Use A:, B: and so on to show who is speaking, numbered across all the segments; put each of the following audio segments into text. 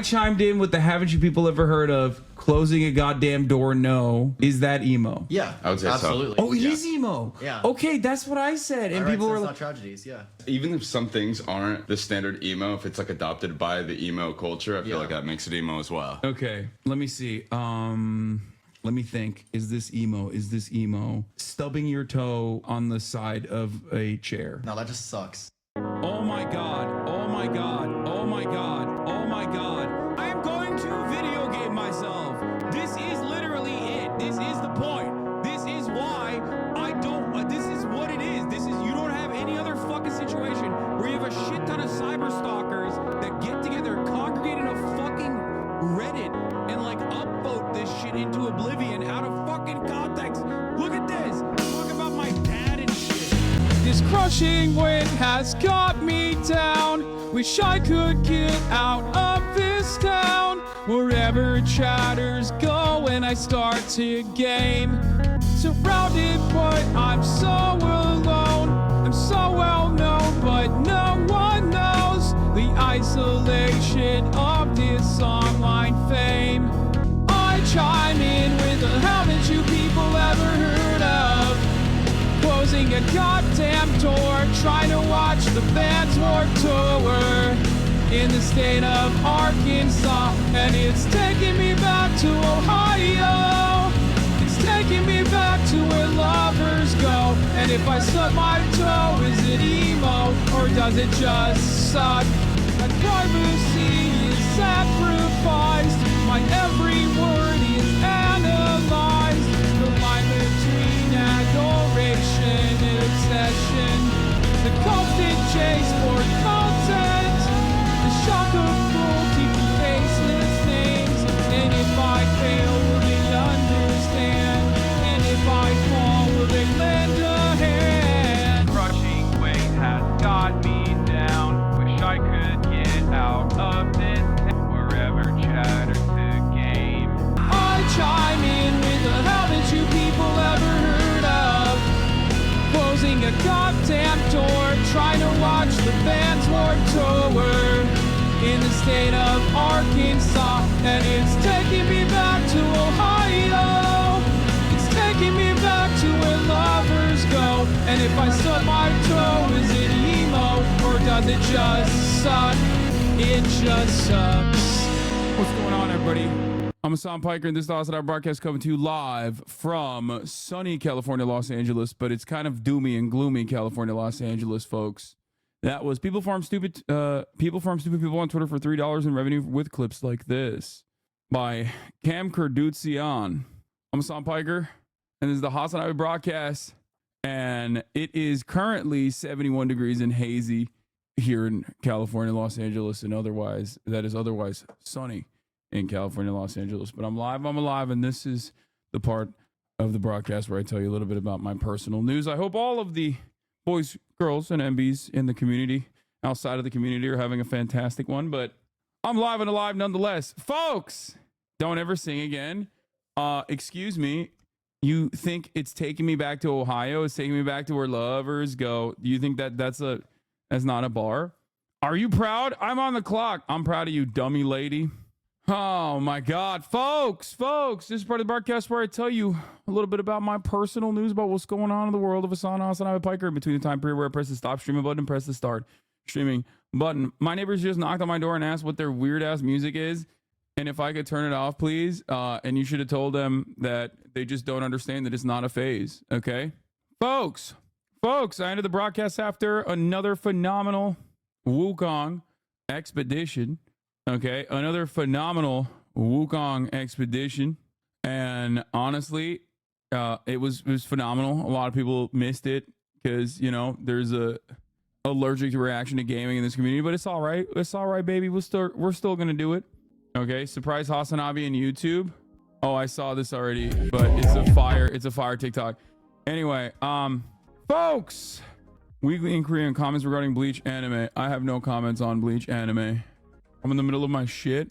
A: I chimed in with the haven't you people ever heard of closing a goddamn door? No. Is that emo?
B: Yeah,
C: I would say so.
B: absolutely.
A: Oh, it is emo.
B: Yeah.
A: Okay, that's what I said. And people were
B: It's
A: like,
B: not tragedies. Yeah.
C: Even if some things aren't the standard emo, if it's like adopted by the emo culture, I feel
B: Yeah.
C: like that makes it emo as well.
A: okay, let me see. Let me think. Is this emo? Is this emo? Stubbing your toe on the side of a chair.
B: No, that just sucks.
A: Oh my god. Oh my god. Oh my god. Oh my god. I am going to video game myself. This is literally it. This is the point. This is why I don't this is what it is. This is you don't have any other fucking situation where you have a shit ton of cyber stalkers that get together, congregate in a fucking Reddit and like upvote this shit into oblivion out of fucking context. Look at this. Talk about my dad and shit. This crushing weight has got me down. Wish I could get out of this town. Wherever chatters go when I start to game. Surrounded, but I'm so alone. I'm so well known, but no one knows the isolation of this online fame. I chime in with a haven't you people ever heard of? Closing a goddamn door, trying to watch the band's Warped Tour in the state of Arkansas, and it's taking me back to Ohio. It's taking me back to where lovers go. And if I stub my toe, is it emo or does it just suck? My privacy is sacrificed. My every word is analyzed. The line between adoration and obsession. The constant chase for content. The shock of cruelty from faceless names. And if I fail, will they understand? And if I fall, will they lend a hand? Crushing weight has got me down. Wish I could get out of this wherever chatter to game. I chime in with the haven't you people ever heard of? Closing a goddamn door, trying to watch the band's Warped Tour in the state of Arkansas, and it's taking me back to Ohio. It's taking me back to where lovers go. And if I stub my toe, is it emo or does it just suck? It just sucks. What's going on, everybody? I'm Hassan Piker, and this is Awesome Hour broadcast coming to you live from sunny California, Los Angeles, but it's kind of doomy and gloomy California, Los Angeles, folks. That was People Farm Stupid People on Twitter for $3 in revenue with clips like this by Cam Kardutzian. I'm Hassan Piker, and this is the Hassan Hour broadcast, and it is currently 71 degrees and hazy here in California, Los Angeles, and otherwise sunny in California, Los Angeles. But I'm alive, and this is the part of the broadcast where I tell you a little bit about my personal news. I hope all of the boys, girls, and MBs in the community, outside of the community, are having a fantastic one, but I'm live and alive nonetheless. Folks, don't ever sing again. Excuse me. You think it's taking me back to Ohio? It's taking me back to where lovers go. Do you think that's not a bar? Are you proud? I'm on the clock. I'm proud of you, dummy lady. Oh my God, folks, this is part of the broadcast where I tell you a little bit about my personal news about what's going on in the world of Hassan Piker in between the time period where I press the stop streaming button and press the start streaming button. My neighbors just knocked on my door and asked what their weird ass music is and if I could turn it off, please. And you should have told them that they just don't understand that it's not a phase. Okay, folks, I ended the broadcast after another phenomenal Wukong expedition. Okay, another phenomenal Wukong expedition, and honestly, it was phenomenal. A lot of people missed it because there's a allergic reaction to gaming in this community, but it's all right. It's all right, baby. We're still gonna do it. Okay, surprise Hasanabi and YouTube. Oh, I saw this already, but it's a fire TikTok. Anyway, folks, weekly inquiry and comments regarding Bleach anime. I have no comments on Bleach anime. I'm in the middle of my shit,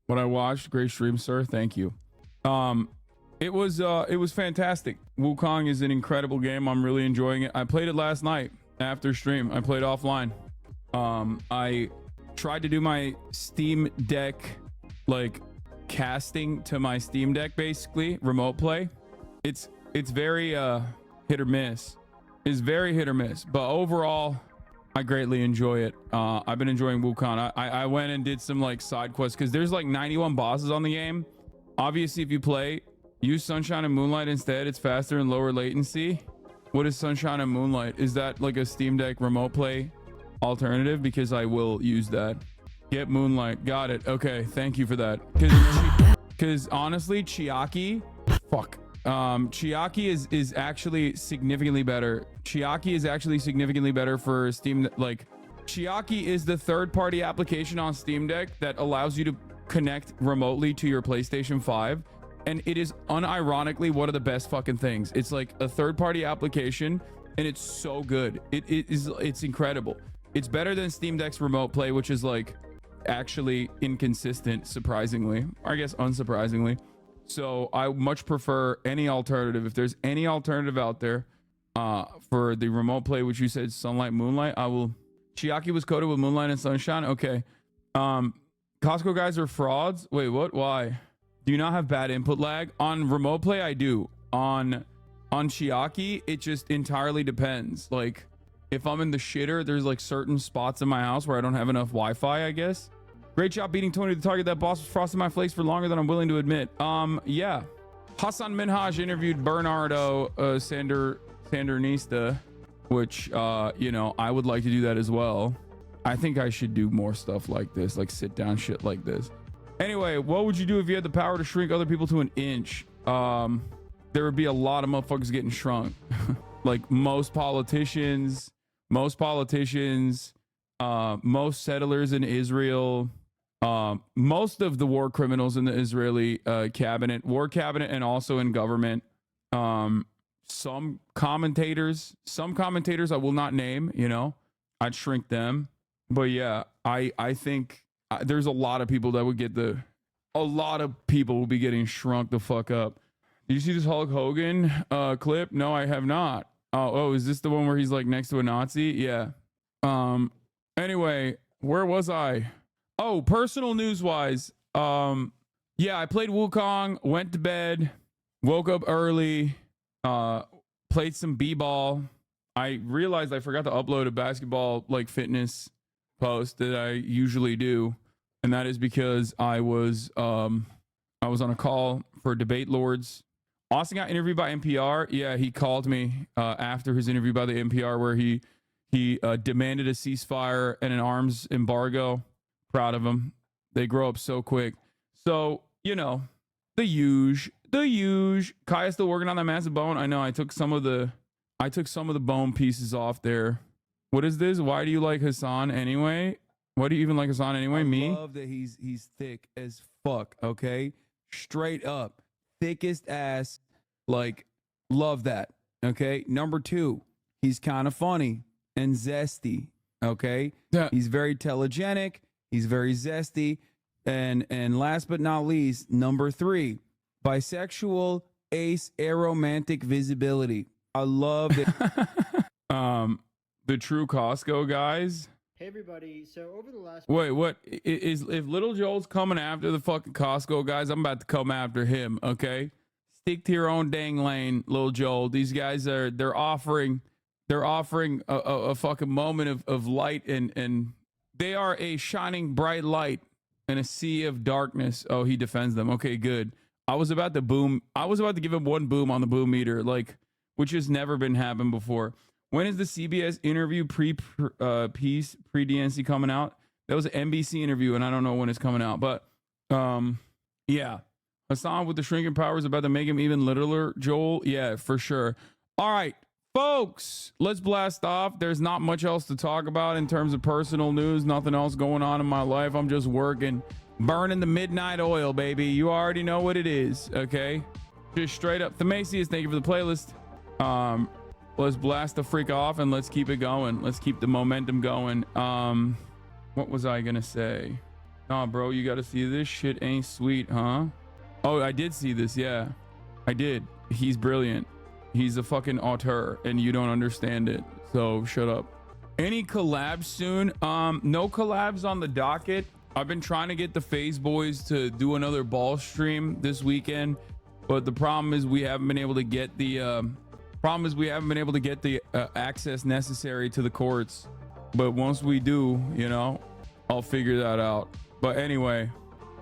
A: but I watched. Great stream, sir. Thank you. It was fantastic. Wukong is an incredible game. I'm really enjoying it. I played it last night after stream. I played offline. I tried to do my Steam Deck like casting to my Steam Deck, basically remote play. It's very hit or miss. It's very hit or miss, but overall I greatly enjoy it. I've been enjoying Wukong. I went and did some like side quests because there's like 91 bosses on the game. Obviously, if you play, use Sunshine and Moonlight instead. It's faster and lower latency. What is Sunshine and Moonlight? Is that like a Steam Deck remote play alternative? Because I will use that. Get Moonlight. Got it. Okay, thank you for that. Because honestly, Chiaki, fuck. Chiaki is actually significantly better. Chiaki is actually significantly better for Steam. Like, Chiaki is the third-party application on Steam Deck that allows you to connect remotely to your PlayStation 5, and it is unironically one of the best fucking things. It's like a third-party application, and it's so good. It's incredible. It's better than Steam Deck's remote play, which is like actually inconsistent, surprisingly, or I guess unsurprisingly. So I much prefer any alternative. If there's any alternative out there for the remote play, which you said Sunlight, Moonlight, I will. Chiaki was coded with Moonlight and Sunshine. Okay. Costco guys are frauds. Wait, what? Why? Do you not have bad input lag? On remote play, I do. On Chiaki, it just entirely depends. Like, if I'm in the shitter, there's like certain spots in my house where I don't have enough Wi-Fi, I guess. Great job beating Tony the Target. That boss was frosting my flakes for longer than I'm willing to admit. Yeah. Hassan Minhaj interviewed Bernardo Sandernista, which, you know, I would like to do that as well. I think I should do more stuff like this, like sit down shit like this. Anyway, what would you do if you had the power to shrink other people to an inch? There would be a lot of motherfuckers getting shrunk. Like most politicians, most settlers in Israel, most of the war criminals in the Israeli war cabinet, and also in government. Some commentators I will not name, you know, I'd shrink them. But yeah, I think there's a lot of people that would get a lot of people will be getting shrunk the fuck up. Did you see this Hulk Hogan clip? No, I have not. Oh, is this the one where he's like next to a Nazi? Yeah. Anyway, where was I? Oh, personal news wise. Yeah, I played Wukong, went to bed, woke up early, played some b-ball. I realized I forgot to upload a basketball like fitness post that I usually do, and that is because I was on a call for Debate Lords. Austin got interviewed by NPR. Yeah, he called me after his interview by the NPR where he demanded a ceasefire and an arms embargo. Proud of him. They grow up so quick. So, you know, the huge. Kaya's still working on that massive bone. I know. I took some of the bone pieces off there. What is this? Why do you like Hassan anyway? Why do you even like Hassan anyway? Me? I love that he's thick as fuck. Okay, straight up, thickest ass. Like, love that. Okay. Number 2, he's kind of funny and zesty. Okay. Yeah. He's very telegenic. He's very zesty. And last but not least, number 3, bisexual, ace, aromantic visibility. I love it. The true Costco guys.
B: Hey everybody. So over the last
A: wait, what is if Little Joel's coming after the fucking Costco guys? I'm about to come after him. Okay, stick to your own dang lane, Little Joel. These guys they're offering a fucking moment of light, and they are a shining bright light in a sea of darkness. Oh, he defends them. Okay, good. I was about to give him one boom on the boom meter, like, which has never been happened before. When is the CBS interview pre-DNC coming out? That was an NBC interview, and I don't know when it's coming out. But yeah, Hassan with the shrinking powers about to make him even littler. Joel, yeah, for sure. All right, folks, let's blast off. There's not much else to talk about in terms of personal news. Nothing else going on in my life. I'm just working, burning the midnight oil, baby. You already know what it is. Okay, just straight up. Themasius, thank you for the playlist. Let's blast the freak off and let's keep it going. Let's keep the momentum going. What was I gonna say? Nah, bro, you gotta see this shit ain't sweet, huh? Oh, I did see this. Yeah, I did. He's brilliant. He's a fucking auteur and you don't understand it. So shut up. Any collabs soon? No collabs on the docket. I've been trying to get the FaZe boys to do another ball stream this weekend, but the problem is we haven't been able to get the access necessary to the courts. But once we do, you know, I'll figure that out. But anyway,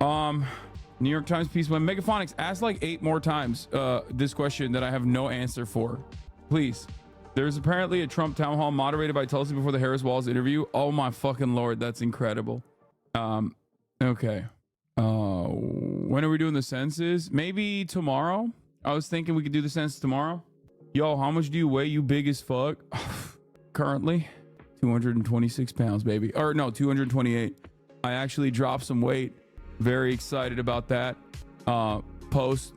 A: New York Times piece one. Megaphonics, ask like 8 more times this question that I have no answer for. Please. There's apparently a Trump town hall moderated by Tulsi before the Harris Walls interview. Oh my fucking Lord, that's incredible. Okay. When are we doing the census? Maybe tomorrow. I was thinking we could do the census tomorrow. Yo, how much do you weigh? You big as fuck. Currently 226 pounds, baby. Or no, 228. I actually dropped some weight. Very excited about that. Post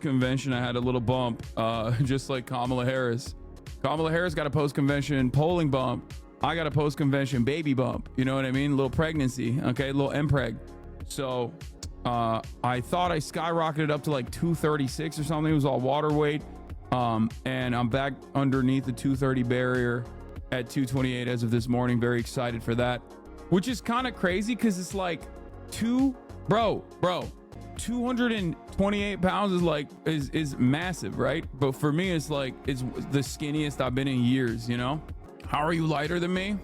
A: convention, I had a little bump, just like Kamala Harris. Kamala Harris got a post convention polling bump. I got a post convention baby bump. You know what I mean? A little pregnancy. Okay, a little MPreg. So I thought I skyrocketed up to like 236 or something. It was all water weight. And I'm back underneath the 230 barrier at 228 as of this morning. Very excited for that, which is kind of crazy because it's like 228 pounds is like is massive, right? But for me, it's like it's the skinniest I've been in years. You know, how are you lighter than me?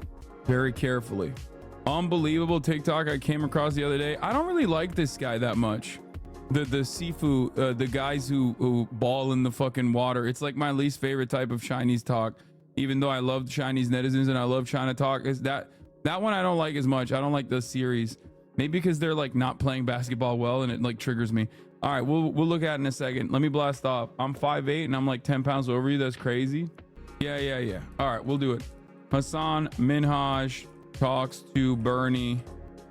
A: Very carefully. Unbelievable TikTok I came across the other day. I don't really like this guy that much. The Sifu, the guys who ball in the fucking water. It's like my least favorite type of Chinese talk. Even though I love Chinese netizens and I love China talk, is that one I don't like as much. I don't like the series. Maybe because they're like not playing basketball well and it like triggers me. All right, we'll look at it in a second. Let me blast off. I'm 5'8" and I'm like 10 pounds over you. That's crazy. Yeah. All right, we'll do it. Hassan Minhaj talks to Bernie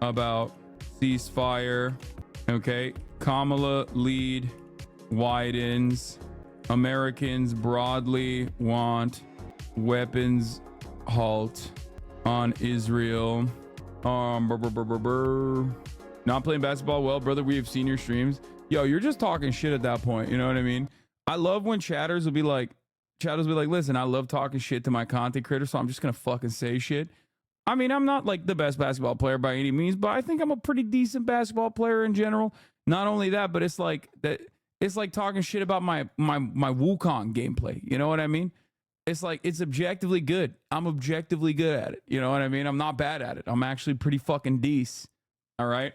A: about ceasefire. Okay. Kamala lead widens. Americans broadly want weapons halt on Israel. Not playing basketball well, brother. We have seen your streams. Yo, you're just talking shit at that point. You know what I mean? I love when chatters will be like, listen, I love talking shit to my content creator, so I'm just gonna fucking say shit. I mean, I'm not like the best basketball player by any means, but I think I'm a pretty decent basketball player in general. Not only that, but it's like that. It's like talking shit about my Wukong gameplay. You know what I mean? It's like, it's objectively good. I'm objectively good at it. You know what I mean? I'm not bad at it. I'm actually pretty fucking decent. All right.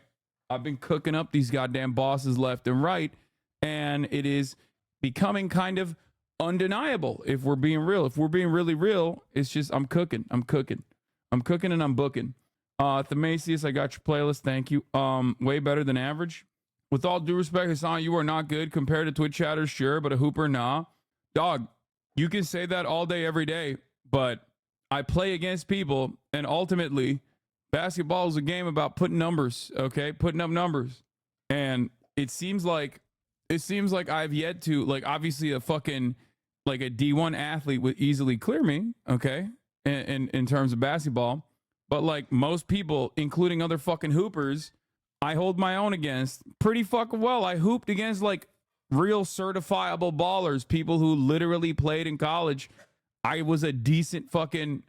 A: I've been cooking up these goddamn bosses left and right, and it is becoming kind of undeniable. If we're being real, if we're being really real, it's just, I'm cooking and I'm booking. Thamasius, I got your playlist. Thank you. Way better than average. With all due respect, Hassan, you are not good compared to Twitch chatters, sure, but a hooper, nah. Dog, you can say that all day, every day, but I play against people, and ultimately, basketball is a game about putting numbers, okay? Putting up numbers. And it seems like I've yet to, like, obviously a fucking, like a D1 athlete would easily clear me, okay? In terms of basketball. But like most people, including other fucking hoopers, I hold my own against pretty fucking well. I hooped against like real certifiable ballers, people who literally played in college. I was a decent benefit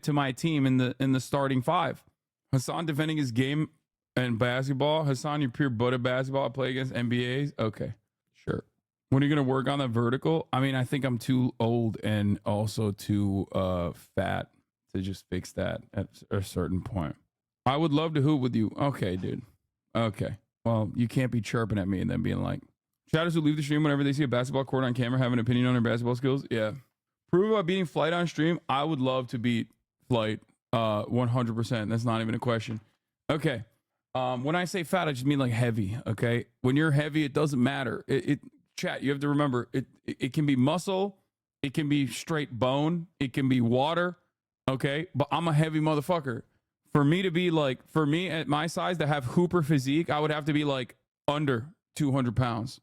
A: to my team in the starting five. Hassan defending his game and basketball. Hassan, you're pure butt at basketball. I play against NBAs. Okay, sure. When are you going to work on that vertical? I mean, I think I'm too old and also too fat to just fix that at a certain point. I would love to hoop with you. Okay, dude. Okay. Well, you can't be chirping at me and then being like, chatters who leave the stream whenever they see a basketball court on camera have an opinion on their basketball skills. Yeah. Prove about beating Flight on stream. I would love to beat Flight 100%. That's not even a question. Okay. When I say fat, I just mean like heavy. Okay. When you're heavy, it doesn't matter. Chat, you have to remember it can be muscle. It can be straight bone. It can be water. Okay. But I'm a heavy motherfucker. For me at my size to have hooper physique, I would have to be like under 200 pounds.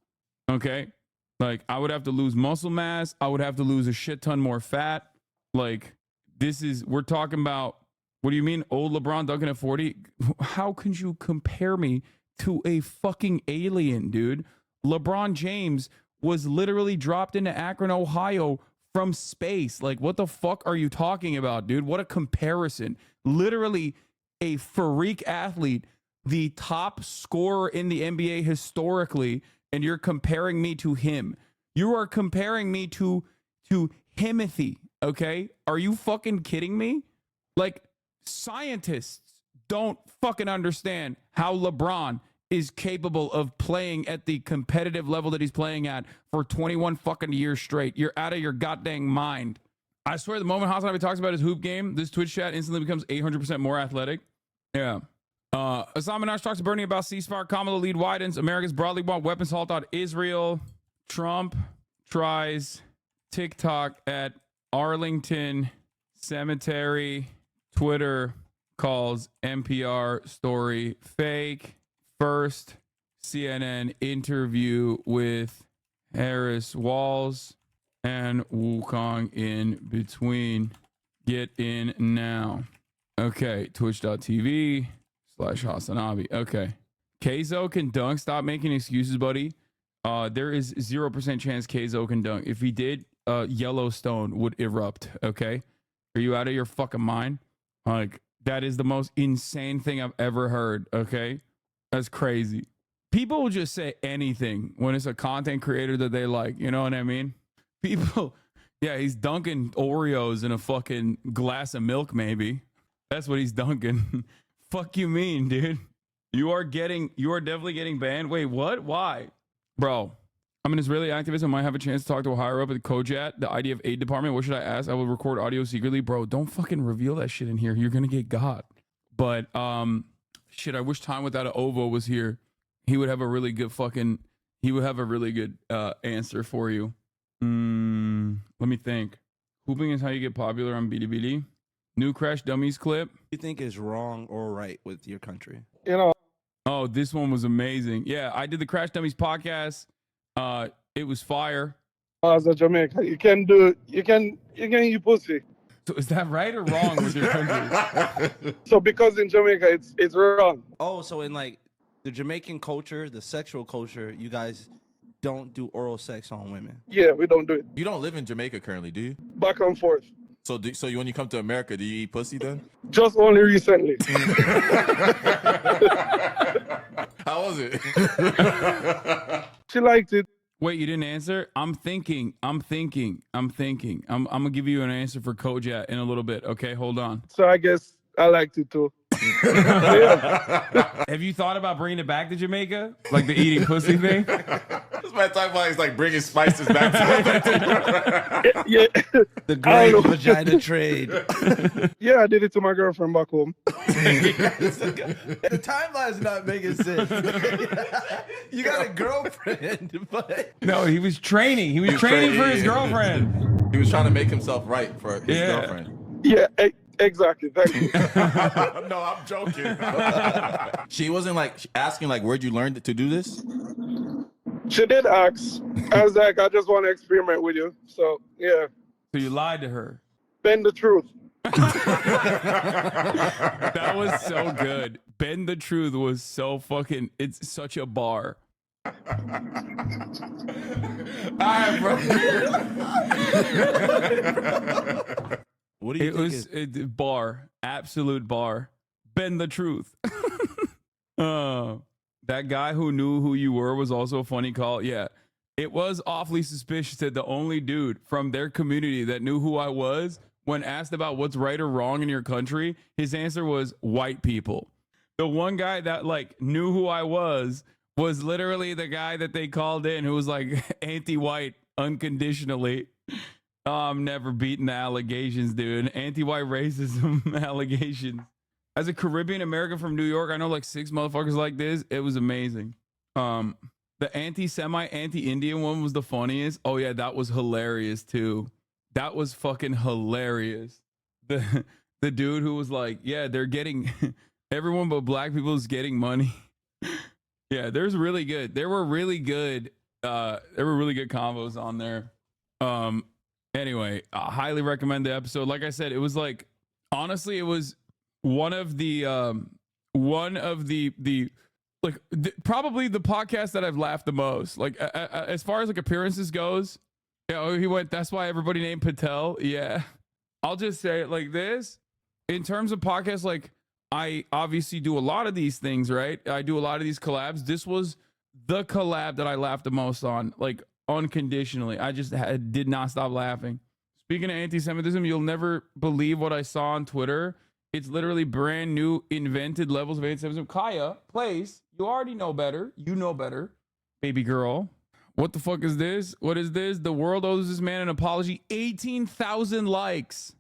A: Okay. Like I would have to lose muscle mass. I would have to lose a shit ton more fat. Like we're talking about, what do you mean old LeBron dunking at 40? How can you compare me to a fucking alien, dude? LeBron James was literally dropped into Akron, Ohio from space. Like, what the fuck are you talking about, dude? What a comparison. Literally a freak athlete, the top scorer in the NBA historically, and you're comparing me to him. You are comparing me to Timothy, okay? Are you fucking kidding me? Like, scientists don't fucking understand how LeBron is capable of playing at the competitive level that he's playing at for 21 fucking years straight. You're out of your goddamn mind. I swear, the moment Hassan talks about his hoop game, this Twitch chat instantly becomes 800% more athletic. Yeah. Assam Minash talks to Bernie about ceasefire. Kamala lead widens. Americans broadly want weapons halt on Israel. Trump tries TikTok at Arlington Cemetery. Twitter calls NPR story fake. First CNN interview with Harris Walls and Wukong in between. Get in now. Okay, twitch.tv/Hasanabi. Okay. Keizo can dunk. Stop making excuses, buddy. There is 0% chance Keizo can dunk. If he did, Yellowstone would erupt. Okay. Are you out of your fucking mind? Like, that is the most insane thing I've ever heard. Okay. That's crazy. People will just say anything when it's a content creator that they like. You know what I mean? People, yeah, he's dunking Oreos in a fucking glass of milk, maybe. That's what he's dunking. Fuck you mean, dude? You are definitely getting banned. Wait, what? Why? Bro, I'm an Israeli activist. I might have a chance to talk to a higher up at the Kojat, the IDF aid department. What should I ask? I will record audio secretly. Bro, don't fucking reveal that shit in here. You're going to get got. But, shit, I wish Time Without an Ovo was here. He would have a really good answer for you. Let me think. Hooping is how you get popular on Bilibili. New Crash Dummies clip.
D: You think is wrong or right with your country?
E: You know.
A: Oh, this one was amazing. Yeah, I did the Crash Dummies podcast. It was fire.
E: As a Jamaican, you can eat pussy.
A: So is that right or wrong with your country?
E: So because in Jamaica it's wrong.
D: Oh, so in like the Jamaican culture, the sexual culture, you guys don't do oral sex on women.
E: Yeah, we don't do it.
F: You don't live in Jamaica currently, do you?
E: Back and forth.
F: So when you come to America, do you eat pussy then?
E: Just only recently.
F: How was it?
E: She liked it.
A: Wait, you didn't answer? I'm thinking. I'm gonna give you an answer for Kojat in a little bit. Okay, hold on.
E: So I guess I liked it too.
A: Have you thought about bringing it back to Jamaica? Like the eating pussy thing?
F: This man talking about he's like bringing spices back to
E: Yeah.
D: The great vagina trade.
E: Yeah, I did it to my girlfriend back home.
D: The timeline's not making sense. You got a girlfriend, but
A: No, he was training. He was training for his girlfriend.
F: He was trying to make himself right for his girlfriend.
E: Yeah, exactly. Thank you.
F: No, I'm joking. She wasn't like asking like, where'd you learn to do this?
E: She did ask. I was like, I just want to experiment with you. So yeah.
A: So you lied to her.
E: Bend the truth.
A: That was so good. Bend the Truth was so fucking, it's such a bar.
F: All right, bro.
D: what do you
A: It
D: think
A: was bar, absolute bar. Bend the Truth. That guy who knew who you were was also a funny call. Yeah, it was awfully suspicious that the only dude from their community that knew who I was, when asked about what's right or wrong in your country, his answer was white people. The one guy that like knew who I was literally the guy that they called in who was like anti-white unconditionally. I'm never beating the allegations, dude. Anti-white racism allegations. As a Caribbean American from New York, I know like 6 motherfuckers like this. It was amazing. The anti-Semite, anti-Indian one was the funniest. Oh yeah, that was hilarious too. That was fucking hilarious. The dude who was like, yeah, they're getting everyone but black people is getting money. Yeah, there were really good combos on there. Anyway, I highly recommend the episode. Like I said, it was like, honestly, it was one of the probably the podcast that I've laughed the most. Like as far as like appearances goes, yeah, he went, that's why everybody named Patel. Yeah. I'll just say it like this. In terms of podcasts, like I obviously do a lot of these things, right? I do a lot of these collabs. This was the collab that I laughed the most on, like unconditionally. I just did not stop laughing. Speaking of anti-Semitism, you'll never believe what I saw on Twitter. It's literally brand new invented levels of anti-Semitism. Kaya, place, you already know better. You know better, baby girl. What the fuck is this? What is this? The world owes this man an apology. 18,000 likes.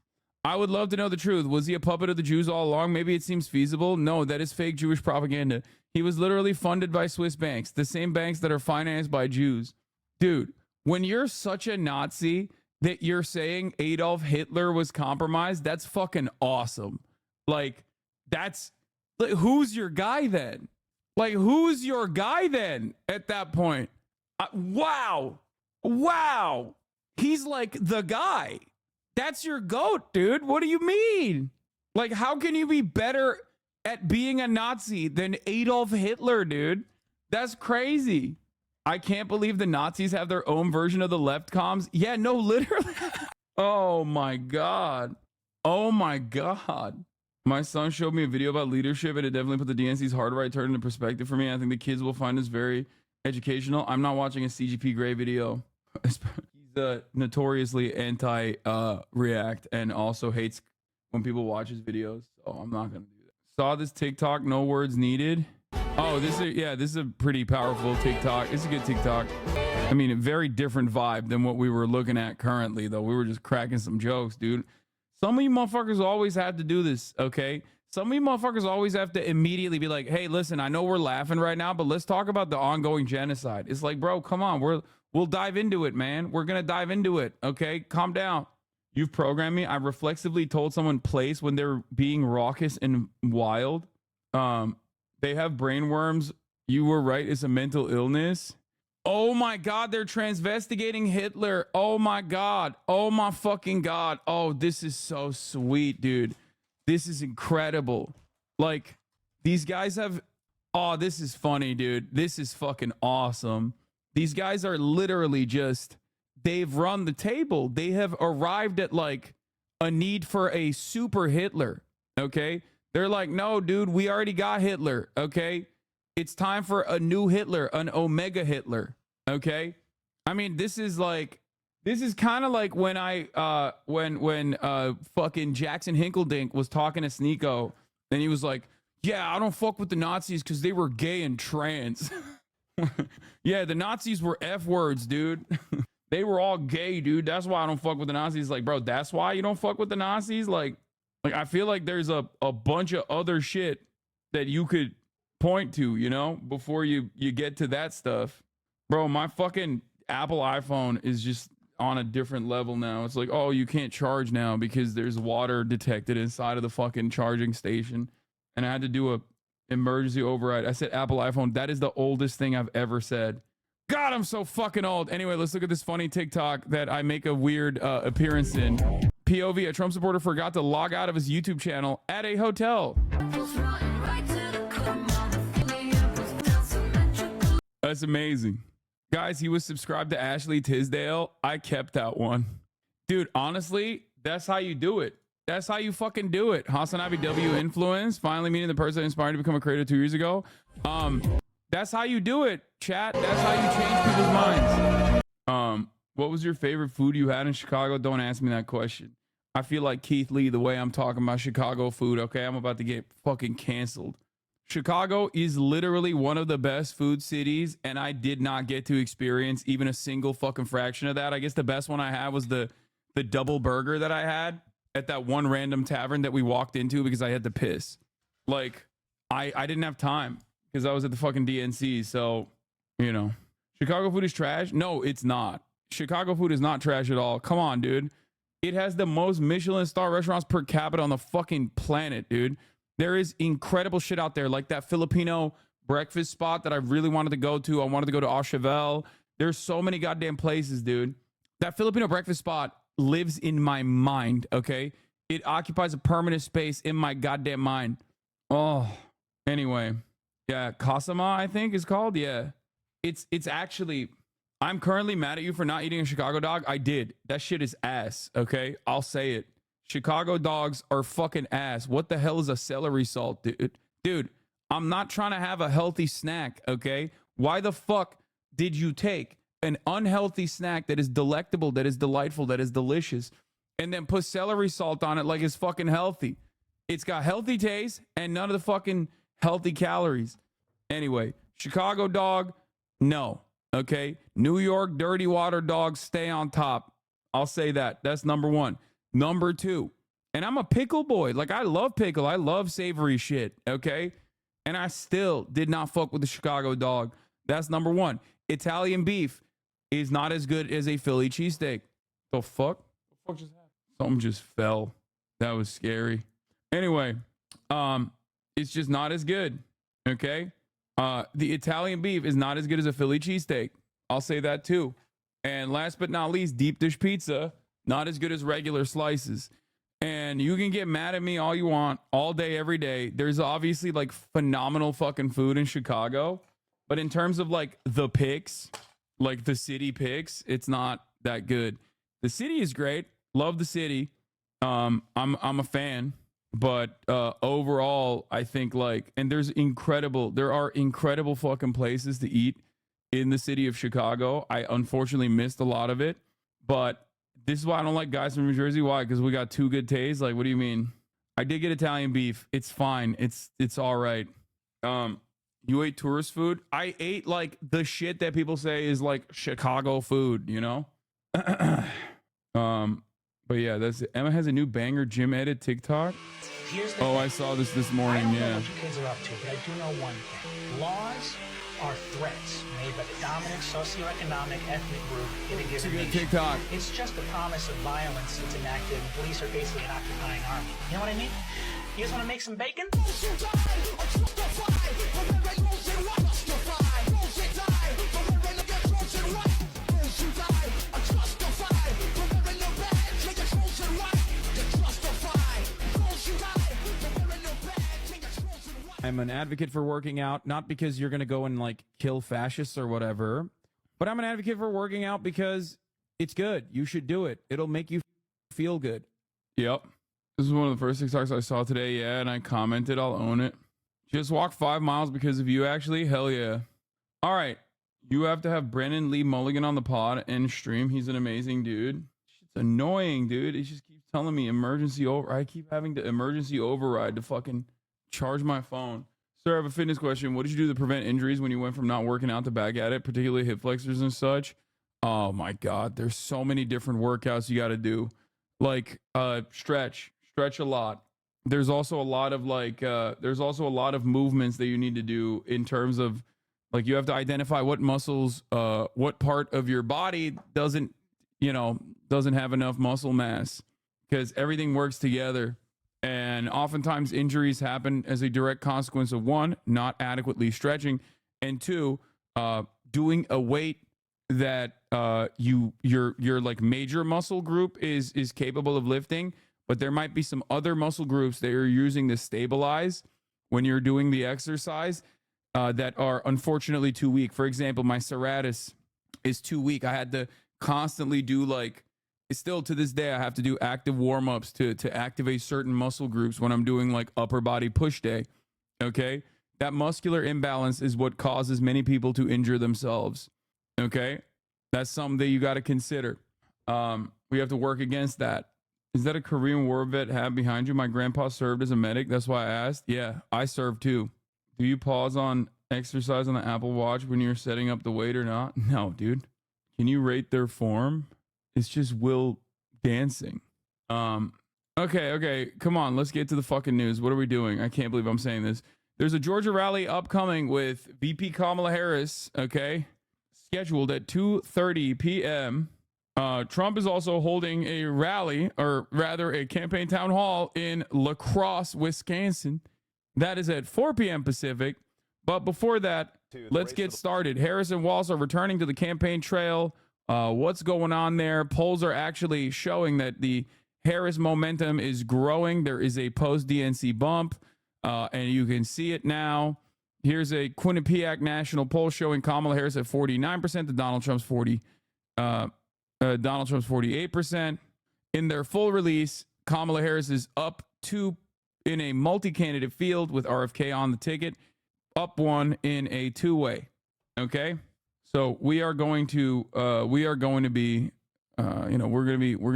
A: I would love to know the truth. Was he a puppet of the Jews all along? Maybe it seems feasible. No, that is fake Jewish propaganda. He was literally funded by Swiss banks, the same banks that are financed by Jews. Dude, when you're such a Nazi that you're saying Adolf Hitler was compromised, that's fucking awesome. Like, that's, like, who's your guy then? Like, who's your guy then at that point? Wow. Wow. He's like the guy. That's your GOAT, dude. What do you mean? Like, how can you be better at being a Nazi than Adolf Hitler, dude? That's crazy. I can't believe the Nazis have their own version of the left comms. Yeah, no, literally. Oh my God. Oh my God. My son showed me a video about leadership and it definitely put the DNC's hard right turn into perspective for me. I think the kids will find this very educational. I'm not watching a CGP Grey video. He's notoriously anti-react and also hates when people watch his videos. So I'm not going to do that. Saw this TikTok, no words needed. Oh, this is a pretty powerful TikTok. It's a good TikTok. I mean, a very different vibe than what we were looking at currently, though. We were just cracking some jokes, dude. Some of you motherfuckers always have to do this, okay? Some of you motherfuckers always have to immediately be like, hey, listen, I know we're laughing right now, but let's talk about the ongoing genocide. It's like, bro, come on. We'll dive into it, man. We're going to dive into it, okay? Calm down. You've programmed me. I reflexively told someone place when they're being raucous and wild. They have brain worms. You were right. It's a mental illness. Oh my God, they're transvestigating Hitler. Oh my God. Oh my fucking God. Oh, this is so sweet, dude. This is incredible. Like, these guys have, oh, this is funny, dude. This is fucking awesome. These guys are literally just, they've run the table. They have arrived at like a need for a super Hitler. Okay. They're like, no, dude, we already got Hitler. Okay. It's time for a new Hitler, an Omega Hitler. Okay. I mean, this is kind of like when when fucking Jackson Hinkledink was talking to Sneeko and he was like, yeah, I don't fuck with the Nazis because they were gay and trans. Yeah, the Nazis were F words, dude. They were all gay, dude. That's why I don't fuck with the Nazis. Like, bro, that's why you don't fuck with the Nazis? Like I feel like there's a bunch of other shit that you could point to, you know, before you get to that stuff. Bro, my fucking Apple iPhone is just on a different level now. It's like, oh, you can't charge now because there's water detected inside of the fucking charging station. And I had to do a emergency override. I said Apple iPhone. That is the oldest thing I've ever said. God, I'm so fucking old. Anyway, let's look at this funny TikTok that I make a weird appearance in. POV, a Trump supporter forgot to log out of his YouTube channel at a hotel. That's amazing. Guys, he was subscribed to Ashley Tisdale. I kept that one. Dude, honestly, that's how you do it. That's how you fucking do it. Hasanabi W influence, finally meeting the person that inspired to become a creator 2 years ago. That's how you do it, chat. That's how you change people's minds. What was your favorite food you had in Chicago? Don't ask me that question. I feel like Keith Lee the way I'm talking about Chicago food, okay? I'm about to get fucking canceled. Chicago is literally one of the best food cities, and I did not get to experience even a single fucking fraction of that. I guess the best one I had was the double burger that I had at that one random tavern that we walked into because I had to piss. Like, I didn't have time because I was at the fucking DNC. So, you know, Chicago food is trash. No, it's not. Chicago food is not trash at all. Come on, dude. It has the most Michelin star restaurants per capita on the fucking planet, dude. There is incredible shit out there, like that Filipino breakfast spot that I really wanted to go to. I wanted to go to Au Cheval. There's so many goddamn places, dude. That Filipino breakfast spot lives in my mind, okay? It occupies a permanent space in my goddamn mind. Oh, anyway. Yeah, Kasama, I think is called. Yeah. It's actually, I'm currently mad at you for not eating a Chicago dog. I did. That shit is ass, okay? I'll say it. Chicago dogs are fucking ass. What the hell is a celery salt, dude? Dude, I'm not trying to have a healthy snack, okay? Why the fuck did you take an unhealthy snack that is delectable, that is delightful, that is delicious, and then put celery salt on it like it's fucking healthy? It's got healthy taste and none of the fucking healthy calories. Anyway, Chicago dog, no, okay? New York dirty water dogs stay on top. I'll say that. That's number one. Number two, and I'm a pickle boy. Like, I love pickle. I love savory shit, okay? And I still did not fuck with the Chicago dog. That's number one. Italian beef is not as good as a Philly cheesesteak. The fuck? The fuck just happened? Something just fell. That was scary. Anyway, it's just not as good, okay? The Italian beef is not as good as a Philly cheesesteak. I'll say that too. And last but not least, deep dish pizza, not as good as regular slices. And you can get mad at me all you want, all day, every day. There's obviously like phenomenal fucking food in Chicago. But in terms of like the picks, like the city picks, it's not that good. The city is great. Love the city. I'm a fan. But overall, I think like, and there are incredible fucking places to eat in the city of Chicago. I unfortunately missed a lot of it. But this is why I don't like guys from New Jersey. Why? Because we got two good tastes. Like, what do you mean? I did get Italian beef. It's fine. It's all right. You ate tourist food? I ate like the shit that people say is like Chicago food, you know? But yeah, that's it. Emma has a new banger gym edit TikTok. Oh, I saw this morning.
G: I don't know
A: Yeah.
G: what you kids are up to, but I do know one thing. Laws are threats made by the dominant socioeconomic ethnic group in a
A: It's a
G: given
A: good
G: nation.
A: TikTok.
G: It's just a promise of violence that's enacted, and police are basically an occupying army. You know what I mean? You guys want to make some bacon?
A: I'm an advocate for working out, not because you're going to go and like kill fascists or whatever, but I'm an advocate for working out because it's good. You should do it. It'll make you feel good. Yep. This is one of the first TikToks I saw today. Yeah. And I commented, I'll own it. Just walk 5 miles because of you, actually. Hell yeah. All right. You have to have Brennan Lee Mulligan on the pod and stream. He's an amazing dude. It's annoying, dude. He just keeps telling me I keep having to emergency override to fucking charge my phone. Sir, I have a fitness question. What did you do to prevent injuries when you went from not working out to back at it, particularly hip flexors and such? Oh my God. There's so many different workouts you got to do. Like stretch a lot. There's also a lot of movements that you need to do in terms of like, you have to identify what muscles, what part of your body doesn't have enough muscle mass, because everything works together. And oftentimes injuries happen as a direct consequence of one, not adequately stretching, and two, doing a weight that your like major muscle group is capable of lifting, but there might be some other muscle groups that you're using to stabilize when you're doing the exercise that are unfortunately too weak. For example, my serratus is too weak. I had to constantly do still to this day, I have to do active warm-ups to activate certain muscle groups when I'm doing like upper body push day. Okay. That muscular imbalance is what causes many people to injure themselves. Okay. That's something that you got to consider. We have to work against that. Is that a Korean War vet hat behind you? My grandpa served as a medic. That's why I asked. Yeah, I served too. Do you pause on exercise on the Apple Watch when you're setting up the weight or not? No, dude. Can you rate their form? It's just Will dancing. Okay. Come on. Let's get to the fucking news. What are we doing? I can't believe I'm saying this. There's a Georgia rally upcoming with VP Kamala Harris, okay? Scheduled at 2:30 p.m. Trump is also holding a rally, or rather a campaign town hall in La Crosse, Wisconsin. That is at 4 p.m. Pacific. But before that, let's get started. Harris and Walz are returning to the campaign trail. What's going on there? Polls are actually showing that the Harris momentum is growing. There is a post-DNC bump, and you can see it now. Here's a Quinnipiac national poll showing Kamala Harris at 49% to Donald Trump's 48%. In their full release, Kamala Harris is up 2 in a multi-candidate field with RFK on the ticket, up 1 in a 2-way. Okay, so we are going to be, we're going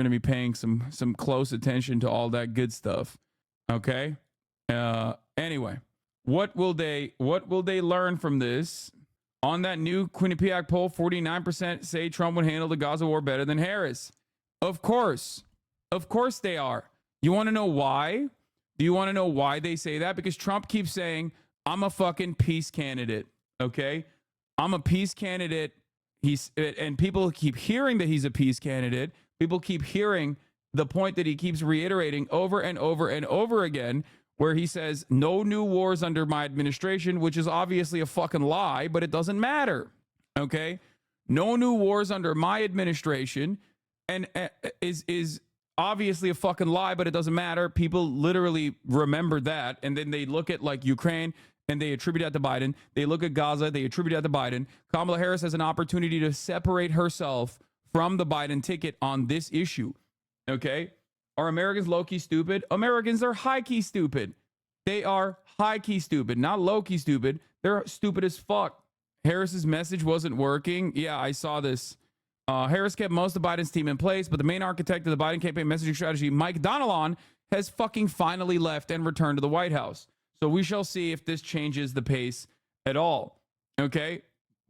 A: to be paying some close attention to all that good stuff. Okay. Anyway, what will they learn from this? On that new Quinnipiac poll, 49% say Trump would handle the Gaza war better than Harris. Of course they are. You want to know why? Do you want to know why they say that? Because Trump keeps saying, I'm a fucking peace candidate. Okay. I'm a peace candidate. And people keep hearing that he's a peace candidate. People keep hearing the point that he keeps reiterating over and over and over again, where he says, no new wars under my administration, which is obviously a fucking lie, but it doesn't matter. Okay. No new wars under my administration, and is obviously a fucking lie, but it doesn't matter. People literally remember that. And then they look at like Ukraine and they attribute that to Biden. They look at Gaza, they attribute that to Biden. Kamala Harris has an opportunity to separate herself from the Biden ticket on this issue. Okay. Are Americans low-key stupid? Americans are high-key stupid. They are high-key stupid, not low-key stupid. They're stupid as fuck. Harris's message wasn't working. Yeah, I saw this. Harris kept most of Biden's team in place, but the main architect of the Biden campaign messaging strategy, Mike Donilon, has fucking finally left and returned to the White House. So we shall see if this changes the pace at all. Okay?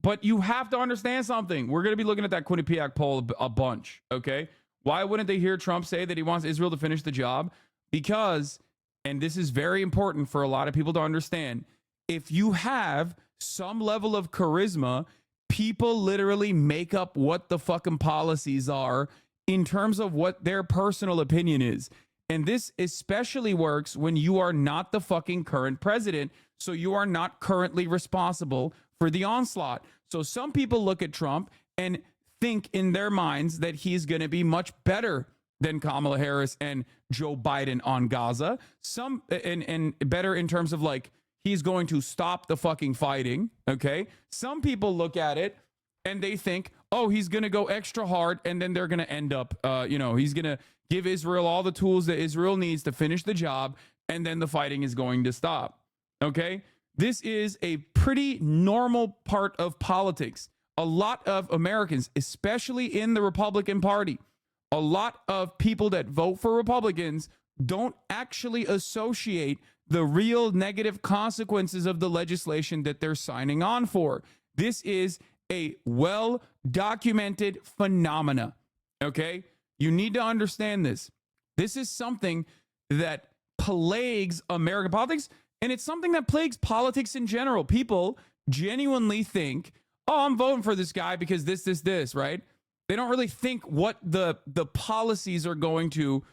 A: But you have to understand something. We're going to be looking at that Quinnipiac poll a bunch. Okay? Why wouldn't they hear Trump say that he wants Israel to finish the job? Because, and this is very important for a lot of people to understand, if you have some level of charisma, people literally make up what the fucking policies are in terms of what their personal opinion is. And this especially works when you are not the fucking current president, so you are not currently responsible for the onslaught. So some people look at Trump and think in their minds that he's going to be much better than Kamala Harris and Joe Biden on Gaza. Some and better in terms of like he's going to stop the fucking fighting. Okay. Some people look at it and they think, oh, he's going to go extra hard and then they're going to end up, he's going to give Israel all the tools that Israel needs to finish the job, and then the fighting is going to stop. Okay. This is a pretty normal part of politics. A lot of Americans, especially in the Republican Party, a lot of people that vote for Republicans don't actually associate the real negative consequences of the legislation that they're signing on for. This is a well-documented phenomena, okay? You need to understand this. This is something that plagues American politics, and it's something that plagues politics in general. People genuinely think, oh, I'm voting for this guy because this, right? They don't really think what the policies are going to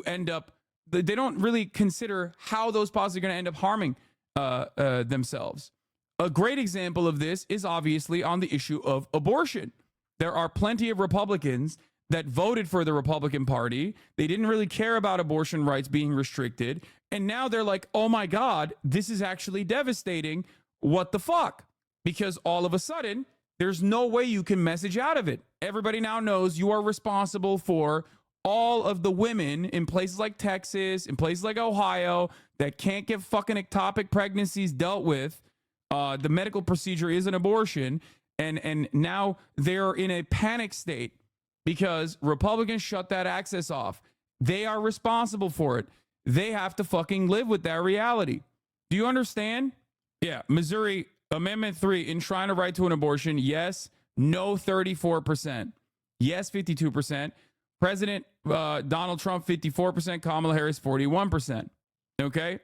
A: end up. They don't really consider how those policies are going to end up harming themselves. A great example of this is obviously on the issue of abortion. There are plenty of Republicans that voted for the Republican Party. They didn't really care about abortion rights being restricted. And now they're like, oh my God, this is actually devastating. What the fuck? Because all of a sudden, there's no way you can message out of it. Everybody now knows you are responsible for all of the women in places like Texas, in places like Ohio, that can't get fucking ectopic pregnancies dealt with. The medical procedure is an abortion. And now they're in a panic state because Republicans shut that access off. They are responsible for it. They have to fucking live with that reality. Do you understand? Yeah, Missouri Amendment 3, enshrine a right to an abortion. Yes. No, 34%. Yes, 52%. President Donald Trump, 54%. Kamala Harris, 41%. Okay.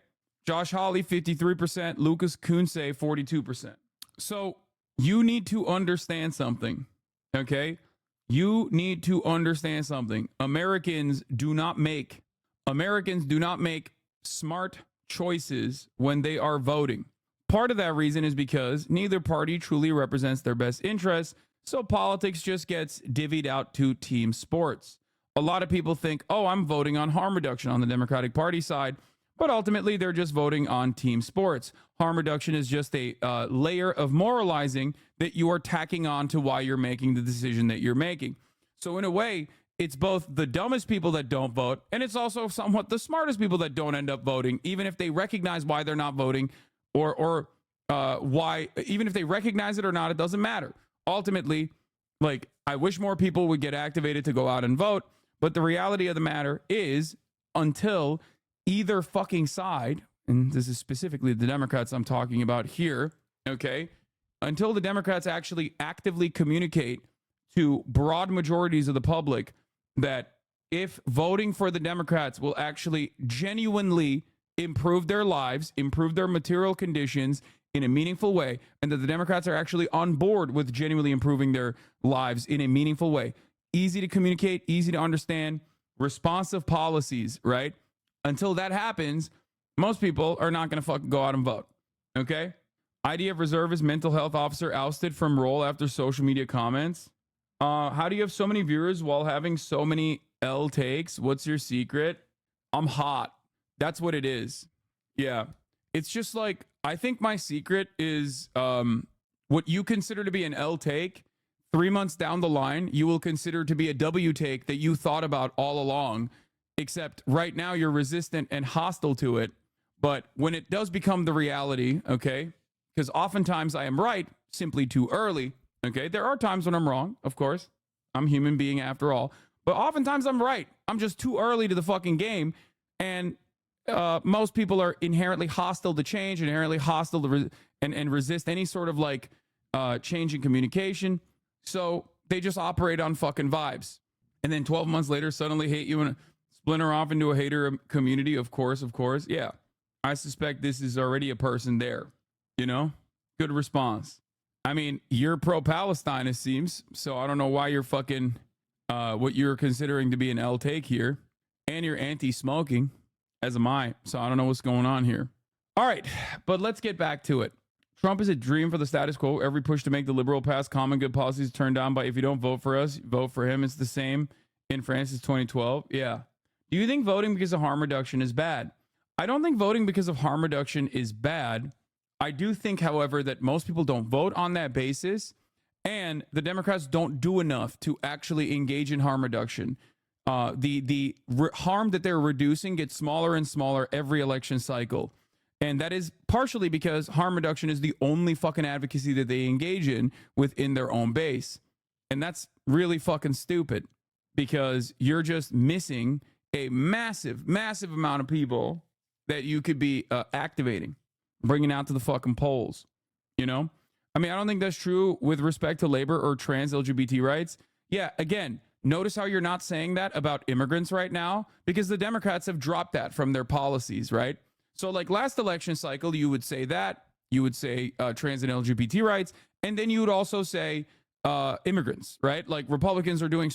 A: Josh Hawley, 53%. Lucas Kunce, 42%. So you need to understand something. Okay. You need to understand something. Americans do not make smart choices when they are voting. Part of that reason is because neither party truly represents their best interests, so politics just gets divvied out to team sports. A lot of people think, oh, I'm voting on harm reduction on the Democratic Party side, but ultimately they're just voting on team sports. Harm reduction is just a layer of moralizing that you are tacking on to why you're making the decision that you're making. So in a way, it's both the dumbest people that don't vote, and it's also somewhat the smartest people that don't end up voting, even if they recognize why they're not voting, or why, even if they recognize it or not, it doesn't matter. Ultimately, like, I wish more people would get activated to go out and vote, but the reality of the matter is, until either fucking side, and this is specifically the Democrats I'm talking about here, okay, until the Democrats actually actively communicate to broad majorities of the public that if voting for the Democrats will actually genuinely improve their lives, improve their material conditions in a meaningful way, and that the Democrats are actually on board with genuinely improving their lives in a meaningful way. Easy to communicate, easy to understand, responsive policies, right? Until that happens, most people are not going to fucking go out and vote, okay? IDF reservist mental health officer ousted from role after social media comments. How do you have so many viewers while having so many L takes? What's your secret? I'm hot. That's what it is. Yeah. It's just like, I think my secret is what you consider to be an L take. 3 months down the line, you will consider to be a W take that you thought about all along, except right now you're resistant and hostile to it. But when it does become the reality, okay, because oftentimes I am right simply too early, okay? There are times when I'm wrong, of course. I'm a human being after all. But oftentimes I'm right. I'm just too early to the fucking game. And most people are inherently hostile to change, inherently hostile to and resist any sort of like change in communication. So they just operate on fucking vibes. And then 12 months later, suddenly hate you and splinter off into a hater community. Of course. Yeah. I suspect this is already a person there. You know? Good response. I mean, you're pro-Palestine, it seems. So I don't know why you're fucking what you're considering to be an L take here. And you're anti-smoking, as am I. So I don't know what's going on here. All right, but let's get back to it. Trump is a dream for the status quo. Every push to make the liberal pass common good policies is turned down by if you don't vote for us, vote for him. It's the same in France as 2012. Yeah. Do you think voting because of harm reduction is bad? I don't think voting because of harm reduction is bad. I do think, however, that most people don't vote on that basis, and the Democrats don't do enough to actually engage in harm reduction. The harm that they're reducing gets smaller and smaller every election cycle. And that is partially because harm reduction is the only fucking advocacy that they engage in within their own base. And that's really fucking stupid, because you're just missing a massive, massive amount of people that you could be activating, bringing out to the fucking polls, you know? I mean, I don't think that's true with respect to labor or trans LGBT rights. Yeah, again, notice how you're not saying that about immigrants right now, because the Democrats have dropped that from their policies, right? So like last election cycle, you would say that, you would say trans and LGBT rights, and then you would also say immigrants, right? Like Republicans are doing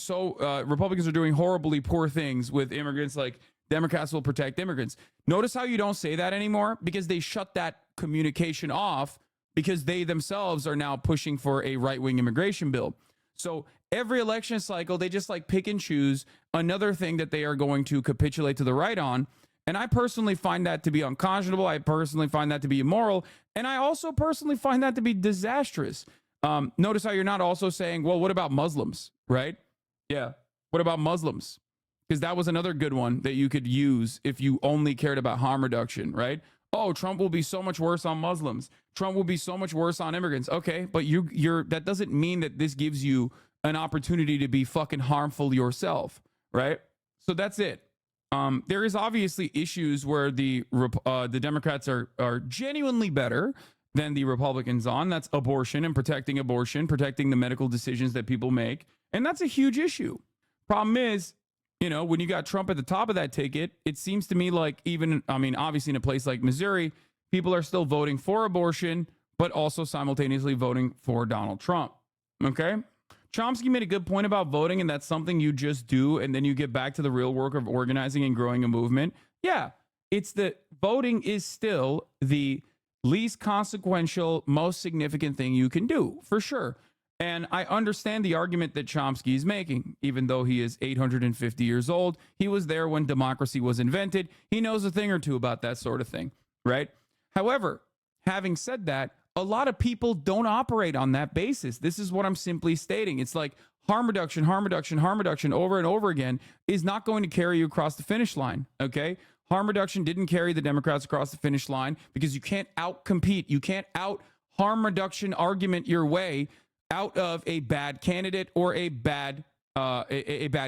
A: horribly poor things with immigrants, like Democrats will protect immigrants. Notice how you don't say that anymore, because they shut that communication off, because they themselves are now pushing for a right-wing immigration bill. So every election cycle, they just like pick and choose another thing that they are going to capitulate to the right on. And I personally find that to be unconscionable. I personally find that to be immoral. And I also personally find that to be disastrous. Notice how you're not also saying, well, what about Muslims, right? Yeah. What about Muslims? Because that was another good one that you could use if you only cared about harm reduction, right? Oh, Trump will be so much worse on Muslims. Trump will be so much worse on immigrants. Okay, but that doesn't mean that this gives you an opportunity to be fucking harmful yourself, right? So that's it. There is obviously issues where the Democrats are genuinely better than the Republicans on. That's abortion and protecting the medical decisions that people make. And that's a huge issue. Problem is, you know, when you got Trump at the top of that ticket, it seems to me like obviously in a place like Missouri, people are still voting for abortion, but also simultaneously voting for Donald Trump. Okay? Chomsky made a good point about voting, and that's something you just do, and then you get back to the real work of organizing and growing a movement. Yeah, it's the voting is still the least consequential, most significant thing you can do, for sure. And I understand the argument that Chomsky is making, even though he is 850 years old. He was there when democracy was invented. He knows a thing or two about that sort of thing, right? However, having said that, a lot of people don't operate on that basis. This is what I'm simply stating. It's like harm reduction, harm reduction, harm reduction over and over again is not going to carry you across the finish line. Okay. Harm reduction didn't carry the Democrats across the finish line because you can't out-compete. You can't out-harm reduction argument your way out of a bad candidate or a bad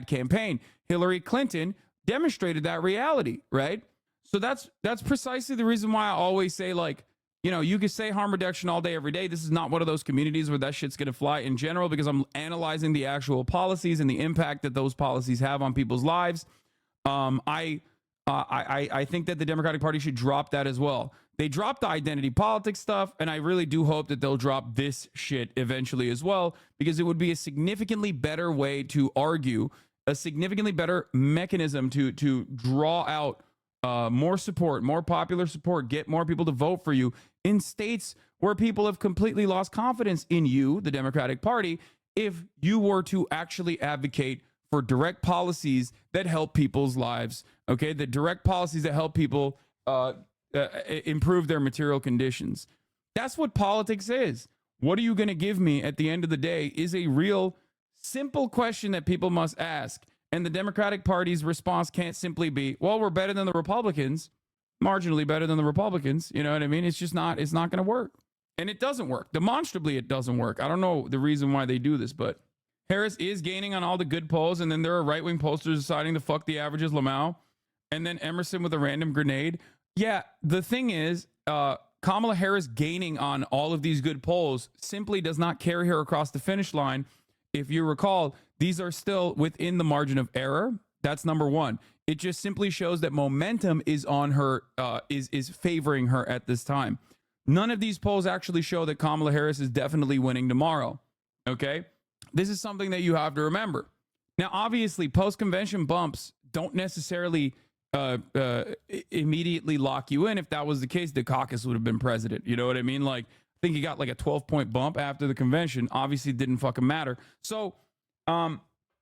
A: campaign. Hillary Clinton demonstrated that reality, right? So that's precisely the reason why I always say, like, you know, you can say harm reduction all day, every day. This is not one of those communities where that shit's going to fly in general, because I'm analyzing the actual policies and the impact that those policies have on people's lives. I think that the Democratic Party should drop that as well. They dropped the identity politics stuff, and I really do hope that they'll drop this shit eventually as well, because it would be a significantly better way to argue, a significantly better mechanism to draw out more support, more popular support, get more people to vote for you in states where people have completely lost confidence in you, the Democratic Party, if you were to actually advocate for direct policies that help people's lives, okay? The direct policies that help people improve their material conditions. That's what politics is. What are you going to give me at the end of the day is a real simple question that people must ask. And the Democratic Party's response can't simply be, well, we're better than the Republicans, marginally better than the Republicans. You know what I mean? It's just not, it's not going to work. And it doesn't work. Demonstrably, it doesn't work. I don't know the reason why they do this, but Harris is gaining on all the good polls. And then there are right-wing pollsters deciding to fuck the averages, Lamau. And then Emerson with a random grenade. Yeah, the thing is, Kamala Harris gaining on all of these good polls simply does not carry her across the finish line. If you recall, these are still within the margin of error. That's number one. It just simply shows that momentum is on her, is favoring her at this time. None of these polls actually show that Kamala Harris is definitely winning tomorrow. Okay? This is something that you have to remember. Now, obviously, post-convention bumps don't necessarily immediately lock you in. If that was the case, Dukakis would have been president. You know what I mean? Like, I think he got like a 12-point bump after the convention. Obviously, it didn't fucking matter. So,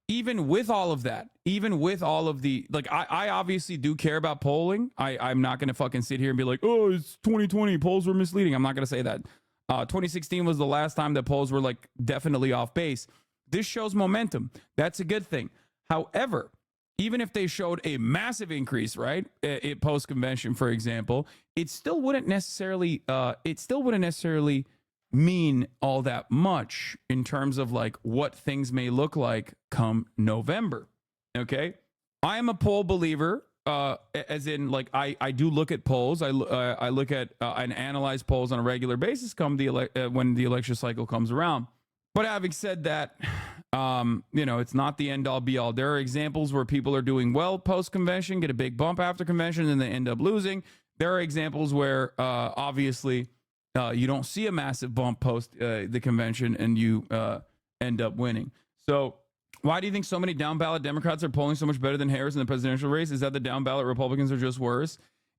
A: even with all of that, even with all of the, like, I obviously do care about polling. I'm not going to fucking sit here and be like, oh, it's 2020, polls were misleading. I'm not going to say that. 2016 was the last time that polls were like definitely off base. This shows momentum. That's a good thing. However, even if they showed a massive increase, right, post convention, for example, it still wouldn't necessarily mean all that much in terms of like what things may look like come November. Okay, I am a poll believer, as in like I do look at polls. I look at and analyze polls on a regular basis come when the election cycle comes around. But having said that, you know, it's not the end all be all. There are examples where people are doing well post convention, get a big bump after convention, and they end up losing. There are examples where obviously you don't see a massive bump post the convention and you end up winning. So why do you think so many down ballot Democrats are polling so much better than Harris in the presidential race? Is that the down ballot Republicans are just worse?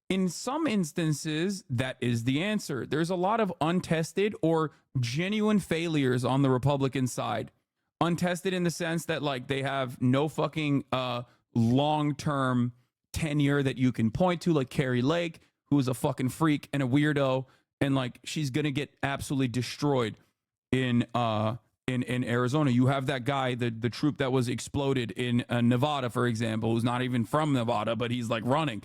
A: In some instances, that is the answer. There's a lot of untested or genuine failures on the Republican side. Untested in the sense that like they have no fucking long-term tenure that you can point to, like Carrie Lake, who is a fucking freak and a weirdo, and like she's gonna get absolutely destroyed in Arizona. You have that guy, the troop that was exploded in Nevada, for example, who's not even from Nevada, but he's like running.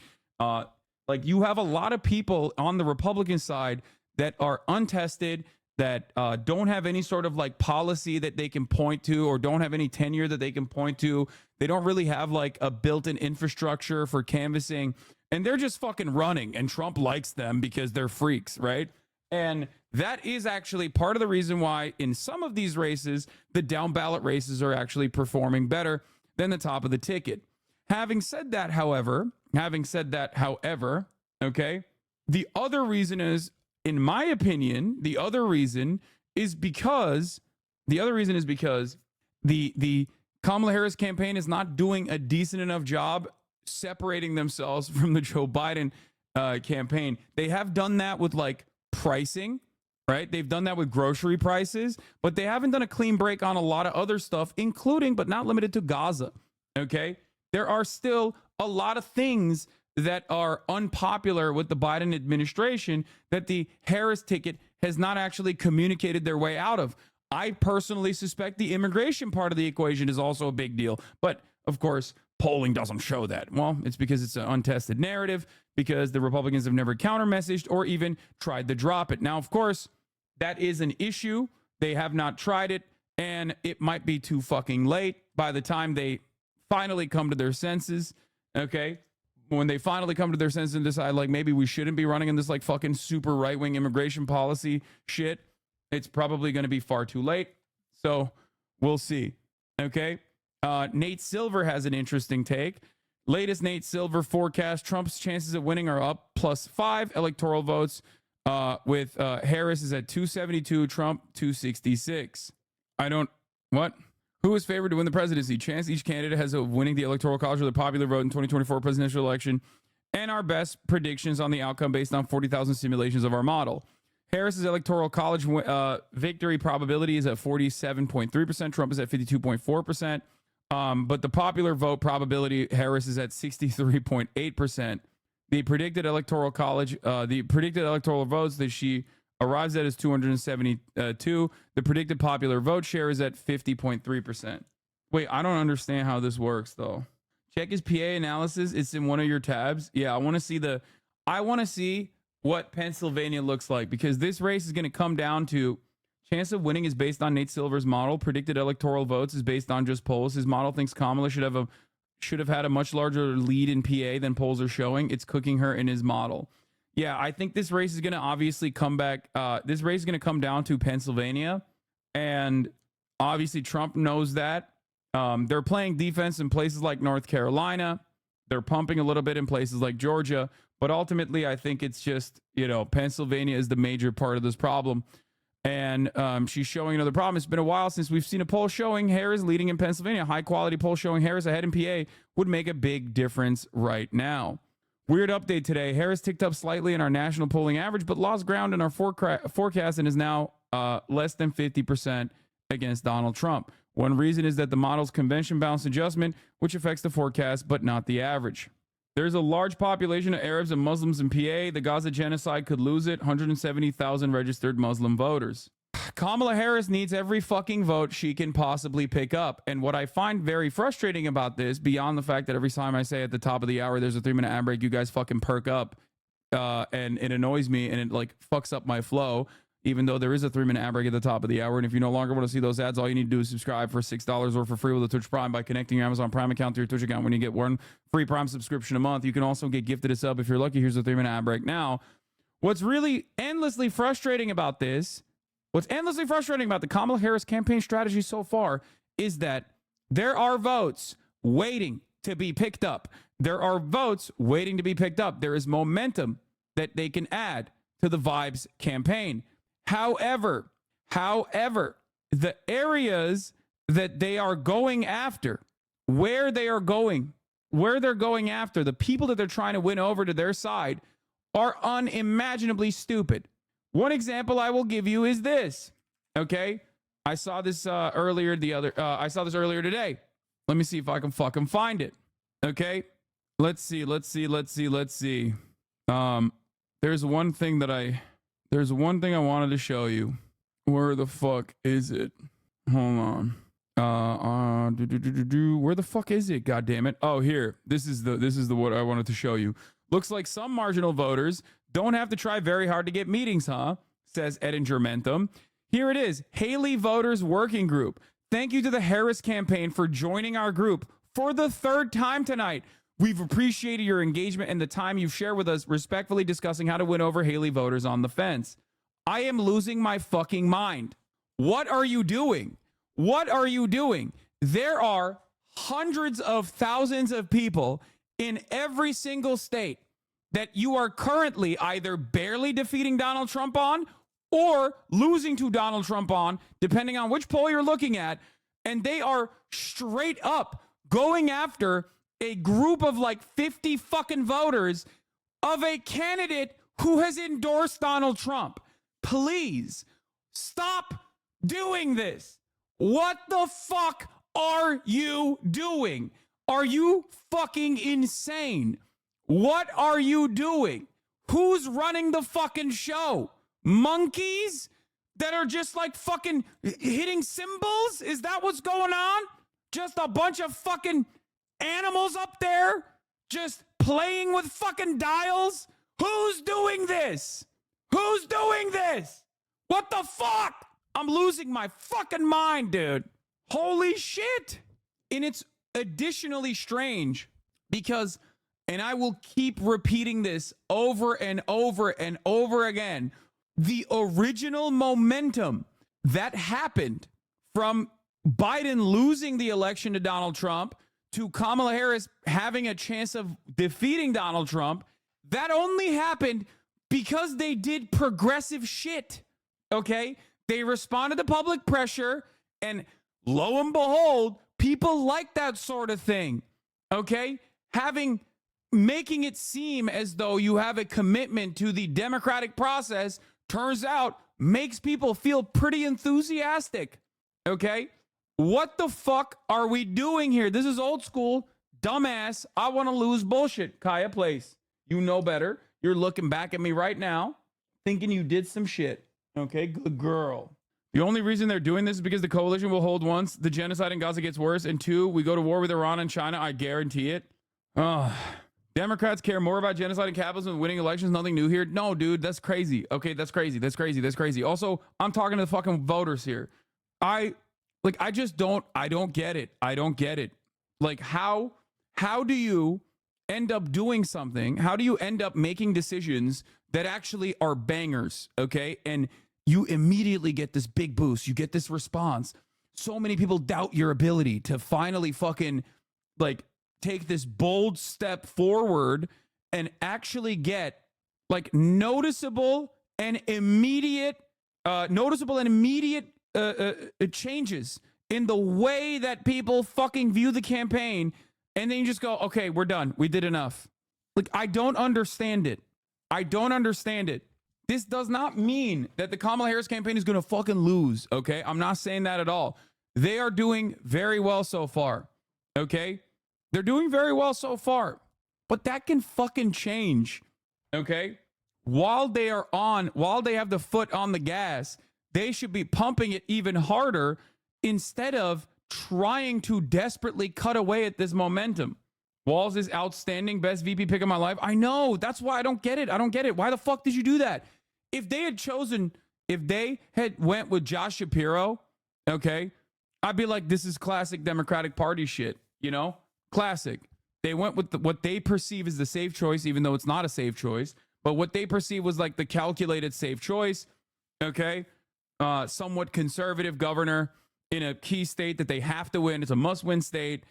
A: Like you have a lot of people on the Republican side that are untested, that don't have any sort of like policy that they can point to, or don't have any tenure that they can point to. They don't really have like a built-in infrastructure for canvassing, and they're just fucking running, and Trump likes them because they're freaks, right? And that is actually part of the reason why in some of these races, the down ballot races are actually performing better than the top of the ticket. Having said that, however, okay, the other reason is, in my opinion, the other reason is because the Kamala Harris campaign is not doing a decent enough job separating themselves from the Joe Biden campaign. They have done that with like pricing, right? They've done that with grocery prices, but they haven't done a clean break on a lot of other stuff, including but not limited to Gaza. Okay, there are still a lot of things that are unpopular with the Biden administration that the Harris ticket has not actually communicated their way out of. I personally suspect the immigration part of the equation is also a big deal. But of course, polling doesn't show that. Well, it's because it's an untested narrative, because the Republicans have never counter-messaged or even tried to drop it. Now, of course, that is an issue. They have not tried it, and it might be too fucking late by the time they finally come to their senses, okay? When they finally come to their senses and decide, like, maybe we shouldn't be running in this, like, fucking super right-wing immigration policy shit, it's probably going to be far too late. So we'll see, okay? Nate Silver has an interesting take. Latest Nate Silver forecast, Trump's chances of winning are up +5 electoral votes, with Harris is at 272, Trump 266. Who is favored to win the presidency? Chance each candidate has of winning the electoral college or the popular vote in 2024 presidential election, and our best predictions on the outcome based on 40,000 simulations of our model. Harris's electoral college victory probability is at 47.3%. Trump is at 52.4%. But the popular vote probability, Harris is at 63.8%. The predicted electoral college, the predicted electoral votes that she arrives at is 272. The predicted popular vote share is at 50.3%. Wait, I don't understand how this works though. Check his PA analysis. It's in one of your tabs. Yeah, I want to see what Pennsylvania looks like, because this race is going to come down to chance of winning is based on Nate Silver's model. Predicted electoral votes is based on just polls. His model thinks Kamala should have had a much larger lead in PA than polls are showing. It's cooking her in his model. Yeah, I think this race is going to obviously come back. This race is going to come down to Pennsylvania, and obviously Trump knows that. They're playing defense in places like North Carolina. They're pumping a little bit in places like Georgia. But ultimately, I think it's just, Pennsylvania is the major part of this problem. And she's showing another problem. It's been a while since we've seen a poll showing Harris leading in Pennsylvania. High quality poll showing Harris ahead in PA would make a big difference right now. Weird update today. Harris ticked up slightly in our national polling average, but lost ground in our forecast and is now less than 50% against Donald Trump. One reason is that the model's convention bounce adjustment, which affects the forecast, but not the average. There's a large population of Arabs and Muslims in PA. The Gaza genocide could lose it. 170,000 registered Muslim voters. Kamala Harris needs every fucking vote she can possibly pick up. And what I find very frustrating about this, beyond the fact that every time I say at the top of the hour, there's a 3-minute ad break, you guys fucking perk up. And it annoys me and it like fucks up my flow, even though there is a 3-minute ad break at the top of the hour. And if you no longer want to see those ads, all you need to do is subscribe for $6 or for free with a Twitch Prime by connecting your Amazon Prime account to your Twitch account. When you get one free Prime subscription a month, you can also get gifted a sub if you're lucky. Here's a 3-minute ad break now. What's really endlessly frustrating about this, what's endlessly frustrating about the Kamala Harris campaign strategy so far is that there are votes waiting to be picked up. There are votes waiting to be picked up. There is momentum that they can add to the Vibes campaign. However, the areas that they are going after, where they're going after, the people that they're trying to win over to their side are unimaginably stupid. One example I will give you is this. Okay, I saw this earlier today. Let me see if I can fucking find it. Okay, let's see. There's one thing I wanted to show you. Where the fuck is it? Hold on. Where the fuck is it? God damn it. Oh, here. This is the what I wanted to show you. Looks like some marginal voters don't have to try very hard to get meetings, huh? Says Edinger Mentham. Here it is. Haley Voters Working Group. Thank you to the Harris campaign for joining our group for the 3rd time tonight. We've appreciated your engagement and the time you've shared with us, respectfully discussing how to win over Haley voters on the fence. I am losing my fucking mind. What are you doing? What are you doing? There are hundreds of thousands of people in every single state that you are currently either barely defeating Donald Trump on or losing to Donald Trump on, depending on which poll you're looking at. And they are straight up going after a group of like 50 fucking voters of a candidate who has endorsed Donald Trump. Please stop doing this. What the fuck are you doing? Are you fucking insane? What are you doing? Who's running the fucking show? Monkeys that are just like fucking hitting cymbals? Is that what's going on? Just a bunch of fucking animals up there just playing with fucking dials? Who's doing this? Who's doing this? What the fuck? I'm losing my fucking mind, dude. Holy shit. And it's additionally strange because, and I will keep repeating this over and over and over again, the original momentum that happened from Biden losing the election to Donald Trump to Kamala Harris having a chance of defeating Donald Trump, that only happened because they did progressive shit, okay? They responded to public pressure, and lo and behold, people like that sort of thing, okay? Making it seem as though you have a commitment to the democratic process turns out makes people feel pretty enthusiastic, okay? What the fuck are we doing here? This is old school, dumbass, I want to lose bullshit. Kaya Place, you know better. You're looking back at me right now, thinking you did some shit. Okay, good girl. The only reason they're doing this is because the coalition will hold once the genocide in Gaza gets worse, and two, we go to war with Iran and China. I guarantee it. Democrats care more about genocide and capitalism than winning elections. Nothing new here. No, dude, that's crazy. Okay, that's crazy. That's crazy. That's crazy. Also, I'm talking to the fucking voters here. I don't get it. I don't get it. Like, how do you end up doing something? How do you end up making decisions that actually are bangers, okay? And you immediately get this big boost. You get this response. So many people doubt your ability to finally fucking, like, take this bold step forward and actually get, like, noticeable and immediate changes in the way that people fucking view the campaign, and then you just go, okay, we're done. We did enough. Like, I don't understand it. I don't understand it. This does not mean that the Kamala Harris campaign is going to fucking lose, okay? I'm not saying that at all. They are doing very well so far, okay? They're doing very well so far, but that can fucking change, okay? While they have the foot on the gas, they should be pumping it even harder instead of trying to desperately cut away at this momentum. Walz is outstanding, best VP pick of my life. I know, that's why I don't get it. I don't get it. Why the fuck did you do that? If they had went with Josh Shapiro, okay, I'd be like, this is classic Democratic Party shit, you know? Classic. They went with what they perceive as the safe choice, even though it's not a safe choice, but what they perceive was like the calculated safe choice, okay? Somewhat conservative governor in a key state that they have to win. It's a must-win state.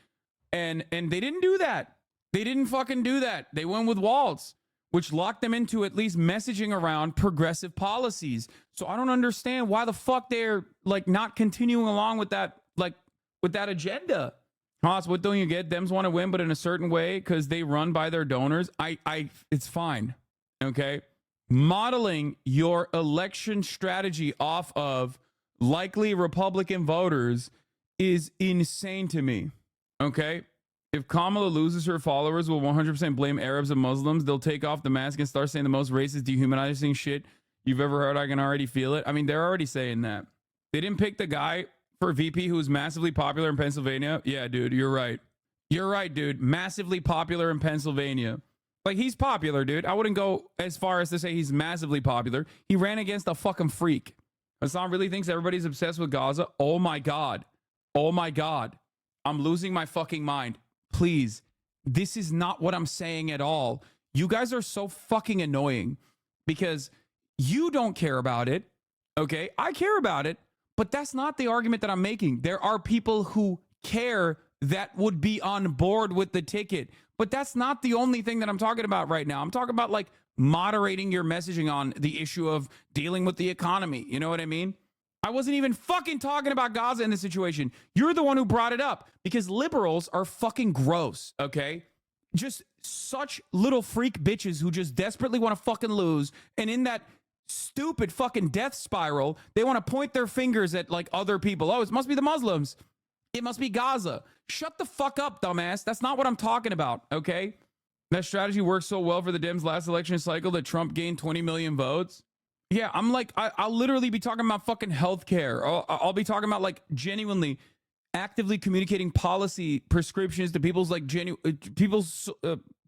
A: And they didn't do that. They didn't fucking do that. They went with Walz, which locked them into at least messaging around progressive policies. So I don't understand why the fuck they're like not continuing along with that, like with that agenda. Haas, what don't you get? Dems want to win, but in a certain way because they run by their donors. It's fine. Okay. Modeling your election strategy off of likely Republican voters is insane to me. Okay. If Kamala loses, her followers will 100% blame Arabs and Muslims. They'll take off the mask and start saying the most racist, dehumanizing shit you've ever heard. I can already feel it. I mean, they're already saying that. They didn't pick the guy for VP who was massively popular in Pennsylvania. Yeah, dude, you're right. You're right, dude. Massively popular in Pennsylvania. Like, he's popular, dude. I wouldn't go as far as to say he's massively popular. He ran against a fucking freak. Hassan really thinks everybody's obsessed with Gaza. Oh my God. Oh my God. I'm losing my fucking mind. Please. This is not what I'm saying at all. You guys are so fucking annoying because you don't care about it. Okay. I care about it, but that's not the argument that I'm making. There are people who care that would be on board with the ticket, but that's not the only thing that I'm talking about right now. I'm talking about like moderating your messaging on the issue of dealing with the economy. You know what I mean? I wasn't even fucking talking about Gaza in this situation. You're the one who brought it up because liberals are fucking gross, okay? Just such little freak bitches who just desperately want to fucking lose. And in that stupid fucking death spiral, they want to point their fingers at like other people. Oh, it must be the Muslims. It must be Gaza. Shut the fuck up, dumbass. That's not what I'm talking about, okay? That strategy worked so well for the Dems last election cycle that Trump gained 20 million votes. Yeah, I'm like, I'll literally be talking about fucking healthcare. I'll be talking about like genuinely actively communicating policy prescriptions to people's like people's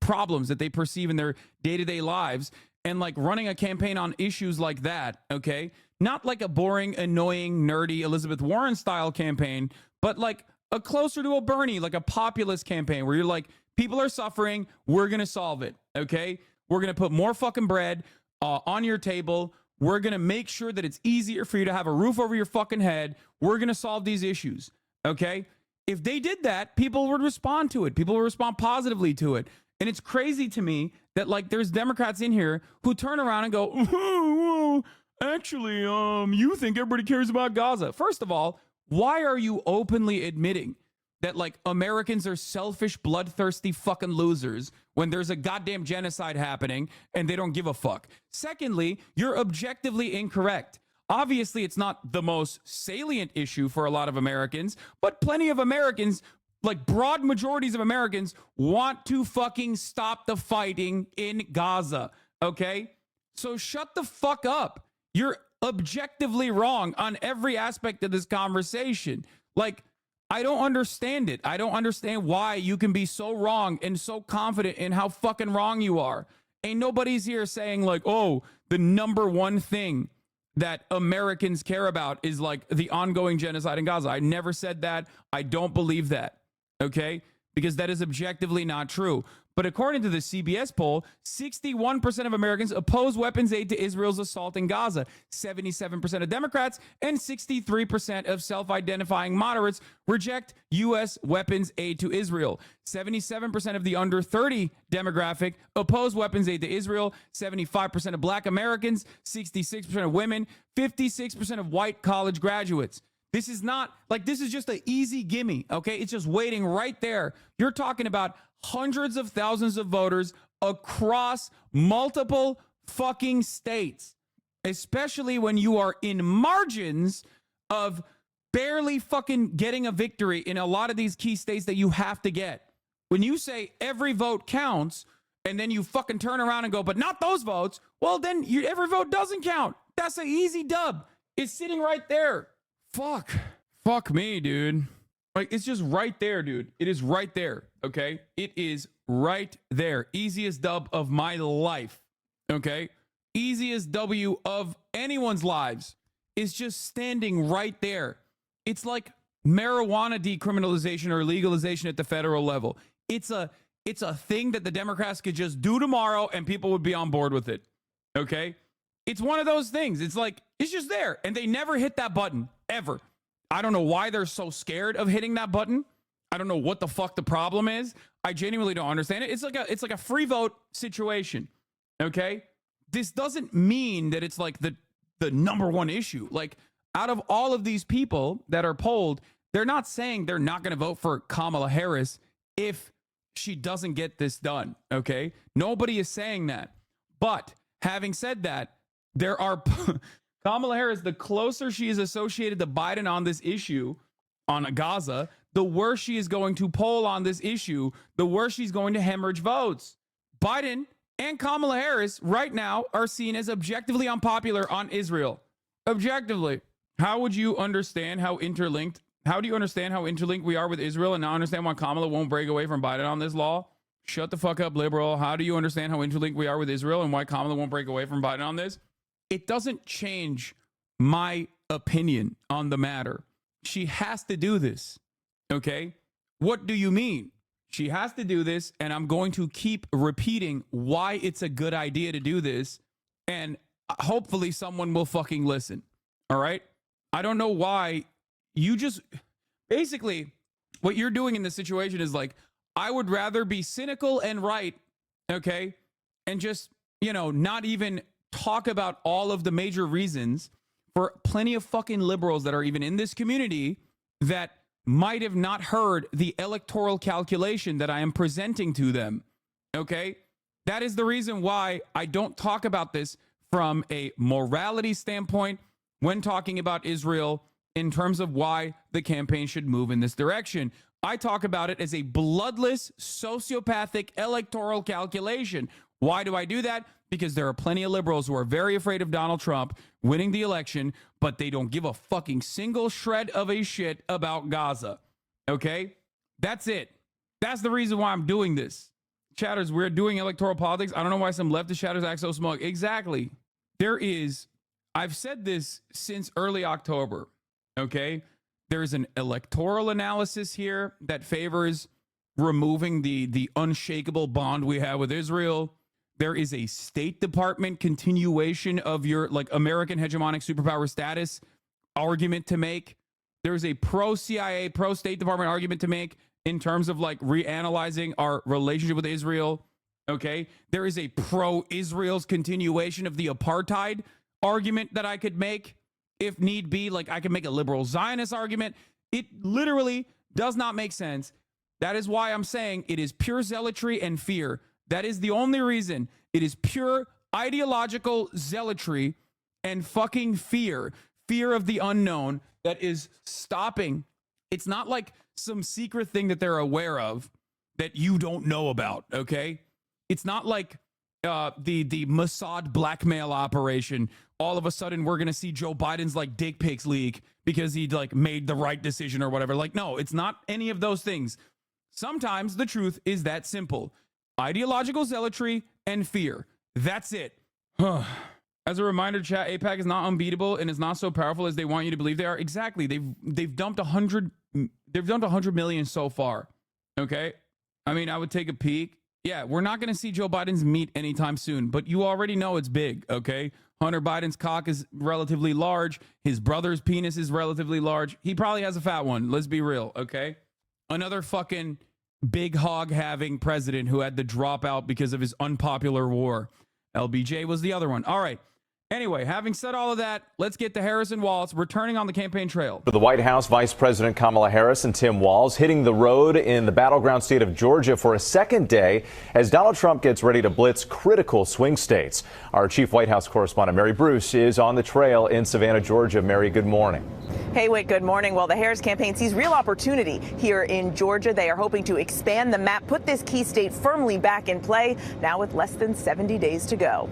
A: problems that they perceive in their day-to-day lives, and like running a campaign on issues like that. Okay, not like a boring, annoying, nerdy Elizabeth Warren style campaign, but like a closer to a Bernie, like a populist campaign where you're like, people are suffering, we're gonna solve it. Okay, we're gonna put more fucking bread on your table. We're gonna make sure that it's easier for you to have a roof over your fucking head. We're gonna solve these issues. Okay, if they did that, people would respond to it. People would respond positively to it. And it's crazy to me that like there's Democrats in here who turn around and go, well, actually, you think everybody cares about Gaza. First of all, why are you openly admitting that like Americans are selfish, bloodthirsty fucking losers when there's a goddamn genocide happening and they don't give a fuck? Secondly, you're objectively incorrect. Obviously, it's not the most salient issue for a lot of Americans, but plenty of Americans, like broad majorities of Americans, want to fucking stop the fighting in Gaza, okay? So shut the fuck up. You're objectively wrong on every aspect of this conversation. Like, I don't understand it. I don't understand why you can be so wrong and so confident in how fucking wrong you are. Ain't nobody's here saying like, oh, the number one thing that Americans care about is like the ongoing genocide in Gaza. I never said that. I don't believe that. Okay? Because that is objectively not true. But according to the CBS poll, 61% of Americans oppose weapons aid to Israel's assault in Gaza. 77% of Democrats and 63% of self-identifying moderates reject U.S. weapons aid to Israel. 77% of the under 30 demographic oppose weapons aid to Israel. 75% of Black Americans, 66% of women, 56% of white college graduates. This is not like, this is just an easy gimme, okay? It's just waiting right there. You're talking about hundreds of thousands of voters across multiple fucking states, especially when you are in margins of barely fucking getting a victory in a lot of these key states that you have to get. When you say every vote counts and then you fucking turn around and go, but not those votes, well, then every vote doesn't count. That's an easy dub. It's sitting right there. Fuck me, dude. Like, it's just right there, dude. It is right there, okay? It is right there. Easiest dub of my life, okay? Easiest W of anyone's lives is just standing right there. It's like marijuana decriminalization or legalization at the federal level. It's a thing that the Democrats could just do tomorrow and people would be on board with it, okay? It's one of those things. It's like, it's just there. And they never hit that button, ever. I don't know why they're so scared of hitting that button. I don't know what the fuck the problem is. I genuinely don't understand it. It's like a free vote situation. Okay? This doesn't mean that it's like the number one issue. Like, out of all of these people that are polled, they're not saying they're not going to vote for Kamala Harris if she doesn't get this done. Okay? Nobody is saying that. But having said that, there are Kamala Harris, the closer she is associated to Biden on this issue on Gaza, the worse she is going to poll on this issue, the worse she's going to hemorrhage votes. Biden and Kamala Harris right now are seen as objectively unpopular on Israel. Objectively. How would you understand how interlinked? How do you understand how interlinked we are with Israel and now understand why Kamala won't break away from Biden on this law? Shut the fuck up, liberal. How do you understand how interlinked we are with Israel and why Kamala won't break away from Biden on this? It doesn't change my opinion on the matter. She has to do this. Okay? What do you mean? She has to do this, and I'm going to keep repeating why it's a good idea to do this, and hopefully someone will fucking listen. All right? I don't know why you just basically what you're doing in this situation is like, I would rather be cynical and right, okay? And just, not even talk about all of the major reasons for plenty of fucking liberals that are even in this community that might have not heard the electoral calculation that I am presenting to them. Okay? That is the reason why I don't talk about this from a morality standpoint when talking about Israel in terms of why the campaign should move in this direction. I talk about it as a bloodless, sociopathic electoral calculation. Why do I do that? Because there are plenty of liberals who are very afraid of Donald Trump winning the election, but they don't give a fucking single shred of a shit about Gaza. Okay? That's it. That's the reason why I'm doing this. Chatters, we're doing electoral politics. I don't know why some leftist chatters act so smug. Exactly. I've said this since early October. Okay? There's an electoral analysis here that favors removing the unshakable bond we have with Israel. There is a State Department continuation of your like American hegemonic superpower status argument to make. There's a pro-CIA, pro-State Department argument to make in terms of like reanalyzing our relationship with Israel. Okay. There is a pro-Israel's continuation of the apartheid argument that I could make if need be. Like I could make a liberal Zionist argument. It literally does not make sense. That is why I'm saying it is pure zealotry and fear. That is the only reason. It is pure ideological zealotry and fucking fear. Fear of the unknown that is stopping. It's not like some secret thing that they're aware of that you don't know about, okay? It's not like the Mossad blackmail operation. All of a sudden, we're going to see Joe Biden's like dick pics leak because he like made the right decision or whatever. Like, no, it's not any of those things. Sometimes the truth is that simple. Ideological zealotry and fear. That's it. As a reminder, chat, AIPAC is not unbeatable and is not so powerful as they want you to believe they are. Exactly. They've dumped 100 million so far. Okay. I mean, I would take a peek. Yeah, we're not going to see Joe Biden's meat anytime soon, but you already know it's big. Okay. Hunter Biden's cock is relatively large. His brother's penis is relatively large. He probably has a fat one. Let's be real. Okay. Another fucking big hog having president who had to drop out because of his unpopular war. LBJ was the other one. All right. Anyway, having said all of that, let's get to Harrison Walz returning on the campaign trail.
H: For the White House, Vice President Kamala Harris and Tim Walz hitting the road in the battleground state of Georgia for a second day as Donald Trump gets ready to blitz critical swing states. Our chief White House correspondent, Mary Bruce, is on the trail in Savannah, Georgia. Mary, good morning.
I: Hey, Whit, good morning. Well, the Harris campaign sees real opportunity here in Georgia. They are hoping to expand the map, put this key state firmly back in play, now with less than 70 days to go.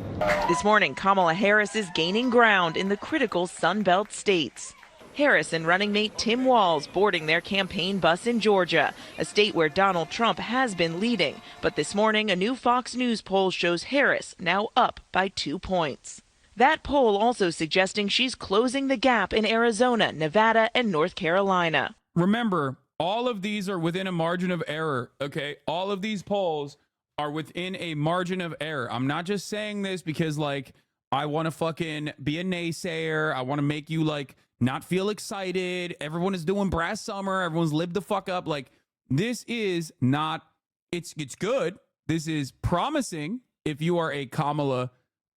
I: This morning, Kamala Harris is gaining ground in the critical Sun Belt states. Harris and running mate Tim Walz boarding their campaign bus in Georgia, a state where Donald Trump has been leading. But this morning, a new Fox News poll shows Harris now up by 2 points. That poll also suggesting she's closing the gap in Arizona, Nevada, and North Carolina.
A: Remember, all of these are within a margin of error, okay? All of these polls are within a margin of error. I'm not just saying this because, like, I want to fucking be a naysayer. I want to make you, like, not feel excited. Everyone is doing brass summer. Everyone's lived the fuck up. Like, this is not, it's good. This is promising if you are a Kamala,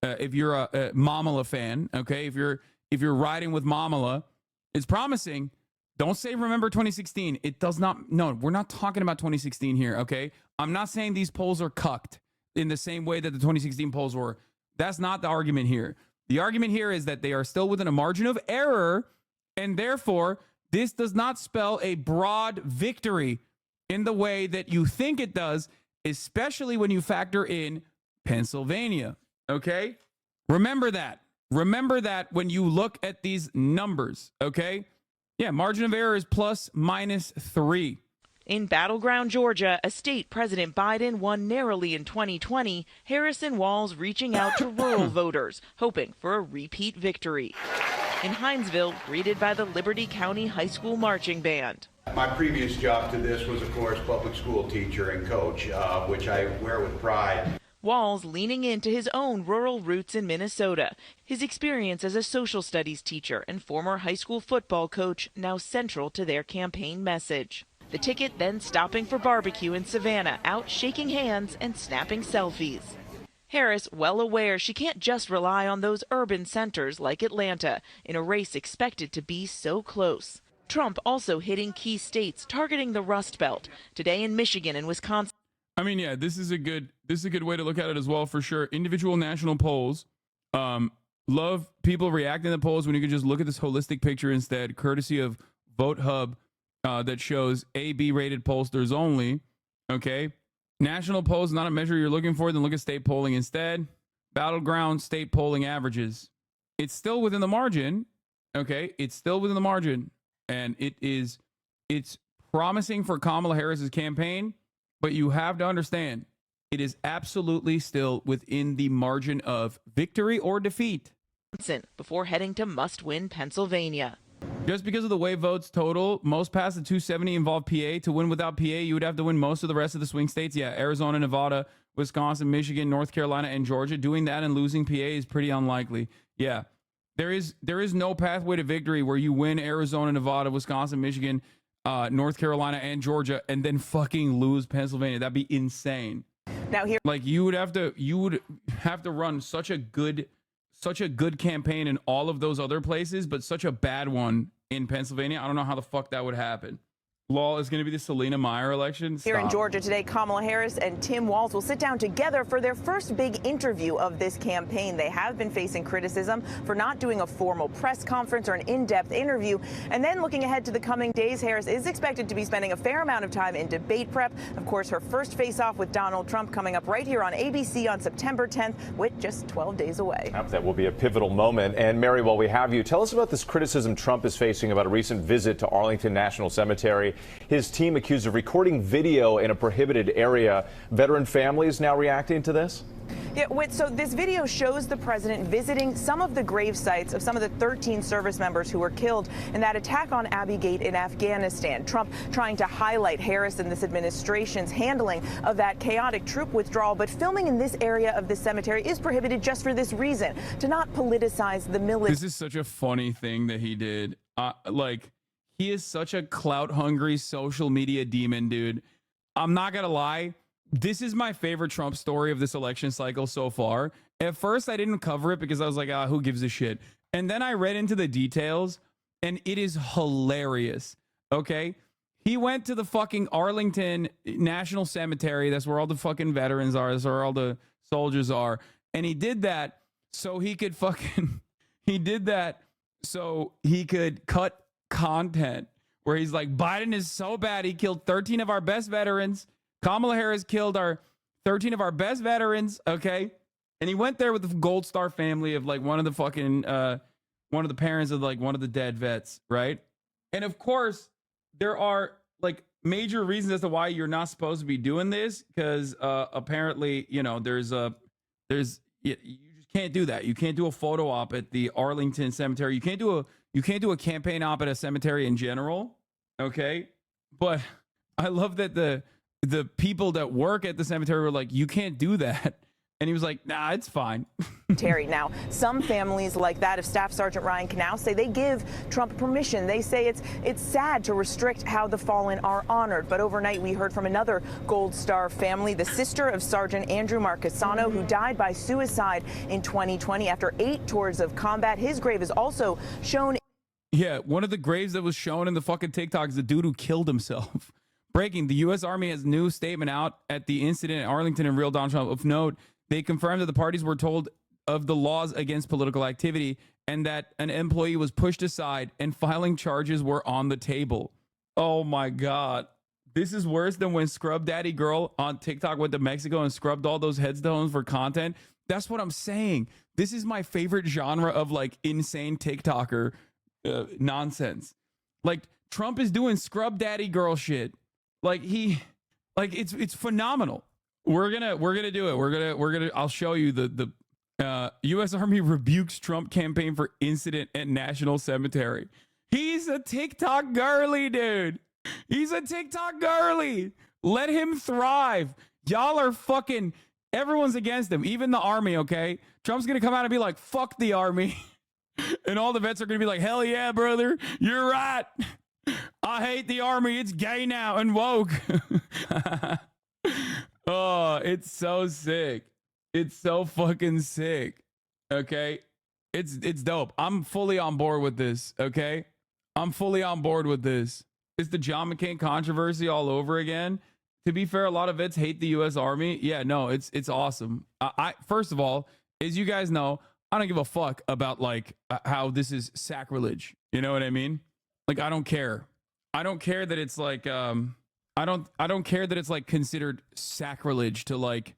A: if you're a Mamala fan, okay? If you're riding with Mamala, it's promising. Don't say remember 2016. It does not. No, we're not talking about 2016 here, okay? I'm not saying these polls are cucked in the same way that the 2016 polls were. That's not the argument here. The argument here is that they are still within a margin of error, and therefore, this does not spell a broad victory in the way that you think it does, especially when you factor in Pennsylvania, okay? Remember that. Remember that when you look at these numbers, okay? Yeah, margin of error is plus minus 3.
I: In battleground Georgia, a state President Biden won narrowly in 2020, Harris and Walz reaching out to rural voters, hoping for a repeat victory. In Hinesville, greeted by the Liberty County High School Marching Band.
J: My previous job to this was, of course, public school teacher and coach, which I wear with pride.
I: Walz leaning into his own rural roots in Minnesota. His experience as a social studies teacher and former high school football coach now central to their campaign message. The ticket then stopping for barbecue in Savannah, out shaking hands and snapping selfies. Harris well aware she can't just rely on those urban centers like Atlanta in a race expected to be so close. Trump also hitting key states targeting the Rust Belt. Today in Michigan and Wisconsin.
A: I mean, yeah, this is a good way to look at it as well, for sure. Individual national polls Love people reacting to the polls when you can just look at this holistic picture instead, courtesy of Vote Hub, that shows A/B rated pollsters only. Okay. National polls not a measure you're looking for, then look at state polling instead. Battleground state polling averages. It's still within the margin. Okay. It's still within the margin. And it's promising for Kamala Harris's campaign, but you have to understand it is absolutely still within the margin of victory or defeat.
I: Before heading to must-win Pennsylvania.
A: Just because of the way votes total, most past the 270 involve PA. To win without PA, you would have to win most of the rest of the swing states. Yeah, Arizona, Nevada, Wisconsin, Michigan, North Carolina, and Georgia. Doing that and losing PA is pretty unlikely. Yeah, there is no pathway to victory where you win Arizona, Nevada, Wisconsin, Michigan, North Carolina, and Georgia, and then fucking lose Pennsylvania. That'd be insane.
I: Now here,
A: like you would have to run such a good campaign in all of those other places, but such a bad one in Pennsylvania. I don't know how the fuck that would happen. Law is going to be the Selena Meyer election.
I: Here in Georgia today, Kamala Harris and Tim Walz will sit down together for their first big interview of this campaign. They have been facing criticism for not doing a formal press conference or an in-depth interview. And then looking ahead to the coming days, Harris is expected to be spending a fair amount of time in debate prep. Of course, her first face-off with Donald Trump coming up right here on ABC on September 10th, with just 12 days away.
H: That will be a pivotal moment. And Mary, while we have you, tell us about this criticism Trump is facing about a recent visit to Arlington National Cemetery. His team accused of recording video in a prohibited area. Veteran families now reacting to this?
I: Yeah, so this video shows the president visiting some of the grave sites of some of the 13 service members who were killed in that attack on Abbey Gate in Afghanistan. Trump trying to highlight Harris and this administration's handling of that chaotic troop withdrawal, but filming in this area of the cemetery is prohibited just for this reason, to not politicize the military.
A: This is such a funny thing that he did. He is such a clout-hungry social media demon, dude. I'm not gonna lie. This is my favorite Trump story of this election cycle so far. At first, I didn't cover it because I was like, who gives a shit? And then I read into the details, and it is hilarious, okay? He went to the fucking Arlington National Cemetery. That's where all the fucking veterans are. That's where all the soldiers are. And he did that so he could cut content where he's like, Biden is so bad, he killed 13 of our best veterans. Kamala Harris killed 13 of our best veterans, okay? And he went there with the Gold Star family of like one of the parents of like one of the dead vets, right? And of course, there are like major reasons as to why you're not supposed to be doing this, because apparently, you know, you just can't do that. You can't do a photo op at the Arlington Cemetery. You can't do a campaign op at a cemetery in general, okay? But I love that the people that work at the cemetery were like, you can't do that. And he was like, nah, it's fine.
I: Terry, now, some families like that of Staff Sergeant Ryan Knauss say they give Trump permission. They say it's sad to restrict how the fallen are honored. But overnight, we heard from another Gold Star family, the sister of Sergeant Andrew Marcassano, who died by suicide in 2020 after 8 tours of combat. His grave is also shown.
A: Yeah, one of the graves that was shown in the fucking TikTok is the dude who killed himself. Breaking, the U.S. Army has a new statement out at the incident at Arlington and real Donald Trump. Of note, they confirmed that the parties were told of the laws against political activity and that an employee was pushed aside and filing charges were on the table. Oh my God. This is worse than when Scrub Daddy Girl on TikTok went to Mexico and scrubbed all those headstones for content. That's what I'm saying. This is my favorite genre of like insane TikToker nonsense. Like Trump is doing Scrub Daddy Girl shit. It's phenomenal. We're gonna do it. I'll show you the U.S. Army rebukes Trump campaign for incident at National Cemetery. He's a TikTok girly, dude. He's a TikTok girly. Let him thrive. Y'all are fucking, everyone's against him, even the Army, okay? Trump's gonna come out and be like, fuck the Army. And all the vets are gonna be like, hell yeah, brother, you're right. I hate the Army. It's gay now and woke. Oh, it's so sick. It's so fucking sick. Okay. It's dope. I'm fully on board with this. Okay. I'm fully on board with this. It's the John McCain controversy all over again. To be fair, a lot of vets hate the U.S. Army. Yeah, no, it's awesome. I first of all, as you guys know, I don't give a fuck about like how this is sacrilege. You know what I mean? Like, I don't care. I don't care that it's like, I don't care that it's like considered sacrilege to like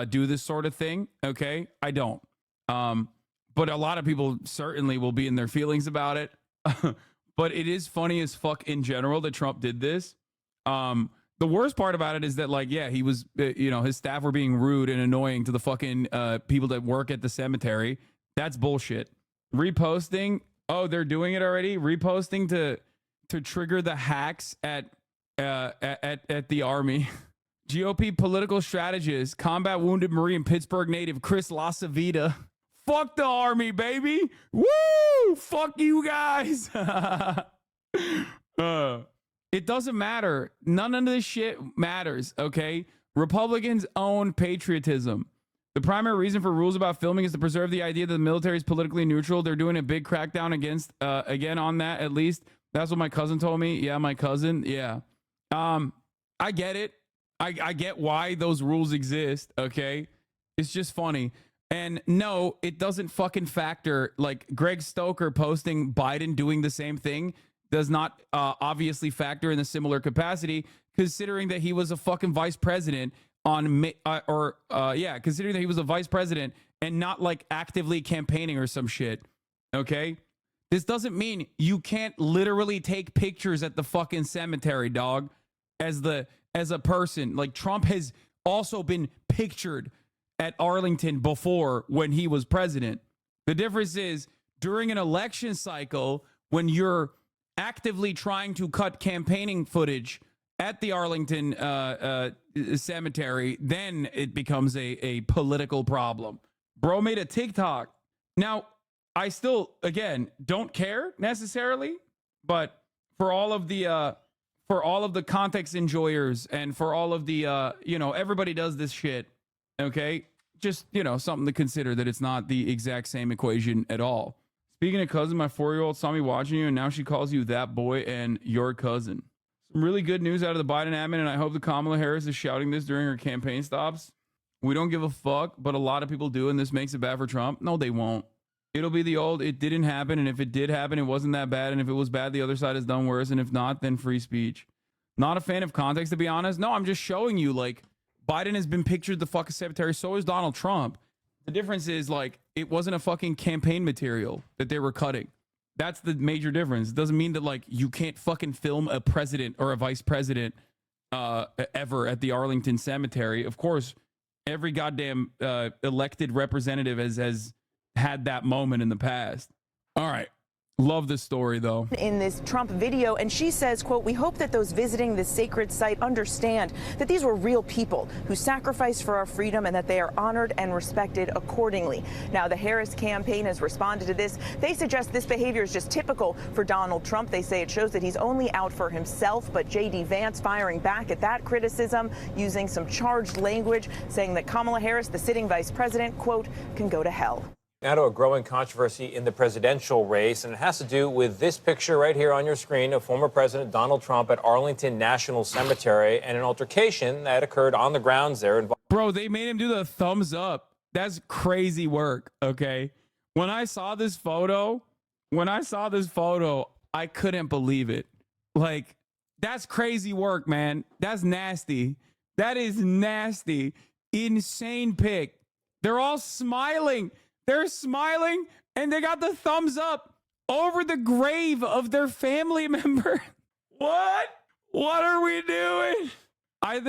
A: do this sort of thing. Okay. I don't. But a lot of people certainly will be in their feelings about it. But it is funny as fuck in general that Trump did this. The worst part about it is that, like, yeah, he was, his staff were being rude and annoying to the fucking people that work at the cemetery. That's bullshit. Reposting. Oh, they're doing it already. Reposting to trigger the hacks at the Army. GOP political strategist, combat wounded Marine, Pittsburgh native Chris LaCivita. Fuck the Army, baby. Woo! Fuck you guys. It doesn't matter. None of this shit matters, okay? Republicans own patriotism. The primary reason for rules about filming is to preserve the idea that the military is politically neutral. They're doing a big crackdown against, again, on that, at least. That's what my cousin told me. Yeah, my cousin. Yeah. I get it. I get why those rules exist, okay? It's just funny. And no, it doesn't fucking factor. Like, Greg Stoker posting Biden doing the same thing does not obviously factor in a similar capacity, considering that he was a fucking vice president considering that he was a vice president and not like actively campaigning or some shit. Okay? This doesn't mean you can't literally take pictures at the fucking cemetery, dog, as a person. Like, Trump has also been pictured at Arlington before when he was president. The difference is during an election cycle, when you're actively trying to cut campaigning footage at the Arlington cemetery, then it becomes a political problem. Bro made a TikTok. Now, I still, again, don't care necessarily, but for all of the context enjoyers and for all of the, everybody does this shit. Okay. Just, something to consider that it's not the exact same equation at all. Speaking of cousin, my 4-year-old saw me watching you and now she calls you that boy and your cousin. Some really good news out of the Biden admin, and I hope that Kamala Harris is shouting this during her campaign stops. We don't give a fuck, but a lot of people do, and this makes it bad for Trump. No, they won't. It'll be the old, it didn't happen, and if it did happen, it wasn't that bad, and if it was bad, the other side has done worse, and if not, then free speech. Not a fan of context, to be honest. No, I'm just showing you, like, Biden has been pictured the fucking cemetery, so is Donald Trump. The difference is, like, it wasn't a fucking campaign material that they were cutting. That's the major difference. It doesn't mean that, like, you can't fucking film a president or a vice president ever at the Arlington cemetery. Of course, every goddamn elected representative has had that moment in the past. All right. Love this story, though.
I: In this Trump video, and she says, quote, "We hope that those visiting this sacred site understand that these were real people who sacrificed for our freedom and that they are honored and respected accordingly." Now, the Harris campaign has responded to this. They suggest this behavior is just typical for Donald Trump. They say it shows that he's only out for himself, but J.D. Vance firing back at that criticism, using some charged language, saying that Kamala Harris, the sitting vice president, quote, "can go to hell."
K: Now to a growing controversy in the presidential race, and it has to do with this picture right here on your screen of former President Donald Trump at Arlington National Cemetery and an altercation that occurred on the grounds there.
A: Bro, they made him do the thumbs up. That's crazy work, okay? When I saw this photo, I couldn't believe it. Like, that's crazy work, man. That's nasty. That is nasty. Insane pic. They're all smiling. They're smiling, and they got the thumbs up over the grave of their family member. What? What are we doing? I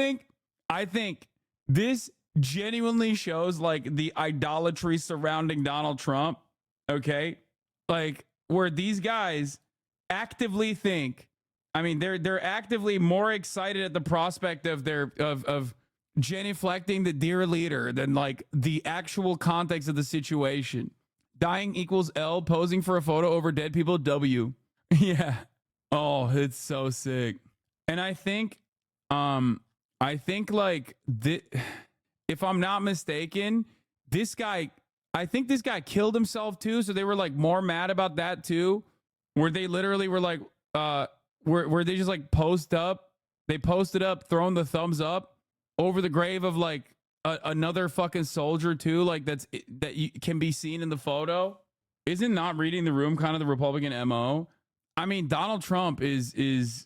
A: think this genuinely shows, like, the idolatry surrounding Donald Trump, okay? Like, where these guys actively think, I mean, they're actively more excited at the prospect of of genuflecting the dear leader than, like, the actual context of the situation. Dying equals L, posing for a photo over dead people W. Yeah. Oh, it's so sick. And I think like, if I'm not mistaken, I think this guy killed himself too. So they were, like, more mad about that too, where they literally were like, where they just, like, posted up, throwing the thumbs up over the grave of, like, another fucking soldier too, like that you can be seen in the photo. Isn't not reading the room kind of the Republican MO? I mean, Donald Trump is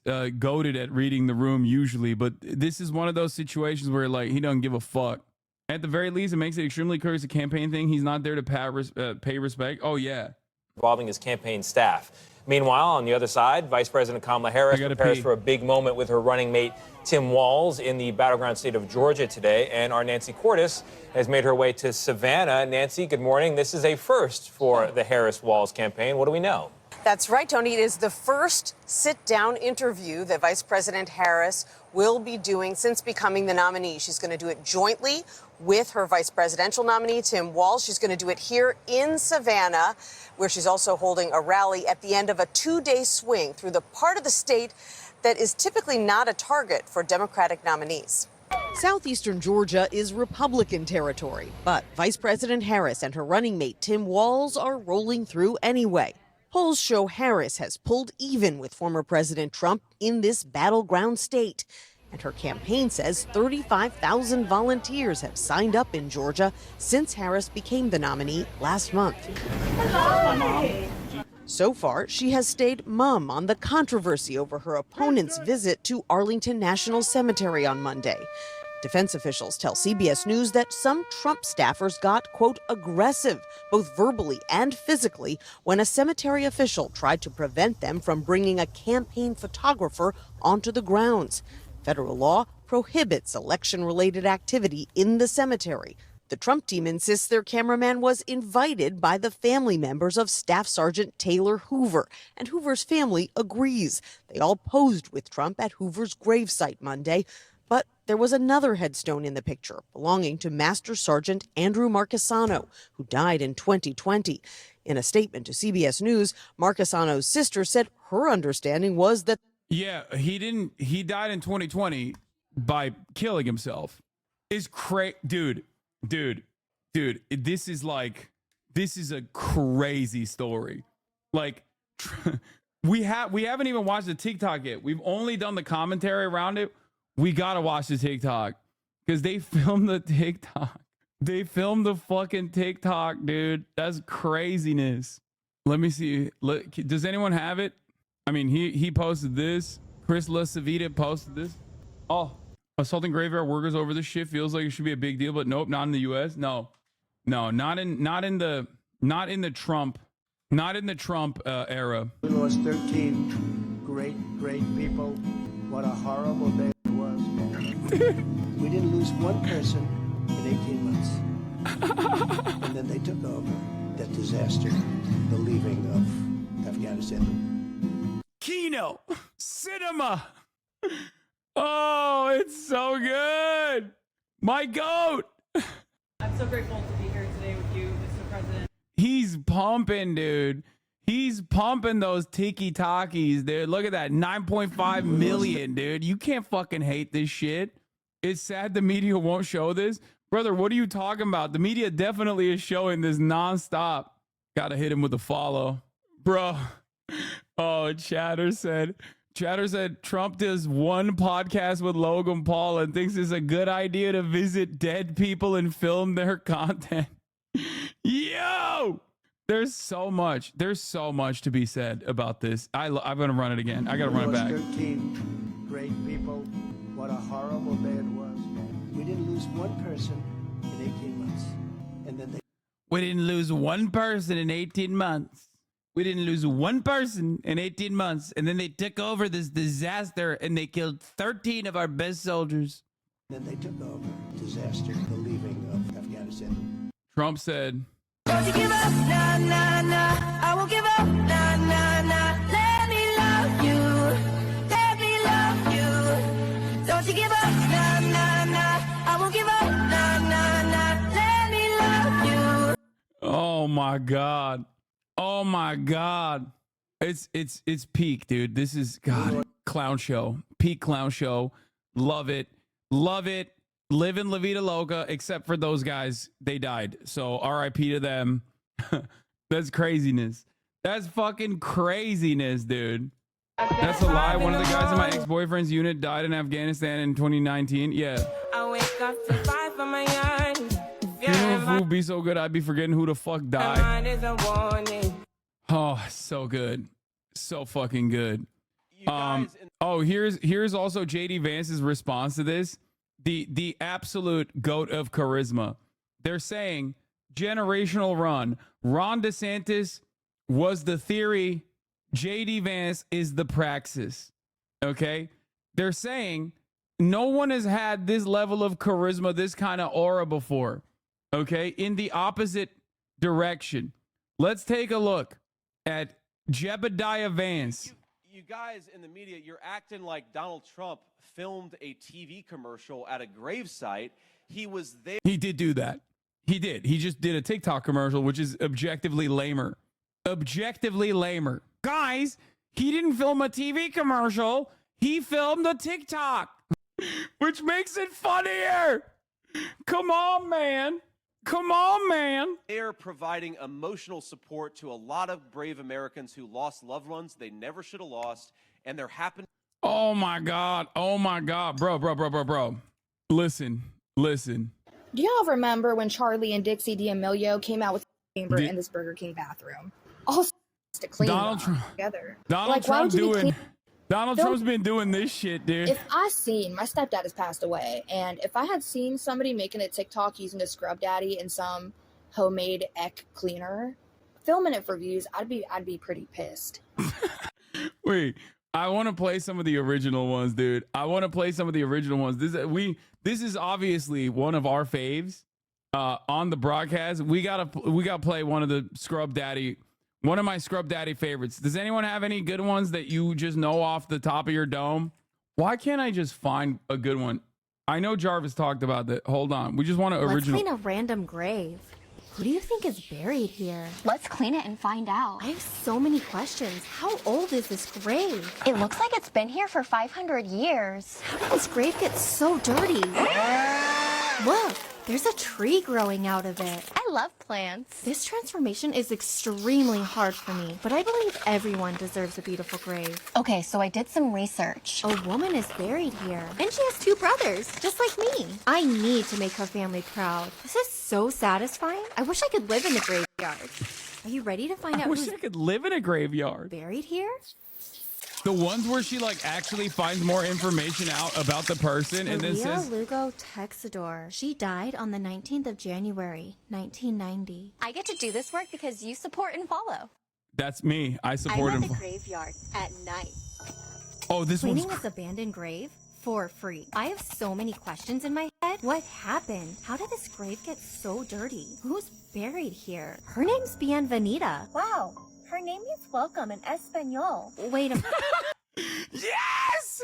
A: goated at reading the room usually, but this is one of those situations where like he doesn't give a fuck. At the very least, it makes it extremely clear it's a campaign thing. He's not there to pay respect. Oh yeah,
K: involving his campaign staff. Meanwhile, on the other side, Vice President Kamala Harris prepares for a big moment with her running mate Tim Walz in the battleground state of Georgia today. And our Nancy Cordes has made her way to Savannah. Nancy, good morning. This is a first for the Harris-Walz campaign. What do we know?
L: That's right, Tony. It is the first sit-down interview that Vice President Harris will be doing since becoming the nominee. She's going to do it jointly with her vice presidential nominee, Tim Walz. She's going to do it here in Savannah, where she's also holding a rally at the end of a two-day swing through the part of the state that is typically not a target for Democratic nominees. Southeastern Georgia is Republican territory, but Vice President Harris and her running mate, Tim Walz, are rolling through anyway. Polls show Harris has pulled even with former President Trump in this battleground state. And her campaign says 35,000 volunteers have signed up in Georgia since Harris became the nominee last month. So far, she has stayed mum on the controversy over her opponent's visit to Arlington National Cemetery on Monday. Defense officials tell CBS News that some Trump staffers got, quote, aggressive, both verbally and physically, when a cemetery official tried to prevent them from bringing a campaign photographer onto the grounds. Federal law prohibits election-related activity in the cemetery. The Trump team insists their cameraman was invited by the family members of Staff Sergeant Taylor Hoover, and Hoover's family agrees. They all posed with Trump at Hoover's gravesite Monday. But there was another headstone in the picture belonging to Master Sergeant Andrew Marchesano, who died in 2020. In a statement to CBS News, Marchesano's sister said her understanding was that
A: yeah, he died in 2020 by killing himself. Is dude, this is a crazy story. Like we haven't even watched the TikTok yet. We've only done the commentary around it. We gotta watch the TikTok because they filmed the TikTok. They filmed the fucking TikTok, dude. That's craziness. Let me see. Does anyone have it? I mean, he posted this. Chris LaCivita posted this. Oh, assaulting graveyard workers over this shit feels like it should be a big deal, but nope, not in the U.S. No, not in the Trump era.
M: We lost 13 great people. What a horrible day it was. We didn't lose one person in 18 months. And then they took over. That disaster, the leaving of Afghanistan.
A: Kino Cinema. Oh, it's so good. My goat.
N: I'm so grateful to be here today with you, Mr. President.
A: He's pumping, dude. He's pumping those tiki-takis, dude. Look at that. 9.5 million, dude. You can't fucking hate this shit. It's sad the media won't show this. Brother, what are you talking about? The media definitely is showing this nonstop. Gotta hit him with a follow. Bro. Oh, Chatter said Trump does one podcast with Logan Paul and thinks it's a good idea to visit dead people and film their content. Yo! There's so much to be said about this. I'm gonna run it again. I gotta run it back.
M: 13 great people. What a horrible day it was. We didn't lose one person in 18 months. And then
A: We didn't lose one person in 18 months. We didn't lose one person in 18 months. And then they took over this disaster and they killed 13 of our best soldiers.
M: Then they took over. Disaster, the leaving of Afghanistan.
A: Trump said,
O: "Don't you give up, nah, nah, nah. I won't give up, nah, nah, nah. Let me love you. Let me love you. Don't you give up, nah, nah, nah. I won't give up, nah, nah, nah. Let me love you."
A: oh my God. Oh my God. It's peak, dude. This is clown show. Peak clown show. Love it. Love it. Live in La Vida Loca, except for those guys. They died. So RIP to them. That's craziness. That's fucking craziness, dude. That's a lie. One of the guys in my ex-boyfriend's unit died in Afghanistan in 2019. Yeah.
O: I wake up to 5 on my yard.
A: food be so good, I'd be forgetting who the fuck died. Oh, so good. So fucking good. Here's also JD Vance's response to this. The absolute goat of charisma. They're saying generational run. Ron DeSantis was the theory. JD Vance is the praxis. Okay? They're saying no one has had this level of charisma, this kind of aura before. Okay? In the opposite direction. Let's take a look at Jebediah Vance.
P: You guys in the media, you're acting like Donald Trump filmed a TV commercial at a gravesite. He was there.
A: He did do that. He did. He just did a TikTok commercial, which is objectively lamer. Objectively lamer. Guys, he didn't film a TV commercial. He filmed a TikTok, which makes it funnier. Come on, man. Come on, man.
P: They are providing emotional support to a lot of brave Americans who lost loved ones they never should have lost, and they're happening.
A: Oh my God. Oh my God. Bro. Listen.
Q: Do y'all remember when Charlie and Dixie D'Amelio came out with a chamber in this Burger King bathroom? All to clean
A: Donald Trump
Q: together.
A: Donald Trump doing. Donald Trump's been doing this shit, dude.
Q: If I seen, my stepdad has passed away, and if I had seen somebody making a TikTok using a scrub daddy and some homemade egg cleaner, filming it for views, I'd be pretty pissed.
A: Wait, I want to play some of the original ones, dude. This is obviously one of our faves on the broadcast. We gotta play one of the scrub daddy. One of my scrub daddy favorites. Does anyone have any good ones that you just know off the top of your dome? Why can't I just find a good one? I know Jarvis talked about that. Hold on. We just want to original.
R: Let's clean a random grave. Who do you think is buried here?
S: Let's clean it and find out.
R: I have so many questions. How old is this grave?
S: It looks like it's been here for 500 years.
R: How did this grave get so dirty? Look, there's a tree growing out of it.
S: I love plants.
R: This transformation is extremely hard for me, but I believe everyone deserves a beautiful grave.
S: Okay, so I did some research.
R: A woman is buried here, and she has 2 brothers, just like me. I need to make her family proud. This is so satisfying. I wish I could live in the graveyard. Are you ready to find out
A: I wish
R: who's
A: I could live in a graveyard.
R: buried here?
A: The ones where she like actually finds more information out about the person and then
R: Maria
A: says,
R: Lugo Texador. She died on the 19th of January, 1990.
S: I get to do this work because you support and follow.
A: "That's me. I support
R: I'm
A: him."
R: at the graveyard at night.
A: Oh, this one's
R: Cleaning this abandoned grave for free. I have so many questions in my head. What happened? How did this grave get so dirty? Who's buried here? Her name's Bienvenida. Wow. Her name means welcome in Espanol. Wait a minute.
A: Yes!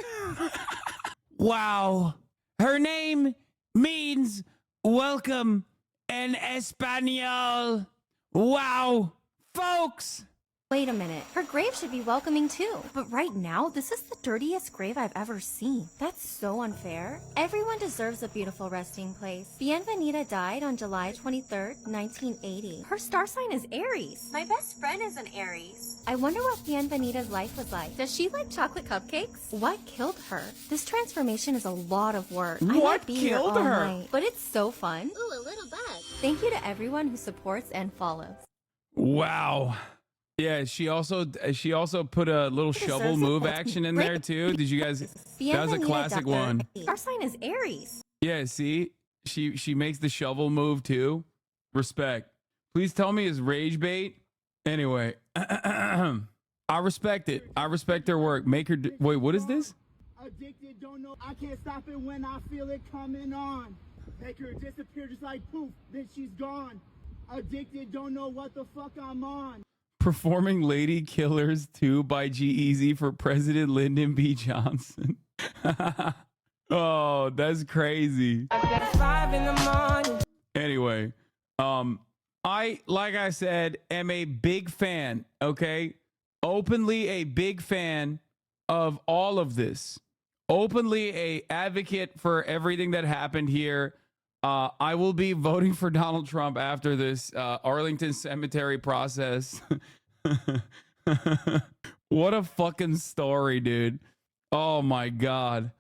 A: Wow. Her name means welcome in Espanol. Wow. Folks.
R: Wait a minute. Her grave should be welcoming too. But right now, this is the dirtiest grave I've ever seen. That's so unfair. Everyone deserves a beautiful resting place. Bienvenida died on July 23rd, 1980. Her star sign is Aries. My best friend is an Aries. I wonder what Bienvenida's life was like. Does she like chocolate cupcakes? What killed her? This transformation is a lot of work. I
A: What
R: might be here
A: killed
R: all
A: her?
R: night, but it's so fun.
S: Ooh, a little bug.
R: Thank you to everyone who supports and follows.
A: Wow. Yeah, she also put a little shovel move action in there too. Did you guys? That was a
R: Bienvenida
A: classic
R: died.
A: one.
R: Our sign is Aries.
A: Yeah, see, she makes the shovel move too. Respect. Please tell me it's rage bait. Anyway, I respect it. I respect her work. Make her. Wait, what is this?
T: Addicted, don't know. I can't stop it when I feel it coming on. Make her disappear just like poof, then she's gone. Addicted, don't know what the fuck I'm on.
A: Performing Lady Killers 2 by G-Eazy for President Lyndon B. Johnson. Oh, that's crazy. Anyway, like I said, am a big fan, okay? Openly a big fan of all of this. Openly a advocate for everything that happened here. I will be voting for Donald Trump after this Arlington Cemetery process. What a fucking story, dude. Oh my God.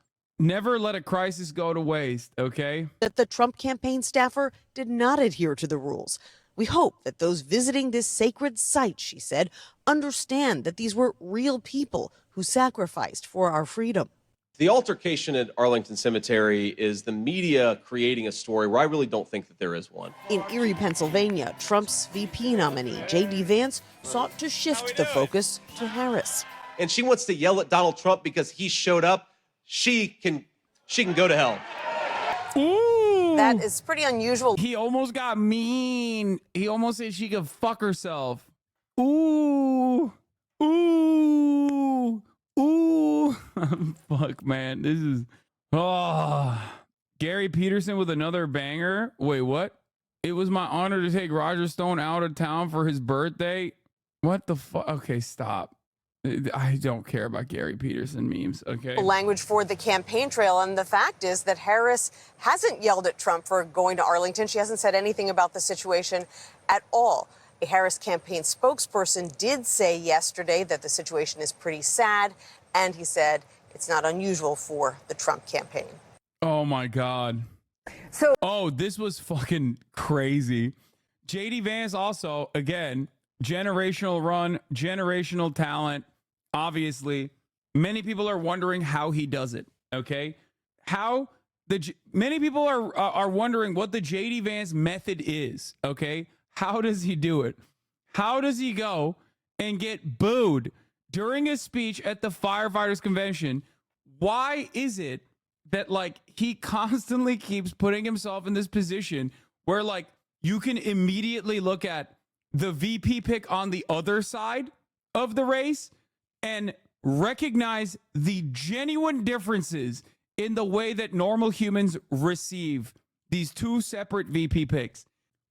A: Never let a crisis go to waste, okay?
L: That the Trump campaign staffer did not adhere to the rules. We hope that those visiting this sacred site, she said, understand that these were real people who sacrificed for our freedom.
P: The altercation at Arlington Cemetery is the media creating a story where I really don't think that there is one.
L: In Erie, Pennsylvania, Trump's VP nominee, J.D. Vance, sought to shift the focus to Harris.
P: And she wants to yell at Donald Trump because he showed up. She can go to hell.
A: Ooh.
L: That is pretty unusual.
A: He almost got mean. He almost said she could fuck herself. Ooh. Ooh. Ooh. Fuck, man. This is... Oh. Gary Peterson with another banger. Wait, what? It was my honor to take Roger Stone out of town for his birthday. What the fuck? Okay, stop. I don't care about Gary Peterson memes, okay?
L: Language for the campaign trail, and the fact is that Harris hasn't yelled at Trump for going to Arlington. She hasn't said anything about the situation at all. A Harris campaign spokesperson did say yesterday that the situation is pretty sad, and he said it's not unusual for the Trump campaign.
A: Oh my God. Oh, this was fucking crazy. J.D. Vance also, again, generational run, generational talent. Obviously, many people are wondering how he does it. Okay, many people are wondering what the J.D. Vance method is. Okay, how does he do it? How does he go and get booed during his speech at the firefighters convention? Why is it that like he constantly keeps putting himself in this position where like you can immediately look at the VP pick on the other side of the race and recognize the genuine differences in the way that normal humans receive these two separate VP picks?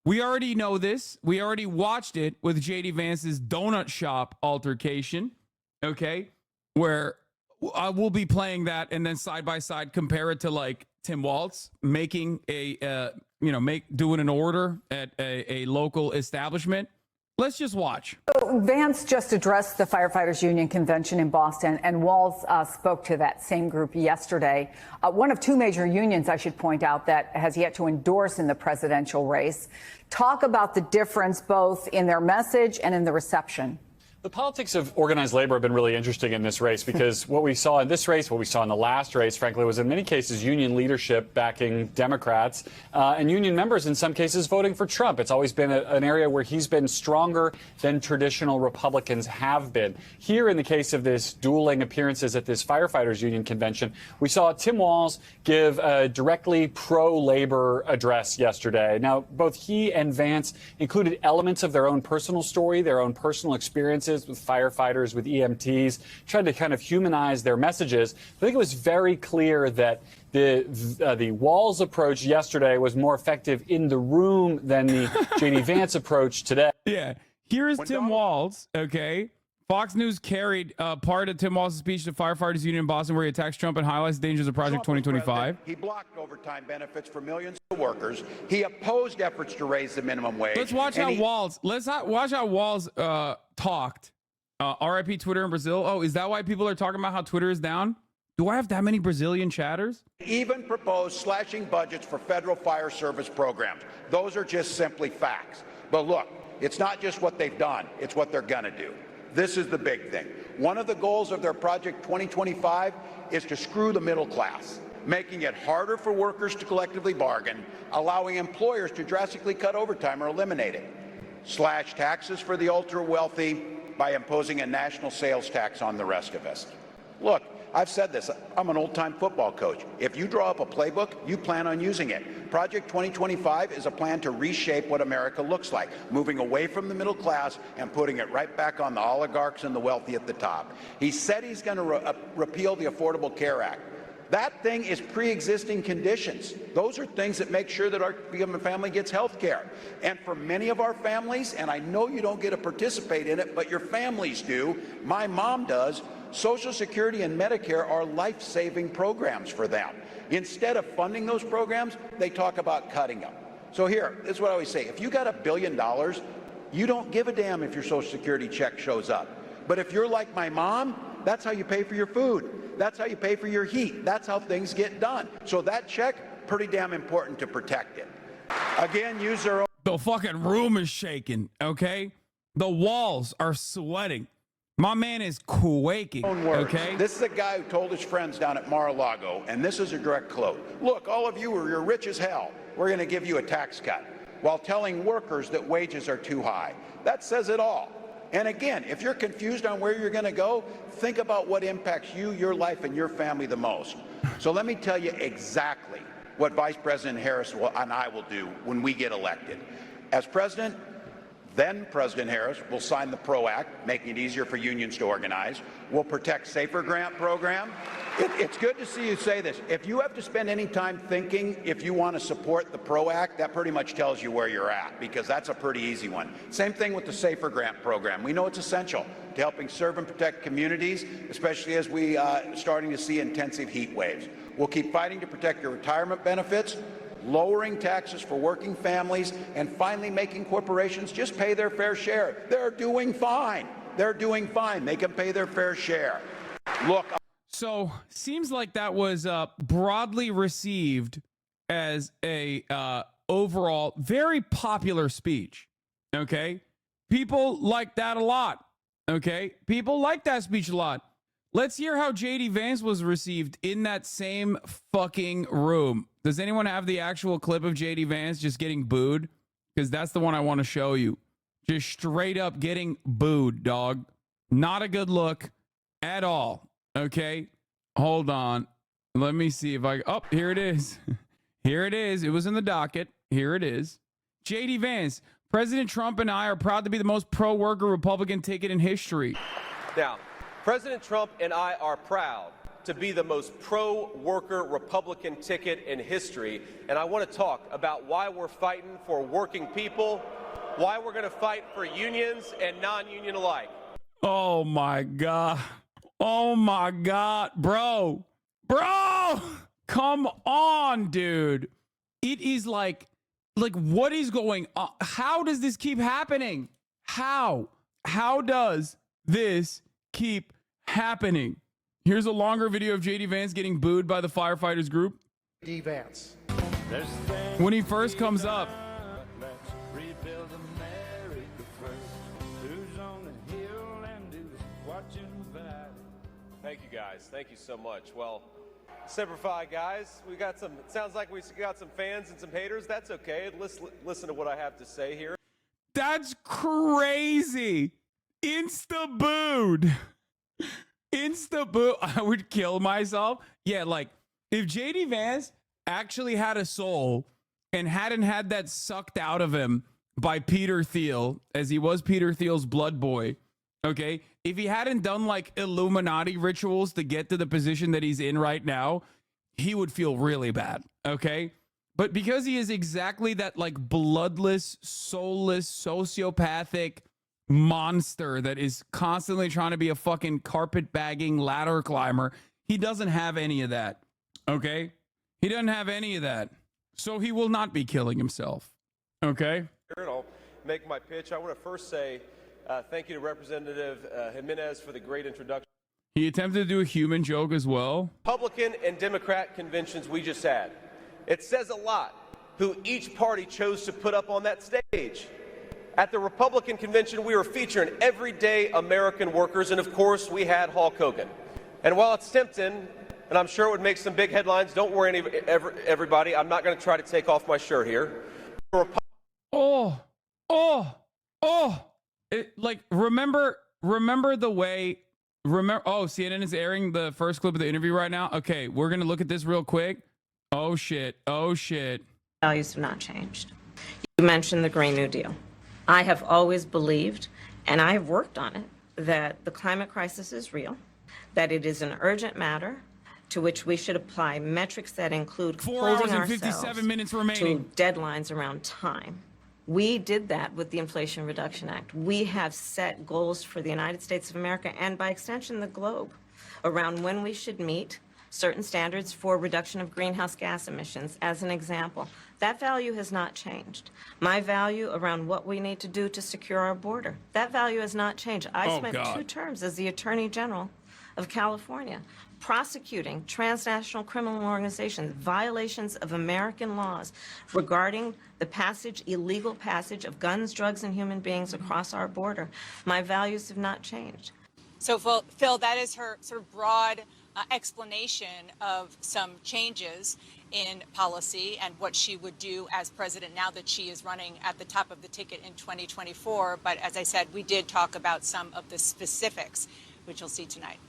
A: We already know this. We already watched it with J.D. Vance's donut shop altercation, okay, where I will be playing that and then side by side compare it to like Tim Walz making doing an order at a local establishment. Let's just watch.
U: So Vance just addressed the Firefighters Union convention in Boston, and Walz spoke to that same group yesterday. One of two major unions, I should point out, that has yet to endorse in the presidential race. Talk about the difference both in their message and in the reception.
V: The politics of organized labor have been really interesting in this race because what we saw in this race, what we saw in the last race, frankly, was in many cases union leadership backing Democrats and union members in some cases voting for Trump. It's always been an area where he's been stronger than traditional Republicans have been. Here, in the case of this dueling appearances at this firefighters union convention, we saw Tim Walz give a directly pro-labor address yesterday. Now, both he and Vance included elements of their own personal story, their own personal experiences with firefighters, with EMTs, tried to kind of humanize their messages. I think it was very clear that the Walz approach yesterday was more effective in the room than the J.D. Vance approach today.
A: Yeah. Here is Tim Walz, okay? Fox News carried part of Tim Walz's speech to Firefighters Union in Boston where he attacks Trump and highlights the dangers of Project 2025.
J: He blocked overtime benefits for millions of workers. He opposed efforts to raise the minimum wage.
A: Let's watch how Walz talked. RIP Twitter in Brazil. Oh, is that why people are talking about how Twitter is down? Do I have that many Brazilian chatters?
J: Even proposed slashing budgets for federal fire service programs. Those are just simply facts. But look, it's not just what they've done, it's what they're going to do. This is the big thing. One of the goals of their Project 2025 is to screw the middle class, making it harder for workers to collectively bargain, allowing employers to drastically cut overtime or eliminate it, slash taxes for the ultra-wealthy by imposing a national sales tax on the rest of us. Look, I've said this, I'm an old-time football coach. If you draw up a playbook, you plan on using it. Project 2025 is a plan to reshape what America looks like, moving away from the middle class and putting it right back on the oligarchs and the wealthy at the top. He said he's going to repeal the Affordable Care Act. That thing is pre-existing conditions. Those are things that make sure that our family gets health care. And for many of our families, and I know you don't get to participate in it, but your families do, my mom does, Social Security and Medicare are life-saving programs for them. Instead of funding those programs, they talk about cutting them. So here, this is what I always say. If you got $1 billion, you don't give a damn if your Social Security check shows up. But if you're like my mom, that's how you pay for your food. That's how you pay for your heat. That's how things get done. So that check, pretty damn important to protect it. Again, use their own.
A: The fucking room is shaking, okay? The walls are sweating. My man is quaking, okay?
J: This is a guy who told his friends down at Mar-a-Lago, and this is a direct quote. Look, all of you you're rich as hell. We're going to give you a tax cut, while telling workers that wages are too high. That says it all. And again, if you're confused on where you're going to go, think about what impacts you, your life, and your family the most. So let me tell you exactly what Vice President Harris and I will do when we get elected. As president, then President Harris will sign the PRO Act, making it easier for unions to organize. We'll protect SAFER grant program. It's good to see you say this. If you have to spend any time thinking if you want to support the PRO Act, that pretty much tells you where you're at, because that's a pretty easy one. Same thing with the SAFER grant program. We know it's essential to helping serve and protect communities, especially as we starting to see intensive heat waves. We'll keep fighting to protect your retirement benefits, lowering taxes for working families, and finally making corporations just pay their fair share. They're doing fine. They're doing fine. They can pay their fair share. Look.
A: So, seems like that was broadly received as a overall very popular speech. Okay? People like that a lot. Okay? People like that speech a lot. Let's hear how JD Vance was received in that same fucking room. Does anyone have the actual clip of JD Vance just getting booed? Because that's the one I want to show you. Just straight up getting booed, dog. Not a good look at all. Okay? Hold on. Let me see if I... Oh, here it is. Here it is. It was in the docket. Here it is. JD Vance. President Trump and I are proud to be the most pro-worker Republican ticket in history.
P: Now, President Trump and I are proud to be the most pro-worker Republican ticket in history. And I want to talk about why we're fighting for working people, why we're going to fight for unions and non-union alike.
A: Oh, my God. Oh, my God. Bro. Come on, dude. It is like what is going on? How does this keep happening? How does this keep happening? Here's a longer video of JD Vance getting booed by the firefighters group.
B: JD Vance.
A: When he first comes up.
P: Thank you guys. Thank you so much. Well, Semper Fi guys, we got some, it sounds like we got some fans and some haters. That's okay. Listen to what I have to say here.
A: That's crazy. Insta booed. Insta boo. I would kill myself. Yeah, like if JD Vance actually had a soul and hadn't had that sucked out of him by Peter Thiel, as he was Peter Thiel's blood boy, okay? If he hadn't done like Illuminati rituals to get to the position that he's in right now, he would feel really bad, okay? But because he is exactly that like bloodless, soulless, sociopathic monster that is constantly trying to be a fucking carpet bagging ladder climber, he doesn't have any of that, okay? He doesn't have any of that. So he will not be killing himself, okay?
P: And I'll make my pitch. I want to first say thank you to Representative Jimenez for the great introduction.
A: He attempted to do a human joke as well.
P: Republican and Democrat conventions we just had. It says a lot who each party chose to put up on that stage. At the Republican convention, we were featuring everyday American workers, and of course, we had Hulk Hogan. And while it's tempting, and I'm sure it would make some big headlines, don't worry, everybody, I'm not going to try to take off my shirt here.
A: Remember the way, CNN is airing the first clip of the interview right now. Okay, we're going to look at this real quick. Oh shit.
C: Values have not changed. You mentioned the Green New Deal. I have always believed, and I have worked on it, that the climate crisis is real, that it is an urgent matter to which we should apply metrics that include
A: 4 hours
C: holding
A: and 57 minutes remaining
C: to deadlines around time. We did that with the Inflation Reduction Act. We have set goals for the United States of America and by extension the globe around when we should meet certain standards for reduction of greenhouse gas emissions, as an example. That value has not changed. My value around what we need to do to secure our border, that value has not changed. I spent 2 terms as the Attorney General of California prosecuting transnational criminal organizations, violations of American laws regarding the illegal passage of guns, drugs, and human beings across our border. My values have not changed.
B: So, Phil, that is her sort of broad explanation of some changes in policy and what she would do as president now that she is running at the top of the ticket in 2024. But as I said, we did talk about some of the specifics, which you'll see tonight.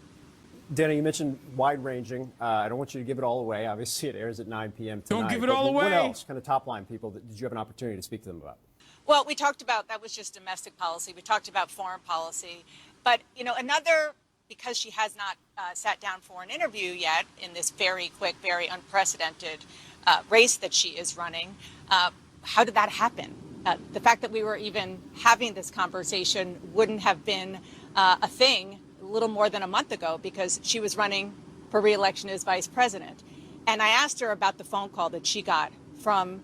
E: Dana, you mentioned wide-ranging. I don't want you to give it all away. Obviously, it airs at 9 p.m. tonight.
A: Don't give it
E: But
A: all away.
E: What else, kind of top-line people, did you have an opportunity to speak to them about?
B: Well, we talked about, that was just domestic policy. We talked about foreign policy. But, you know, because she has not sat down for an interview yet in this very quick, very unprecedented race that she is running, how did that happen? The fact that we were even having this conversation wouldn't have been a thing a little more than a month ago because she was running for re-election as vice president. And I asked her about the phone call that she got from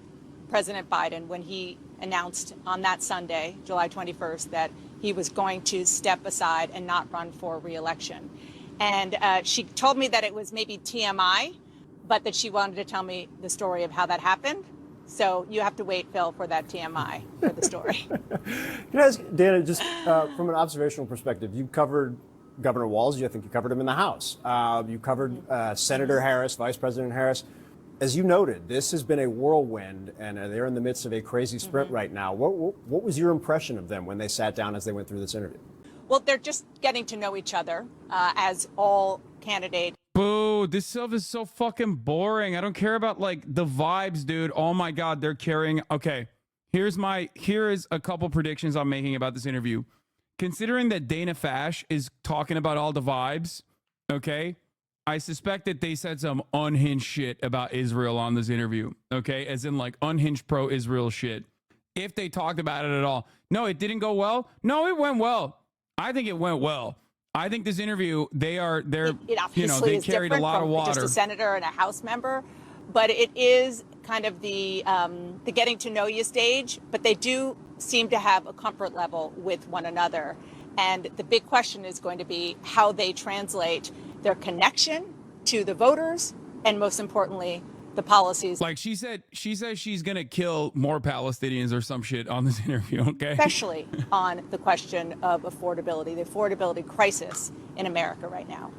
B: President Biden when he announced on that Sunday, July 21st, that he was going to step aside and not run for re-election. And she told me that it was maybe TMI, but that she wanted to tell me the story of how that happened. So you have to wait, Phil, for that TMI for the story.
E: Can I ask, Dana, just from an observational perspective, you covered Governor Walz. I think you covered him in the House. You covered Senator Harris, Vice President Harris. As you noted, this has been a whirlwind, and they're in the midst of a crazy sprint right now. What was your impression of them when they sat down as they went through this interview?
B: Well, they're just getting to know each other, as all candidates.
A: Boo, this stuff is so fucking boring. I don't care about like the vibes, dude. Oh my God, they're carrying. Okay, here is a couple predictions I'm making about this interview. Considering that Dana Fash is talking about all the vibes, okay, I suspect that they said some unhinged shit about Israel on this interview, okay, as in like unhinged pro-Israel shit. If they talked about it at all. No, it didn't go well. No, it went well. I think it went well. I think this interview, they
B: Obviously
A: carried a
B: different
A: lot of
B: from
A: water.
B: just a senator and a House member, but it is kind of the getting to know you stage. But they do seem to have a comfort level with one another, and the big question is going to be how they translate their connection to the voters, and most importantly, the policies.
A: Like she says she's gonna kill more Palestinians or some shit on this interview, okay?
B: Especially on the question of affordability, the affordability crisis in America right now.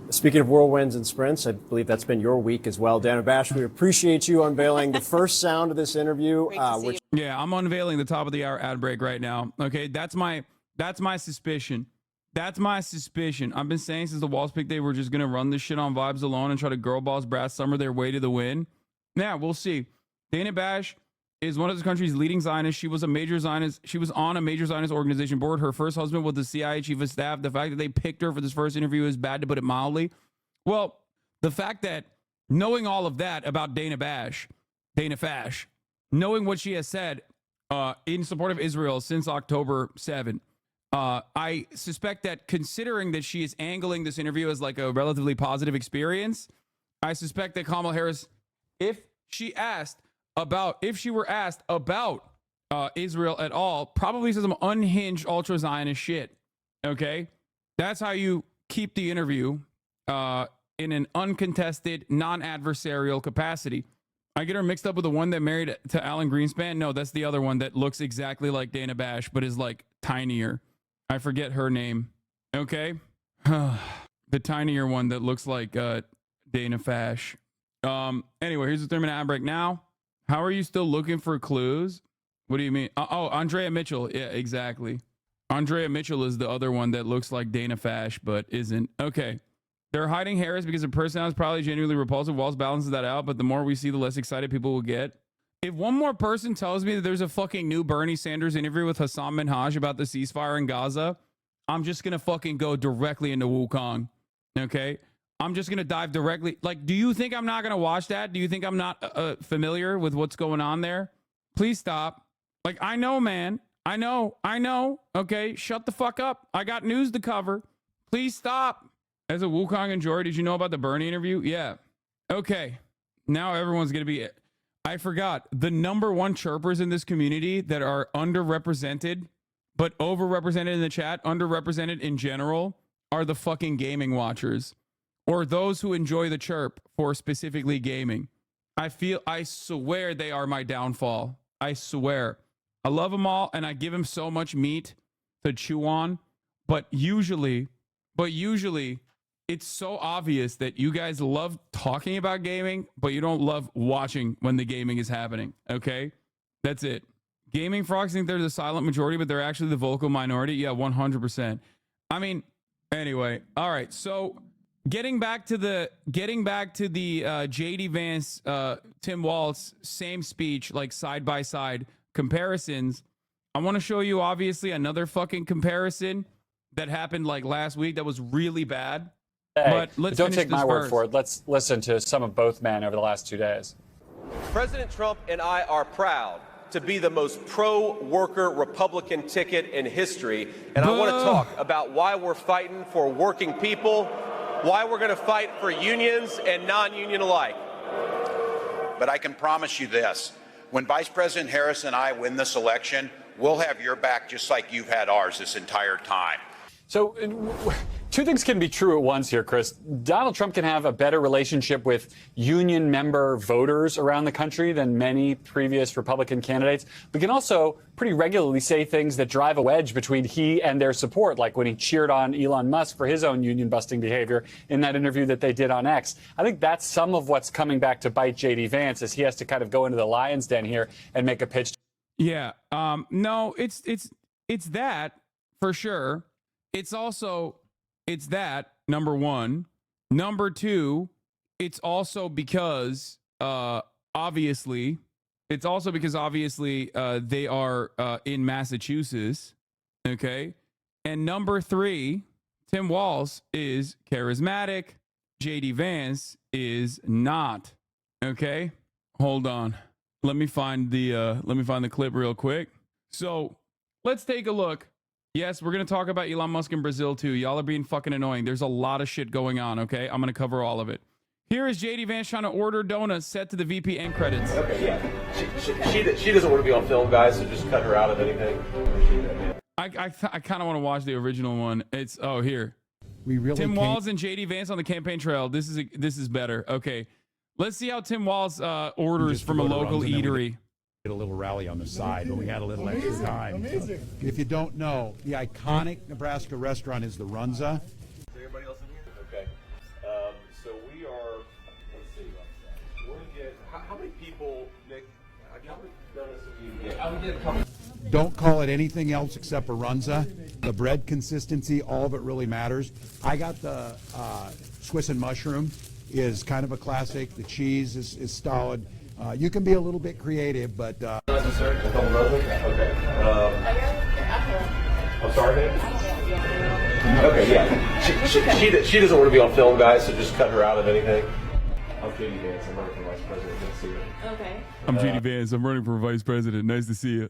E: Speaking of whirlwinds and sprints, I believe that's been your week as well. Dana Bash, we appreciate you unveiling the first sound of this interview.
A: Yeah, I'm unveiling the top of the hour ad break right now. Okay, that's my suspicion. That's my suspicion. I've been saying since the Walz pick they were just going to run this shit on vibes alone and try to girl boss Brad Summer their way to the win. Yeah, we'll see. Dana Bash is one of the country's leading Zionists. She was a major Zionist. She was on a major Zionist organization board. Her first husband was the CIA chief of staff. The fact that they picked her for this first interview is bad, to put it mildly. Well, the fact that knowing all of that about Dana Fash, knowing what she has said in support of Israel since October 7, I suspect that considering that she is angling this interview as like a relatively positive experience, I suspect that Kamala Harris, if she were asked about Israel at all, probably says some unhinged ultra-Zionist shit. Okay? That's how you keep the interview in an uncontested, non-adversarial capacity. I get her mixed up with the one that married to Alan Greenspan. No, that's the other one that looks exactly like Dana Bash, but is like tinier. I forget her name. Okay? The tinier one that looks like Dana Fash. Anyway, here's the 3-minute ad break now. How are you still looking for clues? What do you mean? Andrea Mitchell. Yeah, exactly. Andrea Mitchell is the other one that looks like Dana Fash, but isn't. Okay. They're hiding Harris because her personality is probably genuinely repulsive. Walz balances that out, but the more we see, the less excited people will get. If one more person tells me that there's a fucking new Bernie Sanders interview with Hassan Minhaj about the ceasefire in Gaza, I'm just going to fucking go directly into Wukong. Okay? I'm just going to dive directly. Like, do you think I'm not going to watch that? Do you think I'm not familiar with what's going on there? Please stop. Like, I know, man. I know. Okay? Shut the fuck up. I got news to cover. Please stop. As a Wukong and Jory, did you know about the Bernie interview? Yeah. Okay. Now everyone's going to be... I forgot. The number one chirpers in this community that are underrepresented, but overrepresented in the chat, underrepresented in general, are the fucking gaming watchers. or those who enjoy the chirp for specifically gaming. I swear they are my downfall. I swear. I love them all and I give them so much meat to chew on, but usually it's so obvious that you guys love talking about gaming, but you don't love watching when the gaming is happening. Okay? That's it. Gaming frogs think they're the silent majority, but they're actually the vocal minority. Yeah, 100%. I mean, anyway. All right. So getting back to the JD Vance, Tim Walz, same speech, like side by side comparisons. I want to show you obviously another fucking comparison that happened like last week that was really bad. But let's
V: don't
A: finish
V: take
A: this
V: my word
A: first.
V: for it. Let's listen to some of both men over the last 2 days.
P: President Trump and I are proud to be the most pro-worker Republican ticket in history. And I want to talk about why we're fighting for working people, why we're going to fight for unions and non-union alike.
J: But I can promise you this. When Vice President Harris and I win this election, we'll have your back just like you've had ours this entire time.
V: So two things can be true at once here, Chris. Donald Trump can have a better relationship with union member voters around the country than many previous Republican candidates, but can also pretty regularly say things that drive a wedge between he and their support, like when he cheered on Elon Musk for his own union-busting behavior in that interview that they did on X. I think that's some of what's coming back to bite J.D. Vance as he has to kind of go into the lion's den here and make a pitch.
A: Yeah. No, it's that for sure. It's that, number one. Number two, it's also because obviously they are in Massachusetts. Okay. And number three, Tim Walz is charismatic. JD Vance is not. Okay. Hold on. Let me find the clip real quick. So let's take a look. Yes, we're going to talk about Elon Musk in Brazil too. Y'all are being fucking annoying. There's a lot of shit going on, okay? I'm going to cover all of it. Here is JD Vance trying to order donuts set to the VP end credits.
P: Okay, yeah. She doesn't want to be on film, guys, so just cut her out of anything.
A: I kind of want to watch the original one. It's, oh, here.
D: We really
A: Tim Walz and JD Vance on the campaign trail. This is better. Okay. Let's see how Tim Walz orders from a local eatery.
D: A little rally on the side, but we had a little extra time. If you don't know, the iconic Nebraska restaurant is the Runza.
P: Is everybody else in here? Okay. So we are, let's see. We're going to get, how many people, Nick, how many donuts do you get? I would get a couple.
D: Don't call it anything else except a Runza. The bread consistency, all of it really matters. I got the Swiss and mushroom is kind of a classic. The cheese is solid. You can be a little bit creative, but...
P: Okay. I'm sorry, man? Okay, yeah. She doesn't want to be on film, guys, so just cut her out of anything. I'm JD Vance. I'm running for vice president. Good to see you.
N: Okay.
A: I'm JD Vance. I'm running for vice president. Nice to see you.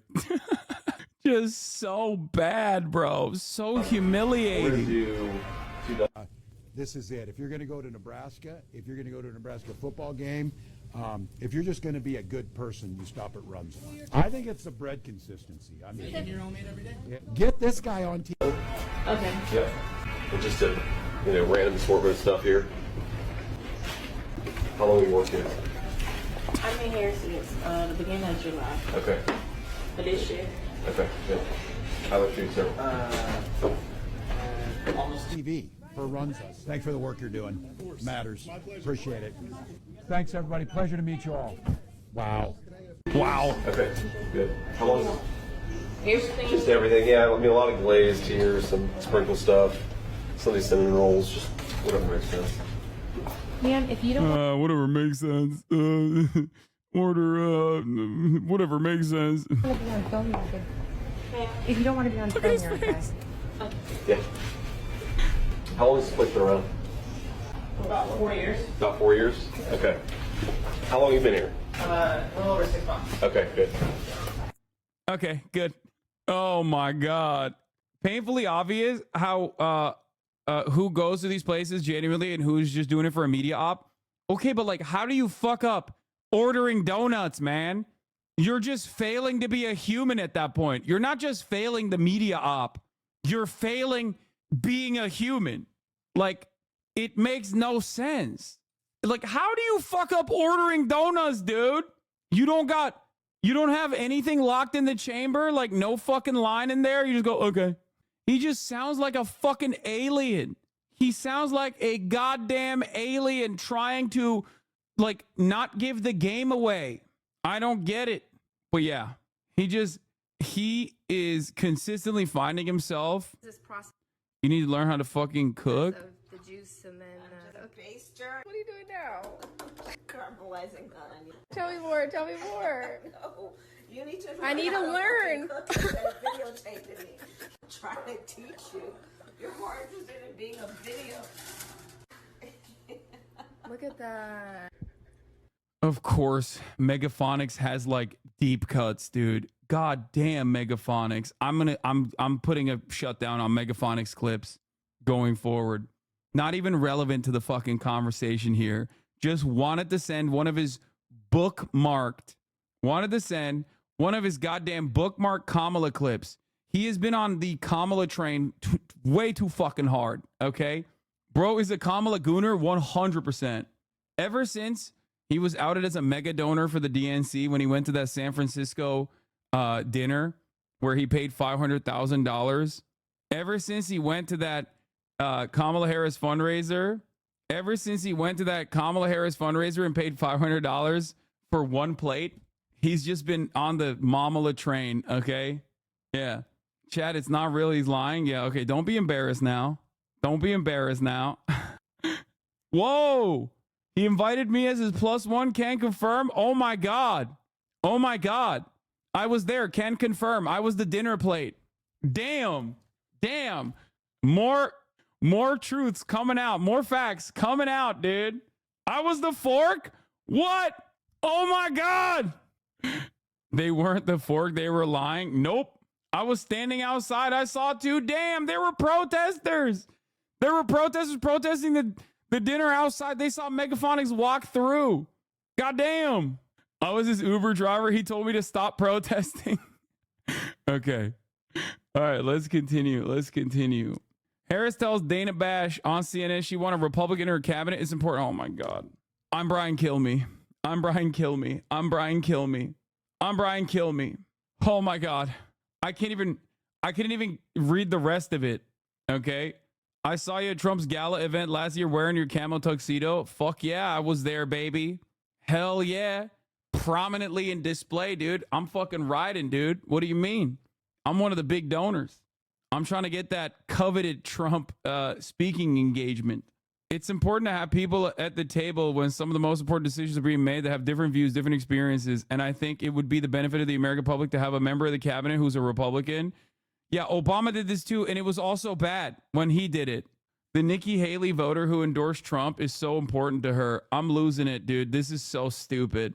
A: Just so bad, bro. So humiliating.
D: This is it. If you're going to go to Nebraska, if you're going to go to a Nebraska football game, if you're just going to be a good person, you stop at Runza. I think it's the bread consistency. I mean,
N: Making your own meat every day?
D: Yeah, get this guy on TV.
N: Okay.
P: Yeah. And just a, random assortment of stuff here. How long have you worked here?
N: I've been here since the beginning of July.
P: Okay.
N: For this year.
P: Okay, good. How about you, sir?
D: Almost TV for Runza. Thanks for the work you're doing. Matters. Appreciate it. Thanks, everybody. Pleasure to meet you all. Wow.
A: Wow.
P: Okay, good. How long?
N: Here's the thing.
P: Just everything, yeah. I mean, a lot of glazed here, some sprinkle stuff, some of these cinnamon rolls, just whatever makes sense.
N: Ma'am, if you don't
A: Whatever makes sense. Order, whatever makes sense.
N: want to be on film, you're good. If you don't want to be on film, you're okay.
P: Yeah. How long has this place been around?
N: About 4 years.
P: About 4 years? Okay. How long have you been here?
N: A little over 6 months.
P: Okay, good.
A: Okay, good. Oh my God. Painfully obvious how who goes to these places genuinely and who's just doing it for a media op. Okay, but like, how do you fuck up ordering donuts, man? You're just failing to be a human at that point. You're not just failing the media op. You're failing being a human. Like, it makes no sense. Like, how do you fuck up ordering donuts, dude? You don't have anything locked in the chamber, like no fucking line in there. You just go, okay. He just sounds like a fucking alien. He sounds like a goddamn alien trying to, like, not give the game away. I don't get it. But yeah, he is consistently finding himself.
F: This process
A: You need to learn how to fucking cook.
F: of the juice and then
C: Baster.
F: What are you doing now?
C: Caramelizing the onion.
F: Tell me more. Tell me more.
C: No, you need to.
F: I need to learn.
C: Videotaping me. Trying to teach you. You're more interested in being a video.
F: Look at that.
A: Of course, Megaphonics has like deep cuts, dude. God damn, Megaphonics. I'm putting a shutdown on Megaphonics clips going forward. Not even relevant to the fucking conversation here. Just wanted to send one of his bookmarked Kamala clips. He has been on the Kamala train way too fucking hard, okay? Bro is a Kamala gooner 100%. Ever since he was outed as a mega donor for the DNC when he went to that San Francisco dinner where he paid $500,000. Ever since he went to that Kamala Harris fundraiser and paid $500 for one plate, he's just been on the Mamala train, okay? Yeah. Chad, it's not really he's lying. Yeah, okay, don't be embarrassed now. Whoa! He invited me as his +1, can confirm. Oh my God. I was there, can confirm. I was the dinner plate. Damn. More truths coming out. More facts coming out, dude. I was the fork? What? Oh my God. They weren't the fork. They were lying. Nope. I was standing outside. I saw too. Damn, there were protesters. There were protesters protesting the dinner outside. They saw Megaphonics walk through. Goddamn. I was his Uber driver. He told me to stop protesting. Okay. All right, let's continue. Harris tells Dana Bash on CNN she wanted a Republican in her cabinet. It's important. Oh my God. I'm Brian Kilme. Oh my God. I couldn't even read the rest of it. Okay. I saw you at Trump's gala event last year wearing your camo tuxedo. Fuck yeah, I was there, baby. Hell yeah. Prominently in display, dude. I'm fucking riding, dude. What do you mean? I'm one of the big donors. I'm trying to get that coveted Trump speaking engagement. It's important to have people at the table when some of the most important decisions are being made that have different views, different experiences. And I think it would be the benefit of the American public to have a member of the cabinet who's a Republican. Yeah, Obama did this too, and it was also bad when he did it. The Nikki Haley voter who endorsed Trump is so important to her. I'm losing it, dude. This is so stupid.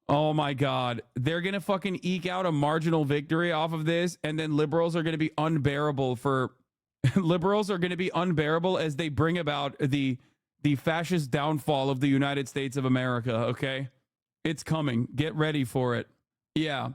A: Oh my God. They're going to fucking eke out a marginal victory off of this, and then liberals are going to be unbearable as they bring about the fascist downfall of the United States of America, okay? It's coming. Get ready for it. Yeah.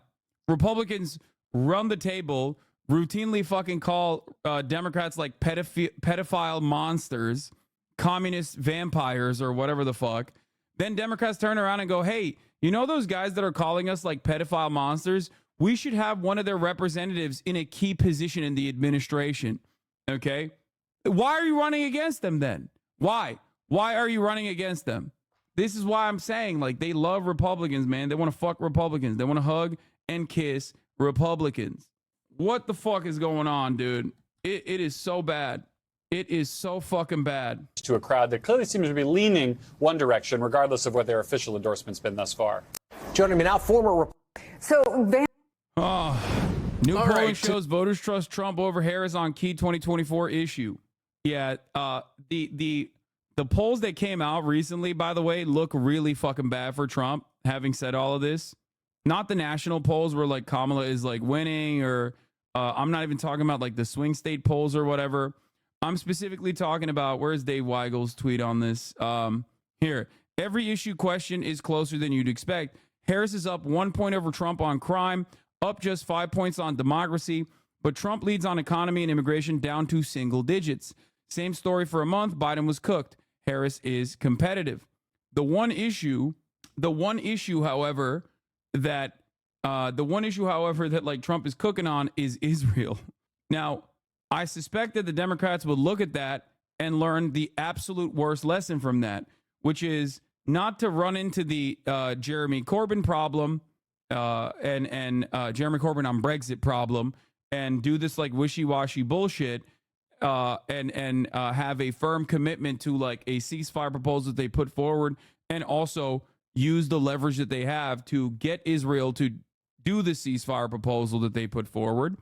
A: Republicans run the table, routinely fucking call Democrats like pedophile monsters, communist vampires, or whatever the fuck. Then Democrats turn around and go, hey, you know those guys that are calling us like pedophile monsters? We should have one of their representatives in a key position in the administration. Okay? Why are you running against them then? Why? Why are you running against them? This is why I'm saying, like, they love Republicans, man. They want to fuck Republicans. They want to hug and kiss Republicans. What the fuck is going on, dude? It is so bad. It is so fucking bad.
V: To a crowd that clearly seems to be leaning one direction, regardless of what their official endorsement's been thus far.
E: Joining me now, former.
A: New polling shows voters trust Trump over Harris on key 2024 issue. Yeah, the polls that came out recently, by the way, look really fucking bad for Trump. Having said all of this, not the national polls where like Kamala is like winning, or I'm not even talking about like the swing state polls or whatever. I'm specifically talking about, where's Dave Weigel's tweet on this? Here, every issue question is closer than you'd expect. Harris is up 1 point over Trump on crime, up just 5 points on democracy, but Trump leads on economy and immigration, down to single digits. Same story for a month. Biden was cooked. Harris is competitive. The one issue, however, that like Trump is cooking on is Israel. Now, I suspect that the Democrats would look at that and learn the absolute worst lesson from that, which is not to run into the Jeremy Corbyn problem and Jeremy Corbyn on Brexit problem and do this like wishy-washy bullshit and have a firm commitment to like a ceasefire proposal that they put forward, and also use the leverage that they have to get Israel to do the ceasefire proposal that they put forward.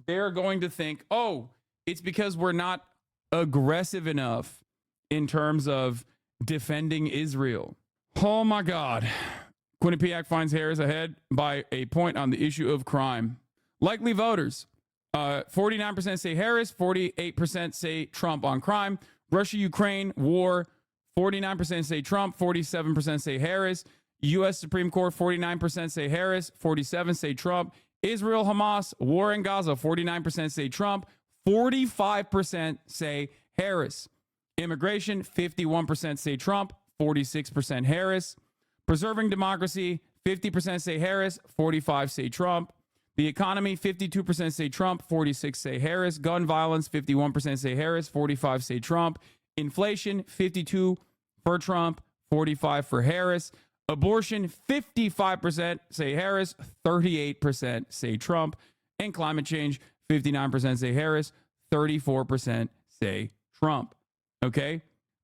A: They're going to think, oh, it's because we're not aggressive enough in terms of defending Israel. Oh my God. Quinnipiac finds Harris ahead by a point on the issue of crime. Likely voters. 49% say Harris, 48% say Trump on crime. Russia-Ukraine war, 49% say Trump, 47% say Harris. U.S. Supreme Court, 49% say Harris, 47% say Trump. Israel, Hamas, war in Gaza, 49% say Trump, 45% say Harris. Immigration, 51% say Trump, 46% Harris. Preserving democracy, 50% say Harris, 45% say Trump. The economy, 52% say Trump, 46% say Harris. Gun violence, 51% say Harris, 45% say Trump. Inflation, 52% for Trump, 45% for Harris. Abortion, 55% say Harris, 38% say Trump. And climate change, 59% say Harris, 34% say Trump. Okay?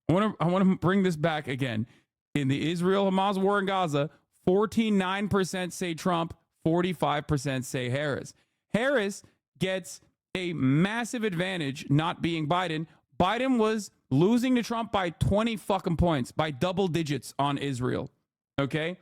A: I want to bring this back again. In the Israel-Hamas war in Gaza, 49% say Trump, 45% say Harris. Harris gets a massive advantage not being Biden. Biden was losing to Trump by 20 fucking points, by double digits on Israel. Okay?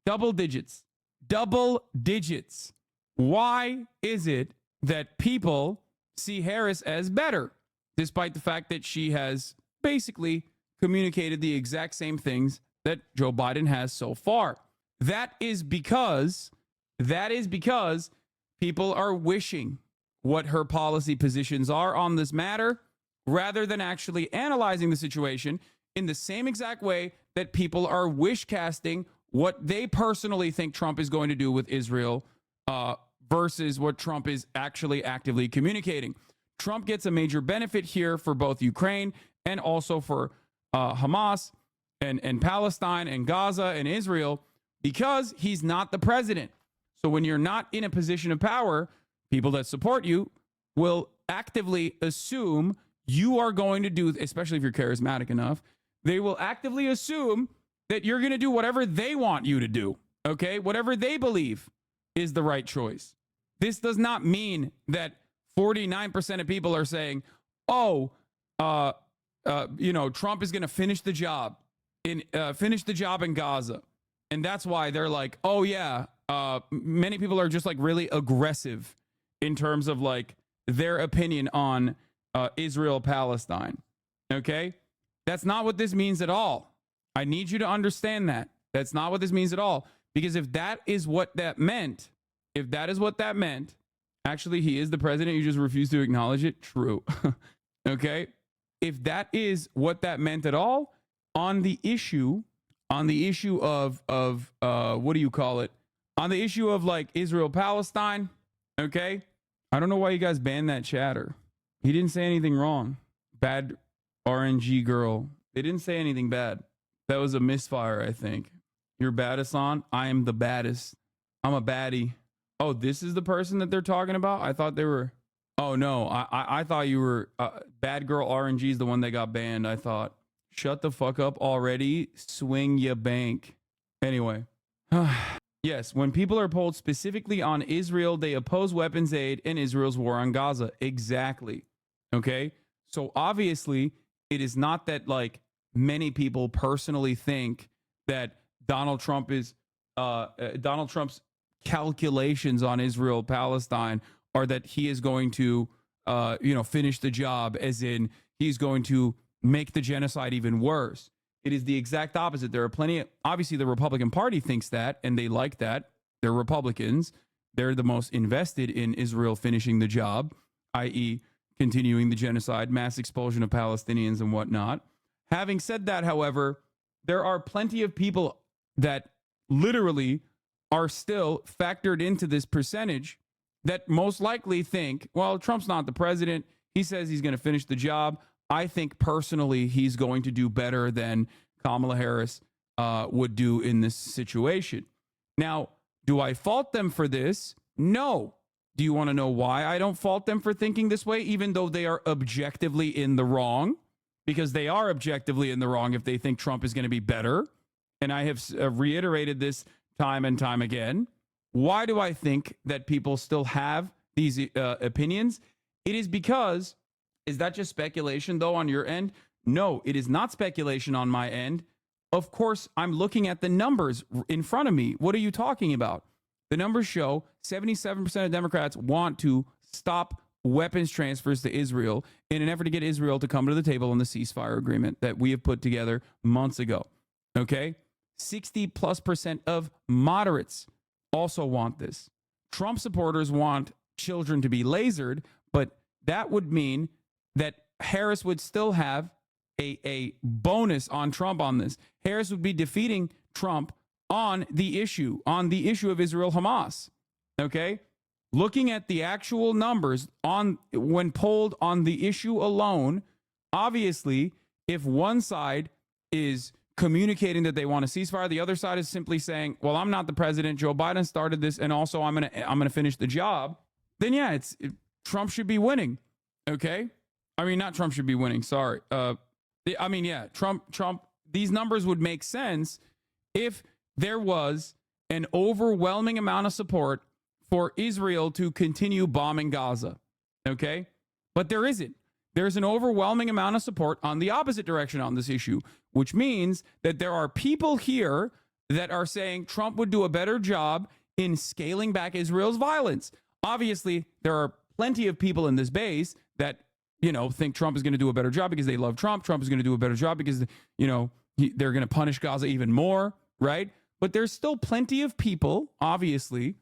A: Double digits. Double digits. Why is it that people see Harris as better, despite the fact that she has basically communicated the exact same things that Joe Biden has so far? That is because people are wishing what her policy positions are on this matter, rather than actually analyzing the situation in the same exact way that people are wish casting what they personally think Trump is going to do with Israel versus what Trump is actually actively communicating. Trump gets a major benefit here for both Ukraine and also for Hamas and Palestine and Gaza and Israel, because he's not the president. So when you're not in a position of power, people that support you will actively assume you are going to do, especially if you're charismatic enough, they will actively assume that you're going to do whatever they want you to do, okay? Whatever they believe is the right choice. This does not mean that 49% of people are saying, Trump is going to finish the job in Gaza. And that's why they're like, oh yeah, many people are just like really aggressive in terms of like their opinion on Israel, Palestine. Okay? That's not what this means at all. I need you to understand that. That's not what this means at all. Because if that is what that meant, actually, he is the president. You just refuse to acknowledge it. True. Okay? If that is what that meant at all, on the issue of what do you call it? On the issue of like Israel, Palestine, okay? I don't know why you guys banned that chatter. He didn't say anything wrong. Bad RNG girl. They didn't say anything bad. That was a misfire, I think. You're bad, Hassan. I am the baddest. I'm a baddie. Oh, this is the person that they're talking about? I thought they were... Oh, no. I thought you were... Bad girl RNG is the one that got banned, I thought. Shut the fuck up already. Swing ya bank. Anyway. Yes, when people are polled specifically on Israel, they oppose weapons aid and Israel's war on Gaza. Exactly. Okay? So obviously, it is not that like many people personally think that Donald Trump's calculations on Israel, Palestine are that he is going to, finish the job, as in he's going to make the genocide even worse. It is the exact opposite. There are plenty of, obviously the Republican Party thinks that, and they like that. They're Republicans. They're the most invested in Israel finishing the job, i.e. continuing the genocide, mass expulsion of Palestinians and whatnot. Having said that, however, there are plenty of people that literally are still factored into this percentage that most likely think, well, Trump's not the president. He says he's going to finish the job. I think personally he's going to do better than Kamala Harris would do in this situation. Now, do I fault them for this? No. Do you want to know why I don't fault them for thinking this way, even though they are objectively in the wrong? Because they are objectively in the wrong if they think Trump is going to be better. And I have reiterated this time and time again. Why do I think that people still have these opinions? It is because, is that just speculation though on your end? No, it is not speculation on my end. Of course, I'm looking at the numbers in front of me. What are you talking about? The numbers show 77% of Democrats want to stop weapons transfers to Israel in an effort to get Israel to come to the table on the ceasefire agreement that we have put together months ago. Okay? 60+% of moderates also want this. Trump supporters want children to be lasered, but that would mean that Harris would still have a bonus on Trump on this. Harris would be defeating Trump on the issue of Israel-Hamas. Okay? Looking at the actual numbers when polled on the issue alone, obviously, if one side is communicating that they want a ceasefire, the other side is simply saying, well, I'm not the president, Joe Biden started this, and also I'm gonna finish the job, then yeah, Trump should be winning. Okay? I mean, not Trump should be winning, sorry. Trump, these numbers would make sense if there was an overwhelming amount of support for Israel to continue bombing Gaza. Okay? But there isn't. There's an overwhelming amount of support on the opposite direction on this issue, which means that there are people here that are saying Trump would do a better job in scaling back Israel's violence. Obviously, there are plenty of people in this base that, think Trump is going to do a better job because they love Trump. Trump is going to do a better job because, they're going to punish Gaza even more, right? But there's still plenty of people, obviously,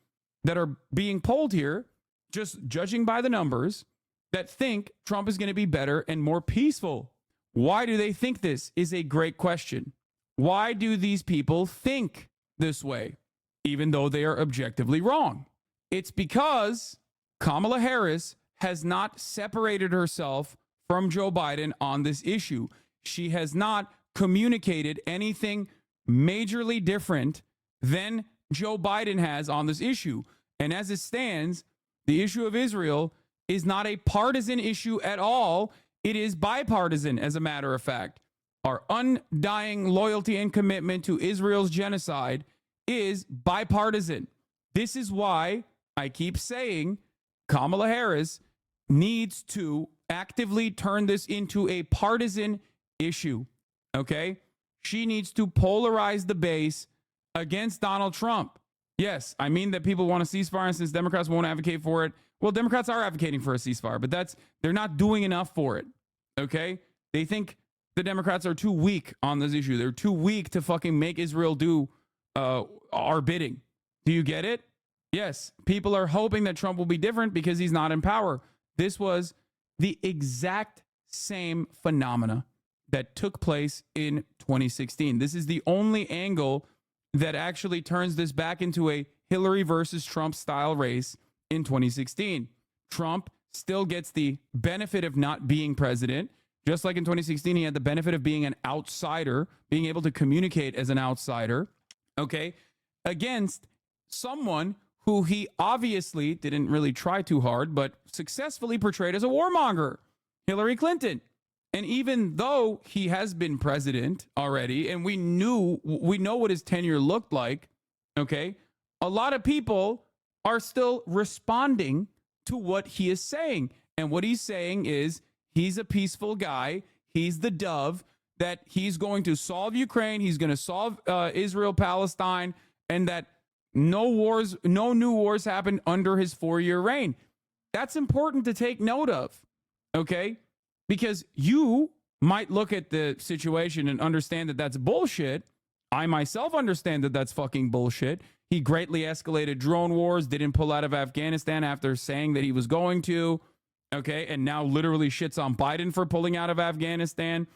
A: that are being polled here, just judging by the numbers, that think Trump is going to be better and more peaceful. Why do they think this is a great question. Why do these people think this way, even though they are objectively wrong? It's because Kamala Harris has not separated herself from Joe Biden on this issue. She has not communicated anything majorly different than Joe Biden has on this issue. And as it stands, the issue of Israel is not a partisan issue at all. It is bipartisan, as a matter of fact. Our undying loyalty and commitment to Israel's genocide is bipartisan. This is why I keep saying Kamala Harris needs to actively turn this into a partisan issue. Okay? She needs to polarize the base against Donald Trump. Yes, I mean that people want a ceasefire, and since Democrats won't advocate for it, well, Democrats are advocating for a ceasefire, but they're not doing enough for it. Okay? They think the Democrats are too weak on this issue. They're too weak to fucking make Israel do our bidding. Do you get it? Yes, people are hoping that Trump will be different because he's not in power. This was the exact same phenomena that took place in 2016. This is the only angle that actually turns this back into a Hillary versus Trump style race in 2016. Trump still gets the benefit of not being president. Just like in 2016, he had the benefit of being an outsider, being able to communicate as an outsider, okay, against someone who he obviously didn't really try too hard, but successfully portrayed as a warmonger, Hillary Clinton. And even though he has been president already, and we know what his tenure looked like, okay, a lot of people are still responding to what he is saying. And what he's saying is he's a peaceful guy. He's the dove, that he's going to solve Ukraine. He's going to solve Israel, Palestine, and that no new wars happened under his 4-year reign. That's important to take note of, okay? Because you might look at the situation and understand that that's bullshit. I myself understand that that's fucking bullshit. He greatly escalated drone wars, didn't pull out of Afghanistan after saying that he was going to, okay? And now literally shits on Biden for pulling out of Afghanistan.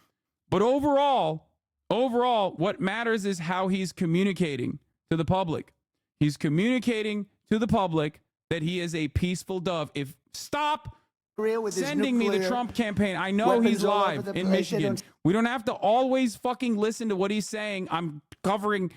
A: But overall, what matters is how he's communicating to the public. He's communicating to the public that he is a peaceful dove. Stop sending me the Trump campaign. I know he's live in Michigan. We don't have to always fucking listen to what he's saying. I'm covering.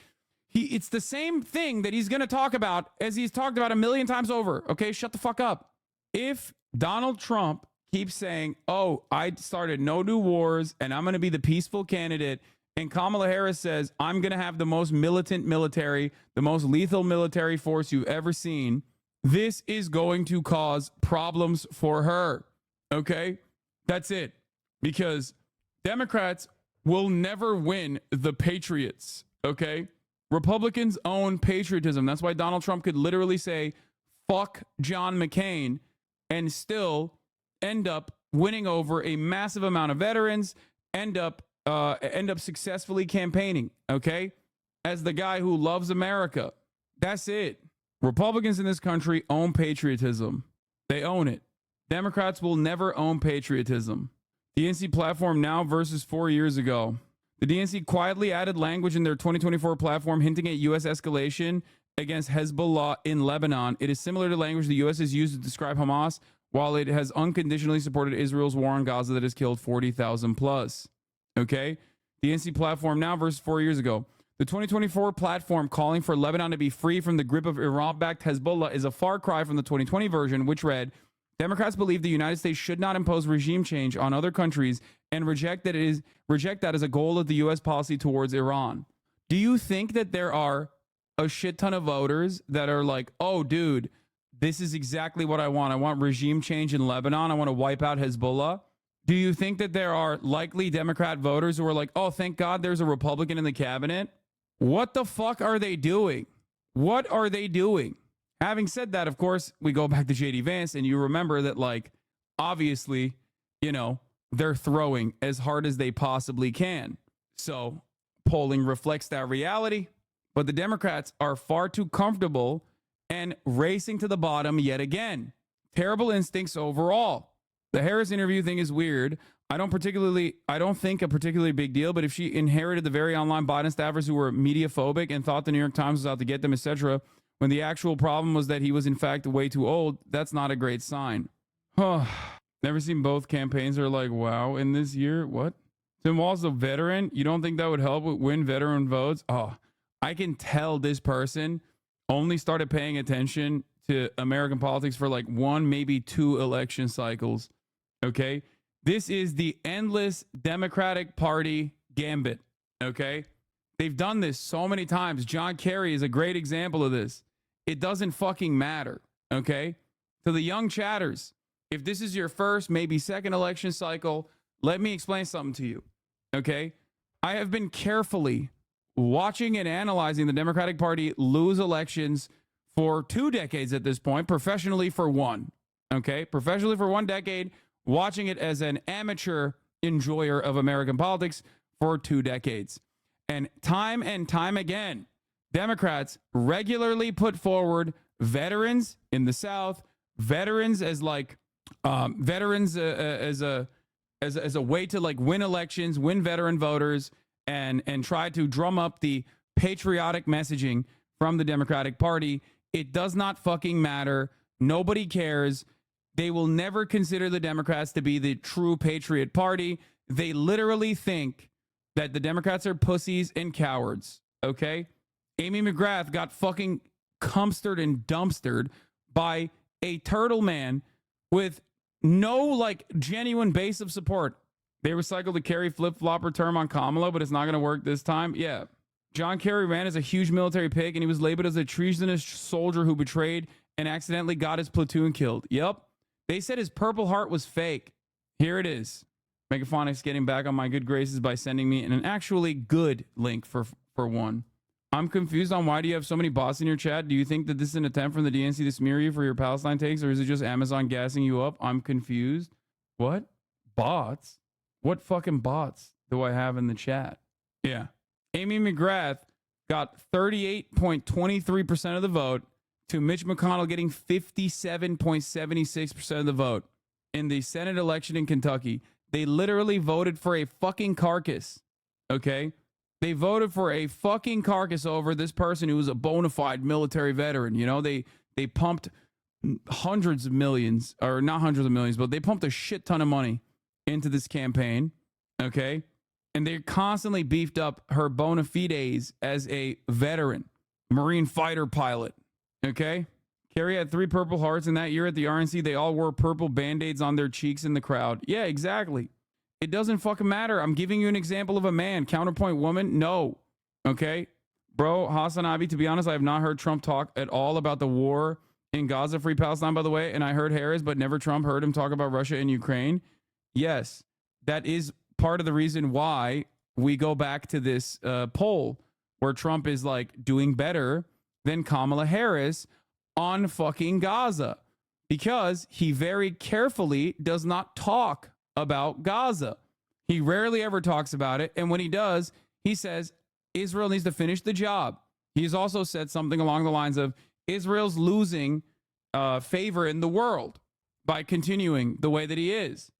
A: It's the same thing that he's going to talk about as he's talked about a million times over. Okay, shut the fuck up. If Donald Trump keeps saying, oh, I started no new wars and I'm going to be the peaceful candidate, and Kamala Harris says, I'm going to have the most militant military, the most lethal military force you've ever seen, this is going to cause problems for her. Okay? That's it. Because Democrats will never win the Patriots. Okay? Republicans own patriotism. That's why Donald Trump could literally say, fuck John McCain, and still end up winning over a massive amount of veterans, end up successfully campaigning, okay? As the guy who loves America. That's it. Republicans in this country own patriotism. They own it. Democrats will never own patriotism. DNC platform now versus 4 years ago. The DNC quietly added language in their 2024 platform hinting at U.S. escalation against Hezbollah in Lebanon. It is similar to language the U.S. has used to describe Hamas, while it has unconditionally supported Israel's war on Gaza that has killed 40,000 plus. Okay? DNC platform now versus 4 years ago. The 2024 platform calling for Lebanon to be free from the grip of Iran-backed Hezbollah is a far cry from the 2020 version, which read, Democrats believe the United States should not impose regime change on other countries and reject that as a goal of the U.S. policy towards Iran. Do you think that there are a shit ton of voters that are like, oh, dude, this is exactly what I want. I want regime change in Lebanon. I want to wipe out Hezbollah. Do you think that there are likely Democrat voters who are like, oh, thank God there's a Republican in the cabinet? What the fuck are they doing? What are they doing? Having said that, of course, we go back to J.D. Vance, and you remember that, like, obviously, you know, they're throwing as hard as they possibly can. So polling reflects that reality. But the Democrats are far too comfortable and racing to the bottom yet again. Terrible instincts overall. The Harris interview thing is weird. I don't think a particularly big deal, but if she inherited the very online Biden staffers who were media phobic and thought the New York Times was out to get them, etc., when the actual problem was that he was in fact way too old, that's not a great sign. Never seen both campaigns are like, wow, in this year, what? Tim Walz a veteran? You don't think that would help win veteran votes? Oh, I can tell this person only started paying attention to American politics for like 1, maybe 2 election cycles. Okay? This is the endless Democratic Party gambit. Okay? They've done this so many times. John Kerry is a great example of this. It doesn't fucking matter. Okay? To the young chatters, if this is your first, maybe second election cycle, let me explain something to you. Okay? I have been carefully watching and analyzing the Democratic Party lose elections for 2 decades at this point, professionally for 1. Okay? Professionally for 1 decade, watching it as an amateur enjoyer of American politics for 2 decades. And time again, Democrats regularly put forward veterans in the South, veterans as like veterans as a way to like win elections, win veteran voters, and try to drum up the patriotic messaging from the Democratic Party. It does not fucking matter. Nobody cares. They will never consider the Democrats to be the true patriot party. They literally think that the Democrats are pussies and cowards. Okay? Amy McGrath got fucking cumstered and dumpstered by a turtle man with no like genuine base of support. They recycled the Kerry flip-flopper term on Kamala, but it's not going to work this time. Yeah. John Kerry ran as a huge military pig, and he was labeled as a treasonous soldier who betrayed and accidentally got his platoon killed. Yep. They said his Purple Heart was fake. Here it is. Megaphonics getting back on my good graces by sending me an actually good link for one. I'm confused on why do you have so many bots in your chat? Do you think that this is an attempt from the DNC to smear you for your Palestine takes, or is it just Amazon gassing you up? I'm confused. What? Bots? What fucking bots do I have in the chat? Yeah. Amy McGrath got 38.23% of the vote to Mitch McConnell getting 57.76% of the vote in the Senate election in Kentucky. They literally voted for a fucking carcass. Okay? They voted for a fucking carcass over this person who was a bona fide military veteran. You know, they pumped hundreds of millions, or not hundreds of millions, but they pumped a shit ton of money into this campaign. Okay? And they constantly beefed up her bona fides as a veteran, Marine fighter pilot. Okay? Kerry had 3 Purple Hearts in that year at the RNC. They all wore purple Band-Aids on their cheeks in the crowd. Yeah, exactly. It doesn't fucking matter. I'm giving you an example of a man. Counterpoint woman? No. Okay? Bro, Hassan Abi, to be honest, I have not heard Trump talk at all about the war in Gaza, Free Palestine, by the way. And I heard Harris, but never Trump heard him talk about Russia and Ukraine. Yes, that is part of the reason why we go back to this poll where Trump is like doing better than Kamala Harris on fucking Gaza, because he very carefully does not talk about Gaza. He rarely ever talks about it. And when he does, he says Israel needs to finish the job. He's also said something along the lines of Israel's losing favor in the world by continuing the way that he is.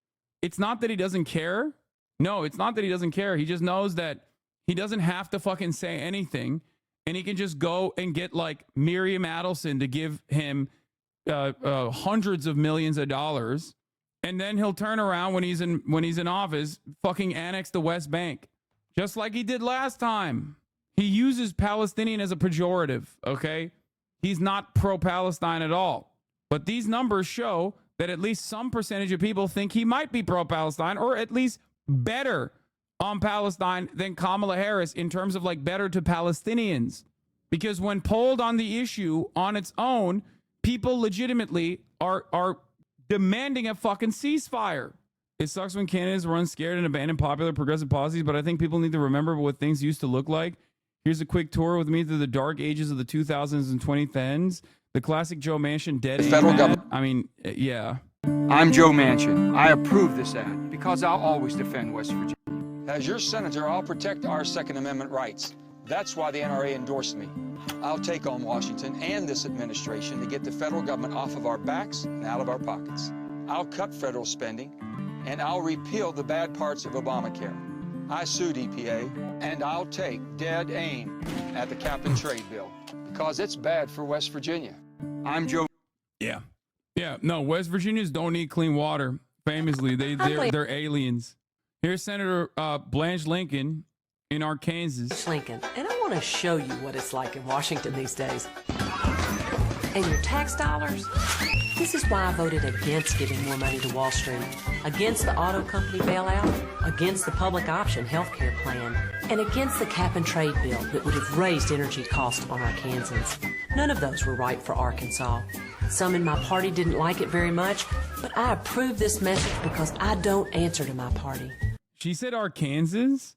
A: It's not that he doesn't care. No, it's not that he doesn't care. He just knows that he doesn't have to fucking say anything. And he can just go and get like Miriam Adelson to give him hundreds of millions of dollars, and then he'll turn around when he's in office, fucking annex the West Bank, just like he did last time. He uses Palestinian as a pejorative. Okay, he's not pro-Palestine at all. But these numbers show that at least some percentage of people think he might be pro-Palestine, or at least better on Palestine than Kamala Harris in terms of like better to Palestinians. Because when polled on the issue on its own, people legitimately are demanding a fucking ceasefire. It sucks when candidates run scared and abandon popular progressive policies, but I think people need to remember what things used to look like. Here's a quick tour with me through the dark ages of the 2000s and 2010s. The classic Joe Manchin dead
G: federal government.
A: I mean, yeah.
G: I'm Joe Manchin. I approve this act because I'll always defend West Virginia. As your senator, I'll protect our Second Amendment rights. That's why the NRA endorsed me. I'll take on Washington and this administration to get the federal government off of our backs and out of our pockets. I'll cut federal spending, and I'll repeal the bad parts of Obamacare. I sued EPA, and I'll take dead aim at the cap-and-trade bill because it's bad for West Virginia. I'm Joe.
A: Yeah. Yeah. No, West Virginians don't need clean water. Famously, they're aliens. Here's Senator Blanche Lincoln in Arkansas.
H: Lincoln, and I want to show you what it's like in Washington these days. And your tax dollars? This is why I voted against giving more money to Wall Street, against the auto company bailout, against the public option health care plan, and against the cap-and-trade bill that would have raised energy costs on Arkansans. None of those were right for Arkansas. Some in my party didn't like it very much, but I approve this message because I don't answer to my party.
A: She said Arkansas?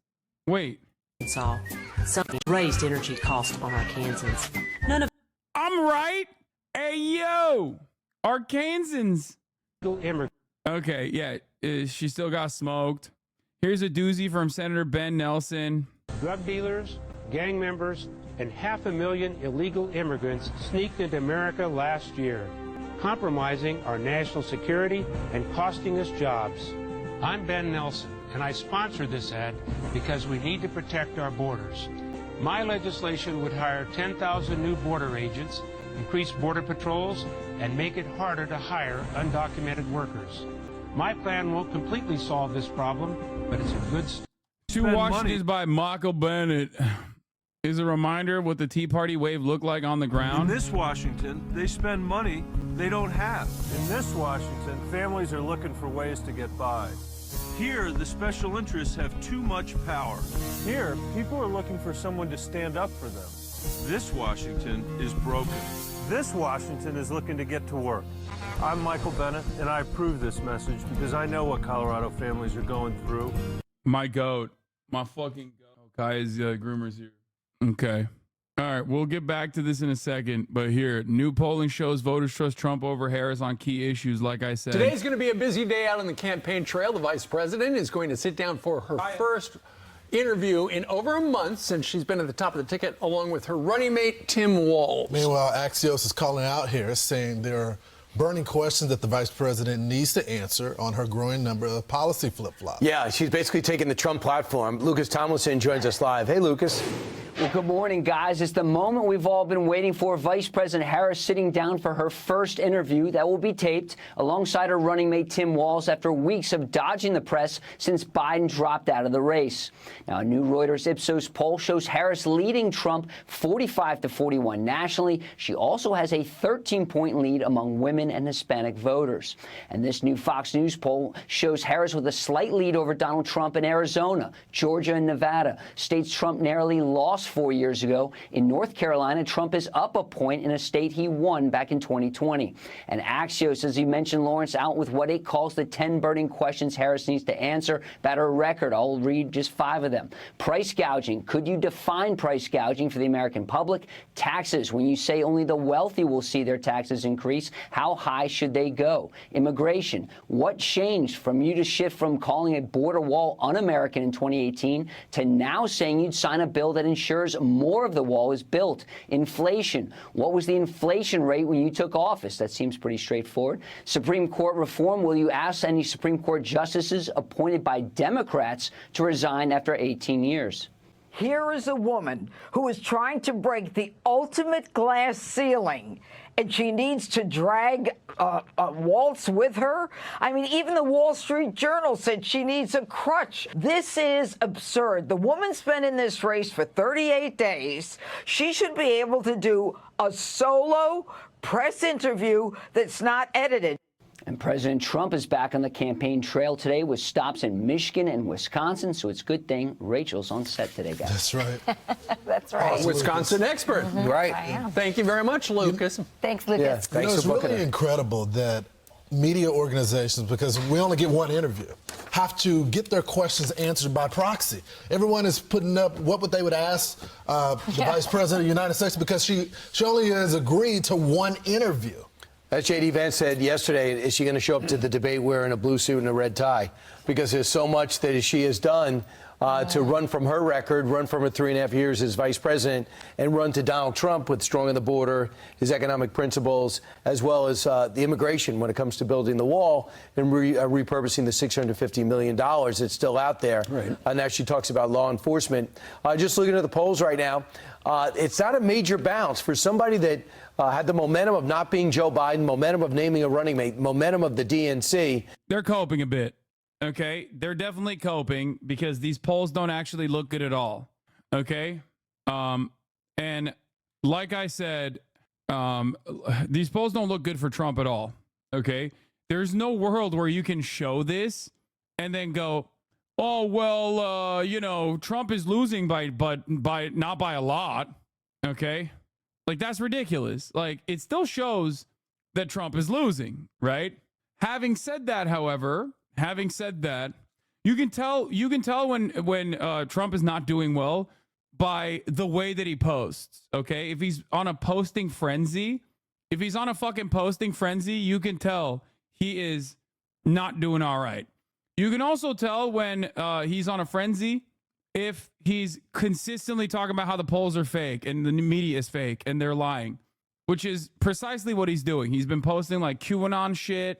A: Wait.
H: Some raised energy costs on Arkansans. None of...
A: I'm right. Hey, yo. Arkansans. Okay, yeah. She still got smoked. Here's a doozy from Senator Ben Nelson.
W: Drug dealers, gang members, and 500,000 illegal immigrants sneaked into America last year, compromising our national security and costing us jobs. I'm Ben Nelson, and I sponsor this ad because we need to protect our borders. My legislation would hire 10,000 new border agents, increase border patrols, and make it harder to hire undocumented workers. My plan won't completely solve this problem, but it's a good start.
A: Two Washingtons by Michael Bennett is a reminder of what the Tea Party wave looked like on the ground.
X: In this Washington, they spend money they don't have. In this Washington, families are looking for ways to get by. Here, the special interests have too much power. Here, people are looking for someone to stand up for them. This Washington is broken. This Washington is looking to get to work. I'm Michael Bennett, and I approve this message because I know what Colorado families are going through.
A: My goat. My fucking goat. Kai's groomers here. Okay. All right, we'll get back to this in a second, but here, new polling shows voters trust Trump over Harris on key issues, like I said.
Y: Today's going to be a busy day out on the campaign trail. The vice president is going to sit down for her first interview in over a month since she's been at the top of the ticket, along with her running mate, Tim Walz.
Z: Meanwhile, Axios is calling out here, saying there are
I: burning questions that the vice president needs to answer on her growing number of policy flip-flops.
K: Yeah, she's basically taking the Trump platform. Lucas Tomlinson joins us live. Hey, Lucas.
M: Well, good morning, guys. It's the moment we've all been waiting for. Vice President Harris sitting down for her first interview that will be taped alongside her running mate Tim Walz after weeks of dodging the press since Biden dropped out of the race. Now, a new Reuters Ipsos poll shows Harris leading Trump 45-41 nationally. She also has a 13-point lead among women and Hispanic voters. And this new Fox News poll shows Harris with a slight lead over Donald Trump in Arizona, Georgia, and Nevada, states Trump narrowly lost 4 years ago. In North Carolina, Trump is up a point in a state he won back in 2020. And Axios, as you mentioned, Lawrence, out with what it calls the 10 burning questions Harris needs to answer about her record. I'll read just 5 of them. Price gouging. Could you define price gouging for the American public? Taxes. When you say only the wealthy will see their taxes increase, how high should they go? Immigration. What changed from you to shift from calling a border wall un-American in 2018 to now saying you'd sign a bill that ensures more of the wall is built? Inflation. What was the inflation rate when you took office? That seems pretty straightforward. Supreme Court reform. Will you ask any Supreme Court justices appointed by Democrats to resign after 18 years?
O: Here is a woman who is trying to break the ultimate glass ceiling, and she needs to drag Walz with her. I mean, even the Wall Street Journal said she needs a crutch. This is absurd. The woman's been in this race for 38 days. She should be able to do a solo press interview that's not edited.
M: And President Trump is back on the campaign trail today with stops in Michigan and Wisconsin. So it's a good thing Rachel's on set today, guys.
I: That's right.
O: That's right.
Y: Wisconsin expert.
I: Right.
Y: Thank you very much, Lucas.
O: Thanks, Lucas.
I: Yeah, thanks it's really incredible that media organizations, because we only get one interview, have to get their questions answered by proxy. Everyone is putting up what they would ask the Vice President of the United States because she only has agreed to one interview.
K: As J.D. Vance said yesterday, is she going to show up to the debate wearing a blue suit and a red tie? Because there's so much that she has done to run from her record, run from her 3.5 years as vice president, and run to Donald Trump with strong on the border, his economic principles, as well as the immigration when it comes to building the wall and repurposing the $650 million that's still out there. Right. Now she talks about law enforcement. Just looking at the polls right now, it's not a major bounce for somebody that had the momentum of not being Joe Biden, momentum of naming a running mate, momentum of the DNC.
A: They're coping a bit. Okay, they're definitely coping because these polls don't actually look good at all. Okay, and like I said, these polls don't look good for Trump at all. Okay, there's no world where you can show this and then go, oh well, you know, Trump is losing by not by a lot. Okay, like that's ridiculous. Like it still shows that Trump is losing, right? Having said that, however. Having said that, you can tell when Trump is not doing well by the way that he posts. Okay, if he's on a posting frenzy, if he's on a fucking posting frenzy, you can tell he is not doing all right. You can also tell when he's on a frenzy if he's consistently talking about how the polls are fake and the media is fake and they're lying, which is precisely what he's doing. He's been posting like QAnon shit,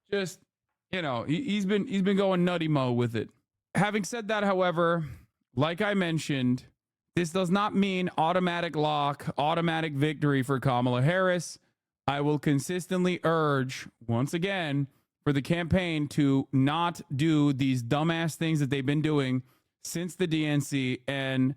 A: just. You know, he's been going nutty mo with it. Having said that, however, like I mentioned, this does not mean automatic lock, automatic victory for Kamala Harris. I will consistently urge, once again, for the campaign to not do these dumbass things that they've been doing since the DNC and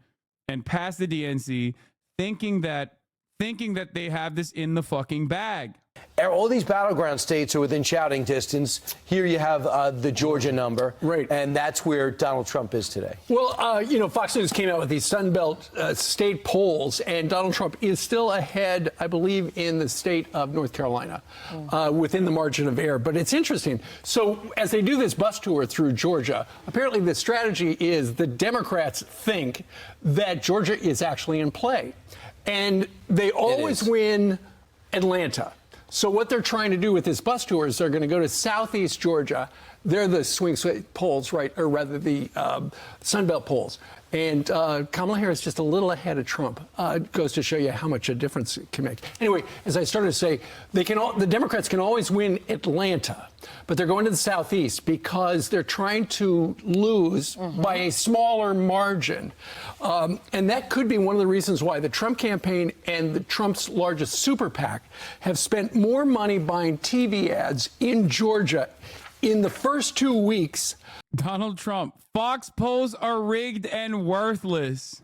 A: past the DNC, thinking that they have this in the fucking bag.
K: All these battleground states are within shouting distance. Here you have the Georgia number. Right. And that's where Donald Trump is today.
Y: Well, you know, Fox News came out with these Sun Belt state polls, and Donald Trump is still ahead, I believe, in the state of North Carolina, within the margin of error. But it's interesting. So as they do this bus tour through Georgia, apparently the strategy is the Democrats think that Georgia is actually in play. And they always win Atlanta. So what they're trying to do with this bus tour is they're going to go to southeast Georgia, They're the swing polls, right? Or rather, the Sunbelt polls. And Kamala Harris just a little ahead of Trump. Goes to show you how much a difference it can make. Anyway, as I started to say, the Democrats can always win Atlanta, but they're going to the Southeast because they're trying to lose by a smaller margin. And that could be one of the reasons why the Trump campaign and Trump's largest super PAC have spent more money buying TV ads in Georgia in the first 2 weeks.
A: Donald Trump. Fox polls are rigged and worthless.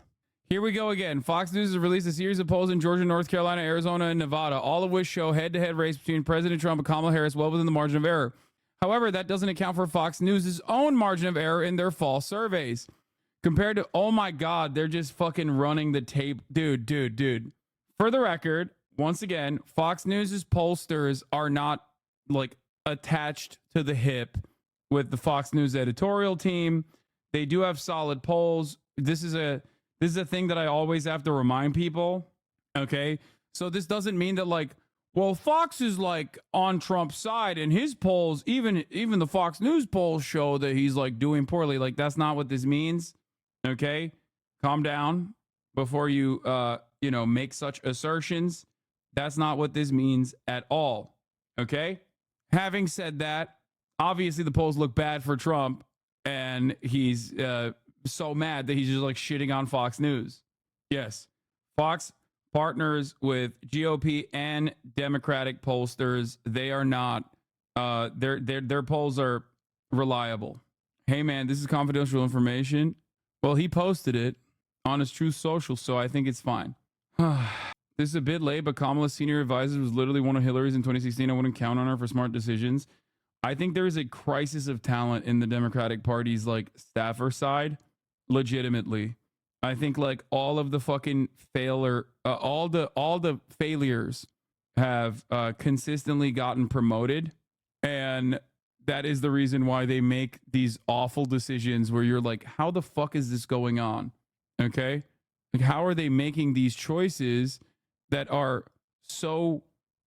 A: Here we go again. Fox News has released a series of polls in Georgia, North Carolina, Arizona, and Nevada, all of which show head-to-head race between President Trump and Kamala Harris well within the margin of error. However, that doesn't account for Fox News' own margin of error in their fall surveys. Compared to, oh my God, they're just fucking running the tape. Dude. For the record, once again, Fox News' pollsters are not, like, attached to the hip with the Fox News editorial team. They do have solid polls. This is a thing that I always have to remind people. Okay. So this doesn't mean that, like, well, Fox is like on Trump's side and his polls, even the Fox News polls show that he's like doing poorly. Like, that's not what this means. Okay. Calm down before you, make such assertions. That's not what this means at all. Okay. Having said that, obviously the polls look bad for Trump, and he's so mad that he's just like shitting on Fox News. Yes, Fox partners with GOP and Democratic pollsters. They are not. Their polls are reliable. Hey man, this is confidential information. Well, he posted it on his Truth Social, so I think it's fine. This is a bit late, but Kamala's senior advisor was literally one of Hillary's in 2016. I wouldn't count on her for smart decisions. I think there is a crisis of talent in the Democratic Party's like staffer side, legitimately. I think like all of the fucking all the failures have consistently gotten promoted, and that is the reason why they make these awful decisions where you're like, how the fuck is this going on? Okay, like how are they making these choices that are so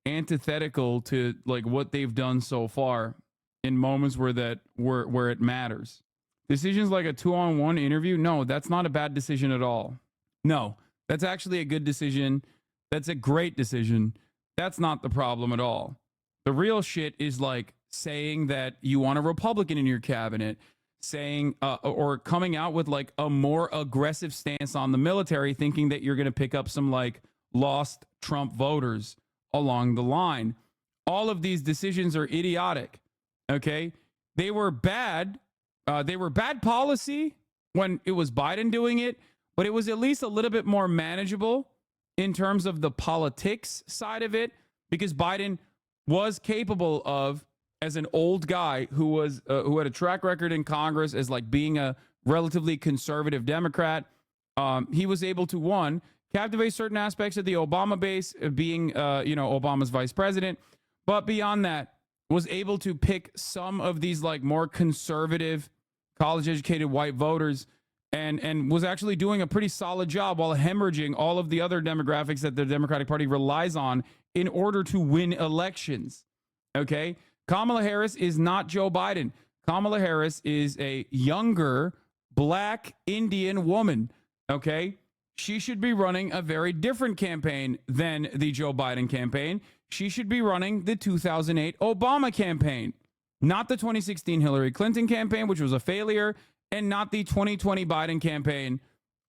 A: antithetical to like what they've done so far in moments where it matters? Decisions like a 2-on-1 interview, no, that's not a bad decision at all. No, that's actually a good decision. That's a great decision. That's not the problem at all. The real shit is like saying that you want a Republican in your cabinet, saying or coming out with like a more aggressive stance on the military, thinking that you're going to pick up some like lost Trump voters along the line. All of these decisions are idiotic. Okay, they were bad. They were bad policy when it was Biden doing it, but it was at least a little bit more manageable in terms of the politics side of it, because Biden was capable of, as an old guy who had a track record in Congress as like being a relatively conservative Democrat, he was able to, one, captivate certain aspects of the Obama base, being Obama's vice president, but beyond that, was able to pick some of these like more conservative college educated white voters and was actually doing a pretty solid job while hemorrhaging all of the other demographics that the Democratic Party relies on in order to win elections. Okay. Kamala Harris is not Joe Biden. Kamala Harris is a younger black Indian woman. Okay. She should be running a very different campaign than the Joe Biden campaign. She should be running the 2008 Obama campaign, not the 2016 Hillary Clinton campaign, which was a failure, and not the 2020 Biden campaign.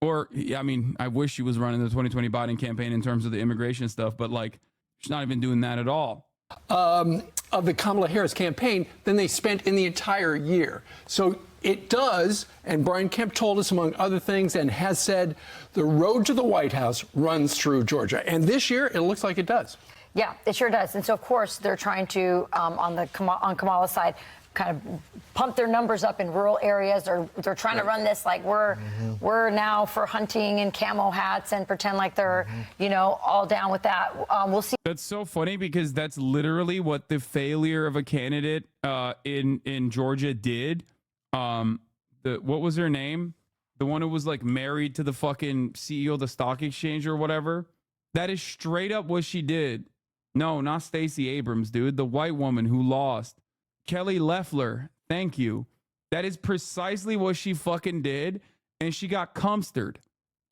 A: Or, I mean, I wish she was running the 2020 Biden campaign in terms of the immigration stuff, but like, she's not even doing that at all.
Y: Of the Kamala Harris campaign than they spent in the entire year. So it does, and Brian Kemp told us, among other things, and has said, the road to the White House runs through Georgia. And this year, it looks like it does.
L: Yeah, it sure does. And so, of course, they're trying to, on Kamala's side, kind of pump their numbers up in rural areas. They're trying to run this like we're now for hunting and camo hats and pretend like they're, all down with that. We'll see.
A: That's so funny because that's literally what the failure of a candidate in Georgia did. What was her name? The one who was like married to the fucking CEO of the stock exchange or whatever. That is straight up what she did. No, not Stacey Abrams, dude. The white woman who lost. Kelly Loeffler. Thank you. That is precisely what she fucking did. And she got cumstered.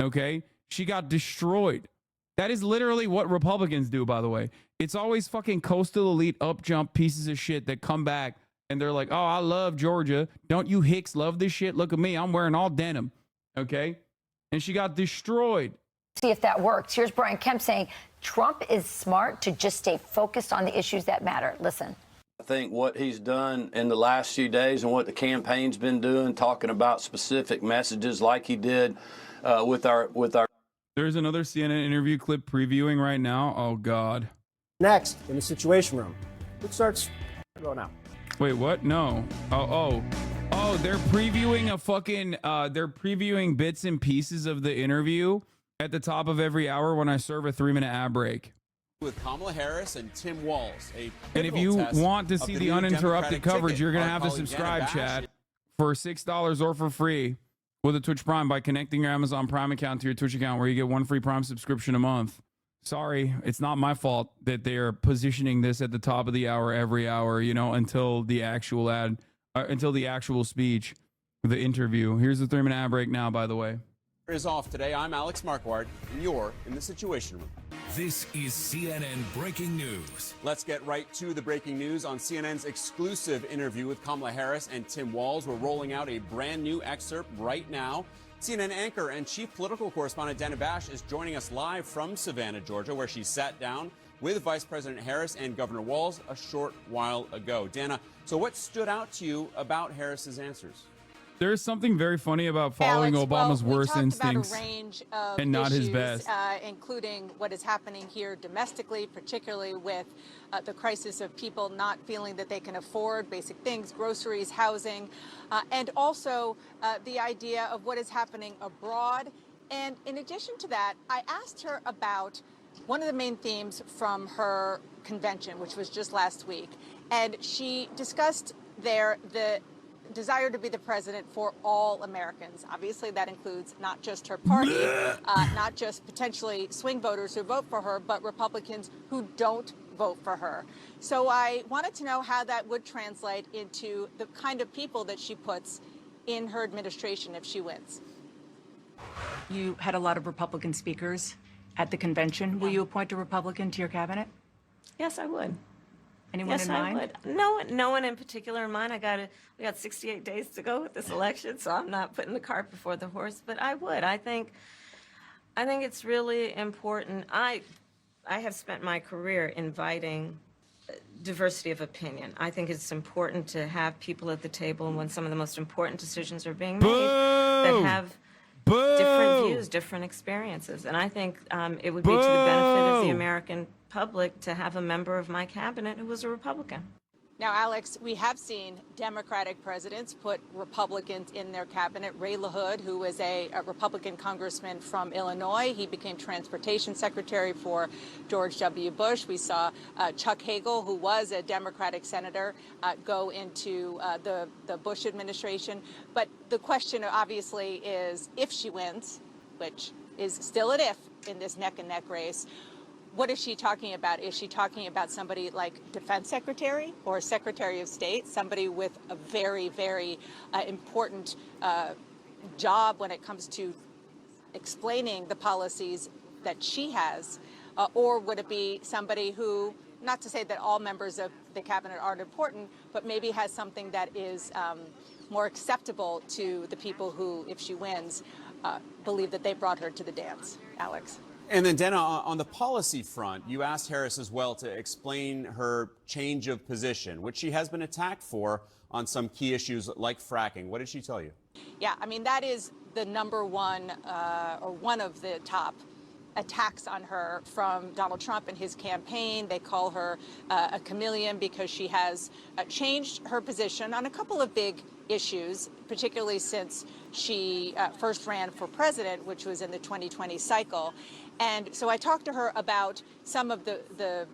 A: Okay? She got destroyed. That is literally what Republicans do, by the way. It's always fucking coastal elite up jump pieces of shit that come back and they're like, oh, I love Georgia. Don't you Hicks love this shit? Look at me. I'm wearing all denim. Okay? And she got destroyed.
L: See if that works. Here's Brian Kemp saying Trump is smart to just stay focused on the issues that matter. Listen.
Q: I think what he's done in the last few days and what the campaign's been doing, talking about specific messages like he did with our.
A: There's another CNN interview clip previewing right now. Oh, God.
E: Next, in the Situation Room. It starts go now.
A: Wait, what? No. Oh, they're previewing a fucking, they're previewing bits and pieces of the interview at the top of every hour when I serve a 3-minute ad break.
R: With Kamala Harris and Tim Walz.
A: And if you want to see the uninterrupted coverage, you're going to have to subscribe, Chad, for $6 or for free with a Twitch Prime by connecting your Amazon Prime account to your Twitch account, where you get 1 free Prime subscription a month. Sorry, it's not my fault that they're positioning this at the top of the hour every hour, you know, until the actual until the actual speech, the interview. Here's the 3-minute ad break now, by the way.
R: Is off today. I'm Alex Marquardt, and you're in the Situation Room.
S: This is CNN Breaking News.
R: Let's get right to the breaking news on CNN's exclusive interview with Kamala Harris and Tim Walz. We're rolling out a brand new excerpt right now. CNN anchor and chief political correspondent Dana Bash is joining us live from Savannah, Georgia, where she sat down with Vice President Harris and Governor Walz a short while ago. Dana, so what stood out to you about Harris's answers?
A: There's something very funny about following Obama's worst instincts
B: about a range of
A: and not
B: issues,
A: his best.
B: Including what is happening here domestically, particularly with the crisis of people not feeling that they can afford basic things, groceries, housing, and also the idea of what is happening abroad. And in addition to that, I asked her about one of the main themes from her convention, which was just last week. And she discussed there the desire to be the president for all Americans. Obviously, that includes not just her party, not just potentially swing voters who vote for her, but Republicans who don't vote for her. So I wanted to know how that would translate into the kind of people that she puts in her administration if she wins.
T: You had a lot of Republican speakers at the convention. Will you appoint a Republican to your cabinet?
C: Yes, I would.
T: Anyone in mind?
C: I would. No one in particular in mind. We got 68 days to go with this election, so I'm not putting the cart before the horse. But I would. I think it's really important. I have spent my career inviting diversity of opinion. I think it's important to have people at the table when some of the most important decisions are being made that have different views, different experiences. And I think it would be to the benefit of the American public to have a member of my cabinet who was a Republican.
B: Now, Alex, we have seen Democratic presidents put Republicans in their cabinet. Ray LaHood, who was a Republican congressman from Illinois, he became transportation secretary for George W. Bush. We saw Chuck Hagel, who was a Democratic senator, go into the Bush administration. But the question, obviously, is if she wins, which is still an if in this neck-and-neck race, what is she talking about? Is she talking about somebody like Defense Secretary or Secretary of State, somebody with a very, very important job when it comes to explaining the policies that she has? Or would it be somebody who, not to say that all members of the cabinet aren't important, but maybe has something that is more acceptable to the people who, if she wins, believe that they brought her to the dance? Alex.
R: And then, Dana, on the policy front, you asked Harris as well to explain her change of position, which she has been attacked for on some key issues like fracking. What did she tell you?
B: Yeah, I mean, that is the number one or one of the top attacks on her from Donald Trump and his campaign. They call her a chameleon because she has changed her position on a couple of big issues, particularly since she first ran for president, which was in the 2020 cycle. And so I talked to her about some of the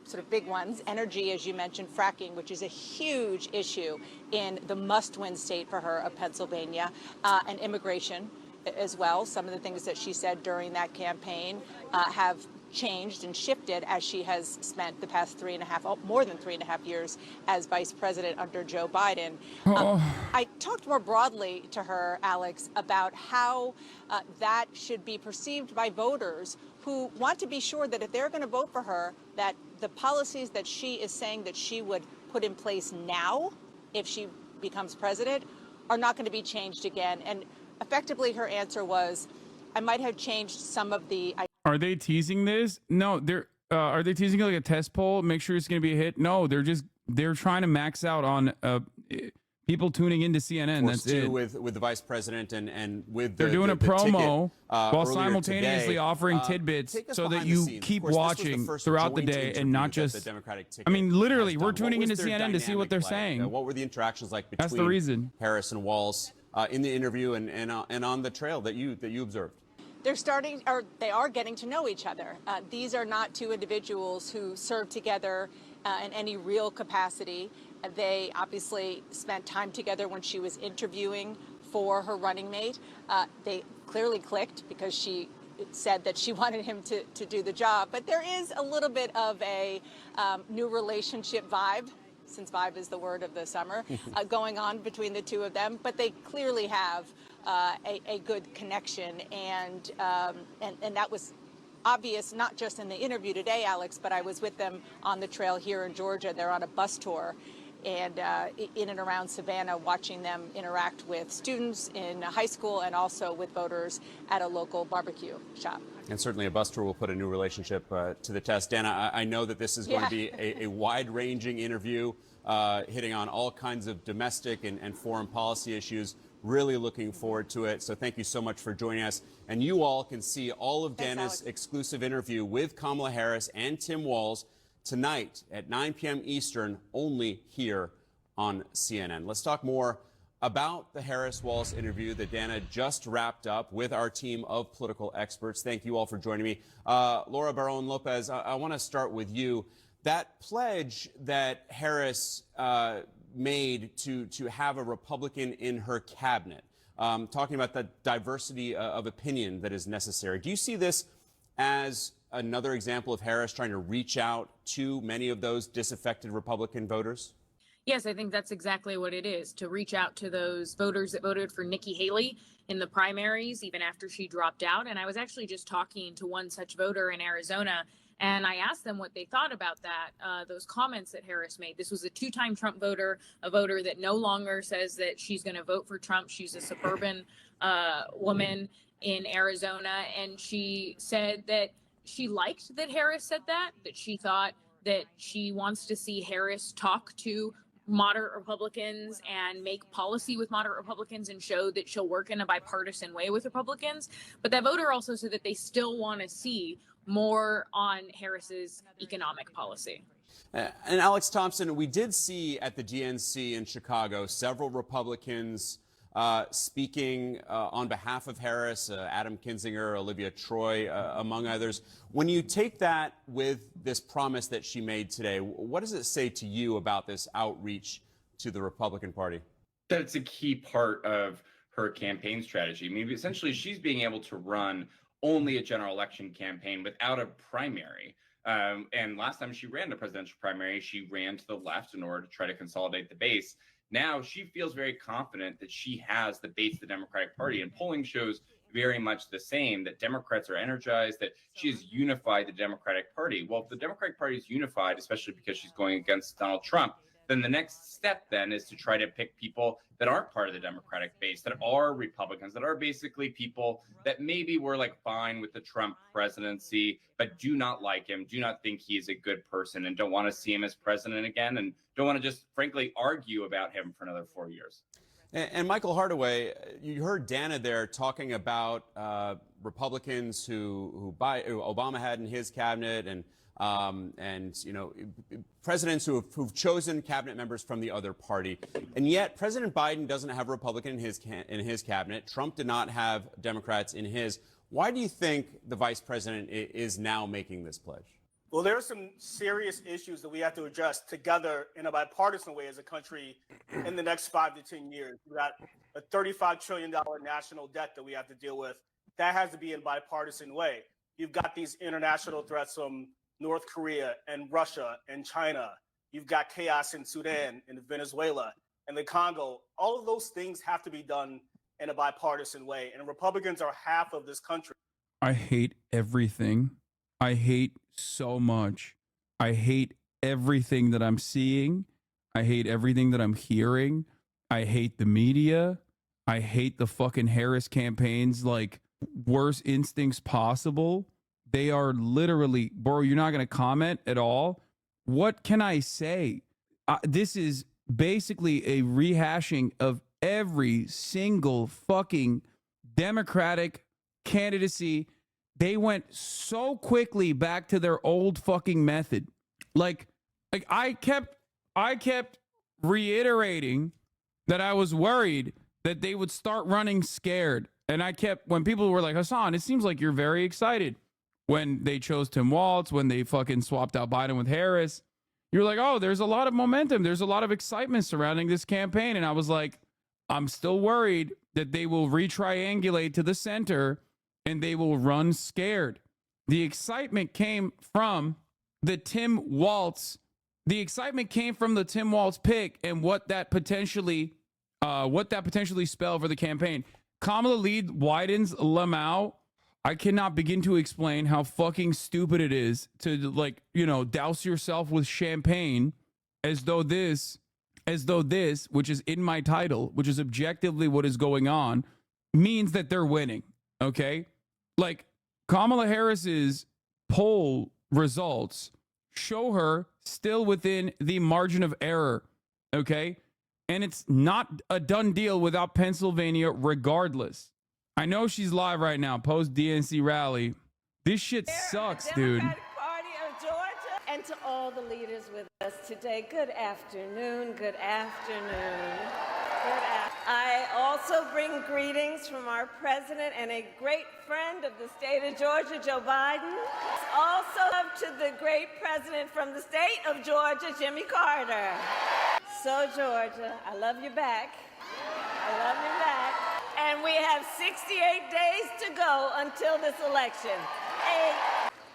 B: sort of big ones, energy, as you mentioned, fracking, which is a huge issue in the must-win state for her of Pennsylvania, and immigration as well. Some of the things that she said during that campaign have changed and shifted as she has spent the past more than 3.5 years as vice president under Joe Biden. I talked more broadly to her, Alex, about how that should be perceived by voters who want to be sure that if they're going to vote for her, that the policies that she is saying that she would put in place now, if she becomes president, are not going to be changed again. And effectively, her answer was, I might have changed some of the...
A: Are they teasing this? No, they're. Are they teasing like a test poll? Make sure it's going to be a hit? No, they're trying to max out on people tuning into CNN. That's it.
R: With the vice president and with
A: they're doing a promo
R: ticket,
A: while simultaneously
R: today.
A: offering tidbits so that you keep watching throughout the day and not just.
R: Ticket
A: I mean, literally, we're
R: What
A: tuning
R: was
A: into
R: their
A: CNN to see what they're
R: dynamic like?
A: saying.
R: What were the interactions like between
A: That's the reason.
R: Harris and Walz in the interview and on the trail that you observed?
B: They are getting to know each other. These are not two individuals who serve together in any real capacity. They obviously spent time together when she was interviewing for her running mate. They clearly clicked because she said that she wanted him to do the job. But there is a little bit of a new relationship vibe, since vibe is the word of the summer, going on between the two of them. But they clearly have a good connection, and that was obvious not just in the interview today, Alex, but I was with them on the trail here in Georgia. They're on a bus tour and in and around Savannah, watching them interact with students in high school and also with voters at a local barbecue shop.
R: And certainly a bus tour will put a new relationship to the test. Dana, I know that this is going to be a wide-ranging interview, hitting on all kinds of domestic and foreign policy issues. Really looking forward to it. So thank you so much for joining us. And you all can see all of Dana's exclusive interview with Kamala Harris and Tim Walz tonight at 9 p.m. Eastern, only here on CNN. Let's talk more about the Harris-Walz interview that Dana just wrapped up with our team of political experts. Thank you all for joining me. Laura Barón-López, I want to start with you. That pledge that Harris made to have a Republican in her cabinet, talking about the diversity of opinion that is necessary. Do you see this as another example of Harris trying to reach out to many of those disaffected Republican voters?
D: Yes, I think that's exactly what it is, to reach out to those voters that voted for Nikki Haley in the primaries, even after she dropped out. And I was actually just talking to one such voter in Arizona, and I asked them what they thought about that, those comments that Harris made. This was a two-time Trump voter, a voter that no longer says that she's going to vote for Trump. She's a suburban woman in Arizona, and she said that she liked that Harris said that she thought that she wants to see Harris talk to moderate Republicans and make policy with moderate Republicans and show that she'll work in a bipartisan way with Republicans. But that voter also said that they still want to see more on Harris's economic policy.
R: And Alex Thompson, we did see at the DNC in Chicago several Republicans speaking on behalf of Harris, Adam Kinzinger, Olivia Troy, among others. When you take that with this promise that she made today, what does it say to you about this outreach to the Republican Party?
J: That it's a key part of her campaign strategy. I mean, essentially, she's being able to run only a general election campaign without a primary. And last time she ran a presidential primary, she ran to the left in order to try to consolidate the base. Now she feels very confident that she has the base of the Democratic Party, and polling shows very much the same, that Democrats are energized, that she has unified the Democratic Party. Well, if the Democratic Party is unified, especially because she's going against Donald Trump, then the next step then is to try to pick people that aren't part of the Democratic base, that are Republicans, that are basically people that maybe were like fine with the Trump presidency, but do not like him, do not think he's a good person, and don't want to see him as president again, and don't want to just frankly argue about him for another 4 years.
R: And Michael Hardaway, you heard Dana there talking about Republicans who Obama had in his cabinet, and you know, presidents who've chosen cabinet members from the other party, and yet President Biden doesn't have a Republican in his cabinet. Trump did not have Democrats in his. Why do you think the vice president is now making this pledge?
N: Well, there are some serious issues that we have to address together in a bipartisan way as a country in the next 5 to 10 years. We've got a $35 trillion national debt that we have to deal with. That has to be in a bipartisan way. You've got these international threats from North Korea and Russia and China. You've got chaos in Sudan and Venezuela and the Congo. All of those things have to be done in a bipartisan way. And Republicans are half of this country.
A: I hate everything. I hate so much. I hate everything that I'm seeing. I hate everything that I'm hearing. I hate the media. I hate the fucking Harris campaign's like worst instincts possible. They are literally, bro, you're not going to comment at all. What can I say? This is basically a rehashing of every single fucking Democratic candidacy. They went so quickly back to their old fucking method. Like I kept reiterating that I was worried that they would start running scared. And when people were like, Hassan, it seems like you're very excited. When they chose Tim Walz, when they fucking swapped out Biden with Harris, you're like, oh, there's a lot of momentum. There's a lot of excitement surrounding this campaign. And I was like, I'm still worried that they will retriangulate to the center and they will run scared. The excitement came from the Tim Walz. The excitement came from the Tim Walz pick and what that potentially spelled for the campaign. Kamala lead widens Lamau. I cannot begin to explain how fucking stupid it is to, like, you know, douse yourself with champagne as though this, which is in my title, which is objectively what is going on, means that they're winning. Okay. Like, Kamala Harris's poll results show her still within the margin of error. Okay. And it's not a done deal without Pennsylvania regardless. I know she's live right now, post DNC rally. This shit sucks, dude.
C: Democratic Party of Georgia, and to all the leaders with us today, good afternoon, good afternoon. I also bring greetings from our president and a great friend of the state of Georgia, Joe Biden. Also up to the great president from the state of Georgia, Jimmy Carter. So Georgia, I love you back. I love you back. And we have 68 days to go until this election.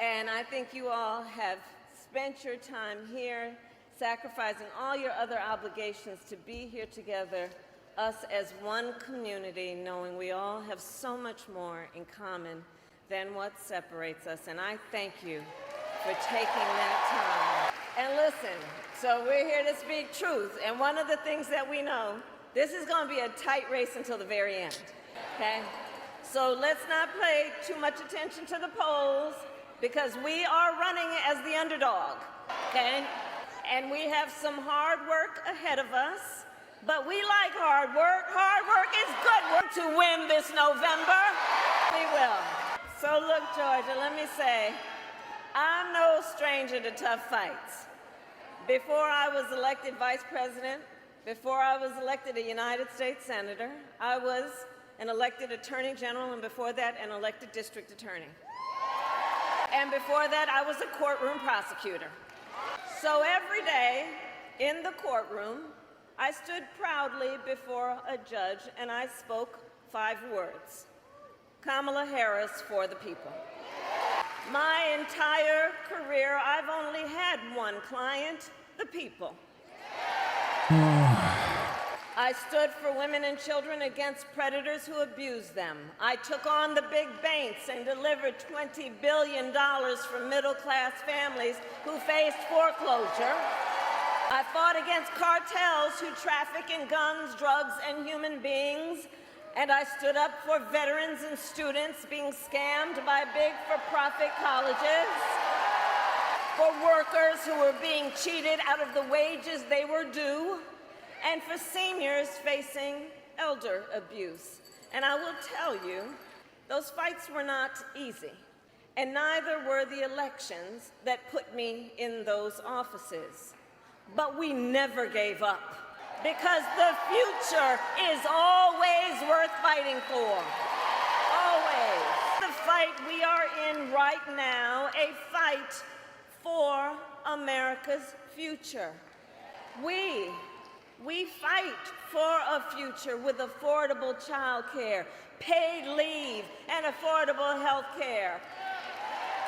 C: And I think you all have spent your time here, sacrificing all your other obligations to be here together, us as one community, knowing we all have so much more in common than what separates us. And I thank you for taking that time. And listen, so we're here to speak truth. And one of the things that we know, this is going to be a tight race until the very end, okay? So let's not pay too much attention to the polls because we are running as the underdog, okay? And we have some hard work ahead of us, but we like hard work. Hard work is good work to win this November. We will. So look, Georgia, let me say, I'm no stranger to tough fights. Before I was elected vice president, before I was elected a United States Senator, I was an elected Attorney General, and before that, an elected District Attorney. And before that, I was a courtroom prosecutor. So every day in the courtroom, I stood proudly before a judge and I spoke 5 words: Kamala Harris for the people. My entire career, I've only had one client, the people. I stood for women and children against predators who abused them. I took on the big banks and delivered $20 billion from middle-class families who faced foreclosure. I fought against cartels who traffic in guns, drugs, and human beings. And I stood up for veterans and students being scammed by big for-profit colleges, for workers who were being cheated out of the wages they were due, and for seniors facing elder abuse. And I will tell you, those fights were not easy, and neither were the elections that put me in those offices. But we never gave up, because the future is always worth fighting for. Always. The fight we are in right now, a fight for America's future. We fight for a future with affordable child care, paid leave, and affordable health care.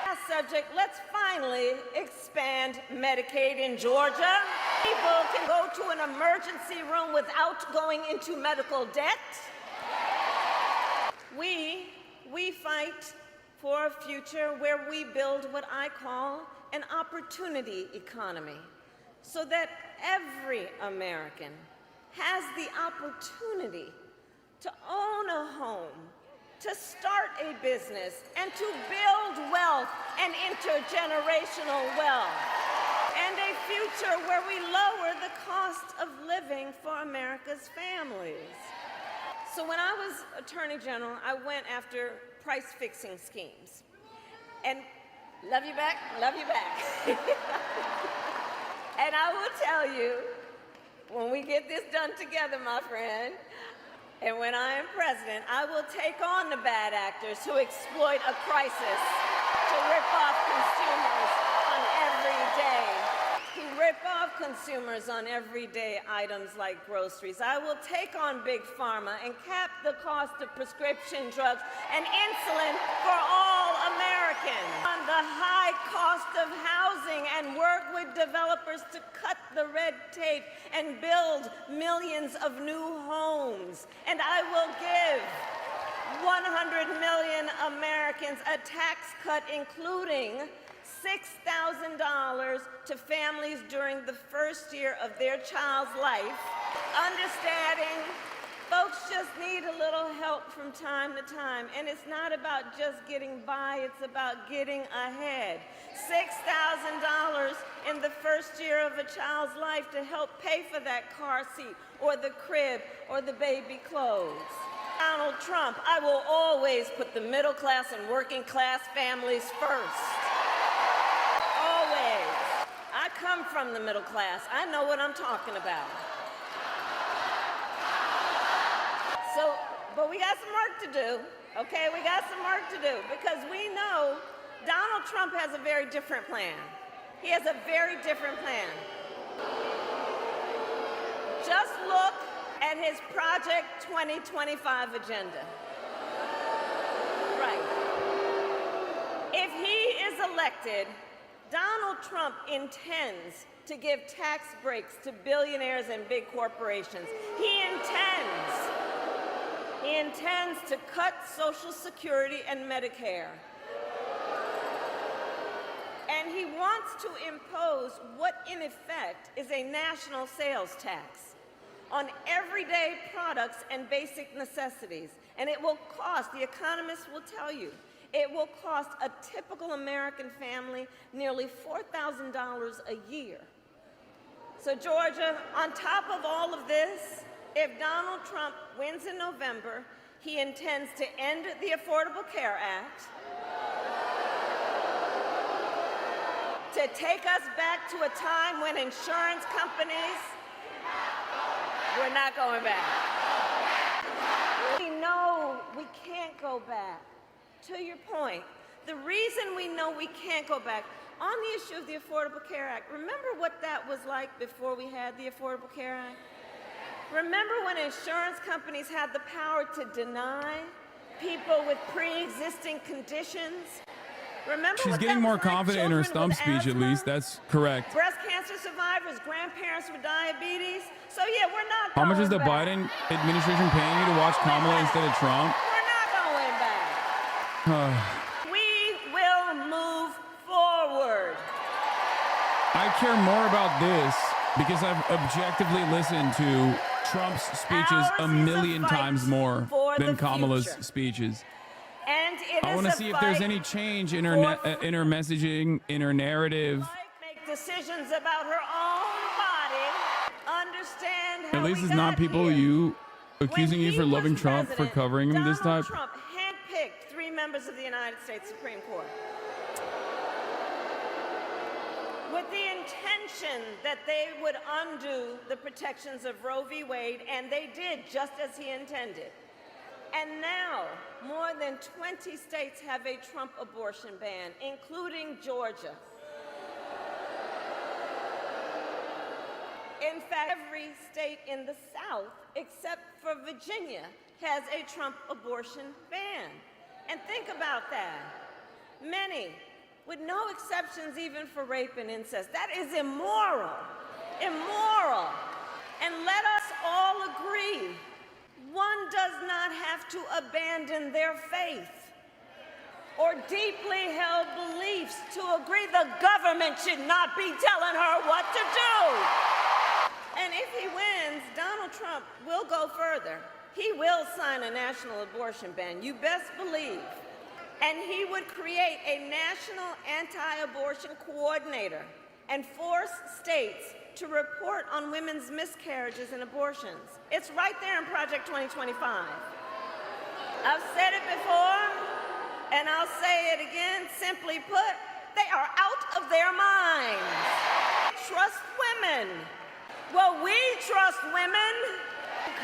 C: Last subject, let's finally expand Medicaid in Georgia. People can go to an emergency room without going into medical debt. We fight for a future where we build what I call an opportunity economy, so that every American has the opportunity to own a home, to start a business, and to build wealth and intergenerational wealth, and a future where we lower the cost of living for America's families. So when I was Attorney General, I went after price-fixing schemes. And love you back. And I will tell you, when we get this done together, my friend, and when I am president, I will take on the bad actors who exploit a crisis to rip off consumers on everyday items like groceries. I will take on Big Pharma and cap the cost of prescription drugs and insulin for all Americans. On the high cost of housing and work with developers to cut the red tape and build millions of new homes. And I will give 100 million Americans a tax cut, including $6,000 to families during the first year of their child's life, understanding folks just need a little help from time to time. And it's not about just getting by, it's about getting ahead. $6,000 in the first year of a child's life to help pay for that car seat or the crib or the baby clothes. Donald Trump, I will always put the middle class and working class families first. Always. I come from the middle class. I know what I'm talking about. So, but we got some work to do, okay? We got some work to do because we know Donald Trump has a very different plan. He has a very different plan. Just look at his Project 2025 agenda. Right. If he is elected, Donald Trump intends to give tax breaks to billionaires and big corporations. He intends to cut Social Security and Medicare. And he wants to impose what, in effect, is a national sales tax on everyday products and basic necessities. And it will cost, the economists will tell you, it will cost a typical American family nearly $4,000 a year. So Georgia, on top of all of this, if Donald Trump wins in November, he intends to end the Affordable Care Act, to take us back to a time when insurance companies were not going back. We know we can't go back. To your point, the reason we know we can't go back on the issue of the Affordable Care Act, remember what that was like before we had the Affordable Care Act? Remember when insurance companies had the power to deny people with pre-existing conditions? Remember
A: She's
C: what
A: getting
C: that
A: more
C: was like?
A: confident in her
C: Children
A: stump
C: with
A: speech, at
C: asthma,
A: least. That's correct.
C: breast cancer survivors, grandparents with diabetes. So yeah, we're not
A: How much is the
C: back.
A: Biden administration paying you to watch Kamala instead of Trump?
C: We're not going back. We will move forward.
A: I care more about this because I've objectively listened to Trump's speeches a million times more than Kamala's speeches.
C: And it
A: I
C: is
A: want to
C: a
A: see if there's
C: fight
A: any change in her messaging, in her narrative.
C: make decisions about her own body, understand how
A: At least
C: we
A: it's not
C: got
A: people
C: here.
A: you accusing you
C: he
A: for loving
C: was
A: Trump for
C: president,
A: covering him this
C: Donald
A: time.
C: Trump handpicked 3 members of the United States Supreme Court with the intention that they would undo the protections of Roe v. Wade, and they did just as he intended. And now, more than 20 states have a Trump abortion ban, including Georgia. In fact, every state in the South, except for Virginia, has a Trump abortion ban. And think about that. Many with no exceptions even for rape and incest. That is immoral. Immoral. And let us all agree, one does not have to abandon their faith or deeply held beliefs to agree the government should not be telling her what to do. And if he wins, Donald Trump will go further. He will sign a national abortion ban, you best believe. And he would create a national anti-abortion coordinator and force states to report on women's miscarriages and abortions. It's right there in Project 2025. I've said it before, and I'll say it again. Simply put, they are out of their minds. Trust women. Well, we trust women.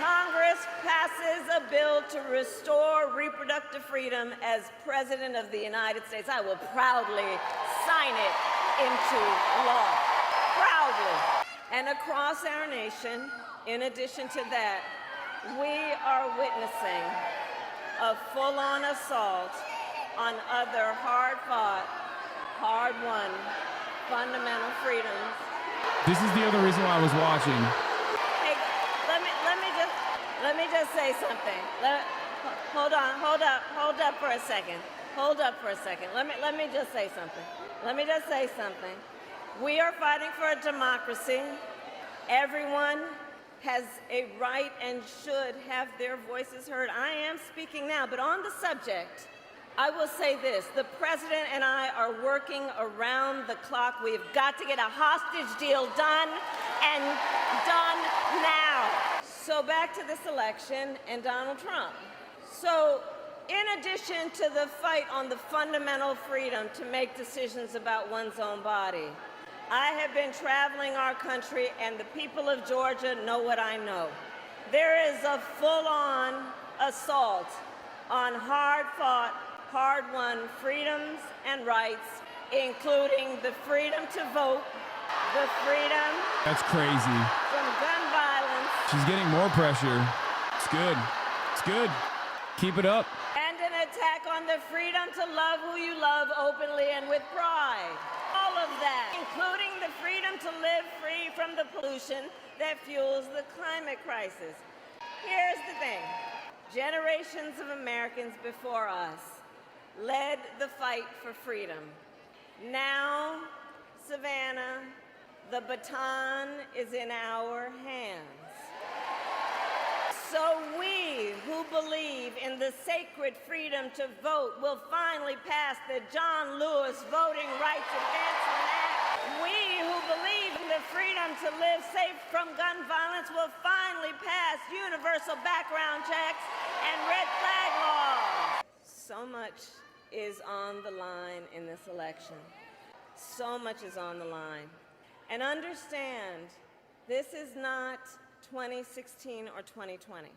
C: Congress passes a bill to restore reproductive freedom as President of the United States. I will proudly sign it into law. Proudly. And across our nation, in addition to that, we are witnessing a full-on assault on other hard-fought, hard-won fundamental freedoms.
A: This is the other reason why I was watching.
C: Hey, let me just say something. Hold up for a second. Hold up for a second. Let me just say something. Let me just say something. We are fighting for a democracy. Everyone has a right and should have their voices heard. I am speaking now, but on the subject, I will say this. The president and I are working around the clock. We've got to get a hostage deal done, and done now. So back to this election and Donald Trump. So in addition to the fight on the fundamental freedom to make decisions about one's own body, I have been traveling our country, and the people of Georgia know what I know. There is a full-on assault on hard-fought, hard-won freedoms and rights, including the freedom to vote, the freedom
A: That's crazy.
C: from gun violence,
A: She's getting more pressure. It's good. It's good. Keep it up.
C: and an attack on the freedom to love who you love openly and with pride. All of that, including the freedom to live free from the pollution that fuels the climate crisis. Here's the thing. Generations of Americans before us led the fight for freedom. Now, Savannah, the baton is in our hands. So we who believe in the sacred freedom to vote will finally pass the John Lewis Voting Rights Advancement Act. We who believe in the freedom to live safe from gun violence will finally pass universal background checks and red flag laws. So much is on the line in this election. So much is on the line. And understand, this is not 2016 or 2020.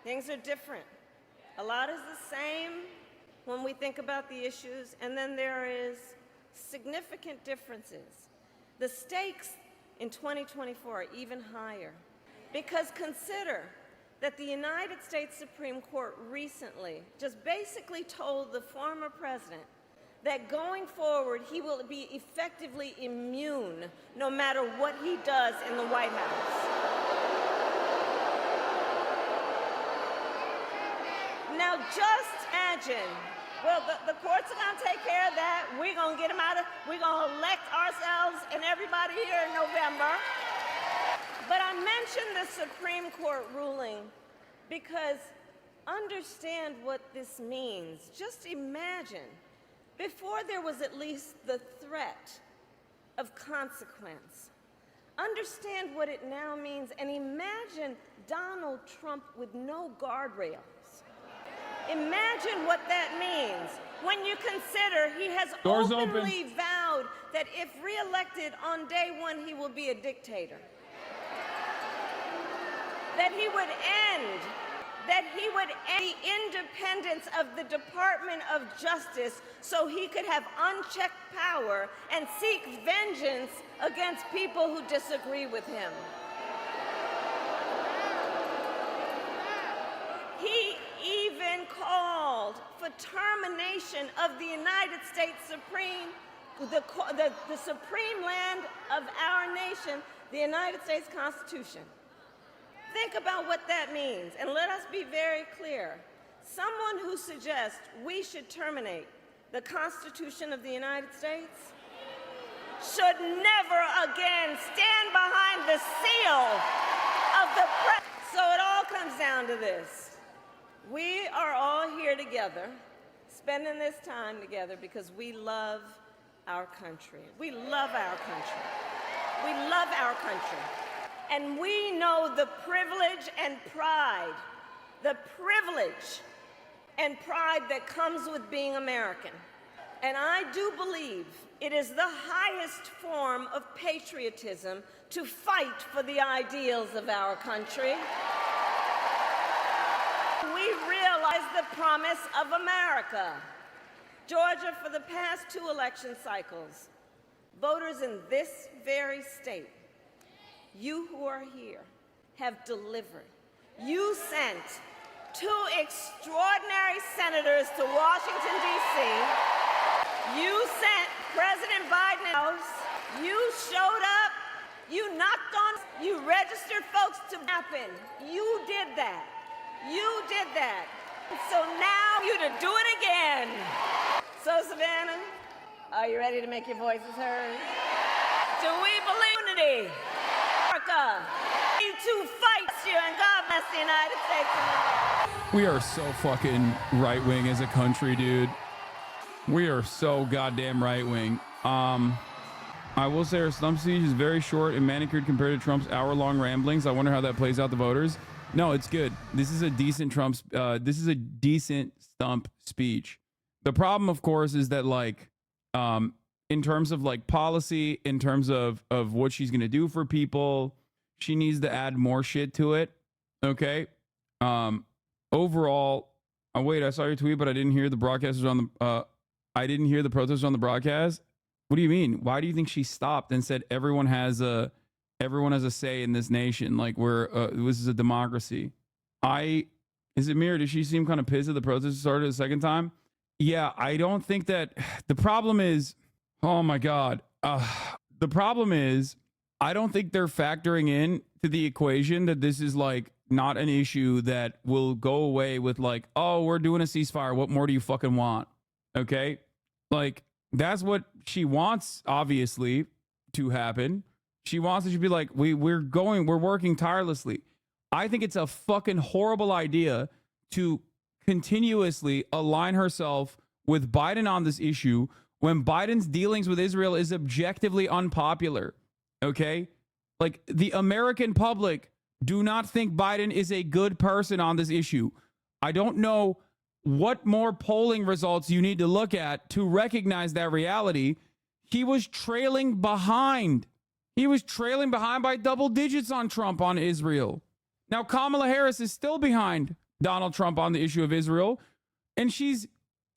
C: Things are different. A lot is the same when we think about the issues, and then there is significant differences. The stakes in 2024 are even higher, because consider that the United States Supreme Court recently just basically told the former president that going forward he will be effectively immune no matter what he does in the White House. Now just imagine, well, the courts are gonna take care of that. We're gonna get them out of, we're gonna elect ourselves and everybody here in November. But I mentioned the Supreme Court ruling because understand what this means. Just imagine, before there was at least the threat of consequence, understand what it now means, and imagine Donald Trump with no guardrails. Imagine what that means when you consider he has
A: Doors
C: openly
A: open.
C: vowed that if reelected on day one, he will be a dictator. That he would end the independence of the Department of Justice so he could have unchecked power and seek vengeance against people who disagree with him. He even called for termination of the United States Supreme the supreme land of our nation, the United States Constitution. Think about what that means, and let us be very clear. Someone who suggests we should terminate the Constitution of the United States should never again stand behind the seal of the president. So it all comes down to this. We are all here together, spending this time together because we love our country. We love our country. We love our country. And we know the privilege and pride that comes with being American. And I do believe it is the highest form of patriotism to fight for the ideals of our country. We realize the promise of America. Georgia, for the past 2 election cycles, voters in this very state, you who are here, have delivered. You sent 2 extraordinary senators to Washington, D.C. You sent President Biden out. You showed up. You knocked on. You registered folks to happen. You did that. You did that. So now you to do it again. So Savannah, are you ready to make your voices heard? Do we believe in unity? America, you to fight you, and God bless the United States of America.
A: We are so fucking right wing as a country, dude. We are so goddamn right wing. I will say our stump speech is very short and manicured compared to Trump's hour-long ramblings. I wonder how that plays out the voters. No, it's good. This is a decent this is a decent stump speech. The problem, of course, is that like, in terms of like policy, in terms of what she's going to do for people, she needs to add more shit to it. Okay. Overall, wait, I saw your tweet, but I didn't hear the broadcasters on the, I didn't hear the protesters on the broadcast. What do you mean? Why do you think she stopped and said everyone has a say in this nation? Like this is a democracy. Is it Mira? Did she seem kind of pissed that the protest started a second time? Yeah, I don't think that the problem is, oh my God. The problem is, I don't think they're factoring in to the equation that this is like not an issue that will go away with like, oh, we're doing a ceasefire. What more do you fucking want? Okay. Like that's what she wants, obviously, to happen. She wants it to be like, we're working tirelessly. I think it's a fucking horrible idea to continuously align herself with Biden on this issue when Biden's dealings with Israel is objectively unpopular. Okay? Like the American public do not think Biden is a good person on this issue. I don't know what more polling results you need to look at to recognize that reality. He was trailing behind. He was trailing behind by double digits on Trump on Israel. Now Kamala Harris is still behind Donald Trump on the issue of Israel, and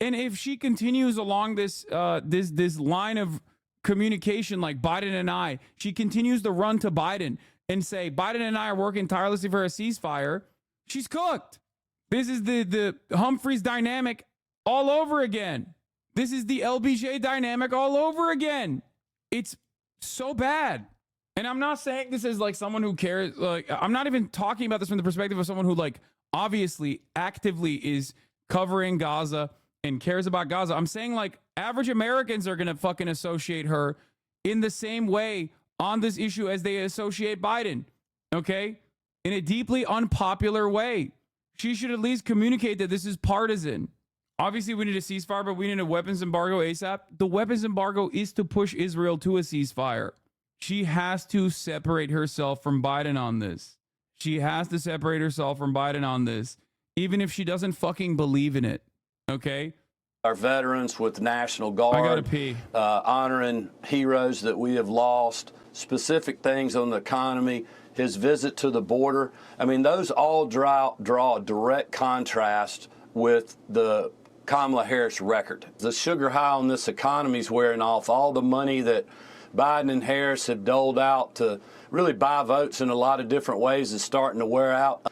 A: if she continues along this line of communication like Biden and I, she continues to run to Biden and say Biden and I are working tirelessly for a ceasefire, she's cooked. This is the Humphreys dynamic all over again. This is the LBJ dynamic all over again. It's so bad. And I'm not saying this as like someone who cares. Like, I'm not even talking about this from the perspective of someone who like obviously actively is covering Gaza and cares about Gaza. I'm saying like average Americans are going to fucking associate her in the same way on this issue as they associate Biden. Okay? In a deeply unpopular way. She should at least communicate that this is partisan. Obviously, we need a ceasefire, but we need a weapons embargo ASAP. The weapons embargo is to push Israel to a ceasefire. She has to separate herself from Biden on this. She has to separate herself from Biden on this, even if she doesn't fucking believe in it. Okay?
Q: Our veterans with the National Guard.
A: I gotta pee.
Q: Honoring heroes that we have lost, specific things on the economy, his visit to the border. I mean, those all draw a direct contrast with the Kamala Harris record. The sugar high on this economy is wearing off. All the money that Biden and Harris have doled out to really buy votes in a lot of different ways is starting to wear out.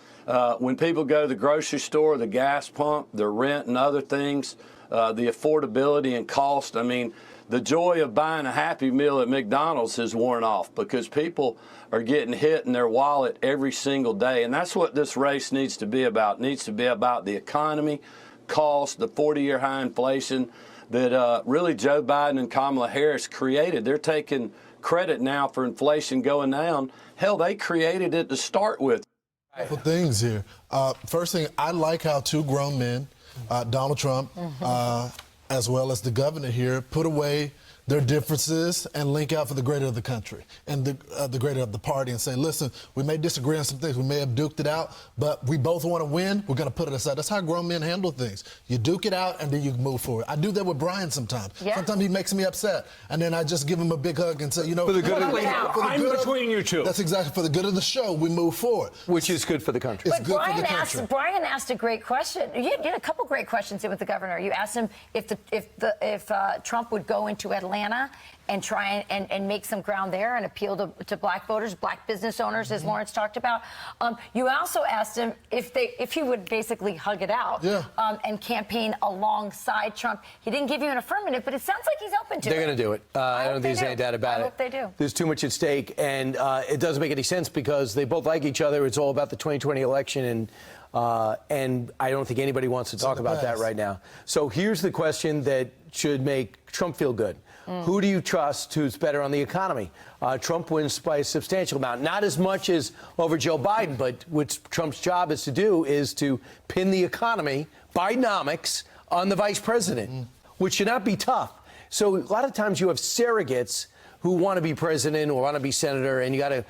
Q: When people go to the grocery store, the gas pump, their rent and other things, the affordability and cost, I mean, the joy of buying a Happy Meal at McDonald's has worn off because people are getting hit in their wallet every single day. And that's what this race needs to be about. It needs to be about the economy, cost, the 40-year high inflation that really Joe Biden and Kamala Harris created. They're taking credit now for inflation going down. Hell, they created it to start with.
I: Couple things here. First thing, I like how two grown men, Donald Trump, as well as the governor here, put away their differences and link out for the greater of the country and the greater of the party and say, listen, we may disagree on some things, we may have duked it out, but we both want to win, we're going to put it aside. That's how grown men handle things. You duke it out and then you move forward. I do that with Brian sometimes. Yeah. Sometimes he makes me upset and then I just give him a big hug and say, you know,
K: for the good of between you two.
I: That's exactly for the good of the show, we move forward.
K: Which is good for the country.
I: It's good for the country.
L: Brian asked a great question. You had a couple great questions in with the governor. You asked him if Trump would go into Atlanta and try and make some ground there and appeal to black voters, black business owners, as Lawrence talked about. You also asked him if he would basically hug it out and campaign alongside Trump. He didn't give you an affirmative, but it sounds like he's open to it.
K: They're going to do it. I don't think there's any doubt about it.
L: I hope they do.
K: There's too much at stake, and it doesn't make any sense because they both like each other. It's all about the 2020 election, and I don't think anybody wants to talk about that right now. So here's the question that should make Trump feel good. Who do you trust who's better on the economy? Trump wins by a substantial amount. Not as much as over Joe Biden, but what Trump's job is to do is to pin the economy, Bidenomics, on the vice president, which should not be tough. So a lot of times you have surrogates who want to be president or want to be senator, and you got to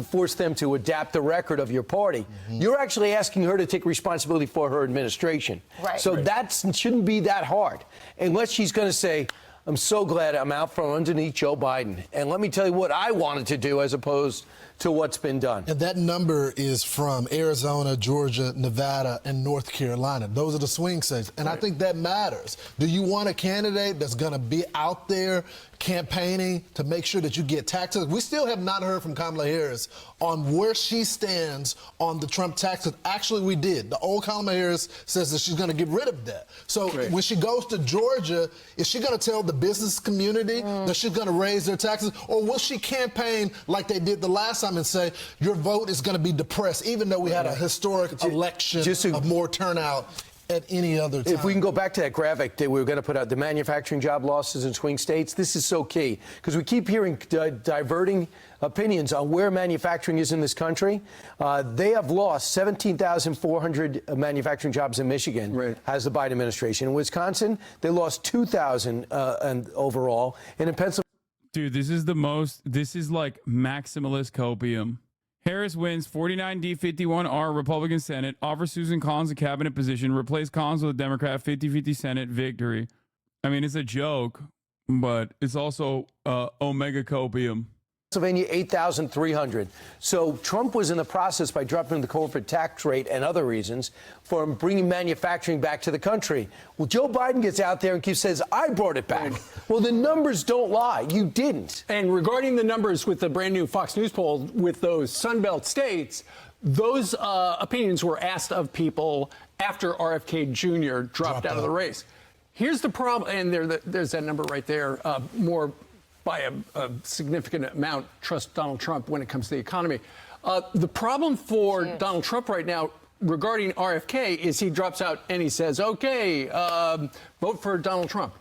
K: force them to adapt the record of your party. You're actually asking her to take responsibility for her administration.
L: Right.
K: So that shouldn't be that hard, unless she's going to say, I'm so glad I'm out from underneath Joe Biden. And let me tell you what I wanted to do as opposed to what's been done.
I: And that number is from Arizona, Georgia, Nevada, and North Carolina. Those are the swing states. And I think that matters. Do you want a candidate that's going to be out there campaigning to make sure that you get taxes? We still have not heard from Kamala Harris on where she stands on the Trump taxes. Actually, we did. The old Kamala Harris says that she's going to get rid of that. So when she goes to Georgia, is she going to tell the business community that she's going to raise their taxes? Or will she campaign like they did the last time and say, your vote is going to be depressed, even though we had a historic election of more turnout at any other time?
K: If we can go back to that graphic that we were going to put out, the manufacturing job losses in swing states, this is so key because we keep hearing diverting opinions on where manufacturing is in this country. They have lost 17,400 manufacturing jobs in Michigan, has the Biden administration. In Wisconsin, they lost 2,000 overall. And in Pennsylvania,
A: dude, this is like maximalist copium. Harris wins 49D51R Republican Senate, offers Susan Collins a cabinet position, replace Collins with a Democrat, 50-50 Senate victory. I mean, it's a joke, but it's also omega copium.
K: Pennsylvania, 8,300. So Trump was in the process by dropping the corporate tax rate and other reasons for bringing manufacturing back to the country. Well, Joe Biden gets out there and says, I brought it back. Well, the numbers don't lie. You didn't.
Y: And regarding the numbers with the brand new Fox News poll with those Sunbelt states, those opinions were asked of people after RFK Jr. dropped out of the race. Here's the problem, and there's that number right there, more by a significant amount trust Donald Trump when it comes to the economy. The problem for Donald Trump right now regarding RFK is he drops out and he says, okay, vote for Donald Trump.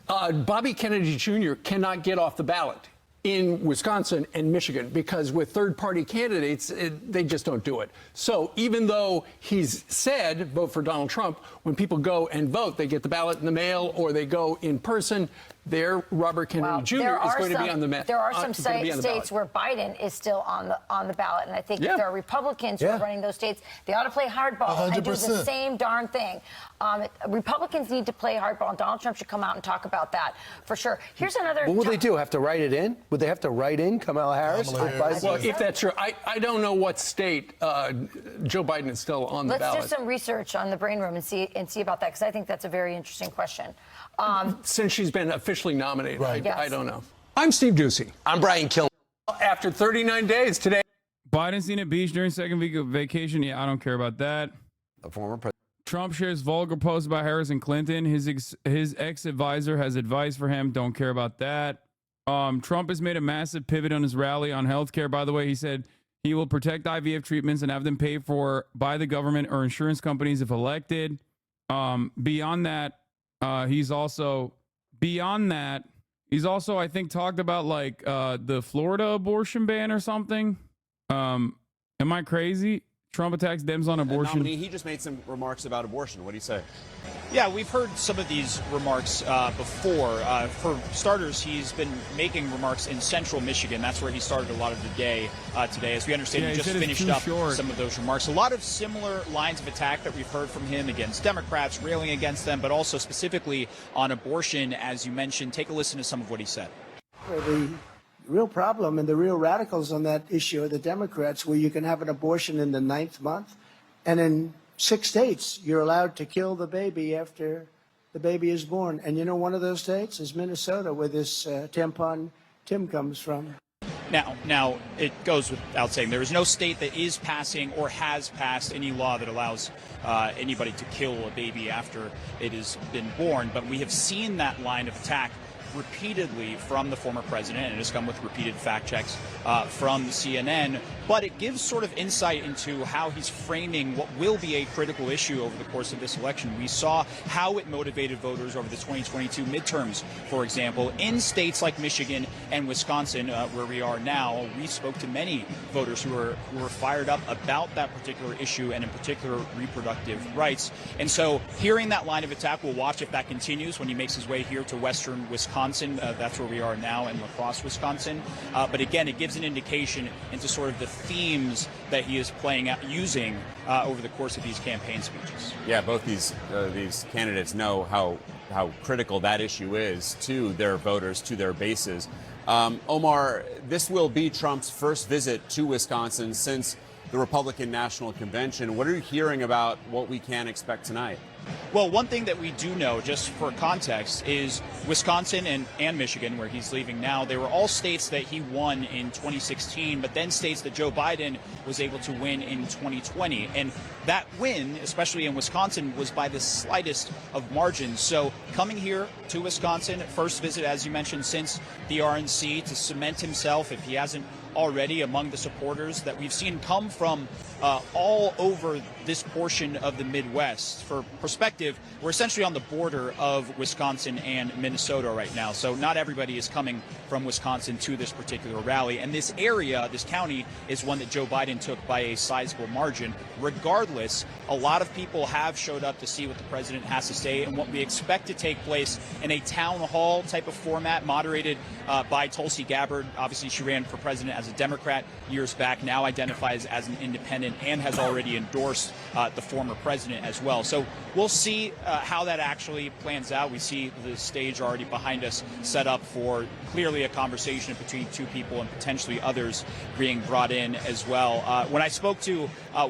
Y: Bobby Kennedy Jr. cannot get off the ballot in Wisconsin and Michigan because with third-party candidates, they just don't do it. So even though he's said vote for Donald Trump, when people go and vote, they get the ballot in the mail or they go in person. There, Robert Kennedy Jr. is going to be on the ballot.
L: There are some states where Biden is still on the ballot, and I think if there are Republicans who are running those states, they ought to play hardball and do the same darn thing. Republicans need to play hardball, and Donald Trump should come out and talk about that for sure. Here's another.
K: What would they do? Have to write it in? Would they have to write in Kamala Harris?
Y: Well, if that's true, I don't know what state Joe Biden is still on the ballot.
L: Let's do some research on the Brain Room and see about that because I think that's a very interesting question.
Y: Since she's been officially nominated, I don't know. I'm Steve Doocy.
K: I'm Brian Kilmeade.
Y: After 39 days today.
A: Biden seen a beach during second week of vacation. Yeah, I don't care about that.
K: The former president.
A: Trump shares vulgar posts about Harris and Clinton. His ex-advisor has advice for him. Don't care about that. Trump has made a massive pivot on his rally on healthcare. By the way, he said he will protect IVF treatments and have them paid for by the government or insurance companies if elected. Beyond that, he's also, I think, talked about like the Florida abortion ban or something. Am I crazy? Trump attacks Dems on abortion.
R: Nominee, he just made some remarks about abortion. What do you say?
F: Yeah, we've heard some of these remarks before. For starters, he's been making remarks in central Michigan. That's where he started a lot of the day today. As we understand, he just finished up some of those remarks. A lot of similar lines of attack that we've heard from him against Democrats, railing against them, but also specifically on abortion, as you mentioned. Take a listen to some of what he said.
G: The real problem and the real radicals on that issue are the Democrats, where you can have an abortion in the 9th month, and in 6 states you're allowed to kill the baby after the baby is born. And you know, one of those states is Minnesota, where this tampon Tim comes from.
F: Now, it goes without saying, there is no state that is passing or has passed any law that allows anybody to kill a baby after it has been born. But we have seen that line of attack repeatedly from the former president, and it has come with repeated fact checks from CNN. But it gives sort of insight into how he's framing what will be a critical issue over the course of this election. We saw how it motivated voters over the 2022 midterms, for example, in states like Michigan and Wisconsin, where we are now. We spoke to many voters who were fired up about that particular issue, and in particular reproductive rights. And so hearing that line of attack, we'll watch if that continues when he makes his way here to western Wisconsin. That's where we are now, in La Crosse, Wisconsin. But again, it gives an indication into sort of the themes that he is playing out, using over the course of these campaign speeches.
R: Yeah, both these candidates know how critical that issue is to their voters, to their bases. Omar, this will be Trump's first visit to Wisconsin since the Republican National Convention. What are you hearing about what we can expect tonight?
F: Well, one thing that we do know, just for context, is Wisconsin and Michigan, where he's leaving now, they were all states that he won in 2016, but then states that Joe Biden was able to win in 2020. And that win, especially in Wisconsin, was by the slightest of margins. So coming here to Wisconsin, first visit, as you mentioned, since the RNC, to cement himself, if he hasn't already, among the supporters that we've seen come from all over this portion of the Midwest. For perspective, we're essentially on the border of Wisconsin and Minnesota right now. So not everybody is coming from Wisconsin to this particular rally. And this area, this county, is one that Joe Biden took by a sizable margin. Regardless, a lot of people have showed up to see what the president has to say, and what we expect to take place in a town hall type of format, moderated by Tulsi Gabbard. Obviously, she ran for president as a Democrat years back, now identifies as an independent, and has already endorsed the former president as well. So we'll see how that actually plans out. We see the stage already behind us set up for clearly a conversation between two people, and potentially others being brought in as well. When I spoke to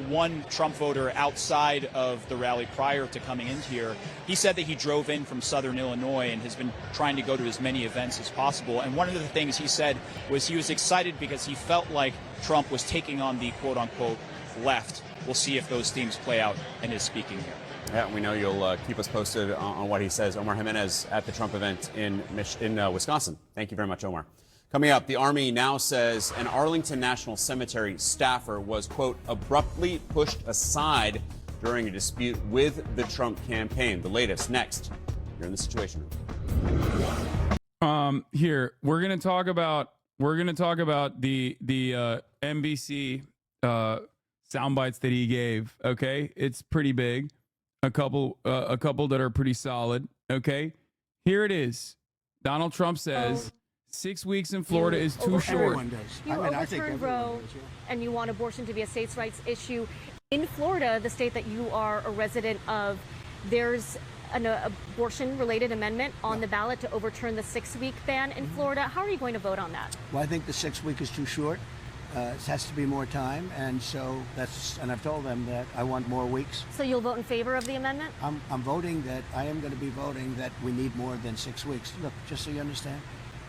F: one Trump voter outside of the rally prior to coming in here, he said that he drove in from southern Illinois and has been trying to go to as many events as possible. And one of the things he said was he was excited because he felt like Trump was taking on the quote-unquote left. We'll see if those themes play out in his speaking here.
R: Yeah, we know you'll keep us posted on what he says. Omar Jimenez at the Trump event in Wisconsin. Thank you very much, Omar. Coming up, the Army now says an Arlington National Cemetery staffer was, quote, abruptly pushed aside during a dispute with the Trump campaign. The latest next here in the Situation Room.
A: Here we're gonna talk about the NBC sound bites that he gave. Okay, it's pretty big. A couple that are pretty solid. Okay, here it is. Donald Trump says 6 weeks in Florida is too short.
P: You overturn Roe, and you want abortion to be a states' rights issue. In Florida, the state that you are a resident of, there's an abortion-related amendment on the ballot to overturn the 6-week ban in Florida. How are you going to vote on that?
U: Well, I think the 6 week is too short. It has to be more time, and so and I've told them that I want more weeks.
P: So you'll vote in favor of the amendment?
U: I'm voting that I am going to be voting that we need more than 6 weeks. Look, just so you understand,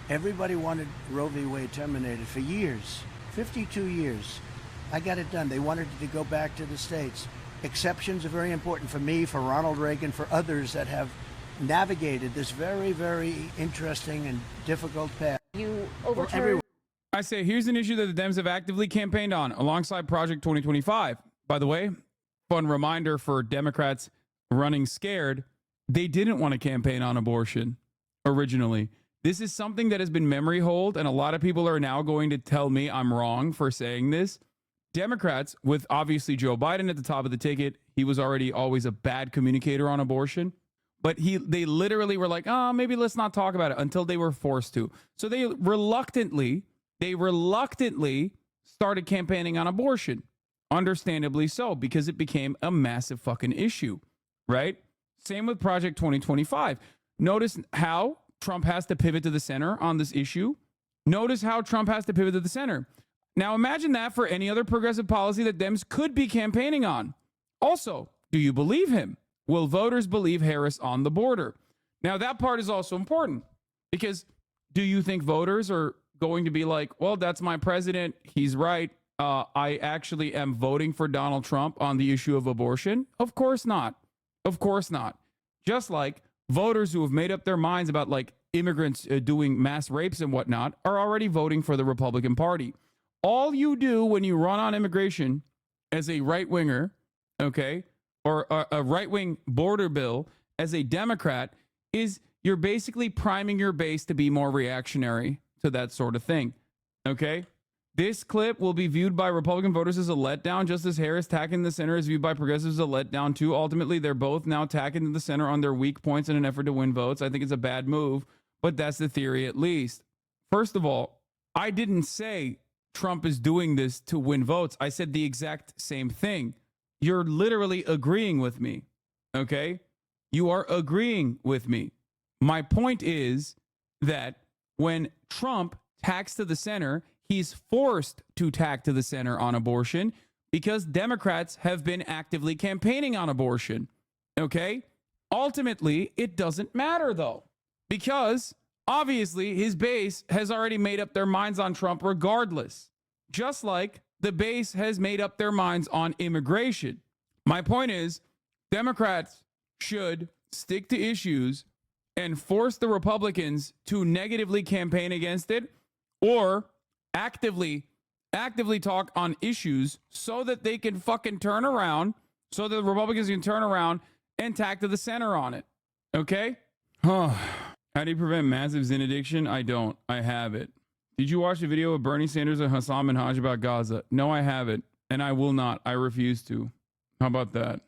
U: everybody wanted Roe v. Wade terminated for years, 52 years. I got it done. They wanted it to go back to the states. exceptions are very important for me, for Ronald Reagan, for others that have navigated this very, very interesting and difficult path.
P: You overturned.
A: I say here's an issue that the Dems have actively campaigned on alongside Project 2025. By the way, fun reminder for Democrats running scared, they didn't want to campaign on abortion originally. This is something that has been memory hold, and a lot of people are now going to tell me I'm wrong for saying this. Democrats, with obviously Joe Biden at the top of the ticket, he was already always a bad communicator on abortion. But they literally were like, oh, maybe let's not talk about it until they were forced to. So they reluctantly started campaigning on abortion. Understandably so, because it became a massive fucking issue, right? Same with Project 2025. Notice how Trump has to pivot to the center on this issue. Notice how Trump has to pivot to the center. Now imagine that for any other progressive policy that Dems could be campaigning on. Also, do you believe him? Will voters believe Harris on the border? Now that part is also important, because do you think voters are going to be like, well, that's my president, he's right, I actually am voting for Donald Trump on the issue of abortion? Of course not. Of course not. Just like voters who have made up their minds about like immigrants doing mass rapes and whatnot are already voting for the Republican Party. All you do when you run on immigration as a right-winger, okay, or a right-wing border bill as a Democrat is you're basically priming your base to be more reactionary to that sort of thing, okay? This clip will be viewed by Republican voters as a letdown, just as Harris tacking the center is viewed by progressives as a letdown too. Ultimately, they're both now tacking the center on their weak points in an effort to win votes. I think it's a bad move, but that's the theory at least. First of all, I didn't say Trump is doing this to win votes. I said the exact same thing. You're literally agreeing with me, okay? You are agreeing with me. My point is that when Trump tacks to the center, he's forced to tack to the center on abortion because Democrats have been actively campaigning on abortion, okay? Ultimately, it doesn't matter, though, because obviously his base has already made up their minds on Trump regardless, just like the base has made up their minds on immigration. My point is, Democrats should stick to issues and force the Republicans to negatively campaign against it, or actively talk on issues so that they can fucking turn around, so that the Republicans can turn around and tack to the center on it. Okay? How do you prevent massive Zyn addiction? I don't. I have it. Did you watch the video of Bernie Sanders and Hassan Minhaj about Gaza? No, I haven't, and I will not. I refuse to. How about that?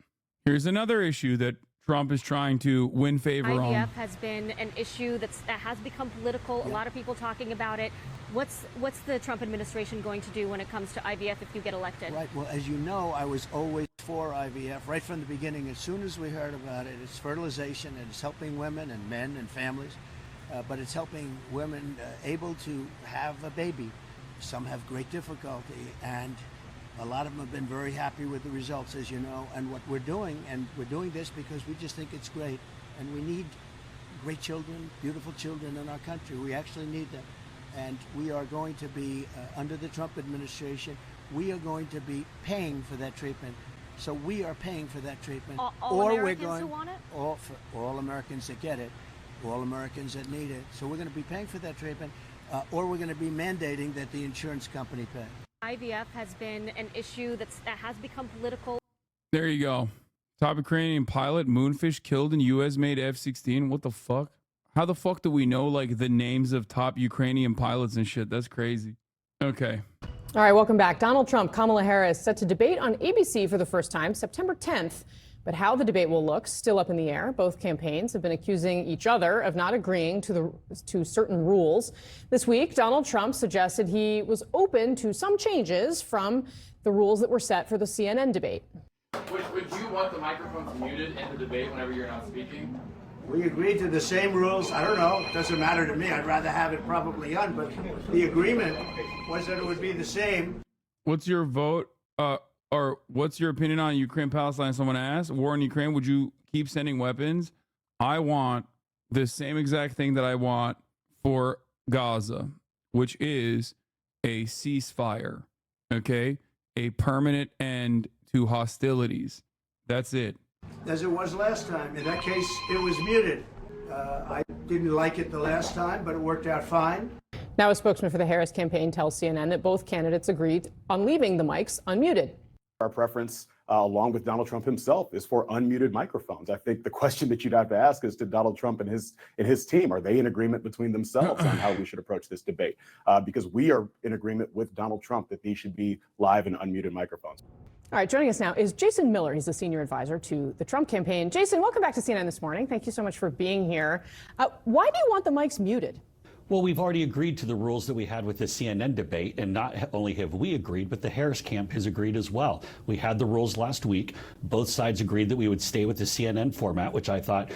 A: Here's another issue that Trump is trying to win favor on.
P: IVF has been an issue that has become political. A lot of people talking about it. What's the Trump administration going to do when it comes to IVF if you get elected?
U: Right. Well, as you know, I was always for IVF right from the beginning. As soon as we heard about it, it's fertilization and it's helping women and men and families, but it's helping women able to have a baby. Some have great difficulty, and a lot of them have been very happy with the results, as you know, and what we're doing. And we're doing this because we just think it's great, and we need great children, beautiful children in our country. We actually need them. And we are going to be, under the Trump administration, we are going to be paying for that treatment. So we are paying for that treatment.
P: All Americans who want it?
U: For all Americans that get it, all Americans that need it. So we're going to be paying for that treatment, or we're going to be mandating that the insurance company pay.
P: IVF has been an issue that has become political.
A: There you go. Top Ukrainian pilot, Moonfish, killed in U.S.-made F-16. What the fuck? How the fuck do we know, like, the names of top Ukrainian pilots and shit? That's crazy. Okay.
H: All right, welcome back. Donald Trump, Kamala Harris set to debate on ABC for the first time September 10th. But how the debate will look, still up in the air. Both campaigns have been accusing each other of not agreeing to certain rules. This week, Donald Trump suggested he was open to some changes from the rules that were set for the CNN debate.
M: Would you want the microphones muted in the debate whenever you're not speaking?
U: We agreed to the same rules. I don't know. It doesn't matter to me. I'd rather have it probably on, but the agreement was that it would be the same.
A: What's your vote? Or what's your opinion on Ukraine-Palestine? Someone asked. War in Ukraine, would you keep sending weapons? I want the same exact thing that I want for Gaza, which is a ceasefire, okay? A permanent end to hostilities. That's it.
G: As it was last time. In that case, it was muted. I didn't like it the last time, but it worked out fine.
H: Now, a spokesman for the Harris campaign tells CNN that both candidates agreed on leaving the mics unmuted.
E: Our preference, along with Donald Trump himself, is for unmuted microphones. I think the question that you'd have to ask is to Donald Trump and his team, are they in agreement between themselves on how we should approach this debate? Because we are in agreement with Donald Trump that these should be live and unmuted microphones.
H: All right, joining us now is Jason Miller. He's the senior advisor to the Trump campaign. Jason, welcome back to CNN this morning. Thank you so much for being here. Why do you want the mics muted?
O: Well, we've already agreed to the rules that we had with the CNN debate, and not only have we agreed, but the Harris camp has agreed as well. We had the rules last week. Both sides agreed that we would stay with the CNN format, which I thought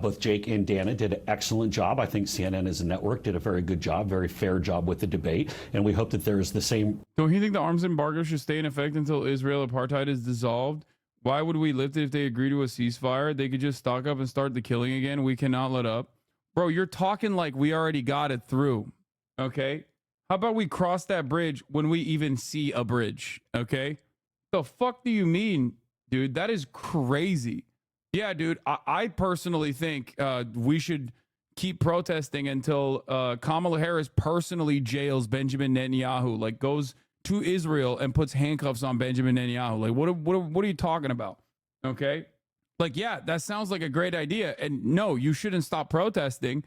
O: both Jake and Dana did an excellent job. I think CNN as a network did a very good job, very fair job with the debate, and we hope that there's the same.
A: Don't you think the arms embargo should stay in effect until Israel apartheid is dissolved? Why would we lift it if they agree to a ceasefire? They could just stock up and start the killing again. We cannot let up. Bro, you're talking like we already got it through, okay? How about we cross that bridge when we even see a bridge, okay? The fuck do you mean, dude? That is crazy. Yeah, dude, I personally think we should keep protesting until Kamala Harris personally jails Benjamin Netanyahu, like goes to Israel and puts handcuffs on Benjamin Netanyahu. Like, what are you talking about, okay? Like, yeah, that sounds like a great idea. And no, you shouldn't stop protesting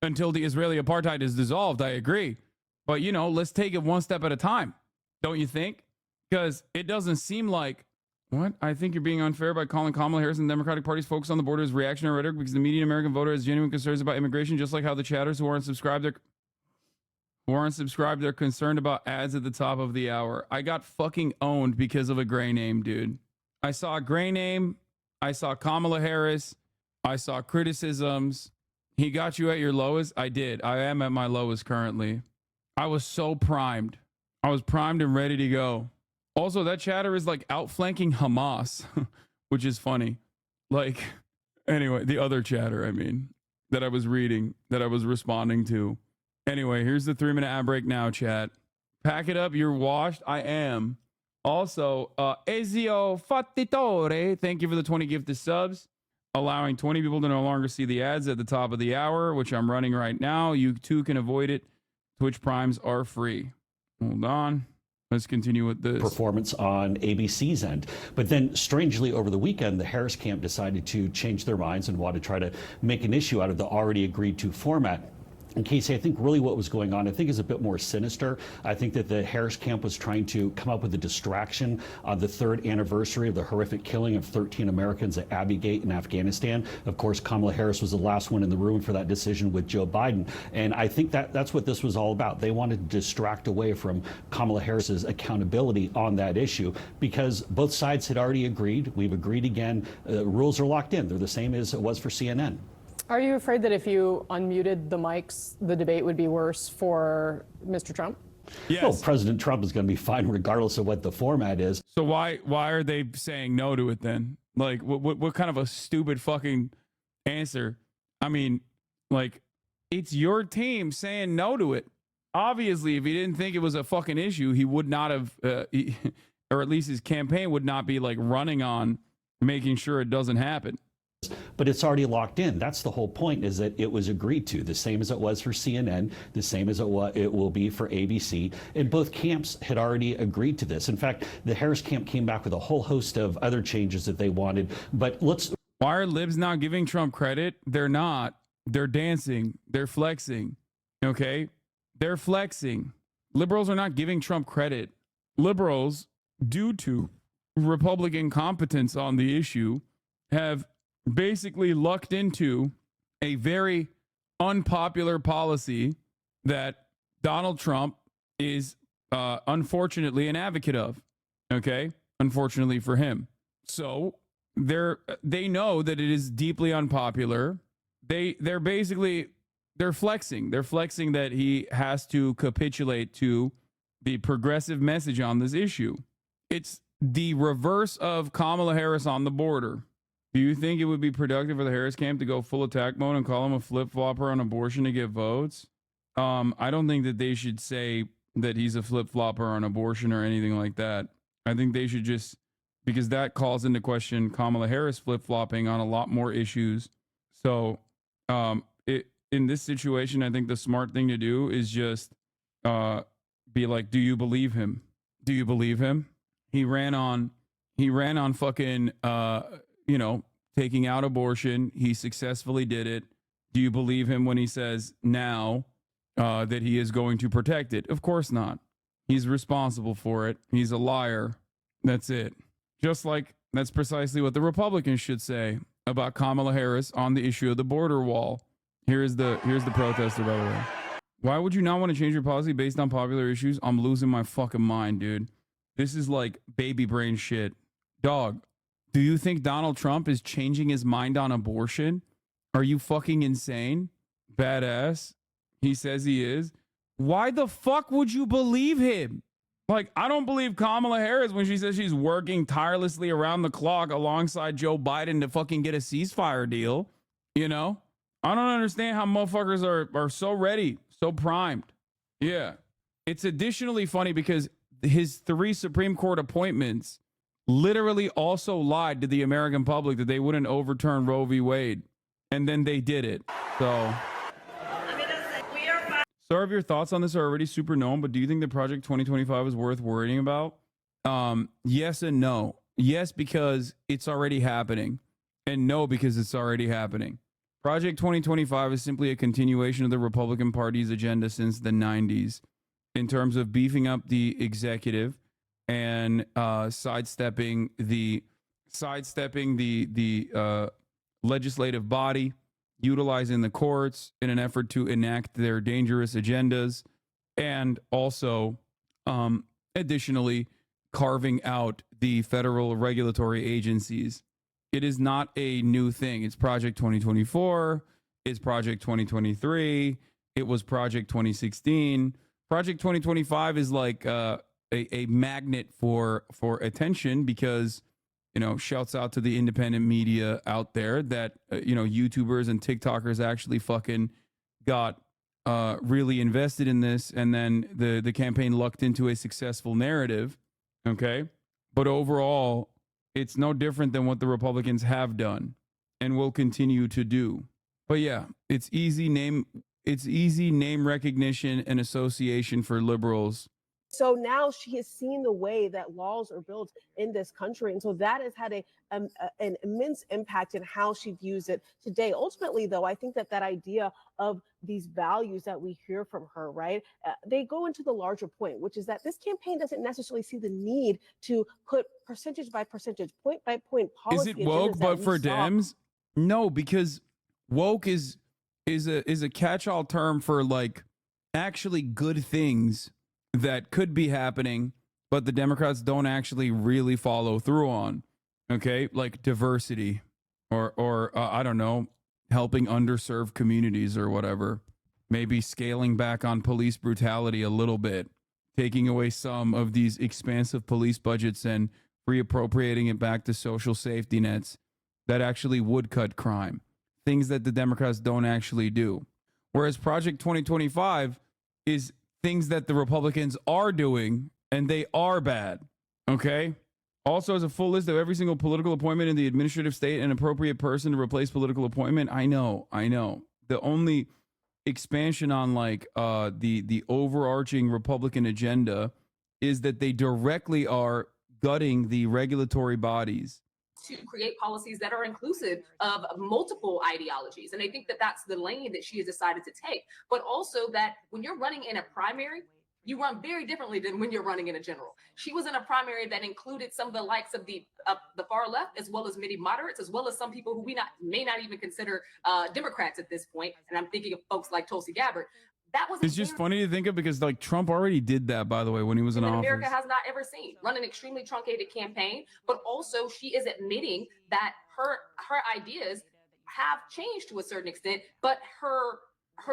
A: until the Israeli apartheid is dissolved. I agree. But, you know, let's take it one step at a time. Don't you think? Because it doesn't seem like, what? I think you're being unfair by calling Kamala Harris and the Democratic Party's focus on the border as reactionary rhetoric because the median American voter has genuine concerns about immigration, just like how the chatters who aren't subscribed are concerned about ads at the top of the hour. I got fucking owned because of a gray name, dude. I saw a gray name. I saw Kamala Harris. I saw criticisms. He got you at your lowest? I did. I am at my lowest currently. I was so primed. I was primed and ready to go. Also, that chatter is like outflanking Hamas, which is funny. Like, anyway, the other chatter, I mean, that I was reading, that I was responding to. Anyway, here's the 3-minute ad break now, chat. Pack it up. You're washed. I am. Also, Ezio Fattitore, thank you for the 20 gifted subs, allowing 20 people to no longer see the ads at the top of the hour, which I'm running right now. You too can avoid it. Twitch Primes are free. Hold on. Let's continue with this.
O: Performance on ABC's end. But then, strangely, over the weekend, the Harris camp decided to change their minds and want to try to make an issue out of the already agreed to format. And Casey, I think really what was going on, I think is a bit more sinister. I think that the Harris camp was trying to come up with a distraction on the 3rd anniversary of the horrific killing of 13 Americans at Abbey Gate in Afghanistan. Of course, Kamala Harris was the last one in the room for that decision with Joe Biden. And I think that that's what this was all about. They wanted to distract away from Kamala Harris's accountability on that issue because both sides had already agreed. We've agreed again. Rules are locked in. They're the same as it was for CNN.
H: Are you afraid that if you unmuted the mics, the debate would be worse for Mr. Trump?
A: Yes.
O: Well, President Trump is going to be fine regardless of what the format is.
A: So why are they saying no to it then? Like, what kind of a stupid fucking answer? I mean, like, it's your team saying no to it. Obviously, if he didn't think it was a fucking issue, he would not have, or at least his campaign would not be like running on making sure it doesn't happen.
O: But it's already locked in. That's the whole point, is that it was agreed to, the same as it was for CNN, the same as it will be for ABC. And both camps had already agreed to this. In fact, the Harris camp came back with a whole host of other changes that they wanted. But
A: why are libs not giving Trump credit? They're not. They're dancing. They're flexing. Okay? They're flexing. Liberals are not giving Trump credit. Liberals, due to Republican competence on the issue, have basically lucked into a very unpopular policy that Donald Trump is unfortunately an advocate of. Okay? Unfortunately for him. So they know that it is deeply unpopular. They're flexing. They're flexing that he has to capitulate to the progressive message on this issue. It's the reverse of Kamala Harris on the border. Do you think it would be productive for the Harris camp to go full attack mode and call him a flip-flopper on abortion to get votes? I don't think that they should say that he's a flip-flopper on abortion or anything like that. I think they should just because that calls into question Kamala Harris flip-flopping on a lot more issues. So in this situation, I think the smart thing to do is just be like, do you believe him? Do you believe him? He ran on fucking, taking out abortion. He successfully did it. Do you believe him when he says now that he is going to protect it? Of course not. He's responsible for it. He's a liar. That's it. Just like that's precisely what the Republicans should say about Kamala Harris on the issue of the border wall. Here's the protester, by the way. Why would you not want to change your policy based on popular issues? I'm losing my fucking mind, dude. This is like baby brain shit. Dog, do you think Donald Trump is changing his mind on abortion? Are you fucking insane? Badass. He says he is. Why the fuck would you believe him? Like, I don't believe Kamala Harris when she says she's working tirelessly around the clock alongside Joe Biden to fucking get a ceasefire deal. You know? I don't understand how motherfuckers are so ready, so primed. Yeah. It's additionally funny because his 3 Supreme Court appointments literally also lied to the American public that they wouldn't overturn Roe v. Wade. And then they did it. So... Sir, if your thoughts on this are already super known, but do you think that Project 2025 is worth worrying about? Yes and no. Yes, because it's already happening. And no, because it's already happening. Project 2025 is simply a continuation of the Republican Party's agenda since the 90s in terms of beefing up the executive and sidestepping the legislative body, utilizing the courts in an effort to enact their dangerous agendas, and also additionally carving out the federal regulatory agencies. It is not a new thing. It's Project 2024. It's Project 2023. It was Project 2016. Project 2025 is like a magnet for attention because, you know, shouts out to the independent media out there that, YouTubers and TikTokers actually fucking got really invested in this. And then the campaign lucked into a successful narrative. Okay. But overall, it's no different than what the Republicans have done and will continue to do. But yeah, it's easy name recognition and association for liberals.
S: So now she has seen the way that laws are built in this country. And so that has had an immense impact in how she views it today. Ultimately, though, I think that idea of these values that we hear from her, right, they go into the larger point, which is that this campaign doesn't necessarily see the need to put percentage by percentage, point by point policy.
A: Is it woke, but for Dems? No, because woke is a catch-all term for like actually good things that could be happening, but the Democrats don't actually really follow through on. Okay, like diversity, or I don't know, helping underserved communities or whatever. Maybe scaling back on police brutality a little bit, taking away some of these expansive police budgets and reappropriating it back to social safety nets that actually would cut crime. Things that the Democrats don't actually do. Whereas Project 2025 is things that the Republicans are doing, and they are bad. Okay? Also has a full list of every single political appointment in the administrative state and appropriate person to replace political appointment. I know. The only expansion on like the overarching Republican agenda is that they directly are gutting the regulatory bodies
T: to create policies that are inclusive of multiple ideologies. And I think that that's the lane that she has decided to take. But also that when you're running in a primary, you run very differently than when you're running in a general. She was in a primary that included some of the likes of the far left, as well as many moderates, as well as some people who may not even consider Democrats at this point. And I'm thinking of folks like Tulsi Gabbard. That was
A: it's just funny to think of because like Trump already did that, by the way, when he was in office.
T: America has not ever seen. Run an extremely truncated campaign, but also she is admitting that her ideas have changed to a certain extent, but her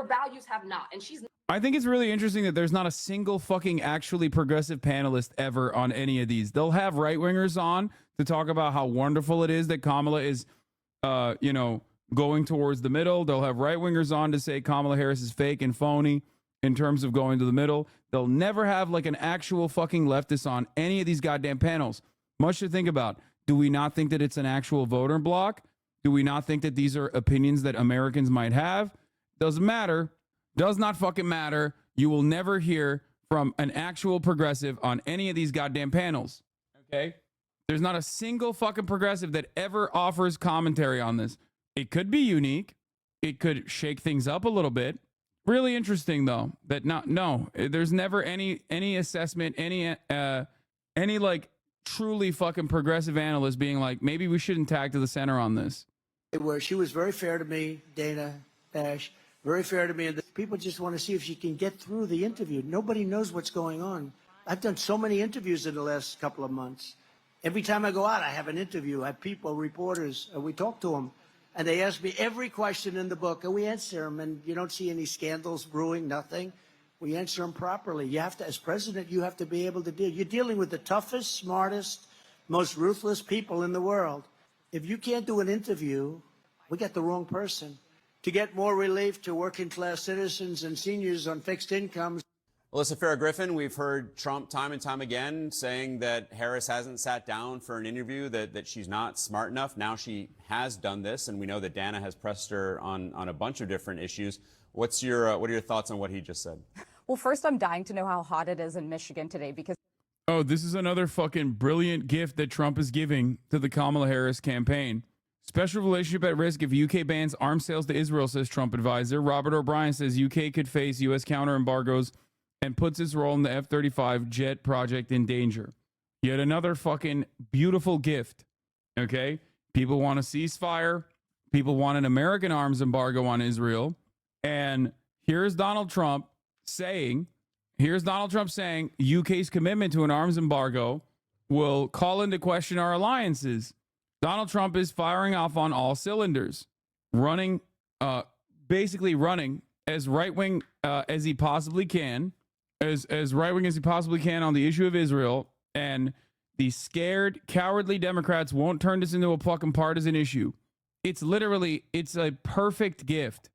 T: values have not. And
A: I think it's really interesting that there's not a single fucking actually progressive panelist ever on any of these. They'll have right-wingers on to talk about how wonderful it is that Kamala is, going towards the middle. They'll have right-wingers on to say Kamala Harris is fake and phony in terms of going to the middle. They'll never have like an actual fucking leftist on any of these goddamn panels. Much to think about. Do we not think that it's an actual voter bloc? Do we not think that these are opinions that Americans might have? Doesn't matter. Does not fucking matter. You will never hear from an actual progressive on any of these goddamn panels. Okay? There's not a single fucking progressive that ever offers commentary on this. It could be unique. It could shake things up a little bit. Really interesting though, that there's never any assessment, any like truly fucking progressive analyst being like, maybe we shouldn't tag to the center on this.
G: Where she was very fair to me, Dana Bash, very fair to me. And people just want to see if she can get through the interview. Nobody knows what's going on. I've done so many interviews in the last couple of months. Every time I go out, I have an interview. I have people, reporters, we talk to them. And they ask me every question in the book, and we answer them. And you don't see any scandals brewing, nothing. We answer them properly. You have to, as president, you have to be able to deal. You're dealing with the toughest, smartest, most ruthless people in the world. If you can't do an interview, we got the wrong person. To get more relief to working class citizens and seniors on fixed incomes.
R: Alyssa Farah Griffin, we've heard Trump time and time again saying that Harris hasn't sat down for an interview, that she's not smart enough. Now she has done this, and we know that Dana has pressed her on a bunch of different issues. What are your thoughts on what he just said?
B: Well, first, I'm dying to know how hot it is in Michigan today because...
A: Oh, this is another fucking brilliant gift that Trump is giving to the Kamala Harris campaign. Special relationship at risk if UK bans arms sales to Israel, says Trump advisor. Robert O'Brien says UK could face U.S. counter embargoes and puts its role in the F-35 jet project in danger. Yet another fucking beautiful gift, okay? People want a ceasefire. People want an American arms embargo on Israel. And here's Donald Trump saying UK's commitment to an arms embargo will call into question our alliances. Donald Trump is firing off on all cylinders, basically running as right-wing as he possibly can, as right-wing as he possibly can on the issue of Israel, and the scared, cowardly Democrats won't turn this into a fucking partisan issue. It's a perfect gift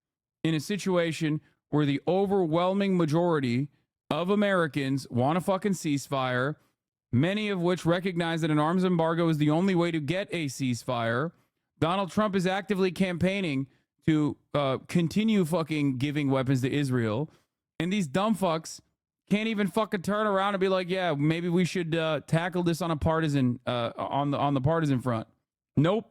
A: in a situation where the overwhelming majority of Americans want a fucking ceasefire, many of which recognize that an arms embargo is the only way to get a ceasefire. Donald Trump is actively campaigning to continue fucking giving weapons to Israel, and these dumb fucks can't even fucking turn around and be like, yeah, maybe we should tackle this on a partisan on the partisan front. Nope.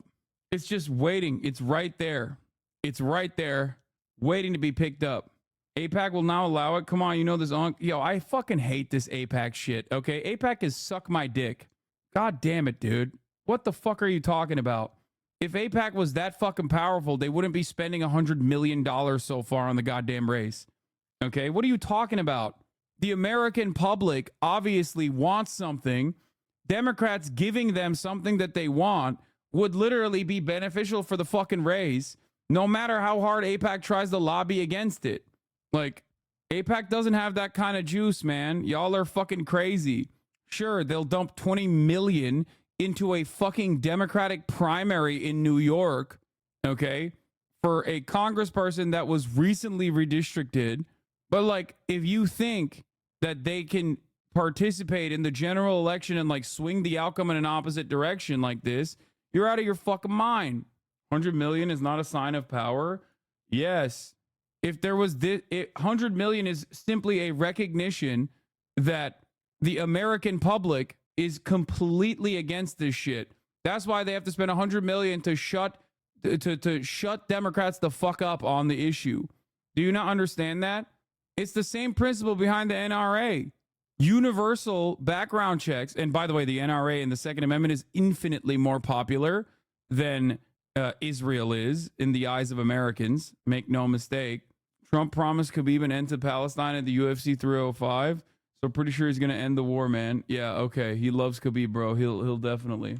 A: It's just waiting. It's right there. It's right there, waiting to be picked up. AIPAC will now allow it. Come on, you know this. Yo, I fucking hate this AIPAC shit. Okay, AIPAC is suck my dick. God damn it, dude. What the fuck are you talking about? If AIPAC was that fucking powerful, they wouldn't be spending $100 million so far on the goddamn race. Okay, what are you talking about? The American public obviously wants something. Democrats giving them something that they want would literally be beneficial for the fucking race, no matter how hard AIPAC tries to lobby against it. Like, AIPAC doesn't have that kind of juice, man. Y'all are fucking crazy. Sure, they'll dump $20 million into a fucking Democratic primary in New York, okay, for a congressperson that was recently redistricted. But, like, if you think that they can participate in the general election and, like, swing the outcome in an opposite direction like this, you're out of your fucking mind. 100 million is not a sign of power? Yes. If there was this, 100 million is simply a recognition that the American public is completely against this shit. That's why they have to spend 100 million to shut Democrats the fuck up on the issue. Do you not understand that? It's the same principle behind the NRA. Universal background checks. And by the way, the NRA and the Second Amendment is infinitely more popular than Israel is in the eyes of Americans. Make no mistake. Trump promised Khabib an end to Palestine at the UFC 305. So pretty sure he's going to end the war, man. Yeah, okay. He loves Khabib, bro. He'll definitely.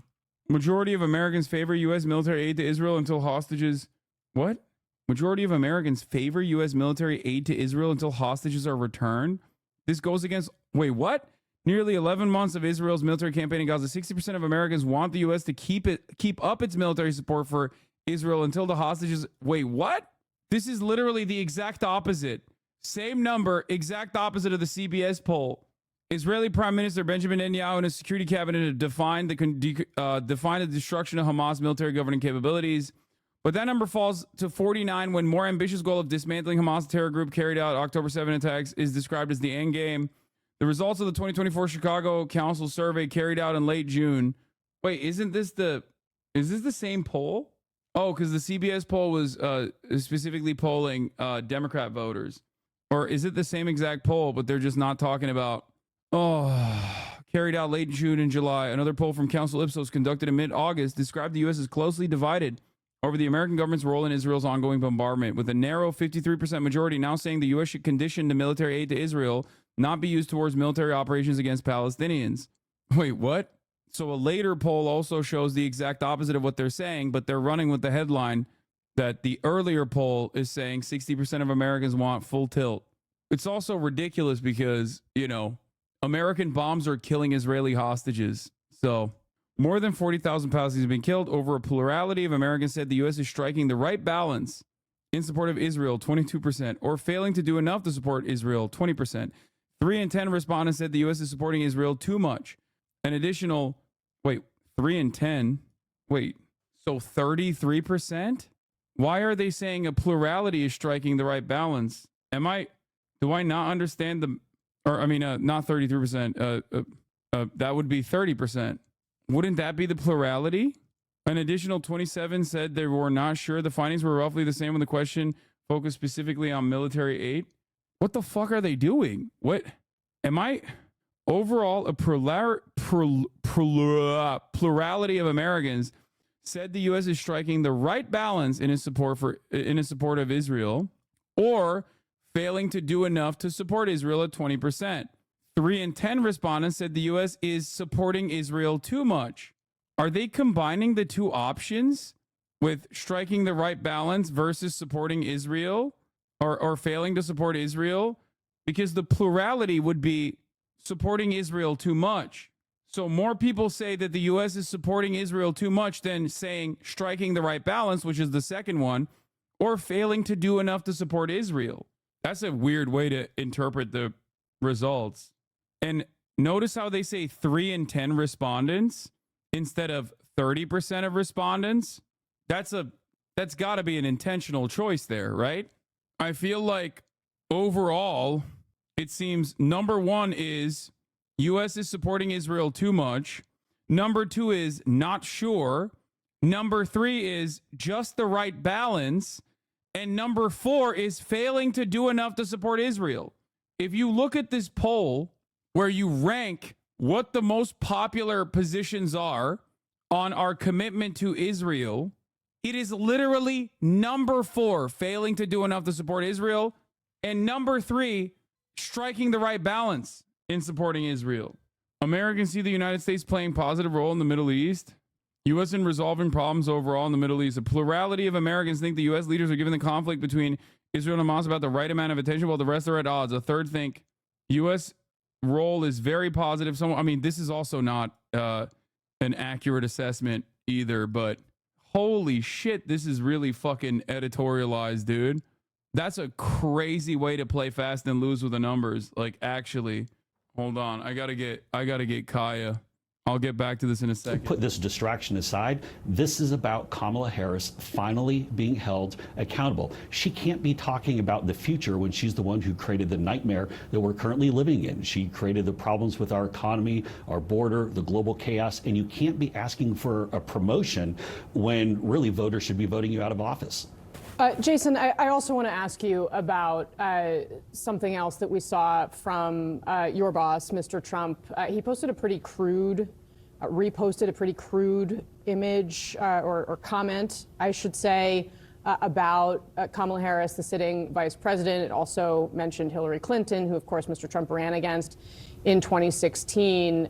A: Majority of Americans favor U.S. military aid to Israel until hostages... What? Majority of Americans favor U.S. military aid to Israel until hostages are returned? This goes against... Wait, what? Nearly 11 months of Israel's military campaign in Gaza, 60% of Americans want the U.S. to keep up its military support for Israel until the hostages... Wait, what? This is literally the exact opposite. Same number, exact opposite of the CBS poll. Israeli Prime Minister Benjamin Netanyahu and his security cabinet have defined the destruction of Hamas military governing capabilities. But that number falls to 49 when more ambitious goal of dismantling Hamas terror group carried out October 7 attacks is described as the end game. The results of the 2024 Chicago Council survey carried out in late June. Wait, is this the same poll? Oh, because the CBS poll was specifically polling Democrat voters. Or is it the same exact poll, but they're just not talking about, carried out late June and July. Another poll from Council Ipsos conducted in mid-August described the U.S. as closely divided over the American government's role in Israel's ongoing bombardment, with a narrow 53% majority now saying the U.S. should condition the military aid to Israel not be used towards military operations against Palestinians. Wait, what? So a later poll also shows the exact opposite of what they're saying, but they're running with the headline that the earlier poll is saying 60% of Americans want full tilt. It's also ridiculous because, American bombs are killing Israeli hostages. So more than 40,000 Palestinians have been killed. Over a plurality of Americans said the U.S. is striking the right balance in support of Israel, 22%, or failing to do enough to support Israel, 20%. 3 in 10 respondents said the U.S. is supporting Israel too much. An additional, 3 in 10? So 33%? Why are they saying a plurality is striking the right balance? Do I not understand not 33%, that would be 30%. Wouldn't that be the plurality? An additional 27 said they were not sure. The findings were roughly the same when the question focused specifically on military aid. What the fuck are they doing? What? Overall, a plurality of Americans said the U.S. is striking the right balance in its support of Israel, or failing to do enough to support Israel at 20%. 3 in 10 respondents said the U.S. is supporting Israel too much. Are they combining the two options with striking the right balance versus supporting Israel or failing to support Israel? Because the plurality would be supporting Israel too much. So more people say that the U.S. is supporting Israel too much than saying striking the right balance, which is the second one, or failing to do enough to support Israel. That's a weird way to interpret the results. And notice how they say 3 in 10 respondents instead of 30% of respondents. That's got to be an intentional choice there, right? I feel like overall, it seems number 1 is U.S. is supporting Israel too much. Number 2 is not sure. Number 3 is just the right balance. And number 4 is failing to do enough to support Israel. If you look at this poll where you rank what the most popular positions are on our commitment to Israel, it is literally number 4, failing to do enough to support Israel, and number 3, striking the right balance in supporting Israel. Americans see the United States playing a positive role in the Middle East. U.S. in resolving problems overall in the Middle East. A plurality of Americans think the U.S. leaders are giving the conflict between Israel and Hamas about the right amount of attention, while the rest are at odds. A third think U.S. role is very positive. This is also not an accurate assessment either, but holy shit, this is really fucking editorialized, dude. That's a crazy way to play fast and lose with the numbers. Actually, hold on. I gotta get Kaya. I'll get back to this in a second.
O: Put this distraction aside. This is about Kamala Harris finally being held accountable. She can't be talking about the future when she's the one who created the nightmare that we're currently living in. She created the problems with our economy, our border, the global chaos, and you can't be asking for a promotion when really voters should be voting you out of office.
H: Jason, I also want to ask you about something else that we saw from your boss, Mr. Trump. He posted a pretty crude, reposted a pretty crude image or comment, I should say, about Kamala Harris, the sitting vice president. It also mentioned Hillary Clinton, who, of course, Mr. Trump ran against in 2016.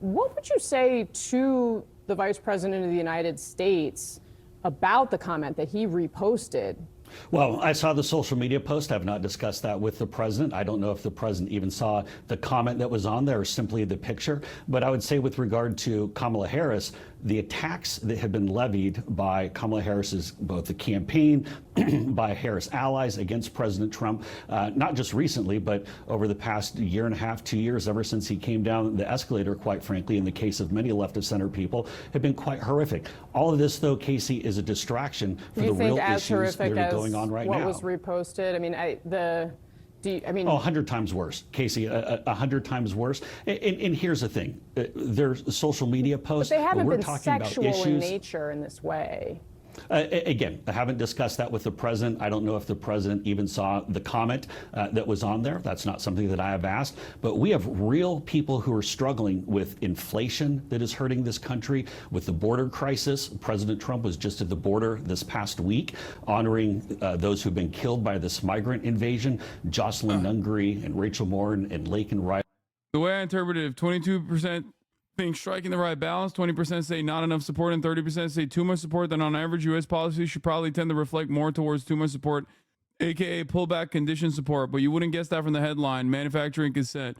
H: What would you say to the vice president of the United States about the comment that he reposted
O: Well, I saw the social media post. I've not discussed that with the president. I don't know if the president even saw the comment that was on there or simply the picture. But I would say with regard to Kamala Harris, the attacks that have been levied by Kamala Harris's, both the campaign, by Harris allies against President Trump, not just recently, but over the past year and a half, 2 years, ever since he came down the escalator, quite frankly, in the case of many left of center people, have been quite horrific. All of this, though, Casey, is a distraction for the real issues that are going on right now.
H: What was reposted? I mean, I mean,
O: 100 times worse, Casey, 100 times worse. And here's the thing. There's social media posts.
H: But they haven't
O: we're
H: been
O: talking
H: sexual
O: about issues
H: in nature in this way.
O: Again, I haven't discussed that with the president. I don't know if the president even saw the comment that was on there. That's not something that I have asked. But we have real people who are struggling with inflation that is hurting this country, with the border crisis. President Trump was just at the border this past week, honoring those who've been killed by this migrant invasion, Jocelyn Nungary and Rachel Moore and Laken Riley.
A: The way I interpret it, if 22% think striking the right balance, 20% say not enough support, and 30% say too much support, then on average, U.S. policy should probably tend to reflect more towards too much support, aka pullback condition support. But you wouldn't guess that from the headline, manufacturing consent.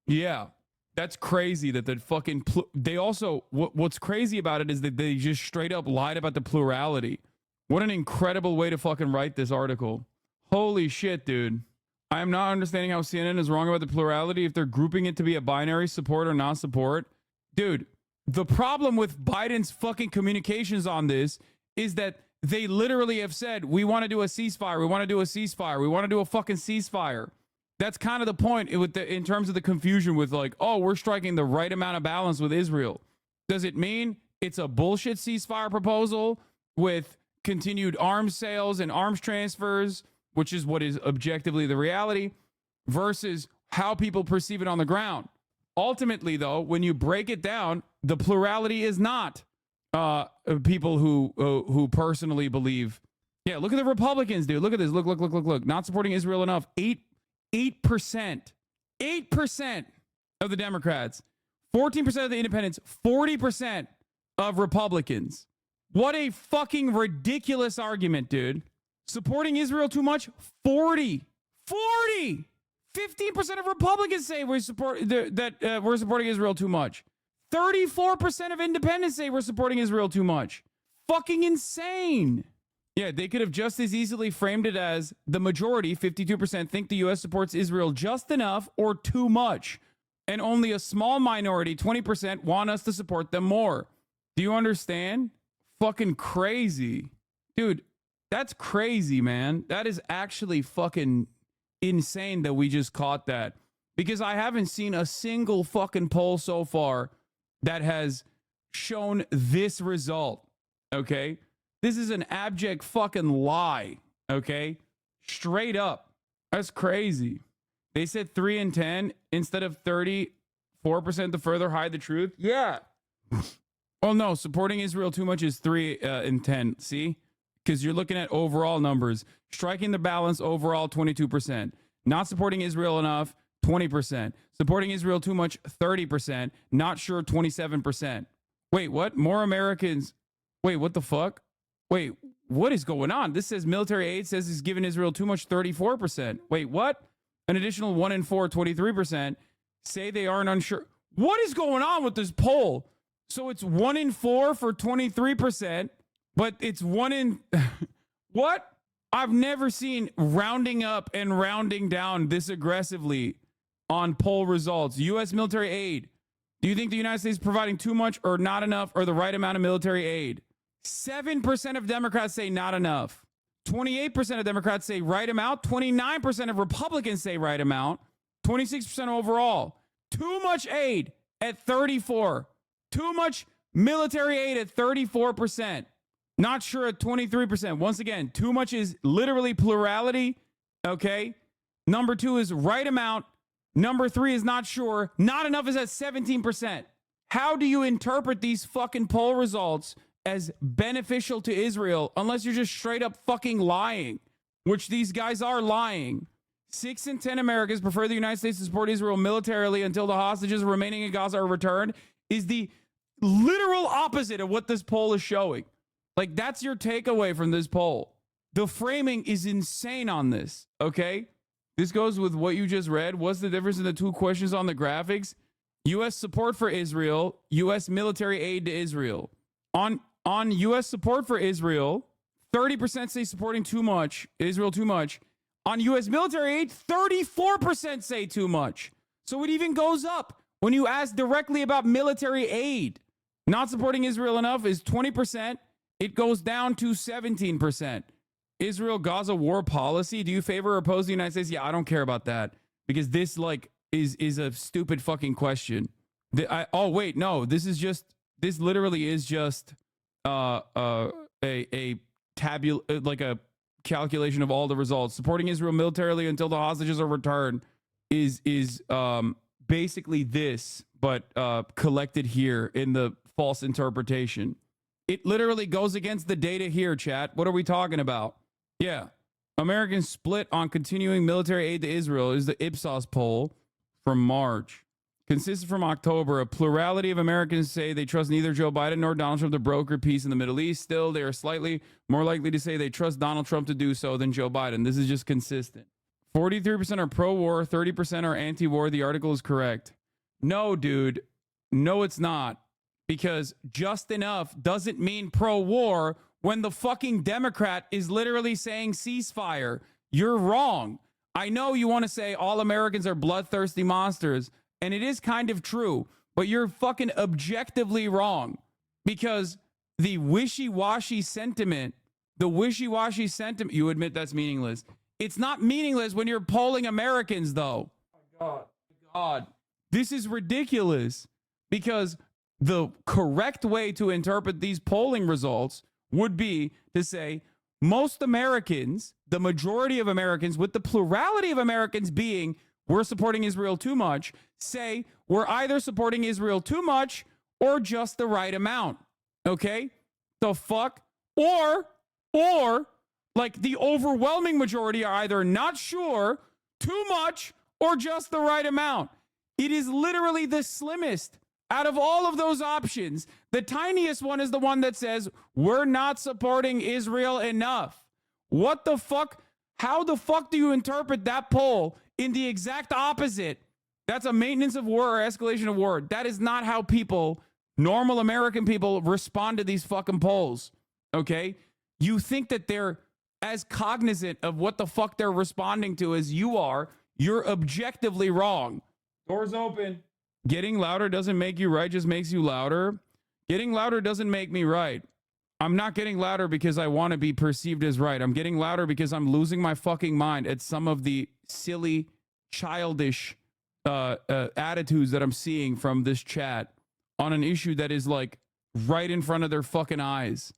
A: Yeah, that's crazy that the fucking, they also, what's crazy about it is that they just straight up lied about the plurality. What an incredible way to fucking write this article. Holy shit, dude. I am not understanding how CNN is wrong about the plurality if they're grouping it to be a binary support or not support. Dude, the problem with Biden's fucking communications on this is that they literally have said, we want to do a ceasefire. We want to do a ceasefire. We want to do a fucking ceasefire. That's kind of the point with in terms of the confusion with like, oh, we're striking the right amount of balance with Israel. Does it mean it's a bullshit ceasefire proposal with continued arms sales and arms transfers, which is what is objectively the reality, versus how people perceive it on the ground? Ultimately, though, when you break it down, the plurality is not people who personally believe. Yeah, look at the Republicans, dude. Look at this. Look. Not supporting Israel enough. 8% of the Democrats, 14% of the independents, 40% of Republicans. What a fucking ridiculous argument, dude. Supporting Israel too much? 40. 15% of Republicans say we're supporting Israel too much. 34% of independents say we're supporting Israel too much. Fucking insane. Yeah, they could have just as easily framed it as the majority, 52%, think the U.S. supports Israel just enough or too much. And only a small minority, 20%, want us to support them more. Do you understand? Fucking crazy. Dude, that's crazy, man. That is actually fucking insane that we just caught that, because I haven't seen a single fucking poll so far that has shown this result. Okay, this is an abject fucking lie. Okay, straight up. That's crazy. They said 3 and 10 instead of 34% to further hide the truth. Yeah. Oh no, supporting Israel too much is 3 and 10. See? Because you're looking at overall numbers. Striking the balance overall, 22%. Not supporting Israel enough, 20%. Supporting Israel too much, 30%. Not sure, 27%. Wait, what? More Americans. Wait, what the fuck? Wait, what is going on? This says military aid says he's giving Israel too much, 34%. Wait, what? An additional 1 in 4, 23%. Say they aren't unsure. What is going on with this poll? So it's 1 in 4 for 23%. But it's 1 in... What? I've never seen rounding up and rounding down this aggressively on poll results. U.S. military aid. Do you think the United States is providing too much or not enough or the right amount of military aid? 7% of Democrats say not enough. 28% of Democrats say right amount. 29% of Republicans say right amount. 26% overall. Too much aid at 34%. Too much military aid at 34%. Not sure at 23%. Once again, too much is literally plurality. Okay. Number 2 is right amount. Number 3 is not sure. Not enough is at 17%. How do you interpret these fucking poll results as beneficial to Israel unless you're just straight up fucking lying, which these guys are lying? 6 in 10 Americans prefer the United States to support Israel militarily until the hostages remaining in Gaza are returned is the literal opposite of what this poll is showing. Like, that's your takeaway from this poll. The framing is insane on this, okay? This goes with what you just read. What's the difference in the two questions on the graphics? U.S. support for Israel, U.S. military aid to Israel. On U.S. support for Israel, 30% say supporting too much, Israel too much. On U.S. military aid, 34% say too much. So it even goes up when you ask directly about military aid. Not supporting Israel enough is 20%. It goes down to 17%. Israel-Gaza war policy. Do you favor or oppose the United States? Yeah, I don't care about that because this is a stupid fucking question. Wait, no, this literally is just a calculation of all the results. Supporting Israel militarily until the hostages are returned is basically this, but collected here in the false interpretation. It literally goes against the data here, chat. What are we talking about? Yeah. Americans split on continuing military aid to Israel is the Ipsos poll from March. Consistent from October, a plurality of Americans say they trust neither Joe Biden nor Donald Trump to broker peace in the Middle East. Still, they are slightly more likely to say they trust Donald Trump to do so than Joe Biden. This is just consistent. 43% are pro-war, 30% are anti-war. The article is correct. No, dude. No, it's not. Because just enough doesn't mean pro-war when the fucking Democrat is literally saying ceasefire. You're wrong. I know you want to say all Americans are bloodthirsty monsters, and it is kind of true, but you're fucking objectively wrong because the wishy-washy sentiment, you admit that's meaningless. It's not meaningless when you're polling Americans, though. Oh, God. This is ridiculous because the correct way to interpret these polling results would be to say most Americans, the majority of Americans, with the plurality of Americans being we're supporting Israel too much, say we're either supporting Israel too much or just the right amount. Okay? The fuck? Or like the overwhelming majority are either not sure, too much, or just the right amount. It is literally the slimmest. Out of all of those options, the tiniest one is the one that says, we're not supporting Israel enough. What the fuck? How the fuck do you interpret that poll in the exact opposite? That's a maintenance of war or escalation of war. That is not how people, normal American people, respond to these fucking polls. Okay? You think that they're as cognizant of what the fuck they're responding to as you are. You're objectively wrong. Doors open. Getting louder doesn't make you right, just makes you louder. Getting louder doesn't make me right. I'm not getting louder because I want to be perceived as right. I'm getting louder because I'm losing my fucking mind at some of the silly, childish attitudes that I'm seeing from this chat on an issue that is like right in front of their fucking eyes.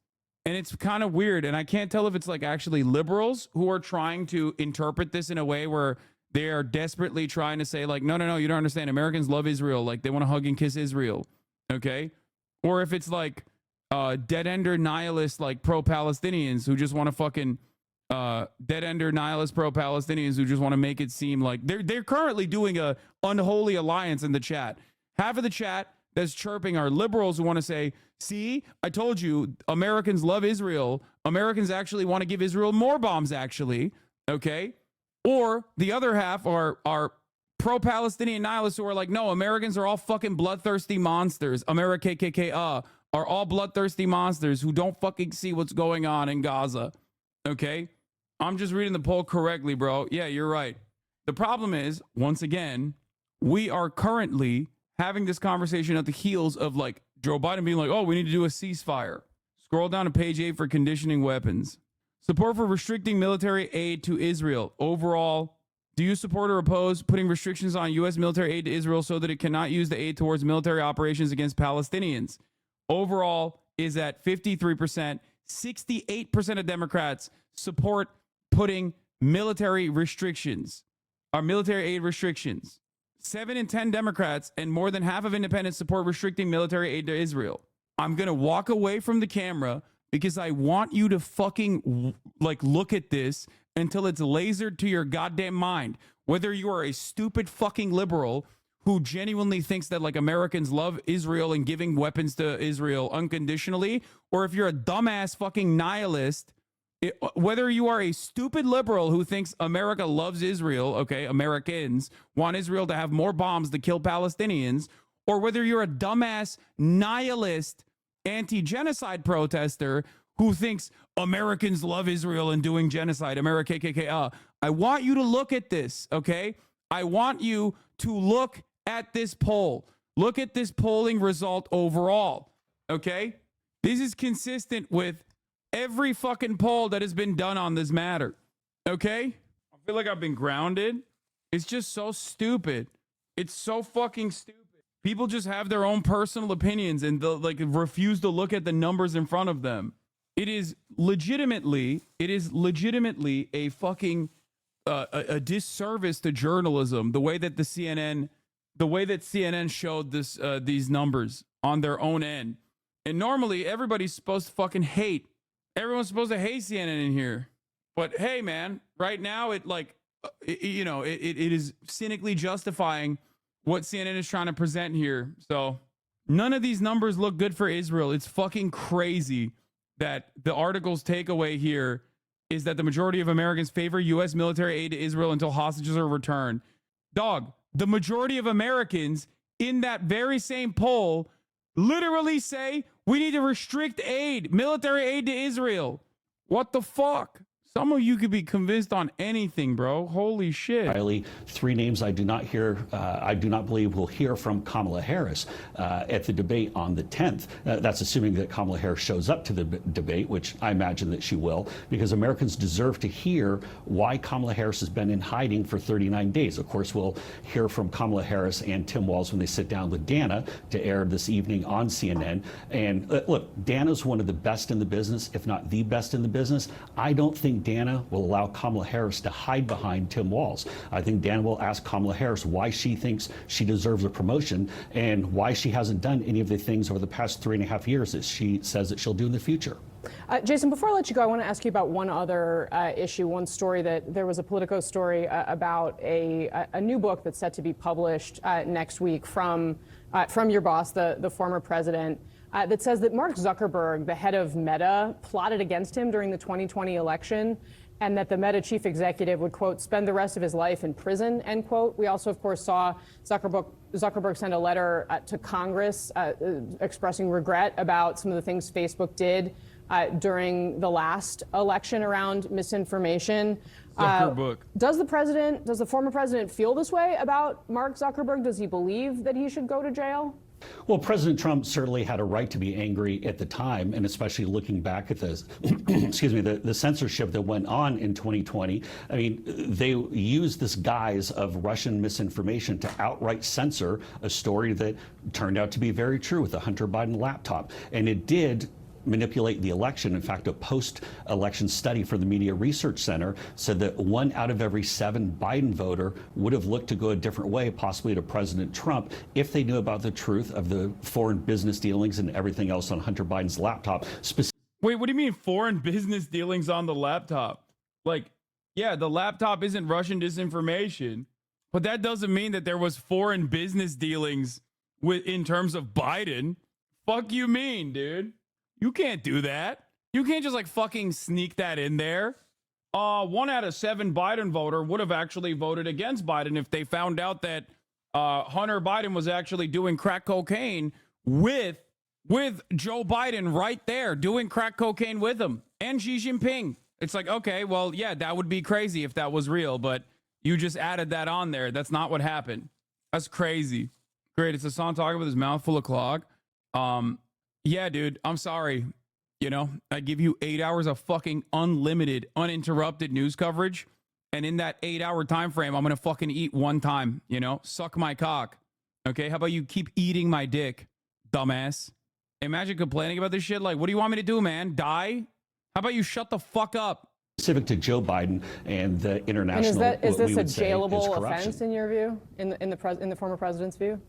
A: And it's kind of weird. And I can't tell if it's like actually liberals who are trying to interpret this in a way where they are desperately trying to say like, no, you don't understand. Americans love Israel. Like they want to hug and kiss Israel. Okay. Or if it's like dead-ender nihilists, like pro-Palestinians who just want to fucking dead-ender nihilist pro-Palestinians who just want to make it seem like they're currently doing a unholy alliance in the chat. Half of the chat that's chirping are liberals who want to say, see, I told you, Americans love Israel. Americans actually want to give Israel more bombs, actually. Okay. Or the other half are pro-Palestinian nihilists who are like, no, Americans are all fucking bloodthirsty monsters. America KKK are all bloodthirsty monsters who don't fucking see what's going on in Gaza. Okay? I'm just reading the poll correctly, bro. Yeah, you're right. The problem is, once again, we are currently having this conversation at the heels of like Joe Biden being like, oh, we need to do a ceasefire. Scroll down to page 8 for conditioning weapons. Support for restricting military aid to Israel. Overall, do you support or oppose putting restrictions on U.S. military aid to Israel so that it cannot use the aid towards military operations against Palestinians? Overall is at 53%. 68% of Democrats support putting military restrictions, or military aid restrictions. 7 in 10 Democrats and more than half of independents support restricting military aid to Israel. I'm going to walk away from the camera because I want you to fucking like look at this until it's lasered to your goddamn mind. Whether you are a stupid fucking liberal who genuinely thinks that like Americans love Israel and giving weapons to Israel unconditionally, or if you're a dumbass fucking nihilist whether you are a stupid liberal who thinks America loves Israel, okay, Americans want Israel to have more bombs to kill Palestinians, or whether you're a dumbass nihilist anti-genocide protester who thinks Americans love Israel and doing genocide, America, KKK, I want you to look at this, okay? I want you to look at this poll. Look at this polling result overall, okay? This is consistent with every fucking poll that has been done on this matter, okay? I feel like I've been grounded. It's just so stupid. It's so fucking stupid. People just have their own personal opinions and like refuse to look at the numbers in front of them. It is legitimately a fucking a disservice to journalism the way that CNN showed this these numbers on their own end. And normally everybody's supposed to fucking hate. Everyone's supposed to hate CNN in here. But hey, man, right now it is cynically justifying what CNN is trying to present here. So none of these numbers look good for Israel. It's fucking crazy that the article's takeaway here is that the majority of Americans favor U.S. military aid to Israel until hostages are returned. Dog, the majority of Americans in that very same poll literally say we need to restrict aid, military aid to Israel. What the fuck? Some of you could be convinced on anything, bro. Holy shit.
O: Riley, three names I do not believe we'll hear from Kamala Harris at the debate on the 10th. That's assuming that Kamala Harris shows up to the debate, which I imagine that she will, because Americans deserve to hear why Kamala Harris has been in hiding for 39 days. Of course, we'll hear from Kamala Harris and Tim Walz when they sit down with Dana to air this evening on CNN. And look, Dana's one of the best in the business, if not the best in the business. I don't think Dana will allow Kamala Harris to hide behind Tim Walz. I think Dana will ask Kamala Harris why she thinks she deserves a promotion and why she hasn't done any of the things over the past 3.5 years that she says that she'll do in the future.
H: Jason, before I let you go, I want to ask you about one other issue, one story that there was a Politico story about a new book that's set to be published next week from your boss, the former president, that says that Mark Zuckerberg, the head of Meta, plotted against him during the 2020 election, and that the Meta chief executive would, quote, spend the rest of his life in prison, end quote. We also, of course, saw Zuckerberg send a letter to Congress expressing regret about some of the things Facebook did during the last election around misinformation.
A: Zuckerberg.
H: Does the former president feel this way about Mark Zuckerberg? Does he believe that he should go to jail?
O: Well, President Trump certainly had a right to be angry at the time, and especially looking back at the, the censorship that went on in 2020. I mean, they used this guise of Russian misinformation to outright censor a story that turned out to be very true with the Hunter Biden laptop. And it did manipulate the election. In fact, a post-election study for the Media Research Center said that 1 out of every 7 Biden voter would have looked to go a different way, possibly to President Trump, if they knew about the truth of the foreign business dealings and everything else on Hunter Biden's laptop.
A: Wait, what do you mean foreign business dealings on the laptop? Like, yeah, the laptop isn't Russian disinformation, but that doesn't mean that there was foreign business dealings in terms of Biden. Fuck you mean, dude? You can't do that. You can't just like fucking sneak that in there. 1 out of 7 Biden voter would have actually voted against Biden if they found out that Hunter Biden was actually doing crack cocaine with Joe Biden right there doing crack cocaine with him and Xi Jinping. It's like, okay, well, yeah, that would be crazy if that was real, but you just added that on there. That's not what happened. That's crazy. Great. It's Hassan talking with his mouth full of clog. Yeah, dude, I'm sorry. You know, I give you 8 hours of fucking unlimited, uninterrupted news coverage. And in that 8-hour time frame, I'm going to fucking eat one time, you know, suck my cock. Okay. How about you keep eating my dick, dumbass? Imagine complaining about this shit. Like, what do you want me to do, man? Die? How about you shut the fuck up?
O: Specific to Joe Biden and the international.
H: And is this a jailable offense in your view, in the former president's view?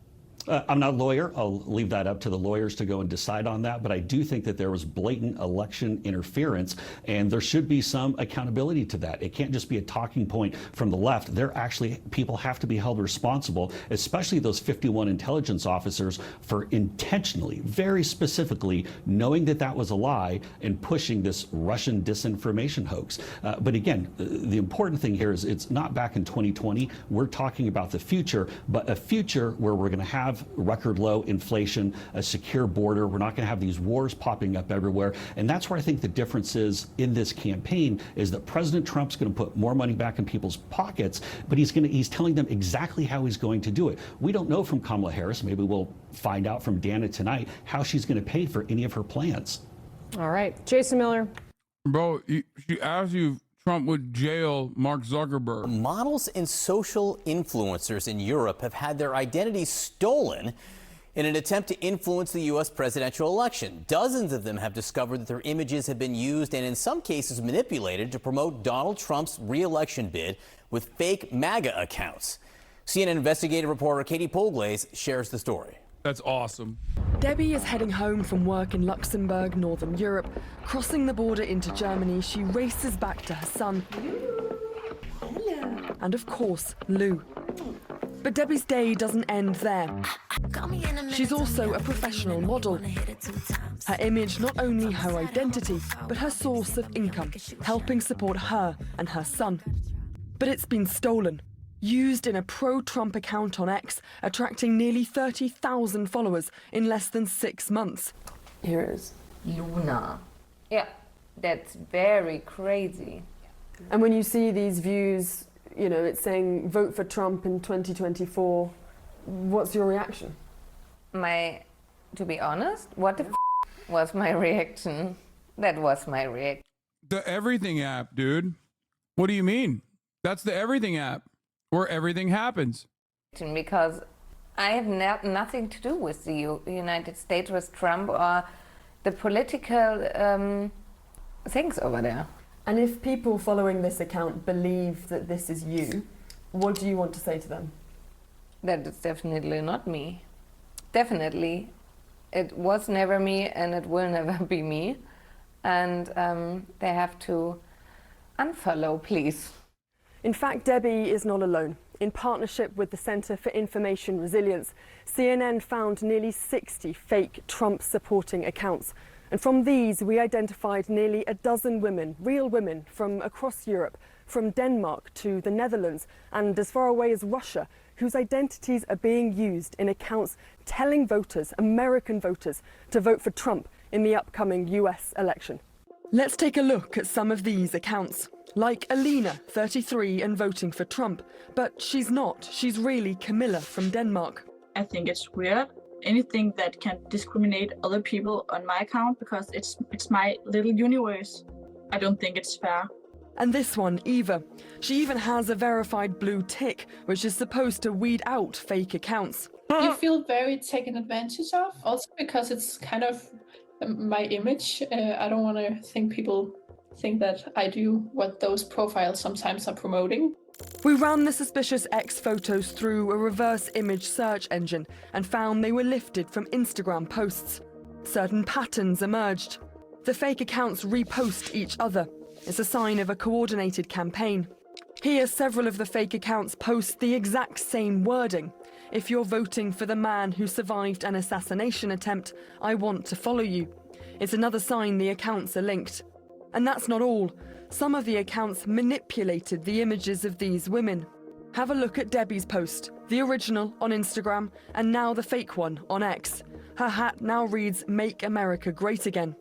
O: I'm not a lawyer. I'll leave that up to the lawyers to go and decide on that. But I do think that there was blatant election interference, and there should be some accountability to that. It can't just be a talking point from the left. People have to be held responsible, especially those 51 intelligence officers, for intentionally, very specifically, knowing that that was a lie and pushing this Russian disinformation hoax. But again, the important thing here is it's not back in 2020. We're talking about the future, but a future where we're going to have record low inflation, a secure border. We're not going to have these wars popping up everywhere. And that's where I think the difference is in this campaign, is that President Trump's going to put more money back in people's pockets, but he's telling them exactly how he's going to do it. We don't know from Kamala Harris. Maybe we'll find out from Dana tonight how she's going to pay for any of her plans.
H: All right. Jason Miller.
A: Bro, she asked you if Trump would jail Mark Zuckerberg.
D: Models and social influencers in Europe have had their identities stolen in an attempt to influence the U.S. presidential election. Dozens of them have discovered that their images have been used and in some cases manipulated to promote Donald Trump's re-election bid with fake MAGA accounts. CNN investigative reporter Katie Polglaze shares the story.
A: That's awesome.
J: Debbie is heading home from work in Luxembourg, Northern Europe. Crossing the border into Germany, she races back to her son. Hello. And of course, Lou. But Debbie's day doesn't end there. She's also a professional model. Her image, not only her identity, but her source of income, helping support her and her son. But it's been stolen. Used in a pro-Trump account on X, attracting nearly 30,000 followers in less than 6 months.
V: Here it is. Luna. Yeah, that's very crazy.
J: And when you see these views, you know, it's saying vote for Trump in 2024, what's your reaction?
V: To be honest, what the was my reaction? That was my reaction.
A: The Everything app, dude. What do you mean? That's the Everything app, where everything happens.
V: Because I have nothing to do with the United States, with Trump, or the political things over there.
J: And if people following this account believe that this is you, what do you want to say to them?
V: That it's definitely not me. Definitely. It was never me and it will never be me. And they have to unfollow, please.
J: In fact, Debbie is not alone. In partnership with the Center for Information Resilience, CNN found nearly 60 fake Trump-supporting accounts. And from these, we identified nearly a dozen women, real women, from across Europe, from Denmark to the Netherlands, and as far away as Russia, whose identities are being used in accounts telling voters, American voters, to vote for Trump in the upcoming US election. Let's take a look at some of these accounts. Like Alina, 33 and voting for Trump, but she's not. She's really Camilla from Denmark.
W: I think it's weird. Anything that can discriminate other people on my account, because it's my little universe. I don't think it's fair.
J: And this one, Eva. She even has a verified blue tick, which is supposed to weed out fake accounts.
X: You feel very taken advantage of, also because it's kind of my image. I don't want to think people think that I do what those profiles sometimes are promoting.
J: We ran the suspicious X photos through a reverse image search engine and found they were lifted from Instagram posts. Certain patterns emerged. The fake accounts repost each other. It's a sign of a coordinated campaign. Here, several of the fake accounts post the exact same wording. If you're voting for the man who survived an assassination attempt, I want to follow you. It's another sign the accounts are linked. And that's not all. Some of the accounts manipulated the images of these women. Have a look at Debbie's post, the original on Instagram, and now the fake one on X. Her hat now reads "Make America Great Again."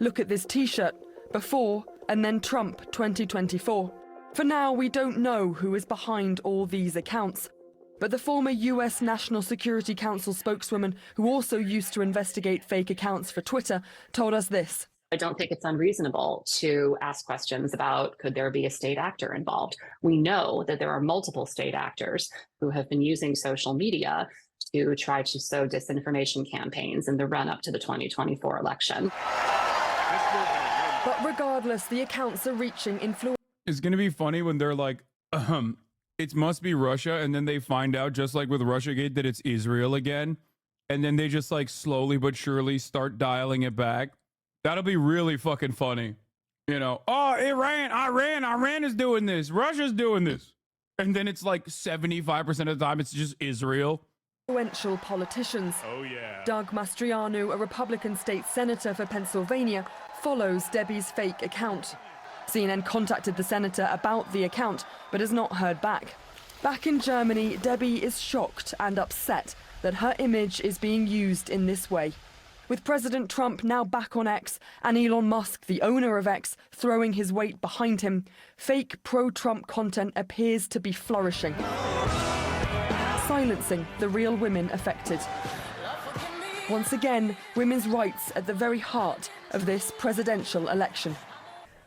J: Look at this t-shirt, before and then Trump 2024. For now, we don't know who is behind all these accounts. But the former US National Security Council spokeswoman, who also used to investigate fake accounts for Twitter, told us this.
Z: I don't think it's unreasonable to ask questions about, could there be a state actor involved? We know that there are multiple state actors who have been using social media to try to sow disinformation campaigns in the run-up to the 2024 election.
J: But regardless, the accounts are reaching influence.
A: It's going to be funny when they're like, it must be Russia, and then they find out, just like with Russiagate, that it's Israel again, and then they just like slowly but surely start dialing it back. That'll be really fucking funny. You know, oh, Iran is doing this, Russia's doing this. And then it's like 75% of the time it's just Israel.
J: Influential politicians.
A: Oh, yeah.
J: Doug Mastriano, a Republican state senator for Pennsylvania, follows Debbie's fake account. CNN contacted the senator about the account, but has not heard back. Back in Germany, Debbie is shocked and upset that her image is being used in this way. With President Trump now back on X and Elon Musk, the owner of X, throwing his weight behind him, fake pro-Trump content appears to be flourishing, silencing the real women affected. Once again, women's rights at the very heart of this presidential election.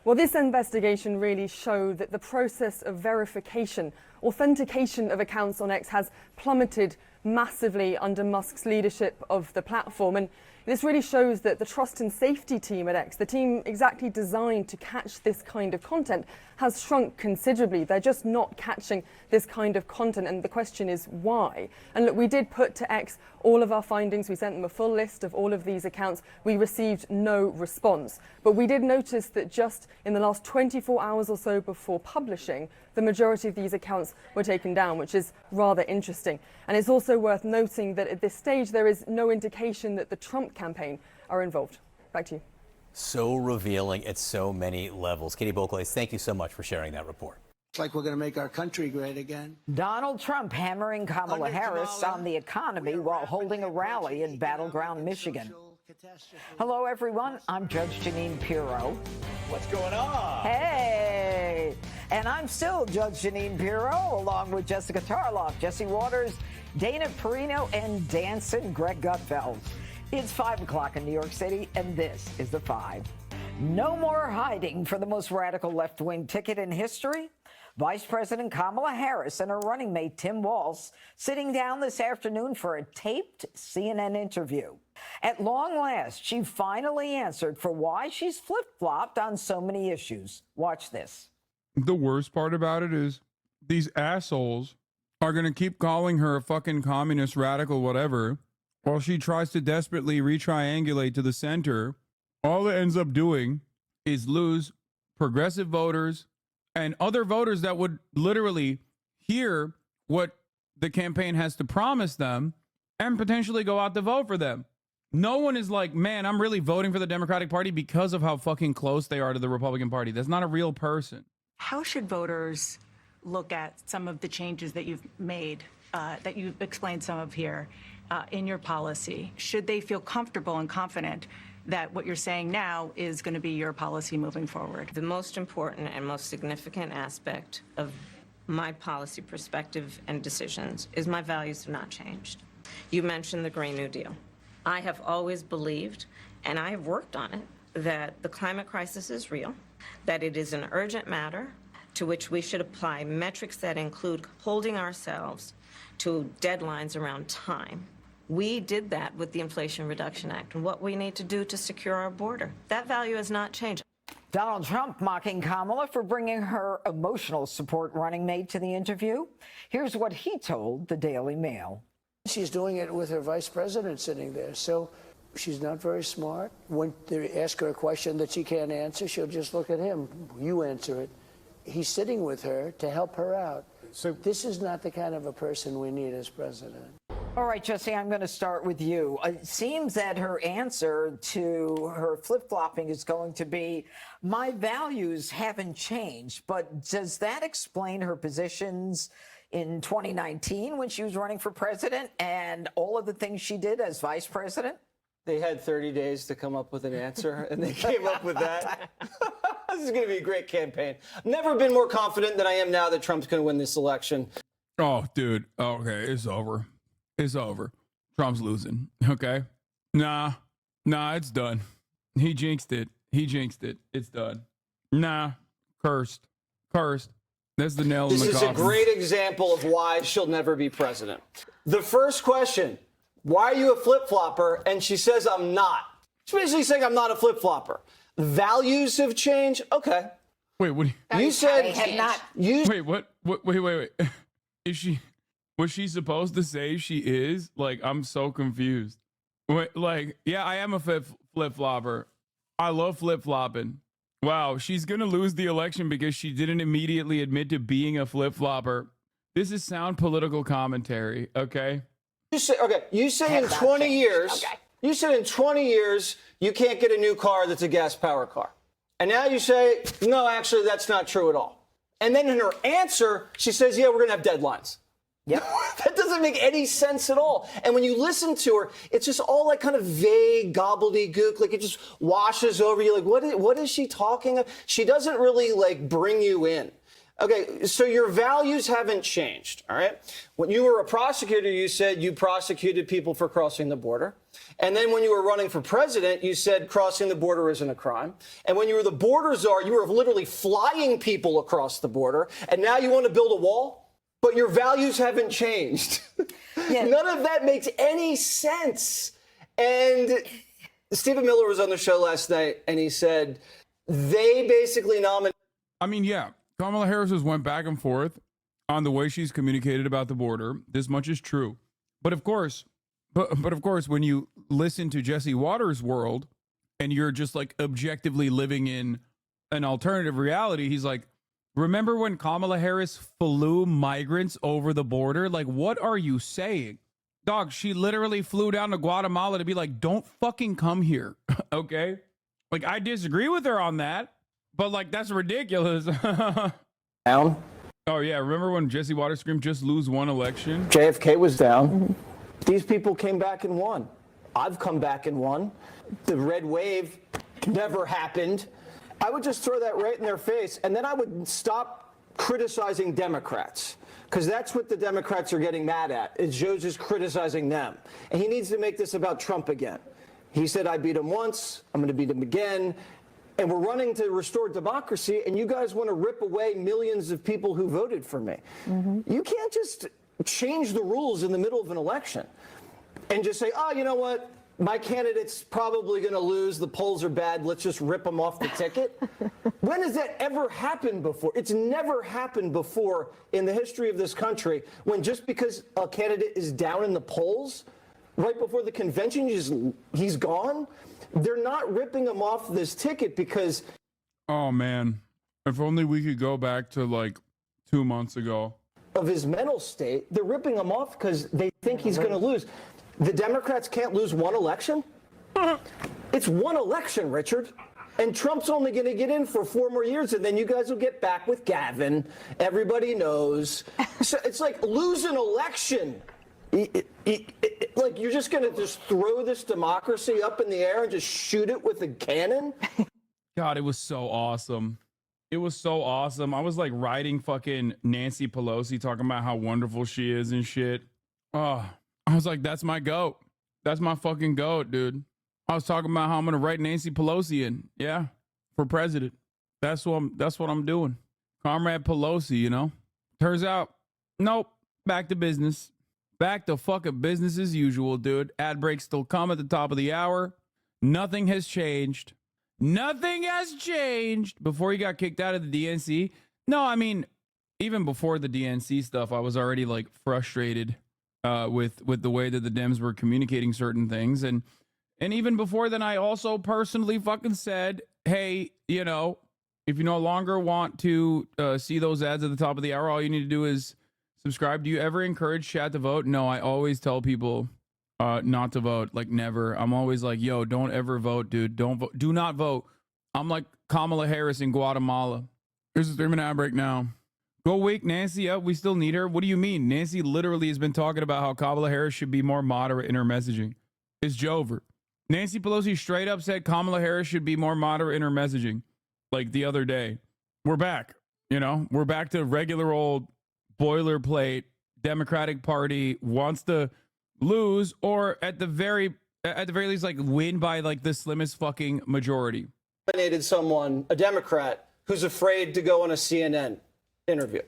H: Well, this investigation really showed that the process of verification, authentication of accounts on X has plummeted massively under Musk's leadership of the platform. And this really shows that the trust and safety team at X, the team exactly designed to catch this kind of content, has shrunk considerably. They're just not catching this kind of content, and the question is why? And look, we did put to X all of our findings. We sent them a full list of all of these accounts. We received no response. But we did notice that just in the last 24 hours or so before publishing, the majority of these accounts were taken down, which is rather interesting. And it's also worth noting that at this stage, there is no indication that the Trump campaign are involved. Back to you.
D: So revealing at so many levels. Katie Boclays, thank you so much for sharing that report.
G: It's like we're going to make our country great again.
C: Donald Trump hammering Kamala Harris on the economy while holding a rally in battleground Michigan. Hello, everyone. I'm Judge Jeanine Pirro.
I: What's going on?
C: Hey! And I'm still Judge Jeanine Pirro, along with Jessica Tarloff, Jesse Waters, Dana Perino, and dancing Greg Gutfeld. It's 5 o'clock in New York City, and this is The Five. No more hiding for the most radical left-wing ticket in history. Vice President Kamala Harris and her running mate Tim Walz sitting down this afternoon for a taped CNN interview. At long last, she finally answered for why she's flip-flopped on so many issues. Watch this.
A: The worst part about it is these assholes are going to keep calling her a fucking communist, radical, whatever, while she tries to desperately retriangulate to the center. All it ends up doing is lose progressive voters and other voters that would literally hear what the campaign has to promise them and potentially go out to vote for them. No one is like, man, I'm really voting for the Democratic Party because of how fucking close they are to the Republican Party. That's not a real person.
L: How should voters look at some of the changes that you've made, that you've explained some of here in your policy? Should they feel comfortable and confident that what you're saying now is going to be your policy moving forward?
N: The most important and most significant aspect of my policy perspective and decisions is my values have not changed. You mentioned the Green New Deal. I have always believed, and I have worked on it, that the climate crisis is real, that it is an urgent matter to which we should apply metrics that include holding ourselves to deadlines around time. We did that with the Inflation Reduction Act and what we need to do to secure our border. That value has not changed.
C: Donald Trump mocking Kamala for bringing her emotional support running mate to the interview. Here's what he told the Daily Mail.
G: She's doing it with her vice president sitting there. So she's not very smart. When they ask her a question that she can't answer, she'll just look at him. You answer it. He's sitting with her to help her out. So this is not the kind of a person we need as president.
C: All right, Jesse, I'm going to start with you. It seems that her answer to her flip-flopping is going to be, my values haven't changed. But does that explain her positions in 2019 when she was running for president and all of the things she did as vice president?
I: They had 30 days to come up with an answer, and they came up with that. This is going to be a great campaign. Never been more confident than I am now that Trump's going to win this election.
A: Oh, dude. Okay, it's over. It's over. Trump's losing. Okay? Nah, it's done. He jinxed it. It's done. Nah, cursed. That's the nail in the coffin.
I: This is a great example of why she'll never be president. The first question, why are you a flip-flopper? And she says, I'm not. She's basically saying I'm not a flip-flopper. Values have changed. Okay.
A: Wait, what?
I: You said
A: Wait, what? Wait. Was she supposed to say she is? Like, I'm so confused. Wait, like, yeah, I am a flip-flopper. I love flip-flopping. Wow, she's gonna lose the election because she didn't immediately admit to being a flip-flopper. This is sound political commentary, okay?
I: You say in 20 years, you said in 20 years, you can't get a new car that's a gas-powered car. And now you say, no, actually, that's not true at all. And then in her answer, she says, yeah, we're going to have deadlines. Yep. That doesn't make any sense at all. And when you listen to her, it's just all like kind of vague gobbledygook. Like it just washes over you. Like, what is she talking about? She doesn't really like bring you in. Okay, so your values haven't changed, all right? When you were a prosecutor, you said you prosecuted people for crossing the border. And then when you were running for president, you said crossing the border isn't a crime. And when you were the border czar, you were literally flying people across the border. And now you want to build a wall? But your values haven't changed. None of that makes any sense. And Stephen Miller was on the show last night, and he said they basically nominated.
A: I mean, yeah. Kamala Harris has went back and forth on the way she's communicated about the border. This much is true. But of course, when you listen to Jesse Waters' world and you're just like objectively living in an alternative reality, he's like, remember when Kamala Harris flew migrants over the border? Like, what are you saying? Dog, she literally flew down to Guatemala to be like, don't fucking come here. Okay? Like, I disagree with her on that. But, like, that's ridiculous.
I: Down.
A: Oh, yeah. Remember when Jesse Waters screamed, just lose one election?
I: JFK was down. These people came back and won. I've come back and won. The red wave never happened. I would just throw that right in their face, and then I would stop criticizing Democrats, because that's what the Democrats are getting mad at, is Joe's just criticizing them. And he needs to make this about Trump again. He said, I beat him once, I'm going to beat him again. And we're running to restore democracy, and you guys want to rip away millions of people who voted for me. You can't just change the rules in the middle of an election and just say, oh, you know what? My candidate's probably going to lose. The polls are bad. Let's just rip them off the ticket. When has that ever happened before? It's never happened before in the history of this country when just because a candidate is down in the polls right before the convention, he's gone. They're not ripping him off this ticket because...
A: Oh, man. If only we could go back to, like, 2 months ago.
I: ...of his mental state. They're ripping him off because they think he's going to lose. The Democrats can't lose one election? It's one election, Richard. And Trump's only going to get in for 4 more years, and then you guys will get back with Gavin. Everybody knows. So it's like lose an election. Like, you're just going to just throw this democracy up in the air and just shoot it with a cannon?
A: God, it was so awesome. It was so awesome. I was like writing fucking Nancy Pelosi talking about how wonderful she is and shit. Oh, I was like, that's my goat. That's my fucking goat, dude. I was talking about how I'm going to write Nancy Pelosi in. Yeah, for president. That's what I'm doing. Comrade Pelosi, you know? Turns out, nope, back to business. Back to fucking business as usual, dude. Ad breaks still come at the top of the hour. Nothing has changed. Nothing has changed. Before he got kicked out of the DNC. No, I mean, even before the DNC stuff, I was already like frustrated with the way that the Dems were communicating certain things. And even before then, I also personally fucking said, hey, you know, if you no longer want to see those ads at the top of the hour, all you need to do is subscribe. Do you ever encourage chat to vote? No, I always tell people not to vote. Like, never. I'm always like, yo, don't ever vote, dude. Don't vote. Do not vote. I'm like Kamala Harris in Guatemala. Here's a 3-minute ad break now. Go wake Nancy up. We still need her. What do you mean? Nancy literally has been talking about how Kamala Harris should be more moderate in her messaging. It's Jover. Nancy Pelosi straight up said Kamala Harris should be more moderate in her messaging. Like the other day. We're back. You know, we're back to regular old boilerplate. Democratic Party wants to lose, or at the very least, like, win by like the slimmest fucking majority.
I: Nominated someone, a Democrat, who's afraid to go on a CNN interview.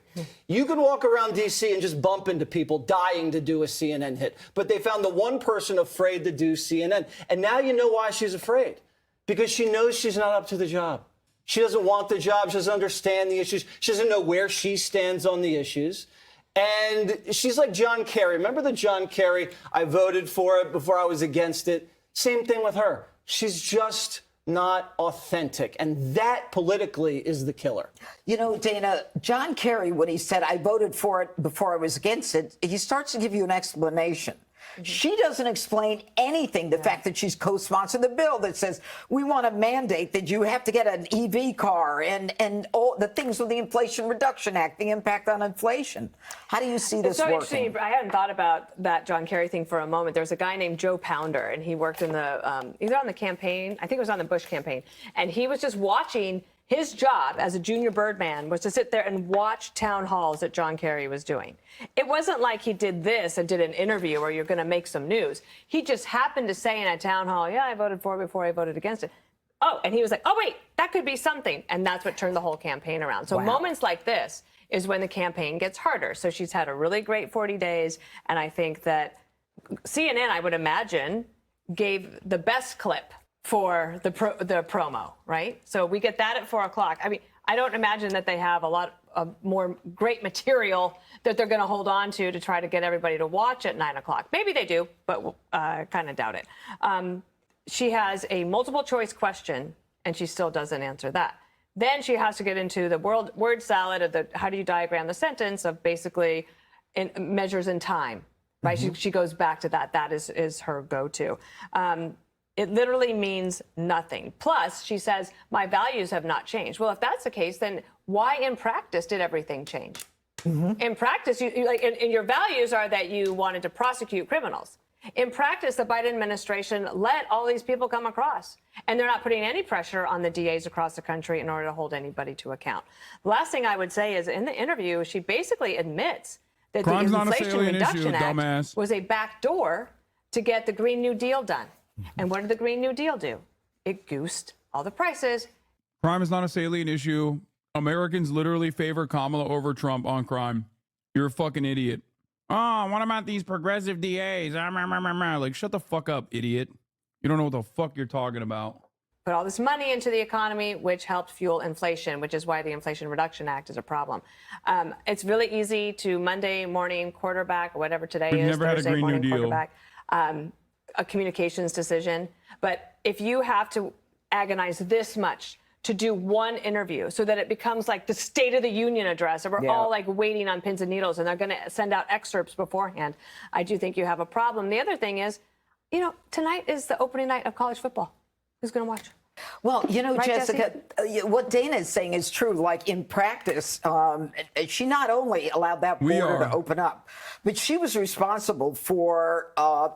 I: You can walk around DC and just bump into people dying to do a CNN hit, but they found the one person afraid to do CNN. And now you know why she's afraid. Because she knows she's not up to the job. She doesn't want the job. She doesn't understand the issues. She doesn't know where she stands on the issues. And she's like John Kerry. Remember the John Kerry? I voted for it before I was against it. Same thing with her. She's just not authentic. And that politically is the killer.
C: You know, Dana, John Kerry, when he said, I voted for it before I was against it, he starts to give you an explanation. She doesn't explain anything. The fact that she's co-sponsored the bill that says we want to mandate that you have to get an EV car and all the things with the Inflation Reduction Act, the impact on inflation. How do you see this
F: It's so
C: working?
F: interesting. I hadn't thought about that John Kerry thing for a moment. There's a guy named Joe Pounder, and he worked in the either on the campaign, I think it was on the Bush campaign, and he was just watching. His job as a junior Birdman was to sit there and watch town halls that John Kerry was doing. It wasn't like he did this and did an interview where you're going to make some news. He just happened to say in a town hall, yeah, I voted for it before I voted against it. Oh, and he was like, oh, wait, that could be something. And that's what turned the whole campaign around. So moments like this is when the campaign gets harder. So she's had a really great 40 days. And I think that CNN, I would imagine, gave the best clip for the promo, right? So we get that at 4 o'clock. I mean, I don't imagine that they have a lot of more great material that they're going to hold on to try to get everybody to watch at 9 o'clock. Maybe they do, but I kind of doubt it. She has a multiple choice question, and she still doesn't answer that. Then she has to get into the word salad of the how do you diagram the sentence of basically measures in time, right? She goes back to that. That is her go-to. It literally means nothing. Plus, she says, my values have not changed. Well, if that's the case, then why in practice did everything change? In practice, and your values are that you wanted to prosecute criminals. In practice, the Biden administration let all these people come across, and they're not putting any pressure on the DAs across the country in order to hold anybody to account. The last thing I would say is in the interview, she basically admits that
A: Crime's
F: the
A: not a
F: Inflation
A: salient
F: Reduction
A: issue,
F: Act
A: dumbass.
F: was a backdoor to get the Green New Deal done. And what did the Green New Deal do? It goosed all the prices.
A: Crime is not a salient issue. Americans literally favor Kamala over Trump on crime. You're a fucking idiot. Oh, what about these progressive DAs? Like, shut the fuck up, idiot. You don't know what the fuck you're talking about.
F: Put all this money into the economy, which helped fuel inflation, which is why the Inflation Reduction Act is a problem. It's really easy to Monday morning quarterback, whatever today
A: We've
F: is,
A: never had a
F: Thursday
A: Green New
F: morning
A: Deal.
F: quarterback. A communications decision. But if you have to agonize this much to do one interview so that it becomes like the State of the Union address, and we're all like waiting on pins and needles, and they're going to send out excerpts beforehand, I do think you have a problem. The other thing is, you know, tonight is the opening night of college football. Who's going to watch?
C: Well, you know,
F: Right,
C: Jessica, what Dana is saying is true. Like in practice, she not only allowed that border to open up, but she was responsible for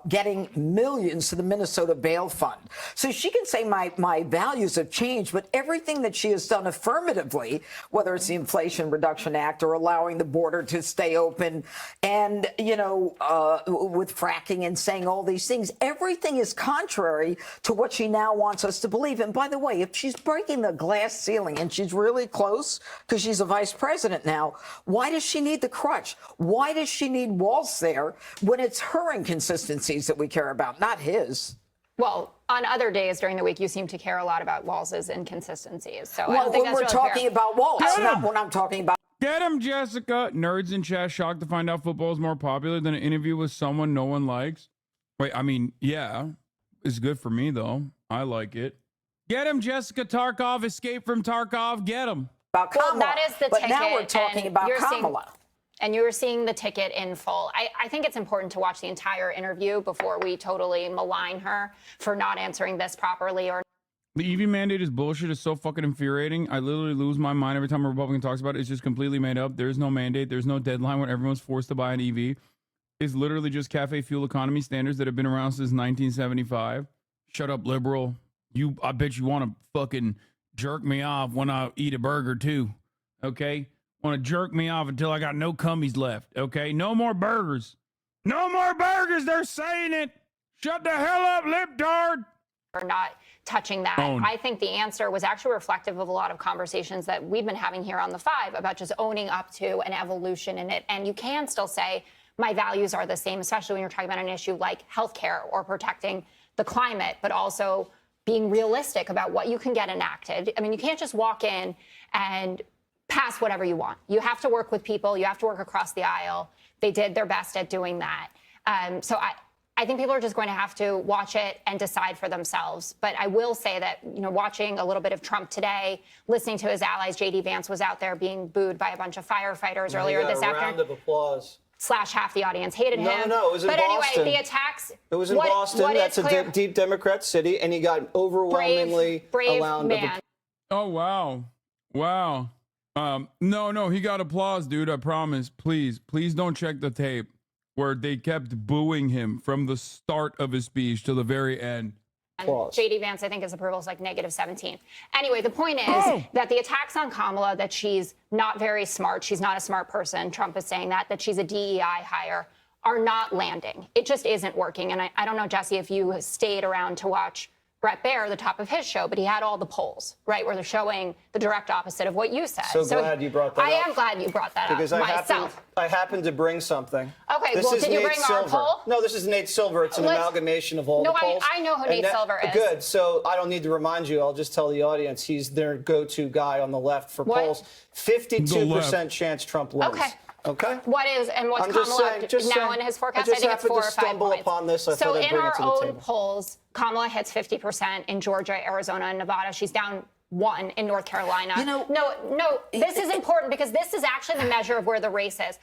C: getting millions to the Minnesota Bail Fund. So she can say my values have changed, but everything that she has done affirmatively, whether it's the Inflation Reduction Act or allowing the border to stay open, and you know, with fracking and saying all these things, everything is contrary to what she now wants us to believe. And by the way, if she's breaking the glass ceiling and she's really close because she's a vice president now, why does she need the crutch? Why does she need Walz there when it's her inconsistencies that we care about, not his?
K: Well, on other days during the week, you seem to care a lot about Walz's inconsistencies. So I
C: Well,
K: don't think
C: when
K: that's
C: we're
K: really
C: talking
K: fair.
C: about Walz, not when I'm talking about.
A: Get him, Jessica. Nerds in chat shocked to find out football is more popular than an interview with someone no one likes. Wait, I mean, yeah, it's good for me, though. I like it. Get him, Jessica Tarkov. Escape from Tarkov. Get him.
C: About Kamala.
K: Well, that is the
C: but
K: ticket.
C: now we're talking
K: and
C: about
K: you're
C: Kamala.
K: And you were seeing the ticket in full. I think it's important to watch the entire interview before we totally malign her for not answering this properly or.
A: The EV mandate is bullshit. It's so fucking infuriating. I literally lose my mind every time a Republican talks about it. It's just completely made up. There's no mandate. There's no deadline when everyone's forced to buy an EV. It's literally just cafe fuel economy standards that have been around since 1975. Shut up, liberal. I bet you want to fucking jerk me off when I eat a burger too. Okay? Want to jerk me off until I got no cummies left. Okay? No more burgers. No more burgers. They're saying it. Shut the hell up, libtard.
K: Or not touching that.
A: Own.
K: I think the answer was actually reflective of a lot of conversations that we've been having here on the Five about just owning up to an evolution in it. And you can still say my values are the same, especially when you're talking about an issue like healthcare or protecting the climate, but also being realistic about what you can get enacted. I mean, you can't just walk in and pass whatever you want. You have to work with people. You have to work across the aisle. They did their best at doing that. So I think people are just going to have to watch it and decide for themselves. But I will say that, watching a little bit of Trump today, listening to his allies, J.D. Vance was out there being booed by a bunch of firefighters earlier this afternoon.
I: Round of applause.
K: Slash half the audience hated him.
I: No, it was in Boston.
K: But anyway, the attacks.
I: It was in Boston. That's a deep Democrat city, and he got overwhelmingly
K: brave
I: around
K: man.
A: Oh, wow. Wow. No, he got applause, dude. I promise. Please don't check the tape where they kept booing him from the start of his speech to the very end.
K: J.D. Vance, I think his approval is like -17. Anyway, the point is that the attacks on Kamala, that she's not very smart, she's not a smart person, Trump is saying that she's a DEI hire, are not landing. It just isn't working. And I don't know, Jesse, if you stayed around to watch Bret Baier, the top of his show, but he had all the polls, right, where they're showing the direct opposite of what you said.
I: So glad you brought that up.
K: I am glad you brought that
I: because
K: up myself.
I: I happened to bring something.
K: Okay,
I: this
K: well,
I: is
K: did you
I: Nate
K: bring
I: Silver.
K: our poll?
I: No, this is Nate Silver. It's an amalgamation of all the polls.
K: I know who Nate Silver is.
I: Good. So I don't need to remind you. I'll just tell the audience he's their go-to guy on the left for polls. 52% chance Trump wins. Okay.
K: What's
I: I'm
K: Kamala
I: just
K: now
I: saying,
K: in his forecast?
I: I just
K: think it's 4 or 5
I: stumble
K: points.
I: upon this. I
K: so
I: thought I'd
K: in
I: bring it
K: our
I: to the
K: own
I: table.
K: polls, Kamala hits 50% in Georgia, Arizona, and Nevada. She's down 1 in North Carolina. No, this is important because this is actually the measure of where the race is.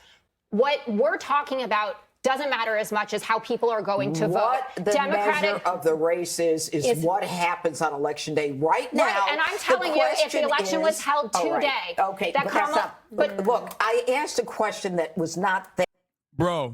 K: What we're talking about doesn't matter as much as how people are going to vote.
C: What the measure of the race is what happens on Election Day right now.
K: Right, and I'm telling you, if the election was held today,
C: okay,
K: that
C: but
K: Kamala.
C: but look, I asked a question that was not there.
A: Bruh.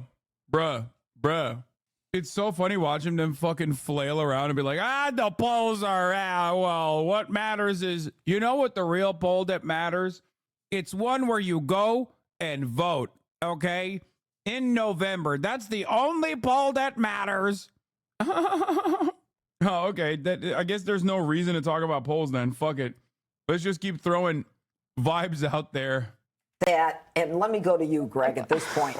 A: It's so funny watching them fucking flail around and be like, the polls are well, what matters is, you know what the real poll that matters? It's one where you go and vote, okay? In November. That's the only poll that matters. Oh, okay. I guess there's no reason to talk about polls then. Fuck it. Let's just keep throwing vibes out there.
C: That, and let me go to you, Greg, at this point.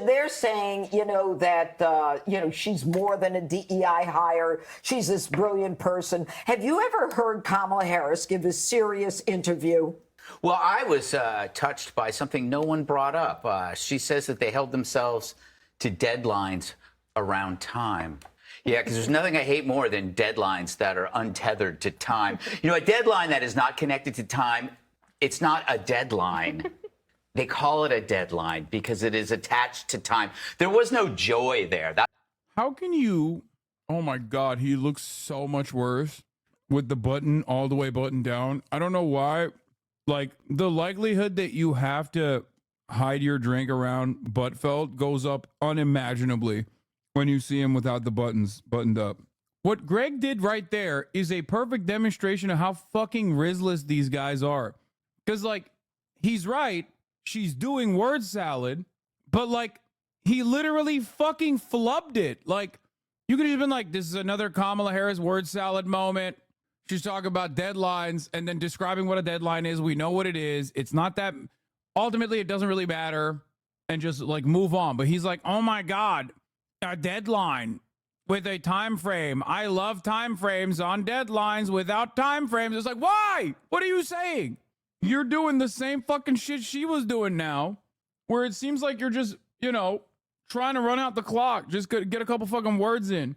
C: They're saying, that, she's more than a DEI hire. She's this brilliant person. Have you ever heard Kamala Harris give a serious interview?
E: Well, I was touched by something no one brought up. She says that they held themselves to deadlines around time. Yeah, because there's nothing I hate more than deadlines that are untethered to time. A deadline that is not connected to time, it's not a deadline. They call it a deadline because it is attached to time. There was no joy there.
A: How can you... Oh, my God. He looks so much worse with the button all the way buttoned down. I don't know why. Like, the likelihood that you have to hide your drink around butt felt goes up unimaginably when you see him without the buttons buttoned up. What Greg did right there is a perfect demonstration of how fucking Rizless these guys are. Because, he's right. She's doing word salad, but he literally fucking flubbed it. You could have just been like, this is another Kamala Harris word salad moment. She's talking about deadlines and then describing what a deadline is. We know what it is. It's not that, ultimately it doesn't really matter, and just move on. But he's like, oh my God, a deadline with a time frame. I love time frames on deadlines without time frames. It's like, why? What are you saying? You're doing the same fucking shit she was doing now, where it seems like you're just, trying to run out the clock. Just get a couple fucking words in.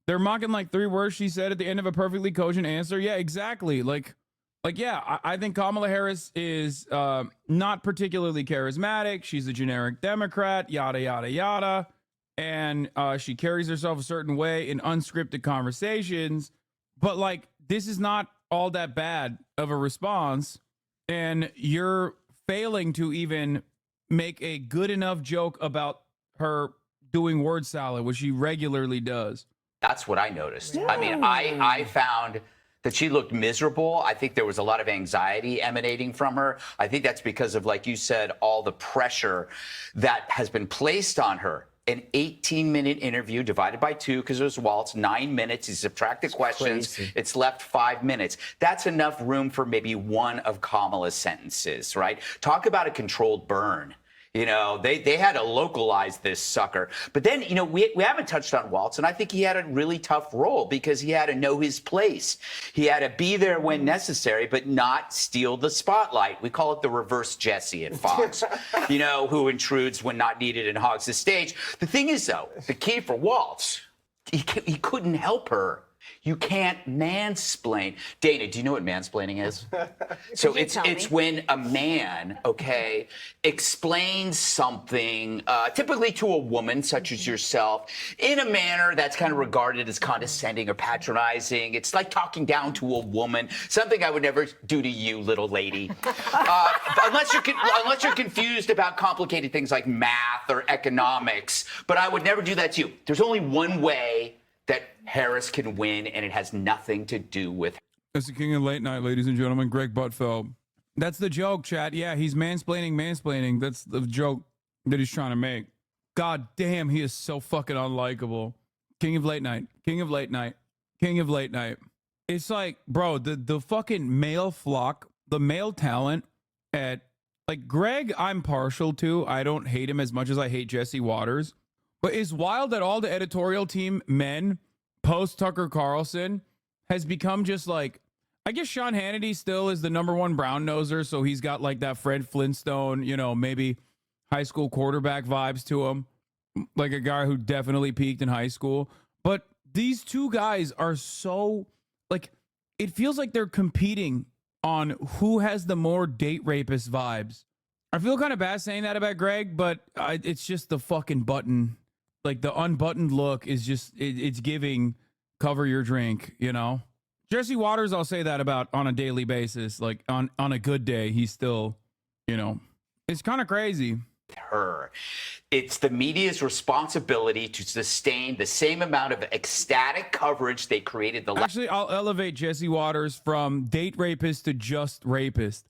A: They're mocking 3 words she said at the end of a perfectly cogent answer. Yeah, exactly. I think Kamala Harris is not particularly charismatic. She's a generic Democrat, yada, yada, yada. And she carries herself a certain way in unscripted conversations. But, this is not all that bad of a response. And you're failing to even make a good enough joke about her doing word salad, which she regularly does.
E: That's what I noticed. I mean, I found that she looked miserable. I think there was a lot of anxiety emanating from her. I think that's because of, like you said, all the pressure that has been placed on her. An 18-minute interview divided by 2 because there's Waltz, 9 minutes. He subtracted questions. Crazy. It's left 5 minutes. That's enough room for maybe one of Kamala's sentences, right? Talk about a controlled burn. You know, they had to localize this sucker. But then, you know, we haven't touched on Waltz, and I think he had a really tough role because he had to know his place. He had to be there when necessary, but not steal the spotlight. We call it the reverse Jesse at Fox, you know, who intrudes when not needed and hogs the stage. The thing is, though, the key for Waltz, he couldn't help her. You can't mansplain. Dana, do you know what mansplaining is? So it's when a man, okay, explains something, typically to a woman such as yourself, in a manner that's kind of regarded as condescending or patronizing. It's like talking down to a woman, something I would never do to you, little lady. Unless you're confused about complicated things like math or economics. But I would never do that to you. There's only one way that Harris can win, and it has nothing to do with.
A: That's the king of late night, ladies and gentlemen, Greg Buttfeld. That's the joke, chat. Yeah, he's mansplaining. That's the joke that he's trying to make. God damn, he is so fucking unlikable. King of late night. It's like, bro, the fucking male flock, the male talent at, like, Greg, I'm partial to. I don't hate him as much as I hate Jesse Waters. But it's wild that all the editorial team men post Tucker Carlson has become just like, I guess Sean Hannity still is the #1 brown noser. So he's got like that Fred Flintstone, you know, maybe high school quarterback vibes to him. Like a guy who definitely peaked in high school. But these two guys are so, like, it feels like they're competing on who has the more date rapist vibes. I feel kind of bad saying that about Greg, but it's just the fucking button. Like, the unbuttoned look is just, it's giving cover your drink, you know? Jesse Waters, I'll say that about on a daily basis. Like, on a good day, he's still, you know, it's kind of crazy.
E: Her. It's the media's responsibility to sustain the same amount of ecstatic coverage they created.
A: Actually, I'll elevate Jesse Waters from date rapist to just rapist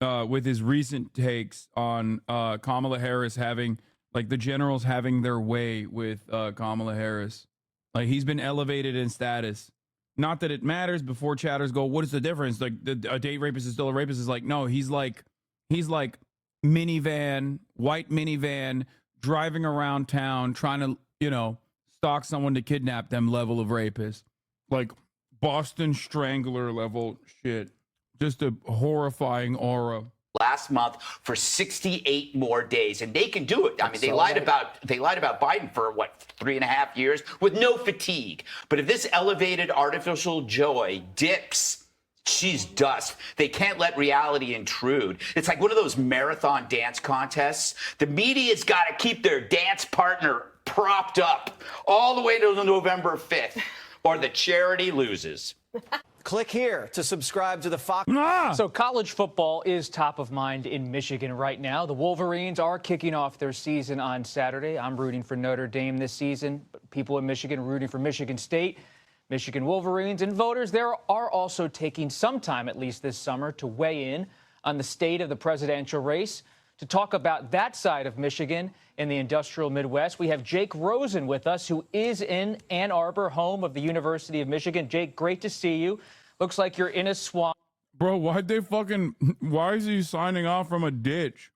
A: with his recent takes on Kamala Harris having, like, the generals having their way with Kamala Harris. Like, he's been elevated in status. Not that it matters. Before chatters go, what is the difference? Like, a date rapist is still a rapist. Is like, no, he's like minivan, white minivan, driving around town, trying to, you know, stalk someone to kidnap them level of rapist. Like, Boston Strangler level shit. Just a horrifying aura.
E: Last month for 68 more days, and they can do it. I mean, they lied about Biden for what, 3.5 years with no fatigue. But if this elevated artificial joy dips, she's dust. They can't let reality intrude. It's like one of those marathon dance contests. The media's got to keep their dance partner propped up all the way to November 5th, or the charity loses.
I: Click here to subscribe to the Fox.
M: So college football is top of mind in Michigan right now. The Wolverines are kicking off their season on Saturday. I'm rooting for Notre Dame this season, but people in Michigan are rooting for Michigan State, Michigan Wolverines, and voters there are also taking some time, at least this summer, to weigh in on the state of the presidential race. To talk about that side of Michigan in the industrial Midwest, we have Jake Rosen with us, who is in Ann Arbor, home of the University of Michigan. Jake, great to see you. Looks like you're in a swamp.
A: Bro, why is he signing off from a ditch?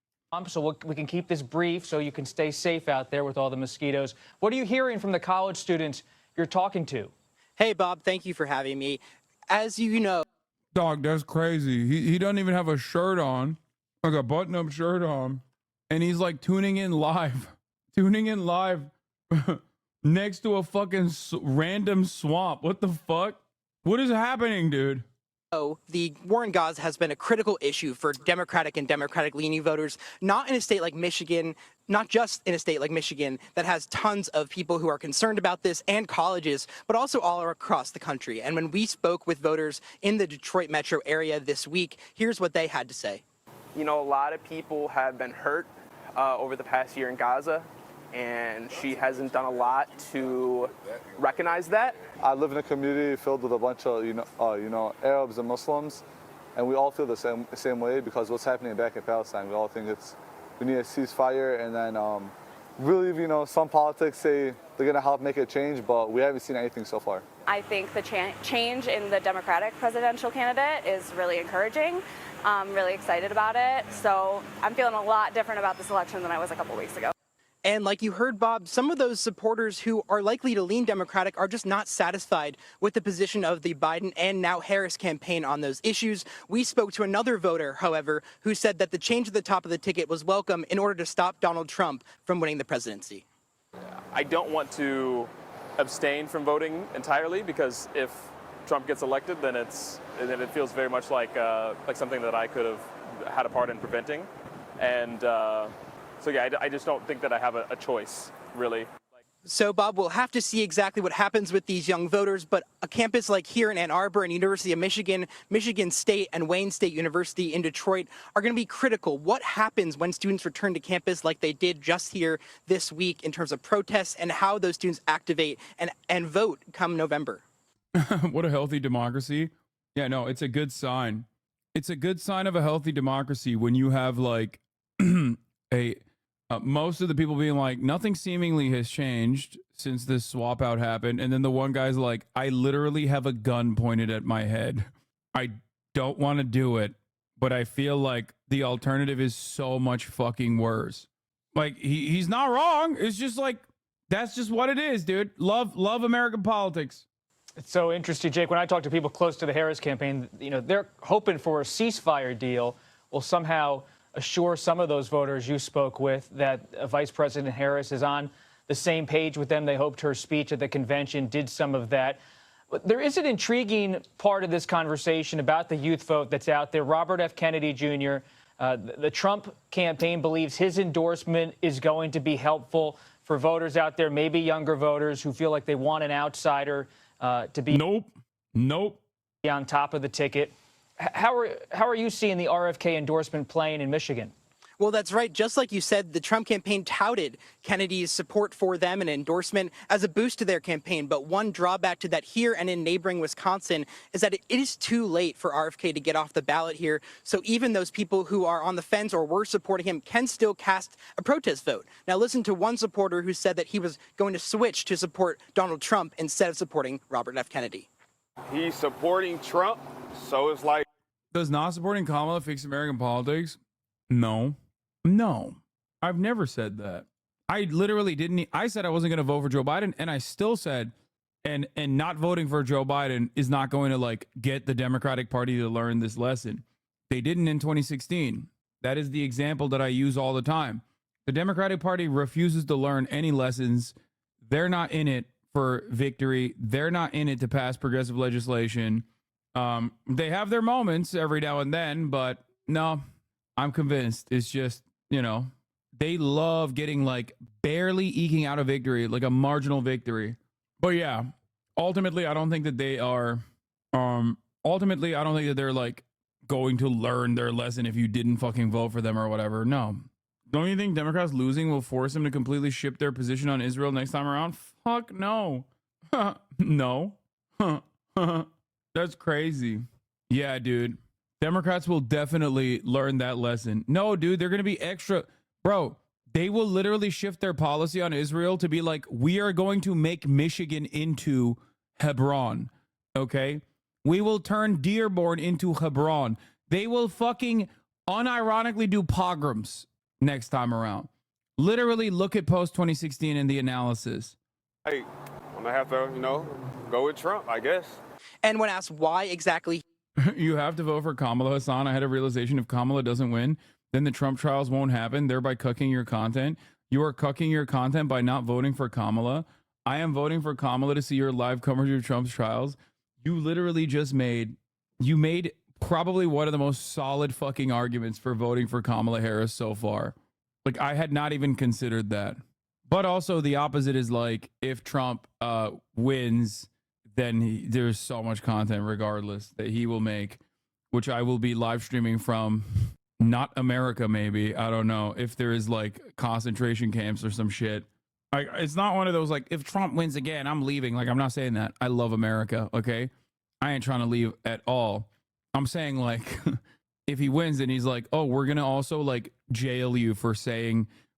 M: So we can keep this brief so you can stay safe out there with all the mosquitoes. What are you hearing from the college students you're talking to?
P: Hey, Bob, thank you for having me. As you know...
A: Dog, that's crazy. He doesn't even have a shirt on. Like a button-up shirt on, and he's like tuning in live next to a fucking random swamp. What the fuck? What is happening, dude?
P: The war in Gaza has been a critical issue for Democratic and Democratic-leaning voters, not in a state like Michigan, not just in a state like Michigan that has tons of people who are concerned about this and colleges, but also all across the country. And when we spoke with voters in the Detroit metro area this week, here's what they had to say.
Q: You know, a lot of people have been hurt over the past year in Gaza, and she hasn't done a lot to recognize that.
S: I live in a community filled with a bunch of, Arabs and Muslims, and we all feel the same way because what's happening back in Palestine. We all think we need a ceasefire, and then really, you know, some politics say they're gonna help make a change, but we haven't seen anything so far.
B: I think the change in the Democratic presidential candidate is really encouraging. I'm really excited about it. So I'm feeling a lot different about this election than I was a couple weeks ago.
P: And like you heard, Bob, some of those supporters who are likely to lean Democratic are just not satisfied with the position of the Biden and now Harris campaign on those issues. We spoke to another voter, however, who said that the change at the top of the ticket was welcome in order to stop Donald Trump from winning the presidency.
O: I don't want to abstain from voting entirely, because if Trump gets elected, then it feels very much like something that I could have had a part in preventing. And so yeah, I just don't think that I have a choice, really.
P: So, Bob, we'll have to see exactly what happens with these young voters, but a campus like here in Ann Arbor and University of Michigan, Michigan State, and Wayne State University in Detroit are going to be critical. What happens when students return to campus like they did just here this week in terms of protests, and how those students activate and vote come November?
A: What a healthy democracy. Yeah, no, it's a good sign. It's a good sign of a healthy democracy when you have like most of the people being like, nothing seemingly has changed since this swap out happened. And then the one guy's like, I literally have a gun pointed at my head. I don't want to do it, but I feel like the alternative is so much fucking worse. Like he's not wrong. It's just like, that's just what it is, dude. Love American politics.
M: It's so interesting, Jake. When I talk to people close to the Harris campaign, you know, they're hoping for a ceasefire deal will somehow assure some of those voters you spoke with that Vice President Harris is on the same page with them. They hoped her speech at the convention did some of that. But there is an intriguing part of this conversation about the youth vote that's out there. Robert F. Kennedy Jr., the Trump campaign believes his endorsement is going to be helpful for voters out there, maybe younger voters who feel like they want an outsider to be on top of the ticket. How are you seeing the RFK endorsement playing in Michigan?
P: Well, that's right. Just like you said, the Trump campaign touted Kennedy's support for them and endorsement as a boost to their campaign. But one drawback to that here and in neighboring Wisconsin is that it is too late for RFK to get off the ballot here. So even those people who are on the fence or were supporting him can still cast a protest vote. Now, listen to one supporter who said that he was going to switch to support Donald Trump instead of supporting Robert F. Kennedy.
R: He's supporting Trump, so it's like...
A: Does not supporting Kamala fix American politics? No, I've never said that. I literally didn't. I said I wasn't going to vote for Joe Biden, and I still said, and not voting for Joe Biden is not going to like get the Democratic Party to learn this lesson. They didn't in 2016. That is the example that I use all the time. The Democratic Party refuses to learn any lessons. They're not in it for victory. They're not in it to pass progressive legislation. They have their moments every now and then, but no, I'm convinced it's just, you know, they love getting like barely eking out a victory, like a marginal victory. But yeah, ultimately, I don't think that they are, ultimately, I don't think that they're like going to learn their lesson if you didn't fucking vote for them or whatever. No. Don't you think Democrats losing will force them to completely shift their position on Israel next time around? Fuck no. No. That's crazy. Yeah, dude. Democrats will definitely learn that lesson. No, dude, they're going to be extra. Bro, they will literally shift their policy on Israel to be like, we are going to make Michigan into Hebron. Okay? We will turn Dearborn into Hebron. They will fucking unironically do pogroms next time around. Literally look at post 2016 and the analysis.
R: Hey, I'm going to have to, you know, go with Trump, I guess.
P: And when asked why exactly...
A: You have to vote for Kamala Hassan. I had a realization if Kamala doesn't win, then the Trump trials won't happen, thereby cucking your content. You are cucking your content by not voting for Kamala. I am voting for Kamala to see your live coverage of Trump's trials. You literally just made probably one of the most solid fucking arguments for voting for Kamala Harris so far. Like, I had not even considered that. But also the opposite is like, if Trump wins, then there's so much content regardless that he will make, which I will be live streaming from not America, maybe. I don't know if there is like concentration camps or some shit. It's not one of those like, if Trump wins again, I'm leaving. Like, I'm not saying that. I love America. Okay. I ain't trying to leave at all. I'm saying like, if he wins and he's like, oh, we're going to also like jail you for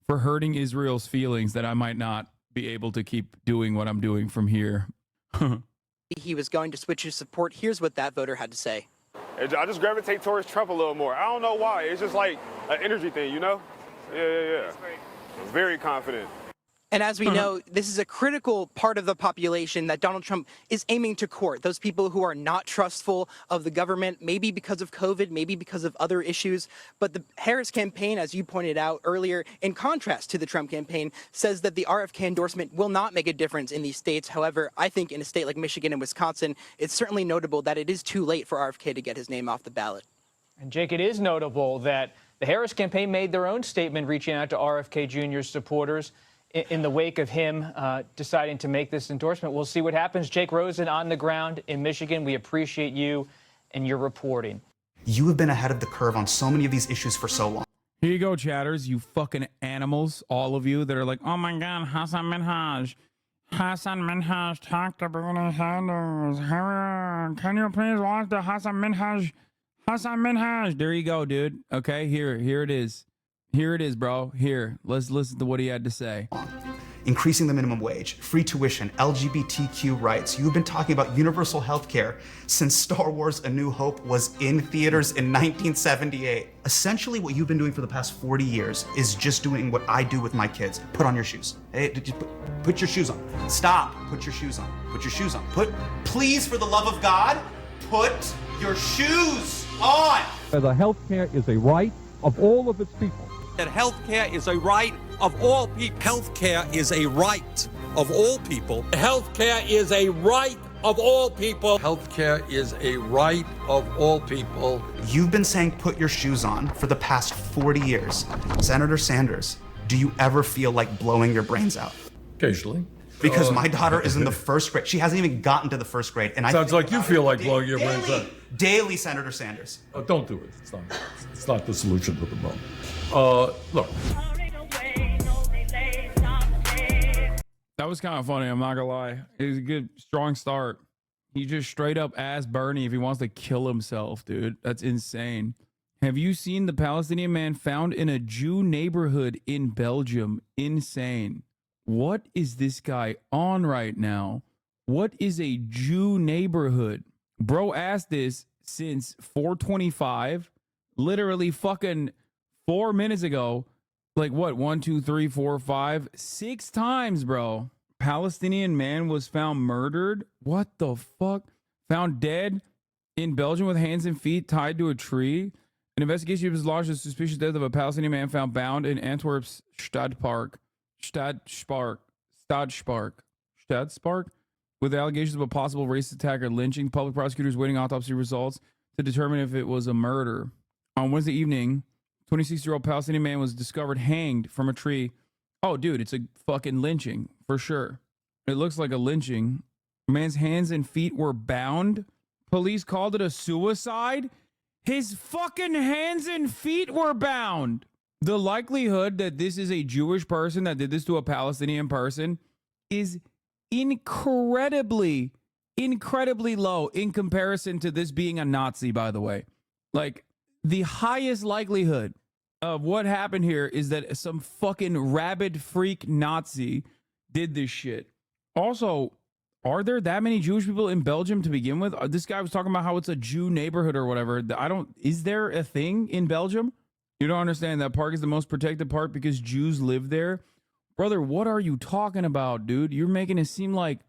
A: for hurting Israel's feelings that I might not be able to keep doing what I'm doing from here.
P: He was going to switch his support. Here's what that voter had to say.
R: I just gravitate towards Trump a little more. I don't know why. It's just like an energy thing, you know? Yeah. Very confident.
P: And as we know, this is a critical part of the population that Donald Trump is aiming to court. Those people who are not trustful of the government, maybe because of COVID, maybe because of other issues. But the Harris campaign, as you pointed out earlier, in contrast to the Trump campaign, says that the RFK endorsement will not make a difference in these states. However, I think in a state like Michigan and Wisconsin, it's certainly notable that it is too late for RFK to get his name off the ballot.
M: And Jake, it is notable that the Harris campaign made their own statement reaching out to RFK Jr.'s supporters in the wake of him deciding to make this endorsement. We'll see what happens. Jake Rosen on the ground in Michigan. We appreciate you and your reporting.
T: You have been ahead of the curve on so many of these issues for so long.
A: Here you go, chatters, you fucking animals, all of you that are like, oh my God, Hassan Minhaj. Hassan Minhaj talked to Bernie Sanders. Can you please watch the Hassan Minhaj? Hassan Minhaj. There you go, dude. Okay, here it is. Here it is, bro. Here, let's listen to what he had to say.
T: Increasing the minimum wage, free tuition, LGBTQ rights. You've been talking about universal health care since Star Wars A New Hope was in theaters in 1978. Essentially, what you've been doing for the past 40 years is just doing what I do with my kids. Put on your shoes. Hey, put your shoes on. Stop. Put your shoes on. Put your shoes on. Please, for the love of God, put your shoes on.
U: The health care is a right of all of its people.
V: That health care is a right of all people. Health care is a right of all people. Health care is a right of all people. Health care is a right of all people.
T: You've been saying put your shoes on for the past 40 years. Senator Sanders, do you ever feel like blowing your brains out?
V: Occasionally.
T: Because my daughter is in the first grade. She hasn't even gotten to the first grade. And
V: Sounds like you feel like blowing your brains out.
T: Daily, Senator Sanders.
V: Don't do it. It's not the solution at the moment. Look.
A: That was kind of funny, I'm not gonna lie. It was a good, strong start. He just straight up asked Bernie if he wants to kill himself, dude. That's insane. Have you seen the Palestinian man found in a Jew neighborhood in Belgium? Insane. What is this guy on right now? What is a Jew neighborhood? Bro asked this since 425, literally fucking 4 minutes ago. Like what? 1, 2, 3, 4, 5, 6 times, bro. Palestinian man was found murdered. What the fuck? Found dead in Belgium with hands and feet tied to a tree. An investigation was launched as suspicious death of a Palestinian man found bound in Antwerp's Stadspark, with allegations of a possible racist attack or lynching. Public prosecutors waiting autopsy results to determine if it was a murder. On Wednesday evening, 26-year-old Palestinian man was discovered hanged from a tree. Oh, dude, it's a fucking lynching for sure. It looks like a lynching. A man's hands and feet were bound. Police called it a suicide. His fucking hands and feet were bound. The likelihood that this is a Jewish person that did this to a Palestinian person is incredibly low in comparison to this being a Nazi, by the way. Like, the highest likelihood of what happened here is that some fucking rabid freak Nazi did this shit. Also, are there that many Jewish people in Belgium to begin with? This guy was talking about how it's a Jew neighborhood or whatever. Is there a thing in Belgium? You don't understand. That park is the most protected park because Jews live there. Brother, what are you talking about, dude? You're making it seem like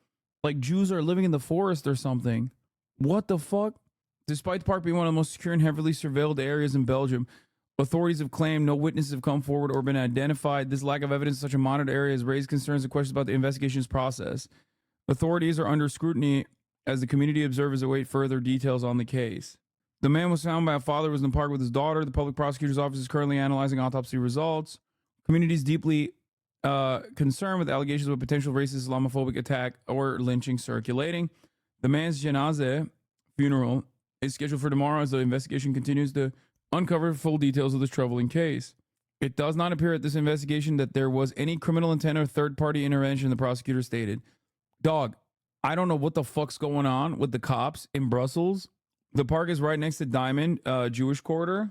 A: Jews are living in the forest or something. What the fuck? Despite the park being one of the most secure and heavily surveilled areas in Belgium, authorities have claimed no witnesses have come forward or been identified. This lack of evidence in such a monitored area has raised concerns and questions about the investigation's process. Authorities are under scrutiny as the community observers await further details on the case. The man was found by a father who was in the park with his daughter. The public prosecutor's office is currently analyzing autopsy results. Community is deeply concerned with allegations of a potential racist Islamophobic attack or lynching circulating. The man's janazeh funeral is scheduled for tomorrow as the investigation continues to uncover full details of this troubling case. It does not appear at this investigation that there was any criminal intent or third-party intervention, the prosecutor stated. Dog, I don't know what the fuck's going on with the cops in Brussels. The park is right next to Diamond Jewish Quarter.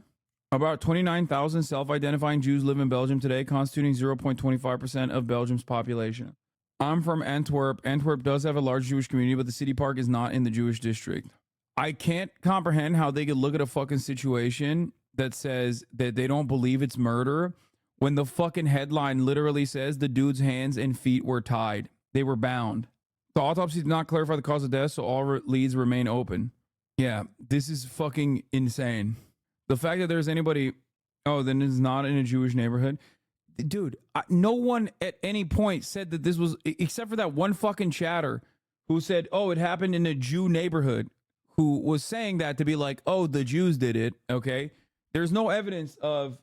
A: About 29,000 self-identifying Jews live in Belgium today, constituting 0.25% of Belgium's population. I'm from Antwerp. Antwerp does have a large Jewish community, but the city park is not in the Jewish district. I can't comprehend how they could look at a fucking situation that says that they don't believe it's murder when the fucking headline literally says the dude's hands and feet were tied. They were bound. The autopsy did not clarify the cause of death, so all leads remain open. Yeah, this is fucking insane. The fact that there's anybody, then it's not in a Jewish neighborhood. Dude, no one at any point said that this was, except for that one fucking chatter who said, it happened in a Jew neighborhood, who was saying that to be like, the Jews did it, okay? There's no evidence of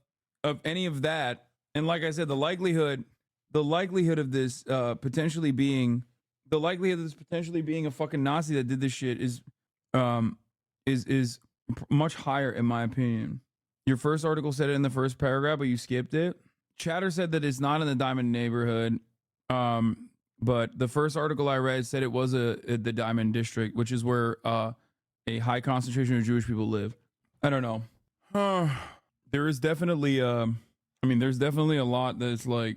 A: any of that. And like I said, the likelihood of this potentially being a fucking Nazi that did this shit is much higher, in my opinion. Your first article said it in the first paragraph, but you skipped it. Chatter said that it's not in the Diamond neighborhood, but the first article I read said it was the Diamond district, which is where a high concentration of Jewish people live. I don't know. There is definitely, there's definitely a lot that's like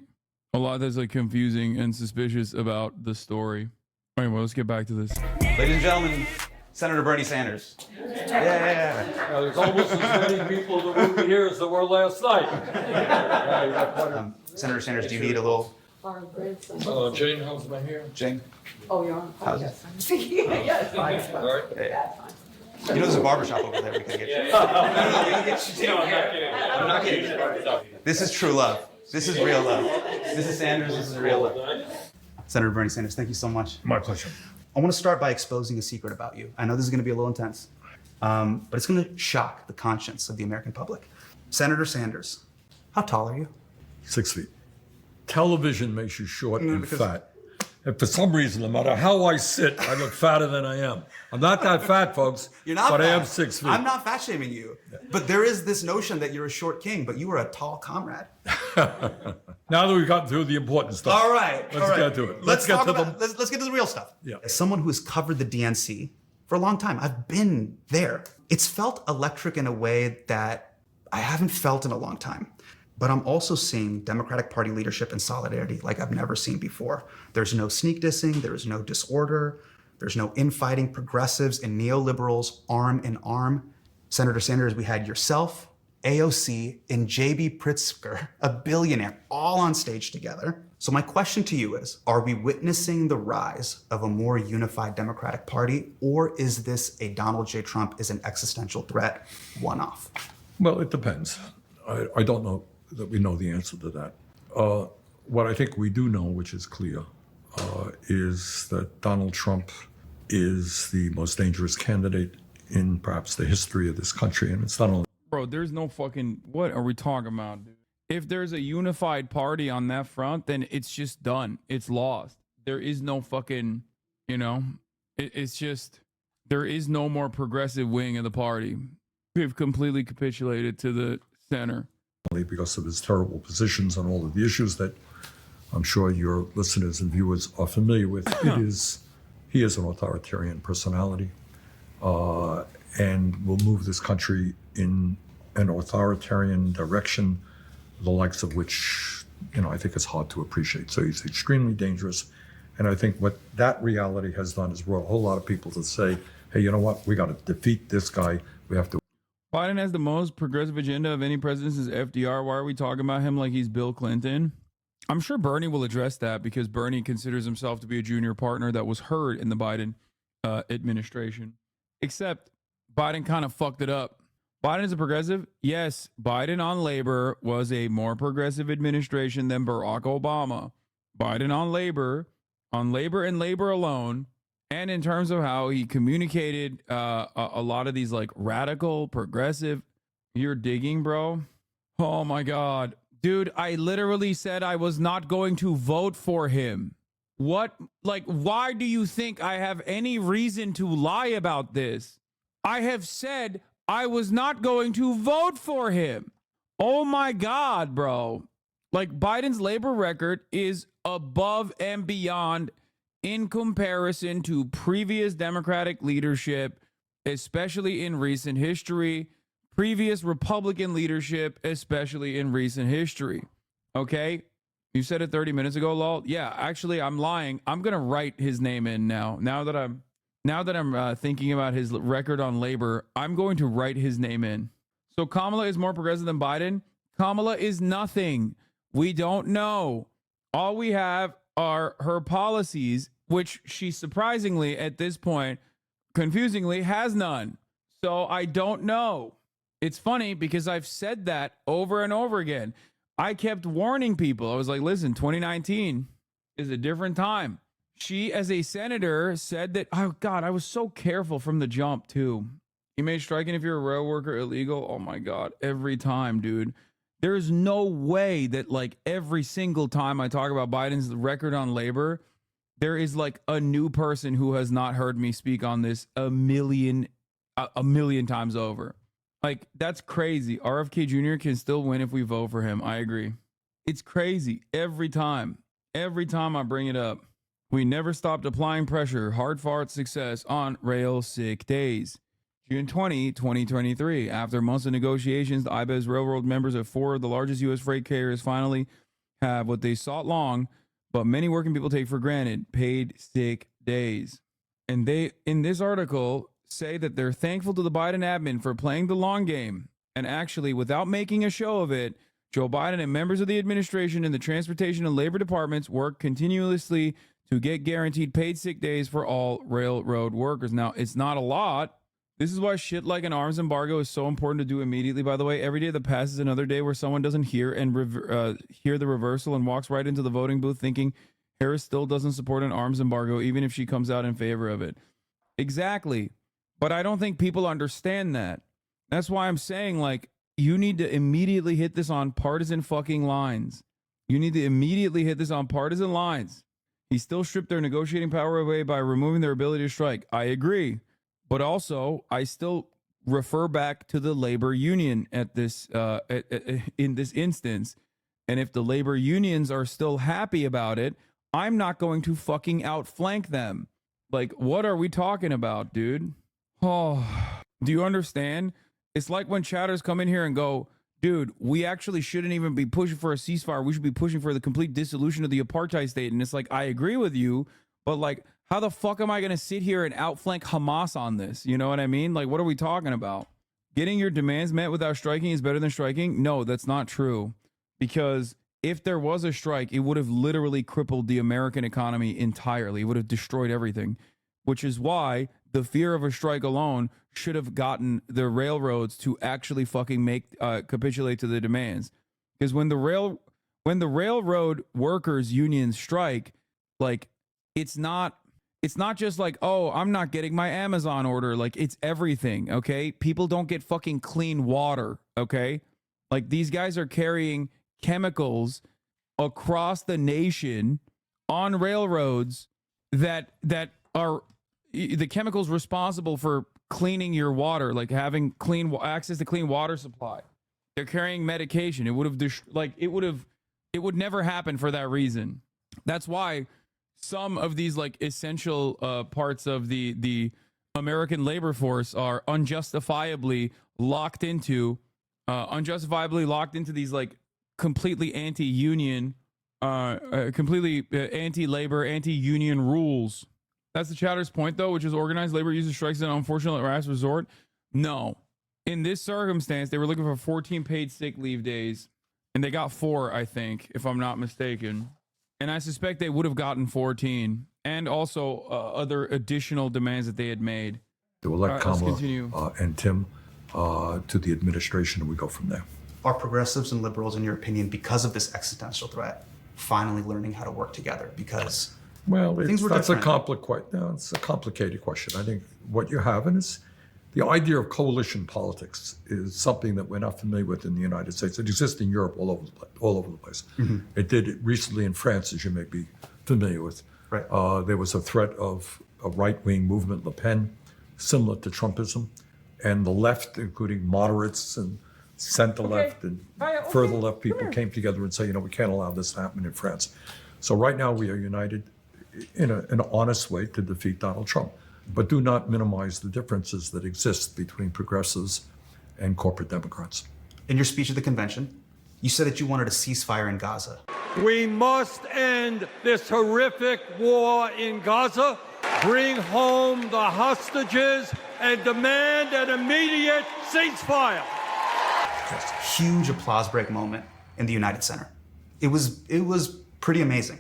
A: confusing and suspicious about the story. All right, well, let's get back to this.
T: Ladies and gentlemen, Senator Bernie Sanders. Yeah.
V: There's almost as many people in the room here as there were last night.
T: Senator Sanders, do you need a little?
V: Jane, how's my hair?
T: Jane?
H: Oh, you're on.
T: How's
H: yes. Yeah, it's fine. It's fine.
T: All right.
H: That's fine.
T: You know there's a barbershop over there we can get you. I'm not kidding. This is true love. This is real love. Mrs. Sanders, this is real love. Senator Bernie Sanders, thank you so much.
V: My pleasure.
T: I want to start by exposing a secret about you. I know this is going to be a little intense, but it's going to shock the conscience of the American public. Senator Sanders, how tall are you?
V: 6 feet. Television makes you short and fat. And for some reason, no matter how I sit, I look fatter than I am. I'm not that fat, folks.
T: You're not
V: but
T: fat.
V: I am 6 feet.
T: I'm not fat shaming you. But there is this notion that you're a short king, but you are a tall comrade.
V: Now that we've gotten through the important stuff.
T: All right.
V: Let's get to it. Let's get to
T: the real stuff.
V: Yeah.
T: As someone who has covered the DNC for a long time, I've been there. It's felt electric in a way that I haven't felt in a long time. But I'm also seeing Democratic Party leadership and solidarity like I've never seen before. There's no sneak dissing, there's no disorder, there's no infighting. Progressives and neoliberals arm in arm. Senator Sanders, we had yourself, AOC, and JB Pritzker, a billionaire, all on stage together. So my question to you is, are we witnessing the rise of a more unified Democratic Party, or is this a Donald J. Trump is an existential threat one-off?
V: Well, it depends. I don't know that we know the answer to that. What I think we do know, which is clear, is that Donald Trump is the most dangerous candidate in perhaps the history of this country. And it's not only...
A: Bro, there's no fucking... What are we talking about, dude? If there's a unified party on that front, then it's just done. It's lost. There is no fucking, it's just... There is no more progressive wing of the party. We've completely capitulated to the center.
V: Because of his terrible positions on all of the issues that I'm sure your listeners and viewers are familiar with. He is an authoritarian personality and will move this country in an authoritarian direction, the likes of which, I think it's hard to appreciate. So he's extremely dangerous. And I think what that reality has done is brought a whole lot of people to say, hey, you know what? We got to defeat this guy. We have to.
A: Biden has the most progressive agenda of any president since FDR. Why are we talking about him like he's Bill Clinton? I'm sure Bernie will address that because Bernie considers himself to be a junior partner that was heard in the Biden administration. Except Biden kind of fucked it up. Biden is a progressive? Yes, Biden on labor was a more progressive administration than Barack Obama. Biden on labor and labor alone, and in terms of how he communicated a lot of these like radical, progressive, you're digging, bro? Oh my God. Dude, I literally said I was not going to vote for him. What? Like, why do you think I have any reason to lie about this? I have said I was not going to vote for him. Oh my God, bro. Like, Biden's labor record is above and beyond in comparison to previous Democratic leadership, especially in recent history. previous Republican leadership, especially in recent history. Okay? You said it 30 minutes ago, lol. Yeah, actually, I'm lying. I'm going to write his name in now. Now that I'm thinking about his record on labor, I'm going to write his name in. So Kamala is more progressive than Biden? Kamala is nothing. We don't know. All we have are her policies, which she surprisingly, at this point, confusingly, has none. So I don't know. It's funny because I've said that over and over again. I kept warning people. I was like, listen, 2019 is a different time. She, as a senator, said that, oh, God, I was so careful from the jump, too. You made striking if you're a rail worker illegal. Oh, my God. Every time, dude. There's no way that, like, every single time I talk about Biden's record on labor, there is, like, a new person who has not heard me speak on this a million times over. Like, that's crazy. RFK Jr. can still win if we vote for him. I agree. It's crazy. Every time I bring it up. We never stopped applying pressure. Hard-fought success on rail sick days. June 20, 2023. After months of negotiations, the IBES Railroad members of 4 of the largest U.S. freight carriers finally have what they sought long, but many working people take for granted, paid sick days. And they, in this article, say that they're thankful to the Biden admin for playing the long game. And actually, without making a show of it, Joe Biden and members of the administration in the transportation and labor departments work continuously to get guaranteed paid sick days for all railroad workers. Now, it's not a lot. This is why shit like an arms embargo is so important to do immediately, by the way. Every day that passes another day where someone doesn't hear the reversal and walks right into the voting booth thinking Harris still doesn't support an arms embargo, even if she comes out in favor of it. Exactly. But I don't think people understand that. That's why I'm saying, like, you need to immediately hit this on partisan fucking lines. You need to immediately hit this on partisan lines. He still stripped their negotiating power away by removing their ability to strike. I agree. But also, I still refer back to the labor union at this in this instance. And if the labor unions are still happy about it, I'm not going to fucking outflank them. Like, what are we talking about, dude? Oh, do you understand? It's like when chatters come in here and go, dude, we actually shouldn't even be pushing for a ceasefire. We should be pushing for the complete dissolution of the apartheid state. And it's like, I agree with you, but like, how the fuck am I going to sit here and outflank Hamas on this? You know what I mean? Like, what are we talking about? Getting your demands met without striking is better than striking? No, that's not true. Because if there was a strike, it would have literally crippled the American economy entirely. It would have destroyed everything, which is why the fear of a strike alone should have gotten the railroads to actually fucking capitulate to the demands. Because when the railroad workers unions strike, like, it's not just like, oh, I'm not getting my Amazon order. Like, it's everything, okay? People don't get fucking clean water, okay? Like, these guys are carrying chemicals across the nation on railroads that are the chemicals responsible for cleaning your water, like having access to clean water supply. They're carrying medication. It would never happen for that reason. That's why some of these like essential parts of the American labor force are unjustifiably locked into these like completely anti-union, completely anti-labor, anti-union rules. That's the chatter's point, though, which is organized labor uses strikes as an unfortunate last resort. No. In this circumstance, they were looking for 14 paid sick leave days, and they got 4, I think, if I'm not mistaken. And I suspect they would have gotten 14, and also other additional demands that they had made.
D: They will elect Kamala and Tim to the administration, and we go from there.
T: Are progressives and liberals, in your opinion, because of this existential threat, finally learning how to work together? Because
D: it's a complicated question. I think what you're having is the idea of coalition politics is something that we're not familiar with in the United States. It exists in Europe all over the place. Mm-hmm. It did recently in France, as you may be familiar with. Right. There was a threat of a right-wing movement, Le Pen, similar to Trumpism, and the left, including moderates and center-left and further left people came together and said, we can't allow this to happen in France. So right now we are united in an honest way to defeat Donald Trump. But do not minimize the differences that exist between progressives and corporate Democrats.
T: In your speech at the convention, you said that you wanted a ceasefire in Gaza.
V: We must end this horrific war in Gaza, bring home the hostages, and demand an immediate ceasefire.
T: Huge applause break moment in the United Center. It was pretty amazing.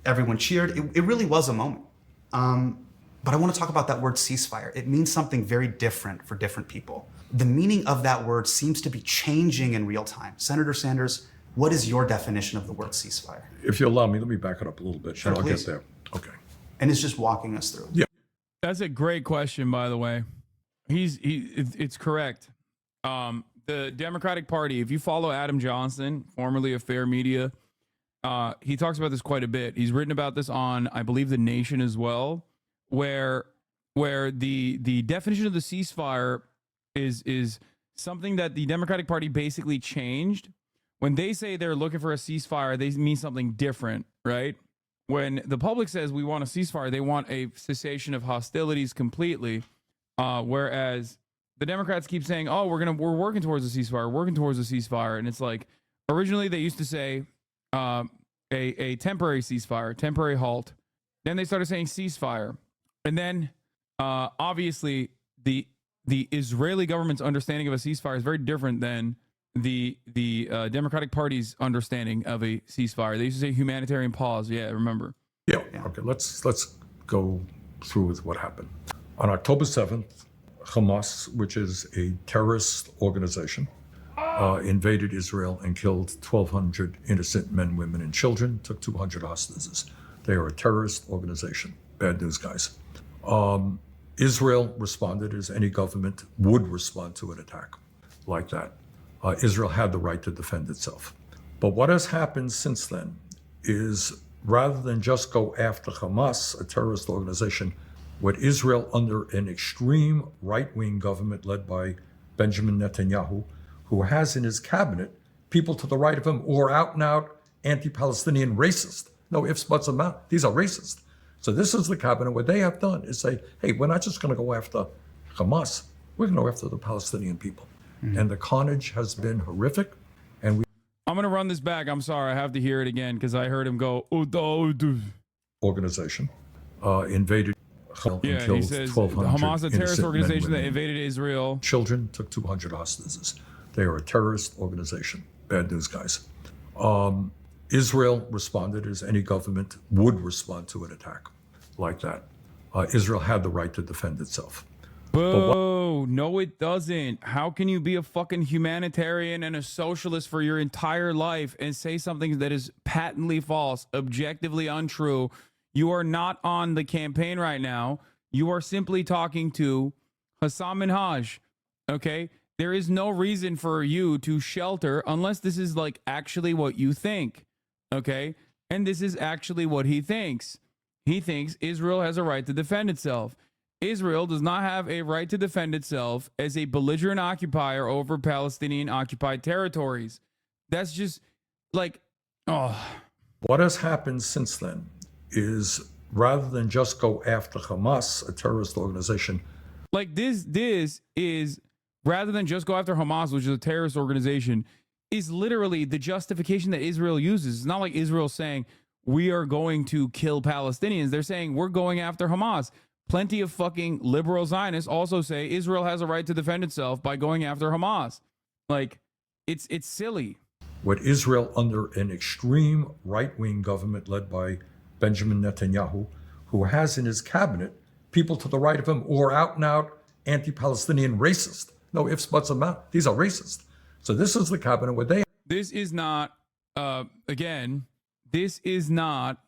T: Everyone cheered. It really was a moment. But I want to talk about that word ceasefire. It means something very different for different people. The meaning of that word seems to be changing in real time. Senator Sanders, what is your definition of the word ceasefire?
D: If you allow me, let me back it up a little bit,
T: Sure,
D: and I'll
T: please.
D: get there. Okay.
T: And it's just walking us through.
D: Yeah.
A: That's a great question, by the way. It's correct. The Democratic Party, if you follow Adam Johnson, formerly of Fair Media, he talks about this quite a bit. He's written about this on, I believe, The Nation as well, where the definition of the ceasefire is something that the Democratic Party basically changed. When they say they're looking for a ceasefire, they mean something different, right? When the public says we want a ceasefire, they want a cessation of hostilities completely, whereas the Democrats keep saying, "Oh, we're working towards a ceasefire," and it's like originally they used to say a temporary ceasefire, temporary halt. Then they started saying ceasefire, and then obviously the Israeli government's understanding of a ceasefire is very different than the Democratic Party's understanding of a ceasefire. They used to say humanitarian pause. Yeah, remember?
D: Yeah. Okay. Let's go through with what happened. On October 7th, Hamas, which is a terrorist organization, invaded Israel and killed 1,200 innocent men, women, and children, took 200 hostages. They are a terrorist organization. Bad news, guys. Israel responded as any government would respond to an attack like that. Israel had the right to defend itself. But what has happened since then is rather than just go after Hamas, a terrorist organization, what Israel, under an extreme right-wing government led by Benjamin Netanyahu, who has in his cabinet people to the right of him who are out and out anti-Palestinian racist. No ifs, buts, and matter. These are racist. So this is the cabinet. What they have done is say, hey, we're not just going to go after Hamas. We're going to go after the Palestinian people. Mm-hmm. And the carnage has been horrific. And
A: I'm going to run this back. I'm sorry. I have to hear it again because I heard him go,
D: organization invaded and
A: yeah,
D: killed
A: he says
D: 1,200
A: Hamas, a terrorist
D: innocent
A: organization
D: men,
A: that
D: women,
A: invaded Israel.
D: Children, took 200 hostages. They are a terrorist organization. Bad news, guys. Israel responded as any government would respond to an attack like that. Israel had the right to defend itself.
A: Boo! No, it doesn't. How can you be a fucking humanitarian and a socialist for your entire life and say something that is patently false, objectively untrue? You are not on the campaign right now. You are simply talking to Hassan Minhaj. Okay? There is no reason for you to shelter unless this is like actually what you think. Okay? And this is actually what he thinks. He thinks Israel has a right to defend itself. Israel does not have a right to defend itself as a belligerent occupier over Palestinian occupied territories. That's just like, oh.
D: What has happened since then is rather than just go after Hamas, a terrorist organization.
A: Like this is, rather than just go after Hamas, which is a terrorist organization, is literally the justification that Israel uses. It's not like Israel saying, we are going to kill Palestinians. They're saying, we're going after Hamas. Plenty of fucking liberal Zionists also say Israel has a right to defend itself by going after Hamas. Like, it's silly.
D: What Israel, under an extreme right-wing government led by Benjamin Netanyahu, who has in his cabinet people to the right of him who are out and out anti-Palestinian racist. No ifs, buts, and matter. These are racist. So this is the cabinet where they.
A: This is not, again, this is not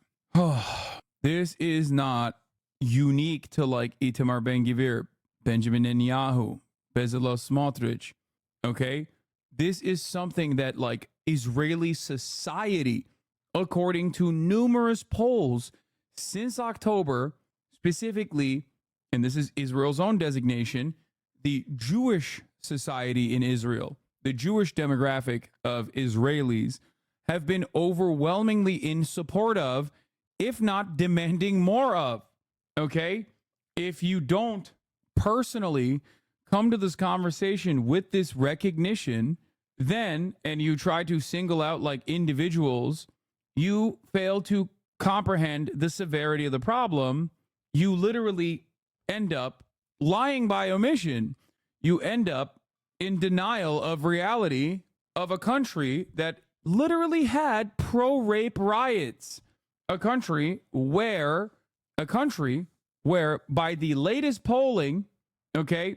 A: unique to like Itamar Ben-Gvir, Benjamin Netanyahu, Bezalel Smotrich. Okay? This is something that like Israeli society, according to numerous polls since October, specifically, and this is Israel's own designation, the Jewish society in Israel, the Jewish demographic of Israelis have been overwhelmingly in support of, if not demanding more of. Okay? If you don't personally come to this conversation with this recognition, then, and you try to single out like individuals, you fail to comprehend the severity of the problem. You literally end up lying by omission. You end up in denial of reality of a country that literally had pro-rape riots. A country where by the latest polling, okay,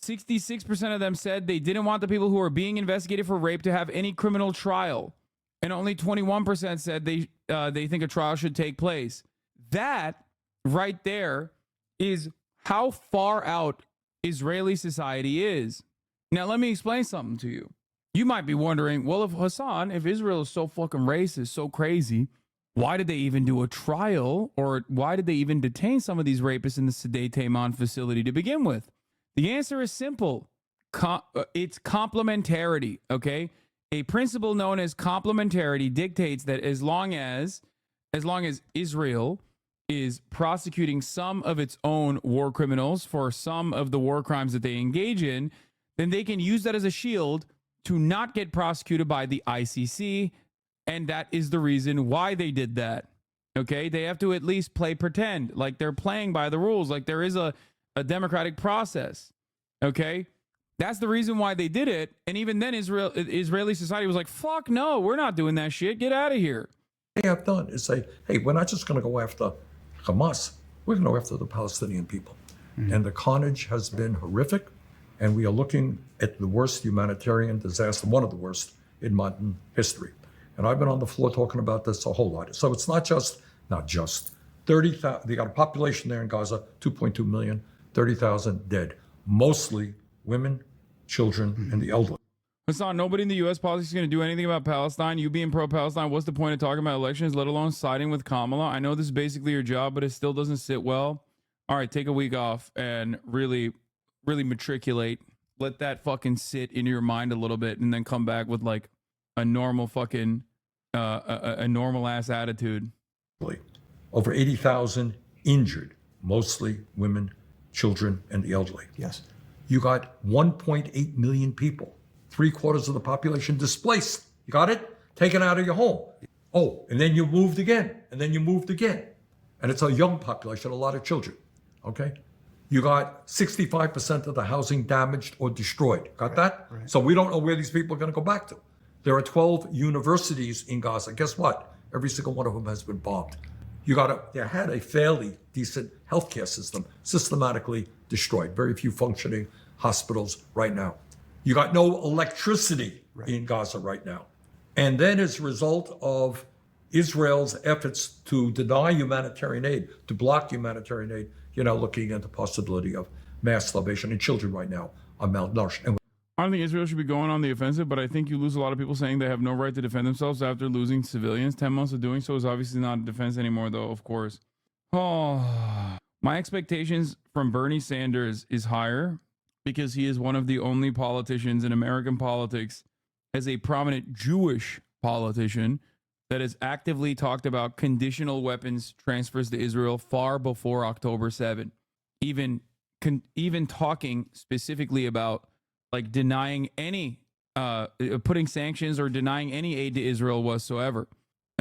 A: 66% of them said they didn't want the people who are being investigated for rape to have any criminal trial. And only 21% said they think a trial should take place. That right there is how far out Israeli society is. Now, let me explain something to you. You might be wondering, well, if Israel is so fucking racist, so crazy, why did they even do a trial, or why did they even detain some of these rapists in the Sde Teiman facility to begin with? The answer is simple. It's complementarity, okay? A principle known as complementarity dictates that as long as Israel is prosecuting some of its own war criminals for some of the war crimes that they engage in, then they can use that as a shield to not get prosecuted by the ICC. And that is the reason why they did that. Okay, they have to at least play pretend like they're playing by the rules, like there is a democratic process. Okay, that's the reason why they did it. And even then, Israeli society was like, "Fuck no, we're not doing that shit. Get out of here."
D: They have done is say, "Hey, we're not just going to go after Hamas. We're going to go after the Palestinian people." And the carnage has been horrific, and we are looking at the worst humanitarian disaster, one of the worst in modern history. And I've been on the floor talking about this a whole lot. So it's not just 30,000. They got a population there in Gaza, 2.2 million, 30,000 dead, mostly women, children, and the elderly.
A: Hassan, nobody in the U.S. politics is going to do anything about Palestine. You being pro-Palestine, what's the point of talking about elections, let alone siding with Kamala? I know this is basically your job, but it still doesn't sit well. All right, take a week off and really matriculate. Let that fucking sit in your mind a little bit, and then come back with like a normal fucking, a normal ass attitude.
D: Over 80,000 injured, mostly women, children, and the elderly.
T: Yes.
D: You got 1.8 million people, 3/4 of the population displaced. You got it? Taken out of your home. Oh, and then you moved again, and then you moved again. And it's a young population, a lot of children. Okay? You got 65% of the housing damaged or destroyed. Got that?
T: Right.
D: So we don't know where these people are going to go back to. There are 12 universities in Gaza. Guess what? Every single one of them has been bombed. They had a fairly decent healthcare system, systematically destroyed. Very few functioning hospitals right now. You got no electricity in Gaza right now. And then as a result of Israel's efforts to deny humanitarian aid, to block humanitarian aid, you're now looking at the possibility of mass starvation, and children right now are malnourished. And
A: I don't think Israel should be going on the offensive, but I think you lose a lot of people saying they have no right to defend themselves after losing civilians. 10 months of doing so is obviously not a defense anymore, though, of course. Oh, my expectations from Bernie Sanders is higher because he is one of the only politicians in American politics as a prominent Jewish politician that has actively talked about conditional weapons transfers to Israel far before October 7. Even talking specifically about like denying any, putting sanctions or denying any aid to Israel whatsoever.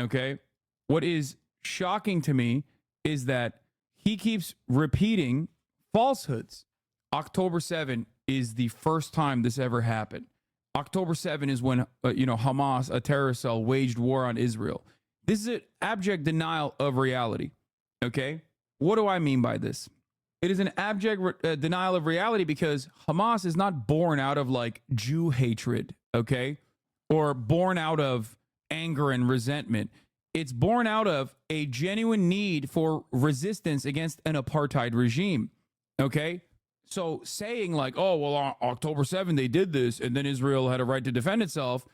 A: Okay. What is shocking to me is that he keeps repeating falsehoods. October 7 is the first time this ever happened. October 7 is when, Hamas, a terrorist cell, waged war on Israel. This is an abject denial of reality. Okay. What do I mean by this? It is an abject denial of reality because Hamas is not born out of like Jew hatred, okay? Or born out of anger and resentment. It's born out of a genuine need for resistance against an apartheid regime, okay? So saying like, oh, well, on October 7, they did this, and then Israel had a right to defend itself,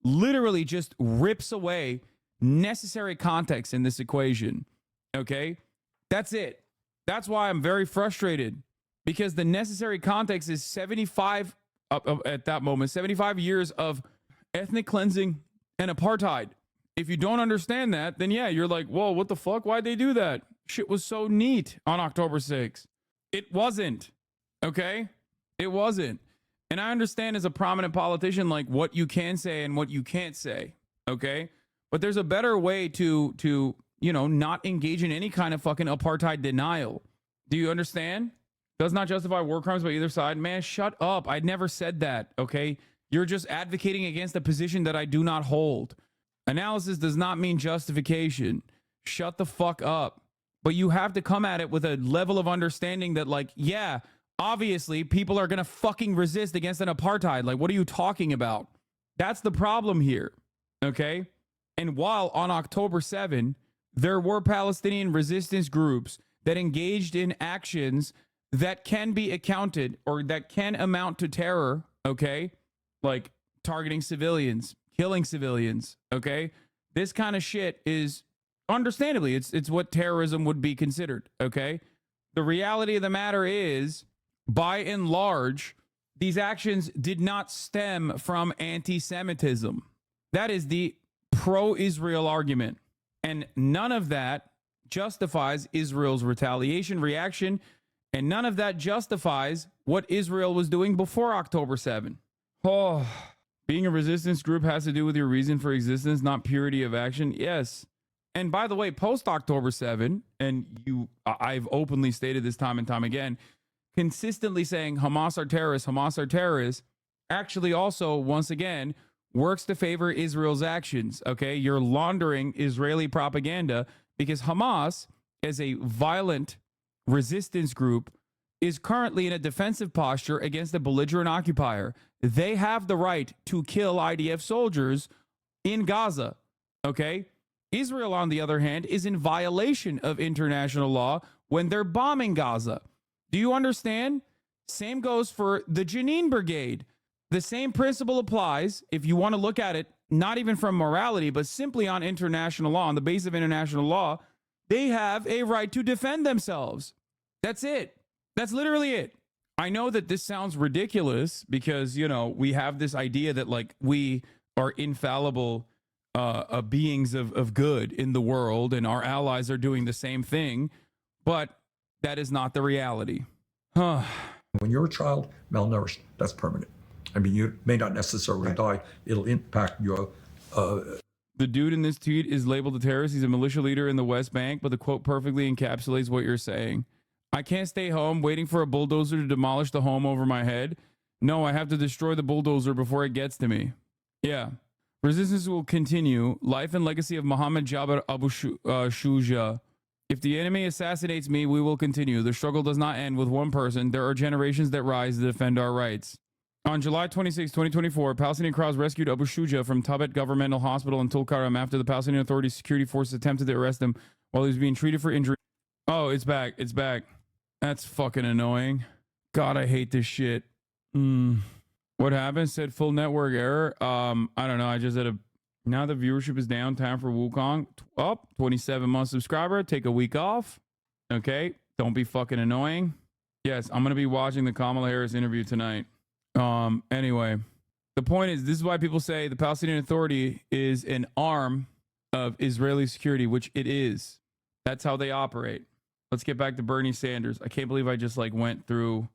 A: literally just rips away necessary context in this equation, okay? That's it. That's why I'm very frustrated, because the necessary context is 75 at that moment, 75 years of ethnic cleansing and apartheid. If you don't understand that, then yeah, you're like, whoa, what the fuck? Why'd they do that? Shit was so neat on October 6th. It wasn't. Okay. It wasn't. And I understand as a prominent politician, like what you can say and what you can't say. Okay. But there's a better way to, not engage in any kind of fucking apartheid denial. Do you understand? Does not justify war crimes by either side. Man, shut up. I never said that. Okay. You're just advocating against a position that I do not hold. Analysis does not mean justification. Shut the fuck up. But you have to come at it with a level of understanding that, like, yeah, obviously people are going to fucking resist against an apartheid. Like, what are you talking about? That's the problem here. Okay. And while on October 7, there were Palestinian resistance groups that engaged in actions that can be accounted or that can amount to terror, okay? Like targeting civilians, killing civilians, okay? This kind of shit is understandably, it's what terrorism would be considered, okay? The reality of the matter is, by and large, these actions did not stem from anti-Semitism. That is the pro-Israel argument. And none of that justifies Israel's retaliation reaction, and none of that justifies what Israel was doing before October 7. Oh, being a resistance group has to do with your reason for existence, not purity of action. Yes. And by the way, post October 7, and I've openly stated this time and time again, consistently saying Hamas are terrorists, actually also, once again, works to favor Israel's actions. Okay. You're laundering Israeli propaganda because Hamas, as a violent resistance group, is currently in a defensive posture against a belligerent occupier. They have the right to kill IDF soldiers in Gaza. Okay. Israel, on the other hand, is in violation of international law when they're bombing Gaza. Do you understand? Same goes for the Jenin Brigade. The same principle applies if you want to look at it, not even from morality, but simply on international law, on the basis of international law. They have a right to defend themselves. That's it. That's literally it. I know that this sounds ridiculous because, we have this idea that like we are infallible beings of good in the world and our allies are doing the same thing, but that is not the reality.
D: When you're a child, malnourished, that's permanent. I mean, you may not necessarily die. It'll impact your...
A: The dude in this tweet is labeled a terrorist. He's a militia leader in the West Bank, but the quote perfectly encapsulates what you're saying. I can't stay home waiting for a bulldozer to demolish the home over my head. No, I have to destroy the bulldozer before it gets to me. Yeah. Resistance will continue. Life and legacy of Mohammed Jabbar Abu Shuja. If the enemy assassinates me, we will continue. The struggle does not end with one person. There are generations that rise to defend our rights. On July 26, 2024, Palestinian crowds rescued Abu Shuja from Tabet Governmental Hospital in Tulkarem after the Palestinian Authority security forces attempted to arrest him while he was being treated for injury. Oh, it's back. It's back. That's fucking annoying. God, I hate this shit. What happened? Said full network error. I don't know. I just had now the viewership is down. Time for Wukong. 27-month subscriber. Take a week off. Okay. Don't be fucking annoying. Yes, I'm going to be watching the Kamala Harris interview tonight. Anyway, the point is, this is why people say the Palestinian Authority is an arm of Israeli security, which it is. That's how they operate. Let's get back to Bernie Sanders. I can't believe I just went through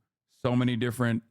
A: so many different,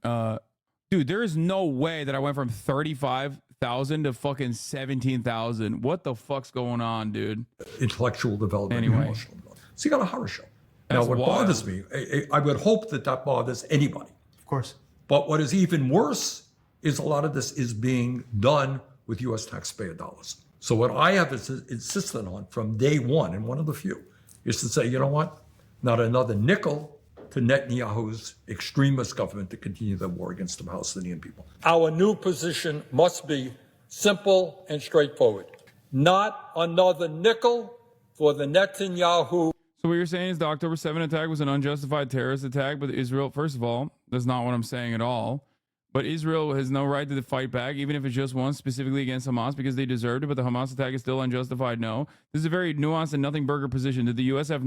A: dude, there is no way that I went from 35,000 to fucking 17,000. What the fuck's going on, dude?
D: Intellectual development.
A: Anyway.
D: Emotional development. So you got a horror show. Now, what bothers me, I would hope that bothers anybody.
T: Of course.
D: But what is even worse is a lot of this is being done with U.S. taxpayer dollars. So what I have insisted on from day one, and one of the few, is to say, you know what? Not another nickel to Netanyahu's extremist government to continue the war against the Palestinian people.
V: Our new position must be simple and straightforward. Not another nickel for the Netanyahu.
A: So what you're saying is the October 7 attack was an unjustified terrorist attack, but Israel, first of all, that's not what I'm saying at all. But Israel has no right to fight back, even if it's just one, specifically against Hamas, because they deserved it, but the Hamas attack is still unjustified. No. This is a very nuanced and nothing burger position. Did the U.S. have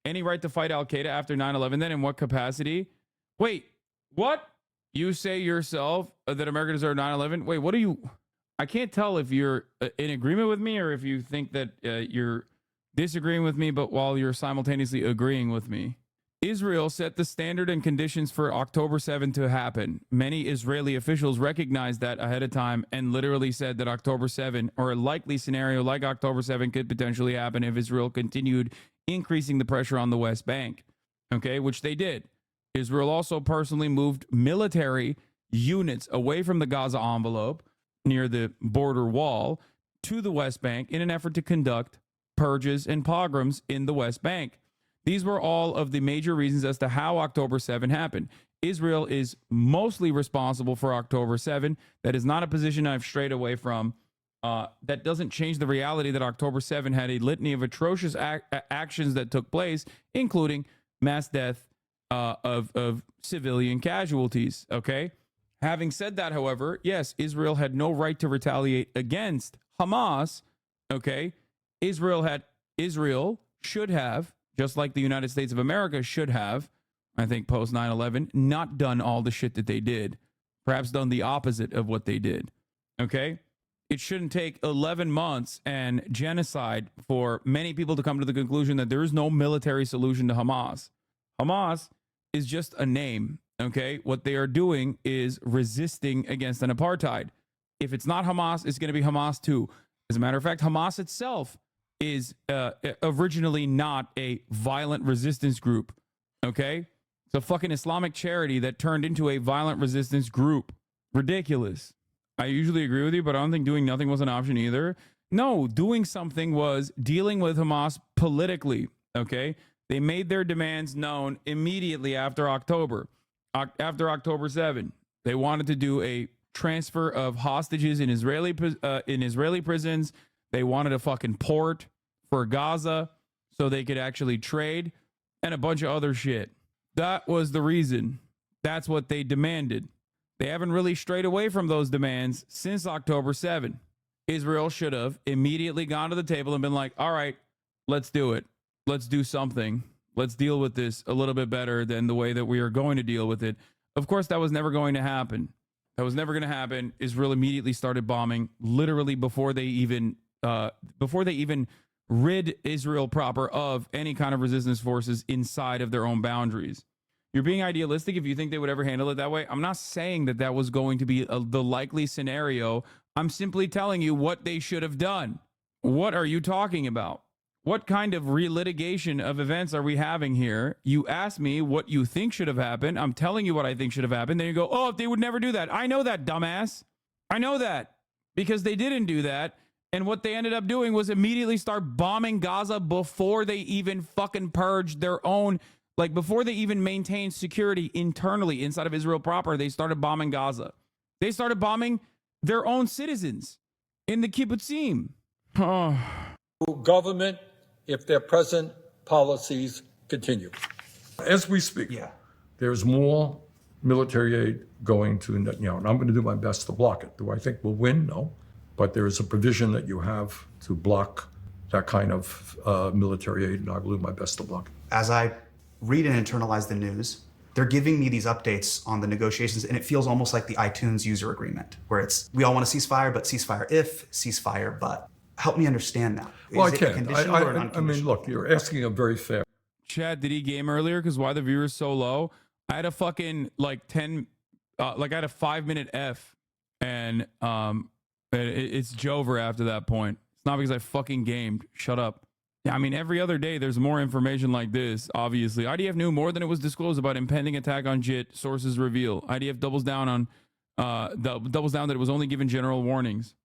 A: any right to fight Al-Qaeda after 9/11 then? In what capacity? Wait, what? You say yourself that America deserved 9/11? Wait, what are you... I can't tell if you're in agreement with me or if you think that you're disagreeing with me, but while you're simultaneously agreeing with me. Israel set the standard and conditions for October 7 to happen. Many Israeli officials recognized that ahead of time and literally said that October 7, or a likely scenario like October 7, could potentially happen if Israel continued increasing the pressure on the West Bank, okay, which they did. Israel also personally moved military units away from the Gaza envelope near the border wall to the West Bank in an effort to conduct purges and pogroms in the West Bank. These were all of the major reasons as to how October 7 happened. Israel is mostly responsible for October 7. That is not a position I've strayed away from. That doesn't change the reality that October 7 had a litany of atrocious actions that took place, including mass death of civilian casualties, okay? Having said that, however, yes, Israel had no right to retaliate against Hamas, okay? Israel should have, just like the United States of America should have, I think post 9/11, not done all the shit that they did. Perhaps done the opposite of what they did. Okay? It shouldn't take 11 months and genocide for many people to come to the conclusion that there is no military solution to Hamas. Hamas is just a name. Okay? What they are doing is resisting against an apartheid. If it's not Hamas, it's going to be Hamas too. As a matter of fact, Hamas itself is originally not a violent resistance group, okay? It's a fucking Islamic charity that turned into a violent resistance group. Ridiculous. I usually agree with you, but I don't think doing nothing was an option either. No, doing something was dealing with Hamas politically, okay? They made their demands known immediately after October 7. They wanted to do a transfer of hostages in Israeli prisons. They wanted a fucking port for Gaza so they could actually trade and a bunch of other shit. That was the reason. That's what they demanded. They haven't really strayed away from those demands since October 7. Israel should have immediately gone to the table and been like, all right, let's do it. Let's do something. Let's deal with this a little bit better than the way that we are going to deal with it. Of course, that was never going to happen. That was never going to happen. Israel immediately started bombing literally before they even rid Israel proper of any kind of resistance forces inside of their own boundaries. You're being idealistic if you think they would ever handle it that way. I'm not saying that that was going to be the likely scenario. I'm simply telling you what they should have done. What are you talking about? What kind of relitigation of events are we having here? You ask me what you think should have happened. I'm telling you what I think should have happened. Then you go, oh, they would never do that. I know that, dumbass. I know that because they didn't do that. And what they ended up doing was immediately start bombing Gaza before they even fucking purged their own, like before they even maintained security internally inside of Israel proper. They started bombing Gaza. They started bombing their own citizens in the kibbutzim. Oh.
D: Government, if their present policies continue. As we speak, there's more military aid going to Netanyahu, and I'm going to do my best to block it. Do I think we'll win? No. But there is a provision that you have to block that kind of military aid, and I will do my best to block it.
T: As I read and internalize the news, they're giving me these updates on the negotiations, and it feels almost like the iTunes user agreement, where it's, we all want a ceasefire, but ceasefire if, ceasefire but. Help me understand that.
D: Well, I can't. I mean, look, you're asking a very fair.
A: Chad, did he game earlier? Because why the viewers so low? I had a fucking like I had a 5-minute F, and it's Jover after that point. It's not because I fucking gamed. Shut up. Yeah, I mean, every other day there's more information like this, obviously. IDF knew more than it was disclosed about impending attack on JIT, sources reveal. IDF doubles down that it was only given general warnings.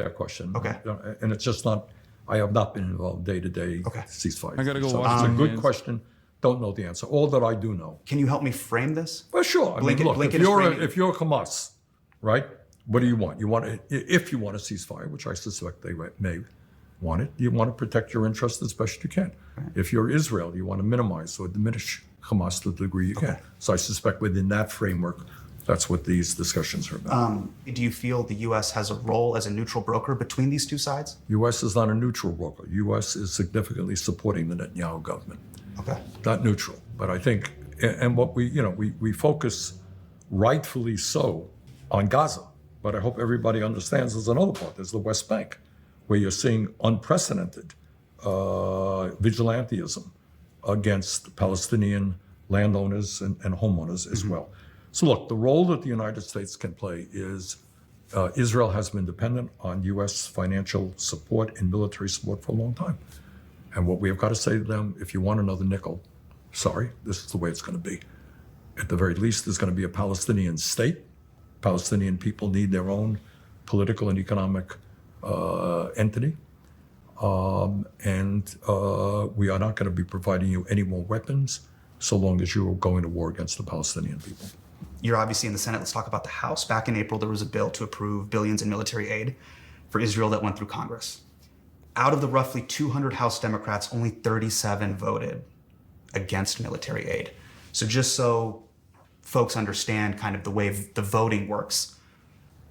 D: Yeah, question. Okay. And it's just not, I have not been involved day-to-day ceasefire.
A: I got to go
D: so
A: watch
D: it's a good question. Don't know the answer. All that I do know.
T: Can you help me frame this?
D: Well, sure. If you're Hamas, right, what do you want? If you want a ceasefire, which I suspect they may want it, you want to protect your interests as best you can. Right. If you're Israel, you want to minimize or diminish Hamas to the degree you can. So I suspect within that framework, that's what these discussions are about.
T: Do you feel the U.S. has a role as a neutral broker between these two sides?
D: U.S. is not a neutral broker. U.S. is significantly supporting the Netanyahu government.
T: Okay.
D: Not neutral, but I think, and what we focus rightfully so on Gaza, but I hope everybody understands there's another part. There's the West Bank, where you're seeing unprecedented vigilantism against Palestinian landowners and homeowners as well. So look, the role that the United States can play is Israel has been dependent on U.S. financial support and military support for a long time. And what we have got to say to them, if you want another nickel, sorry, this is the way it's going to be. At the very least, there's going to be a Palestinian state. Palestinian people need their own political and economic entity. And we are not going to be providing you any more weapons so long as you are going to war against the Palestinian people.
T: You're obviously in the Senate. Let's talk about the House. Back in April, there was a bill to approve billions in military aid for Israel that went through Congress. Out of the roughly 200 House Democrats, only 37 voted against military aid. So just so folks understand kind of the way the voting works,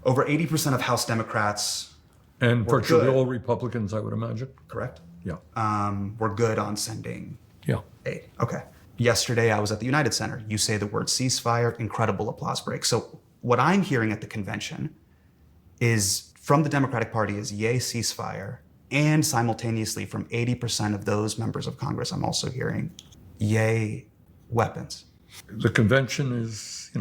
T: over 80% of House Democrats
D: and
T: were
D: virtually
T: good.
D: all Republicans, I would imagine.
T: Correct?
D: Yeah.
T: We're good on sending
D: Yeah.
T: aid. Okay. Yesterday, I was at the United Center. You say the word ceasefire, incredible applause break. So what I'm hearing at the convention is from the Democratic Party is yay ceasefire, and simultaneously from 80% of those members of Congress, I'm also hearing yay weapons.
D: The convention is,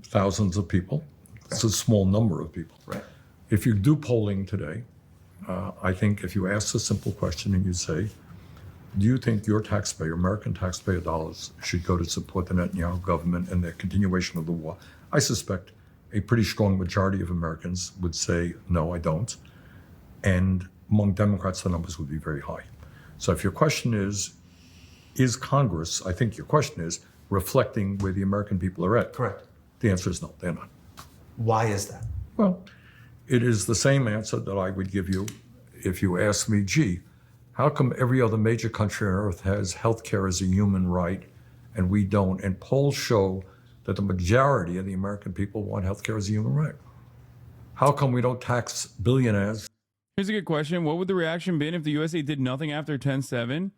D: thousands of people. It's a small number of people.
T: Right.
D: If you do polling today, I think if you ask a simple question and you say, do you think your taxpayer, American taxpayer dollars, should go to support the Netanyahu government and the continuation of the war? I suspect a pretty strong majority of Americans would say, no, I don't. And among Democrats, the numbers would be very high. So if your question is Congress, I think your question is, reflecting where the American people are at?
T: Correct.
D: The answer is no, they're not.
T: Why is that?
D: Well, it is the same answer that I would give you if you asked me, gee, how come every other major country on earth has health care as a human right and we don't? And polls show that the majority of the American people want health care as a human right. How come we don't tax billionaires?
A: Here's a good question. What would the reaction been if the USA did nothing after 10/7?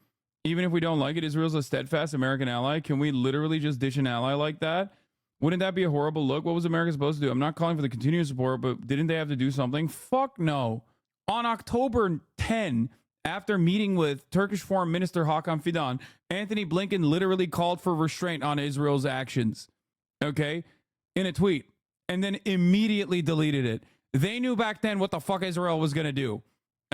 A: Even if we don't like it, Israel's a steadfast American ally. Can we literally just dish an ally like that? Wouldn't that be a horrible look? What was America supposed to do? I'm not calling for the continued support, but didn't they have to do something? Fuck no. On October 10, after meeting with Turkish Foreign Minister Hakan Fidan, Anthony Blinken literally called for restraint on Israel's actions, okay, in a tweet, and then immediately deleted it. They knew back then what the fuck Israel was going to do,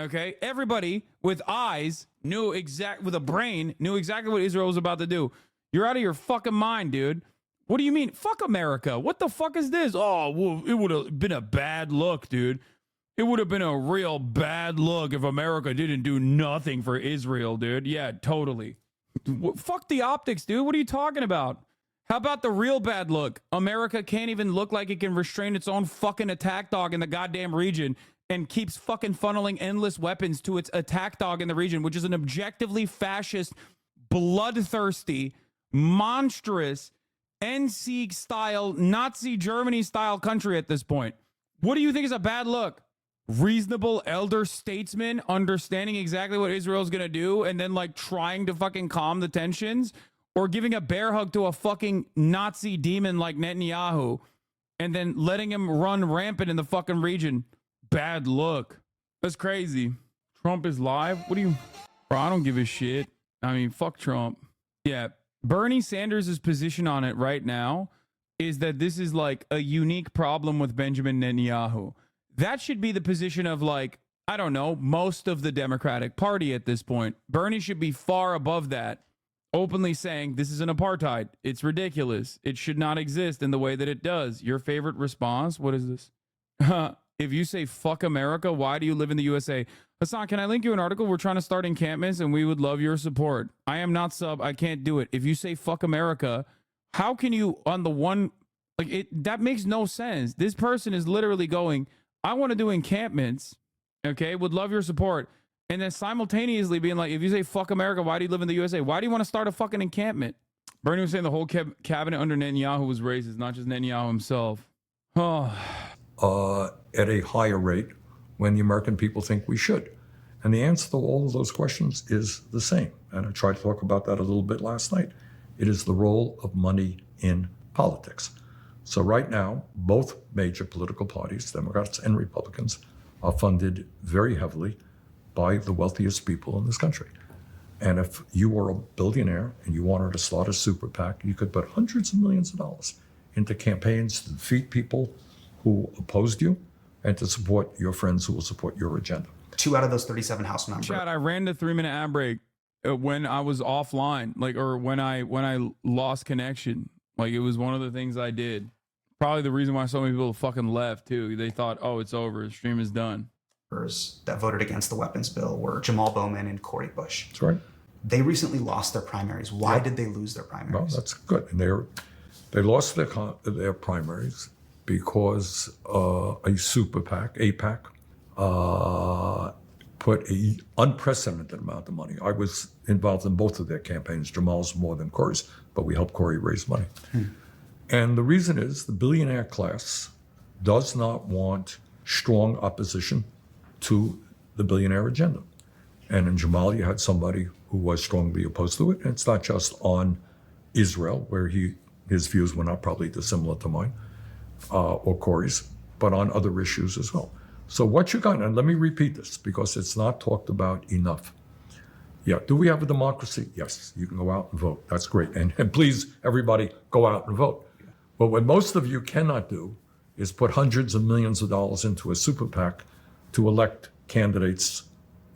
A: okay? Everybody with eyes with a brain knew exactly what Israel was about to do. You're out of your fucking mind, dude. What do you mean? Fuck America. What the fuck is this? Oh, well, it would have been a bad look, dude. It would have been a real bad look if America didn't do nothing for Israel, dude. Yeah, totally. Fuck the optics, dude. What are you talking about? How about the real bad look? America can't even look like it can restrain its own fucking attack dog in the goddamn region and keeps fucking funneling endless weapons to its attack dog in the region, which is an objectively fascist, bloodthirsty, monstrous, NC-style, Nazi Germany-style country at this point. What do you think is a bad look? Reasonable elder statesmen understanding exactly what Israel's gonna do and then like trying to fucking calm the tensions, or giving a bear hug to a fucking Nazi demon like Netanyahu and then letting him run rampant in the fucking region? Bad look. That's crazy. Trump is live? What do you... Bro, I don't give a shit. I mean, fuck Trump. Yeah, Bernie Sanders' position on it right now is that this is like a unique problem with Benjamin Netanyahu. That should be the position of, like, I don't know, most of the Democratic Party at this point. Bernie should be far above that, openly saying this is an apartheid. It's ridiculous. It should not exist in the way that it does. Your favorite response? What is this? If you say fuck America, why do you live in the USA? Hassan, can I link you an article? We're trying to start encampments and we would love your support. I am not sub. I can't do it. If you say fuck America, how can you on the one, like it, that makes no sense. This person is literally going, I want to do encampments, okay, would love your support. And then simultaneously being like, if you say fuck America, why do you live in the USA? Why do you want to start a fucking encampment? Bernie was saying the whole cabinet under Netanyahu was racist, not just Netanyahu himself.
D: At a higher rate when the American people think we should. And the answer to all of those questions is the same. And I tried to talk about that a little bit last night. It is the role of money in politics. So right now, both major political parties, Democrats and Republicans, are funded very heavily by the wealthiest people in this country. And if you were a billionaire and you wanted to start a super PAC, you could put hundreds of millions of dollars into campaigns to defeat people who opposed you and to support your friends who will support your agenda.
T: 2 out of those 37 House members.
A: Chad, I ran the 3-minute ad break when I was offline, or when I lost connection. Like, it was one of the things I did. Probably the reason why so many people fucking left too. They thought, oh, it's over. The stream is done.
T: That voted against the weapons bill were Jamal Bowman and Cori Bush.
D: That's right.
T: They recently lost their primaries. Why did they lose their primaries?
D: Well, that's good. And they lost their primaries because a super PAC, AIPAC, put an unprecedented amount of money. I was involved in both of their campaigns. Jamal's more than Cori's, but we helped Cori raise money. And the reason is the billionaire class does not want strong opposition to the billionaire agenda. And in Jamal, you had somebody who was strongly opposed to it. And it's not just on Israel, where his views were not probably dissimilar to mine or Cori's, but on other issues as well. So what you got, and let me repeat this because it's not talked about enough. Yeah, do we have a democracy? Yes, you can go out and vote. That's great. And please, everybody, go out and vote. But what most of you cannot do is put hundreds of millions of dollars into a super PAC to elect candidates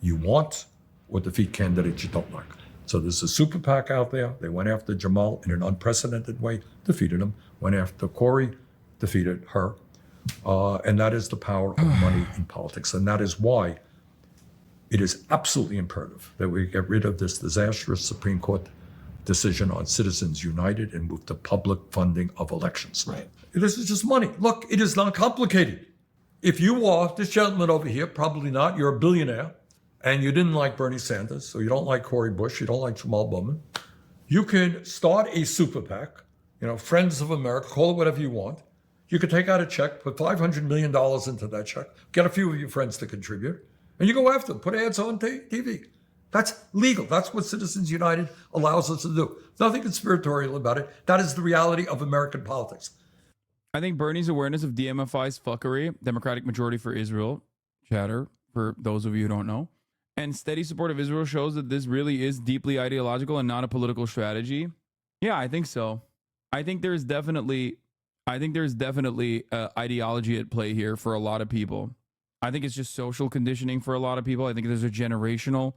D: you want or defeat candidates you don't like. So there's a super PAC out there. They went after Jamal in an unprecedented way, defeated him. Went after Cori, defeated her. And that is the power of money in politics. And that is why it is absolutely imperative that we get rid of this disastrous Supreme Court decision on Citizens United and move to public funding of elections.
T: Right.
D: This is just money. Look, it is not complicated. If you are, this gentleman over here, probably not, you're a billionaire, and you didn't like Bernie Sanders, or you don't like Cori Bush, you don't like Jamal Bowman, you can start a super PAC, Friends of America, call it whatever you want. You could take out a check, put $500 million into that check, get a few of your friends to contribute, and you go after them, put ads on TV. That's legal. That's what Citizens United allows us to do. Nothing conspiratorial about it. That is the reality of American politics.
A: I think Bernie's awareness of DMFI's fuckery, Democratic Majority for Israel, chatter, for those of you who don't know, and steady support of Israel shows that this really is deeply ideological and not a political strategy. Yeah, I think so. I think there's definitely ideology at play here for a lot of people. I think it's just social conditioning for a lot of people. I think there's a generational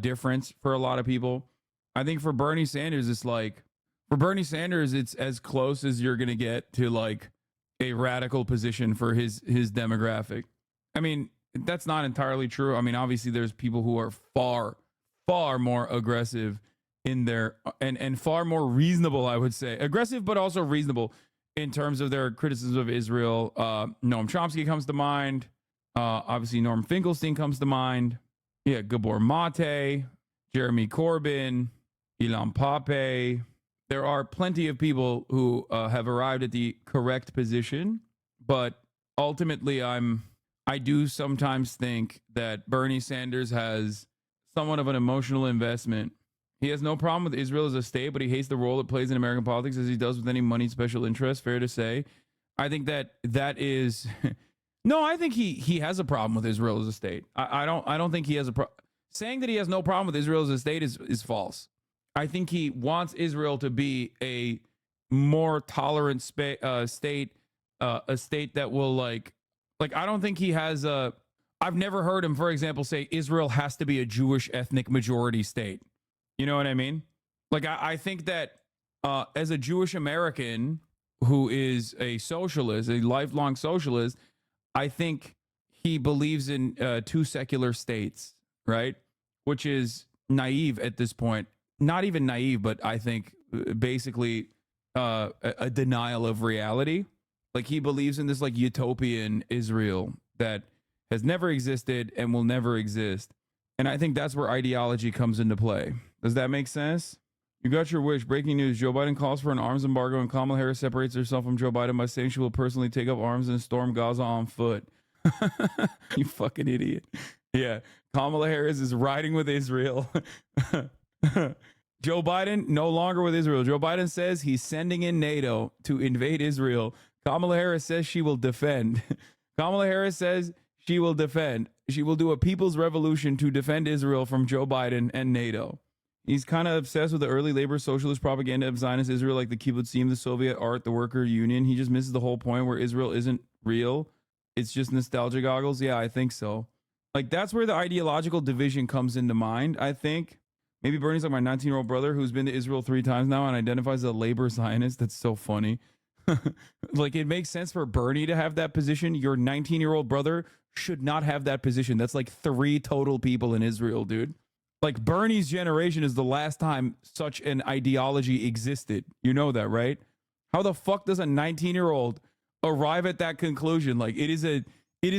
A: difference for a lot of people. I think for Bernie Sanders, it's as close as you're going to get to like a radical position for his demographic. I mean, that's not entirely true. I mean, obviously there's people who are far, far more aggressive in their and far more reasonable, I would say. Aggressive, but also reasonable in terms of their criticism of Israel. Noam Chomsky comes to mind. Obviously, Norm Finkelstein comes to mind. Yeah, Gabor Mate, Jeremy Corbyn, Ilan Pape. There are plenty of people who have arrived at the correct position, but ultimately, I do sometimes think that Bernie Sanders has somewhat of an emotional investment. He has no problem with Israel as a state, but he hates the role it plays in American politics, as he does with any moneyed special interest. Fair to say. I think that is. No, I think he has a problem with Israel as a state. I don't think he has a problem. Saying that he has no problem with Israel as a state is false. I think he wants Israel to be a more tolerant state, a state that will like I don't think he has a. I've never heard him, for example, say Israel has to be a Jewish ethnic majority state. You know what I mean? Like I think that as a Jewish American who is a socialist, a lifelong socialist, I think he believes in two secular states, right? Which is naive at this point. Not even naive, but I think basically a denial of reality. Like he believes in this like utopian Israel that has never existed and will never exist. And I think that's where ideology comes into play. Does that make sense? You got your wish. Breaking news. Joe Biden calls for an arms embargo and Kamala Harris separates herself from Joe Biden by saying she will personally take up arms and storm Gaza on foot. You fucking idiot. Yeah. Kamala Harris is riding with Israel. Joe Biden no longer with Israel. Joe Biden says he's sending in NATO to invade Israel. Kamala Harris says she will defend. Kamala Harris says she will defend. She will do a people's revolution to defend Israel from Joe Biden and NATO. He's kind of obsessed with the early labor socialist propaganda of Zionist Israel, like the kibbutzim, the Soviet art, the worker union. He just misses the whole point where Israel isn't real. It's just nostalgia goggles. Yeah, I think so. Like, that's where the ideological division comes into mind, I think. Maybe Bernie's like my 19-year-old brother who's been to Israel 3 times now and identifies as a labor Zionist. That's so funny. Like, it makes sense for Bernie to have that position. Your 19-year-old brother should not have that position. That's like 3 total people in Israel, dude. Like, Bernie's generation is the last time such an ideology existed. You know that, right? How the fuck does a 19-year-old arrive at that conclusion? Like, it is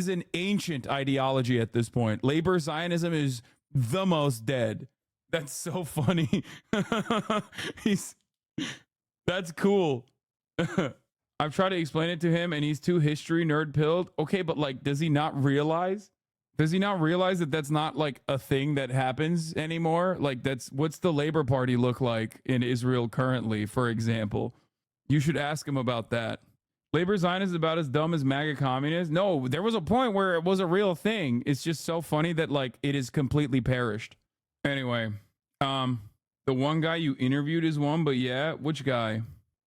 A: an ancient ideology at this point. Labor Zionism is the most dead. That's so funny. That's cool. I've tried to explain it to him and he's too history nerd pilled. Okay, but like, does he not realize? Does he not realize that that's not like a thing that happens anymore? Like, what's the Labor Party look like in Israel currently, for example? You should ask him about that. Labor Zionist is about as dumb as MAGA communists. No, there was a point where it was a real thing. It's just so funny that like it is completely perished. Anyway, the one guy you interviewed is one, but yeah, which guy?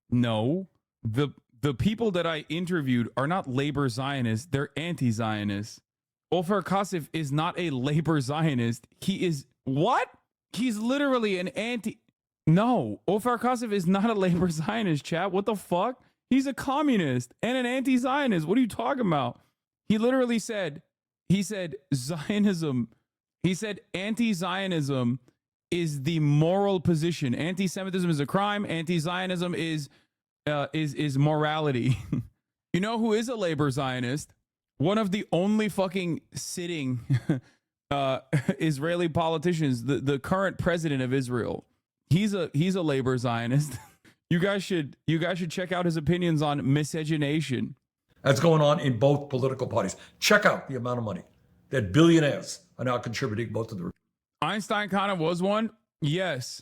A: No, the people that I interviewed are not labor Zionists. They're anti-Zionists. Ofer Kasif is not a labor Zionist. He is what? He's literally an anti. No, Ofer Kasif is not a labor Zionist, chat. What the fuck? He's a communist and an anti-Zionist. What are you talking about? He literally said, Zionism. He said anti-Zionism is the moral position. Anti-Semitism is a crime. Anti-Zionism is morality. You know who is a labor Zionist? One of the only fucking sitting Israeli politicians, the current president of Israel. He's a labor Zionist. You guys should check out his opinions on miscegenation.
D: That's going on in both political parties. Check out the amount of money that billionaires are now contributing both to the.
A: Einstein kind of was one, yes,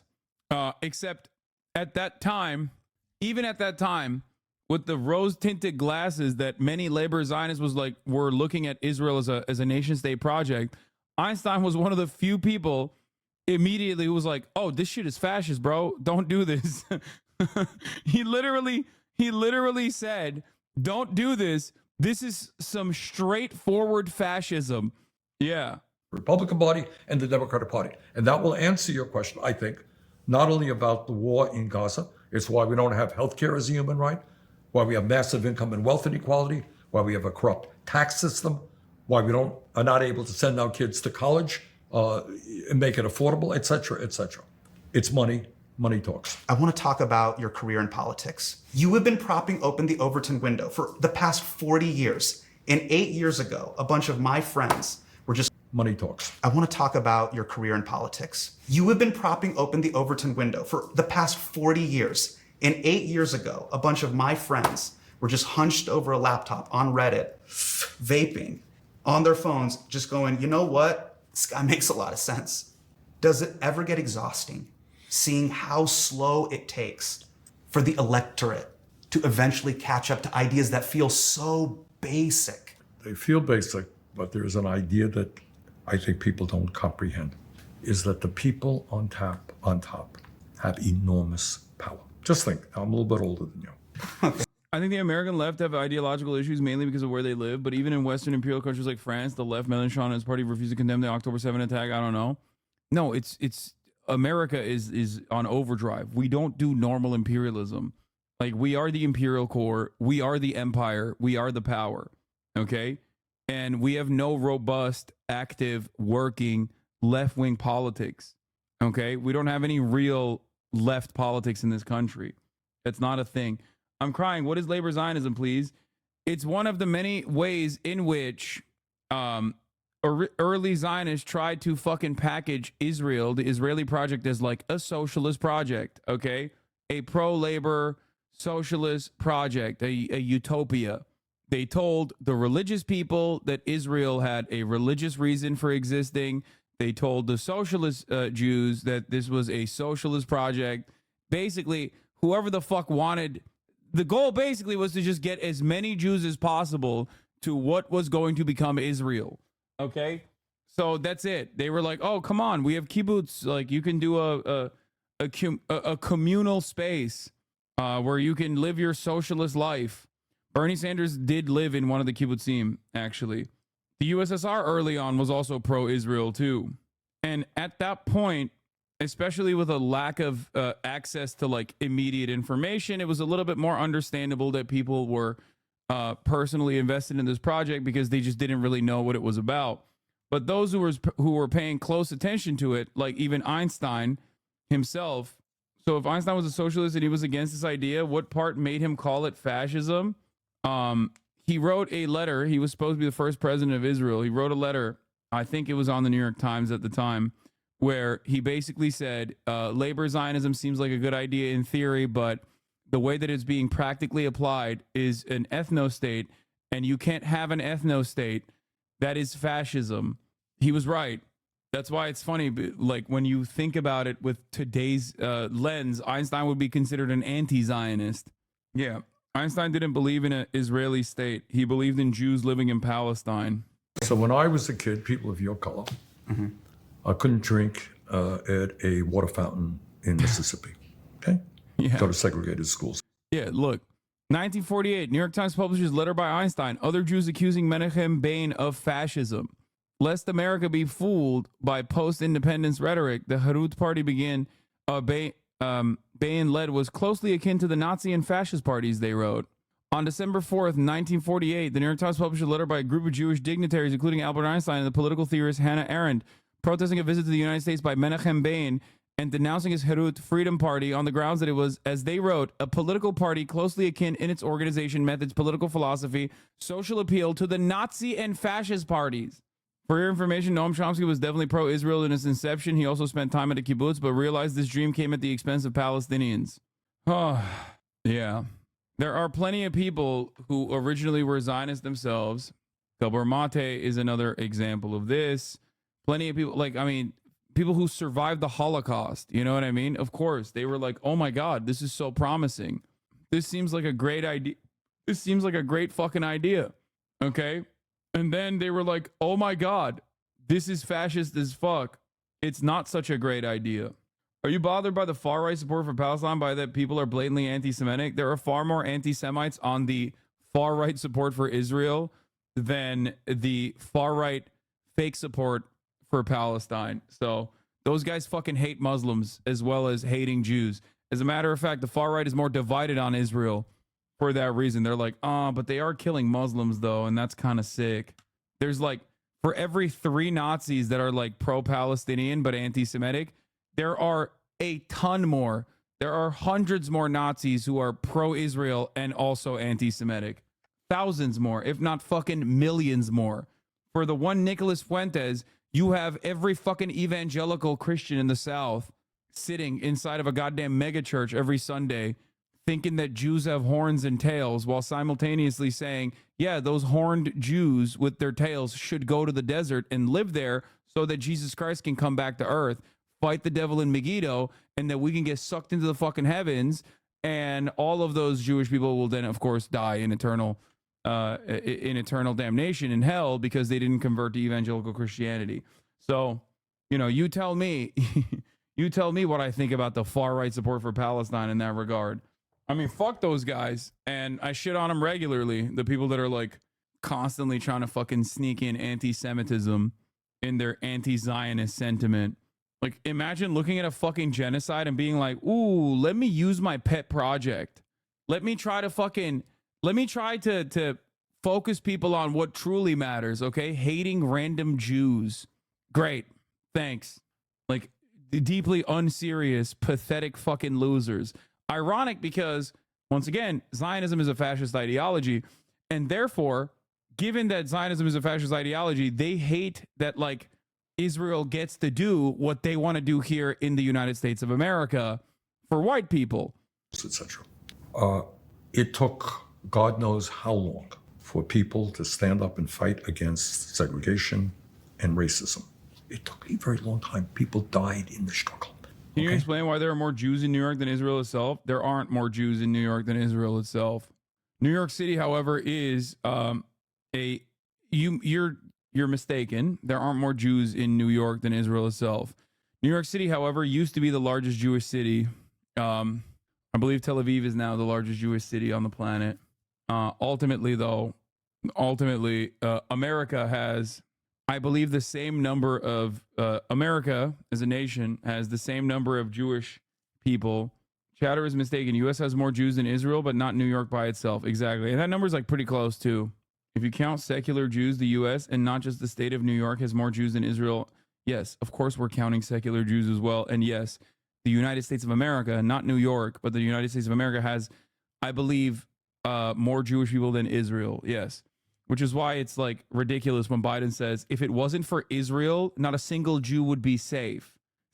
A: except at that time, even at that time, with the rose-tinted glasses that many labor Zionists were looking at Israel as a nation-state project. Einstein was one of the few people immediately who was like, "Oh, this shit is fascist, bro. Don't do this." He literally said, "Don't do this. This is some straightforward fascism." Yeah.
D: Republican Party and the Democratic Party. And that will answer your question, I think, not only about the war in Gaza, it's why we don't have healthcare as a human right, why we have massive income and wealth inequality, why we have a corrupt tax system, why we are not able to send our kids to college and make it affordable, et cetera, et cetera. It's money. Money talks.
T: I want to talk about your career in politics. You have been propping open the Overton window for the past 40 years. And 8 years ago, a bunch of my friends were just...
D: Money talks.
T: I want to talk about your career in politics. You have been propping open the Overton window for the past 40 years. And 8 years ago, a bunch of my friends were just hunched over a laptop on Reddit, vaping, on their phones, just going, you know what? This guy makes a lot of sense. Does it ever get exhausting seeing how slow it takes for the electorate to eventually catch up to ideas that feel so basic?
D: They feel basic, but there's an idea that I think people don't comprehend, is that the people on top have enormous power. Just think, I'm a little bit older than you.
A: I think the American left have ideological issues mainly because of where they live, but even in Western imperial countries like France, the left, Mélenchon and his party refused to condemn the October 7 attack. I don't know. No, it's America is on overdrive. We don't do normal imperialism. Like, we are the imperial core. We are the empire. We are the power. Okay? And we have no robust, active, working left-wing politics. Okay? We don't have any real left politics in this country. That's not a thing. I'm crying. What is labor Zionism, please? It's one of the many ways in which early Zionists tried to fucking package Israel, the Israeli project, as like a socialist project, okay? A pro-labor socialist project, a utopia. They told the religious people that Israel had a religious reason for existing. They told the socialist Jews that this was a socialist project. Basically, whoever the fuck wanted, the goal basically was to just get as many Jews as possible to what was going to become Israel. Okay, So that's it. They were like, "Oh, come on, we have kibbutz. Like, you can do a communal space where you can live your socialist life." Bernie Sanders did live in one of the kibbutzim, actually. The USSR early on was also pro-Israel too, and at that point, especially with a lack of access to like immediate information, it was a little bit more understandable that people were personally invested in this project because they just didn't really know what it was about. But those who were paying close attention to it, like even Einstein himself. So if Einstein was a socialist and he was against this idea, what part made him call it fascism? He wrote a letter. He was supposed to be the first president of Israel. He wrote a letter. I think it was on the New York Times at the time, where he basically said, labor Zionism seems like a good idea in theory, but the way that it's being practically applied is an ethno-state, and you can't have an ethno-state. That is fascism. He was right. That's why it's funny, like when you think about it with today's lens, Einstein would be considered an anti-Zionist. Yeah, Einstein didn't believe in an Israeli state. He believed in Jews living in Palestine.
D: So when I was a kid, people of your color, I couldn't drink at a water fountain in Mississippi. Okay?
A: Yeah.
D: Go to segregated schools.
A: Yeah, look. 1948, New York Times publishes letter by Einstein. Other Jews accusing Menachem Begin of fascism. Lest America be fooled by post-independence rhetoric, the Herut party Begin led was closely akin to the Nazi and fascist parties, they wrote. On December 4th, 1948, the New York Times published a letter by a group of Jewish dignitaries, including Albert Einstein and the political theorist Hannah Arendt, protesting a visit to the United States by Menachem Begin and denouncing his Herut Freedom Party on the grounds that it was, as they wrote, a political party closely akin in its organization methods, political philosophy, social appeal to the Nazi and fascist parties. For your information, Noam Chomsky was definitely pro-Israel in its inception. He also spent time at a kibbutz, but realized this dream came at the expense of Palestinians. Oh, yeah. There are plenty of people who originally were Zionists themselves. Gabor Mate is another example of this. Plenty of people, like, I mean, people who survived the Holocaust, you know what I mean? Of course, they were like, oh my God, this is so promising. This seems like a great idea. This seems like a great fucking idea. Okay? And then they were like, oh my God, this is fascist as fuck. It's not such a great idea. Are you bothered by the far right support for Palestine, by that people are blatantly anti-Semitic? There are far more anti-Semites on the far right support for Israel than the far right fake support for Palestine. So those guys fucking hate Muslims as well as hating Jews. As a matter of fact, the far right is more divided on Israel for that reason. They're like, but they are killing Muslims though, and that's kind of sick. There's like, for every 3 Nazis that are like pro-Palestinian but anti-Semitic, there are a ton more. There are hundreds more Nazis who are pro-Israel and also anti-Semitic. Thousands more, if not fucking millions more. For the one Nicholas Fuentes, you have every fucking evangelical Christian in the South sitting inside of a goddamn megachurch every Sunday thinking that Jews have horns and tails, while simultaneously saying, yeah, those horned Jews with their tails should go to the desert and live there so that Jesus Christ can come back to earth, fight the devil in Megiddo, and that we can get sucked into the fucking heavens, and all of those Jewish people will then, of course, die in eternal damnation in hell because they didn't convert to evangelical Christianity. So, you know, you tell me, you tell me what I think about the far right support for Palestine in that regard. I mean, fuck those guys, and I shit on them regularly. The people that are like constantly trying to fucking sneak in anti-Semitism in their anti-Zionist sentiment. Like, imagine looking at a fucking genocide and being like, ooh, let me use my pet project. Let me try to focus people on what truly matters, okay? Hating random Jews. Great. Thanks. Like, deeply unserious, pathetic fucking losers. Ironic because, once again, Zionism is a fascist ideology, and therefore, given that Zionism is a fascist ideology, they hate that, like, Israel gets to do what they want to do here in the United States of America for white people,
D: etc. It took God knows how long for people to stand up and fight against segregation and racism. It took a very long time. People died in the struggle.
A: Can you explain why there are more Jews in New York than Israel itself? There aren't more Jews in New York than Israel itself. New York City, however, is you're you're mistaken. There aren't more Jews in New York than Israel itself. New York City, however, used to be the largest Jewish city. I believe Tel Aviv is now the largest Jewish city on the planet. Ultimately, America has, I believe, the same number of, America as a nation has the same number of Jewish people. Chatter is mistaken. U.S. has more Jews than Israel, but not New York by itself. Exactly. And that number is like pretty close too. If you count secular Jews, the U.S. and not just the state of New York has more Jews than Israel. Yes, of course we're counting secular Jews as well. And yes, the United States of America, not New York, but the United States of America has, I believe, more Jewish people than Israel. Yes. Which is why it's like ridiculous when Biden says, if it wasn't for Israel, not a single Jew would be safe.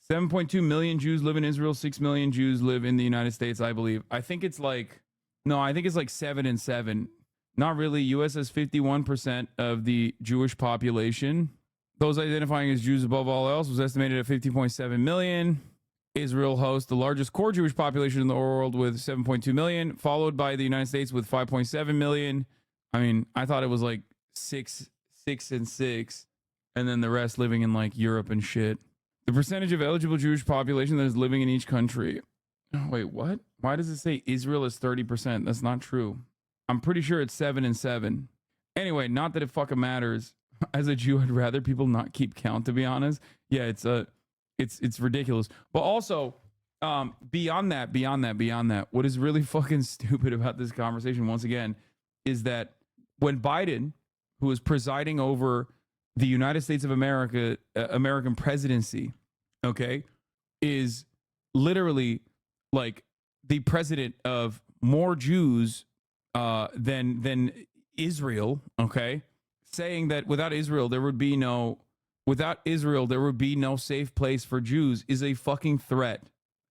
A: 7.2 million Jews live in Israel. 6 million Jews live in the United States, I believe. I think it's like 7 and 7. Not really. U.S. has 51% of the Jewish population. Those identifying as Jews above all else was estimated at 50.7 million. Israel hosts the largest core Jewish population in the world with 7.2 million, followed by the United States with 5.7 million. I mean, I thought it was like 6 and 6, and then the rest living in like Europe and shit. The percentage of eligible Jewish population that is living in each country. Oh, wait, what? Why does it say Israel is 30%? That's not true. I'm pretty sure it's 7 and 7. Anyway, not that it fucking matters. As a Jew, I'd rather people not keep count, to be honest. Yeah, it's ridiculous. But also, beyond that, what is really fucking stupid about this conversation, once again, is that when Biden, who is presiding over the United States of America, American presidency, okay, is literally like the president of more Jews than Israel, okay, saying that without Israel there would be no safe place for Jews is a fucking threat.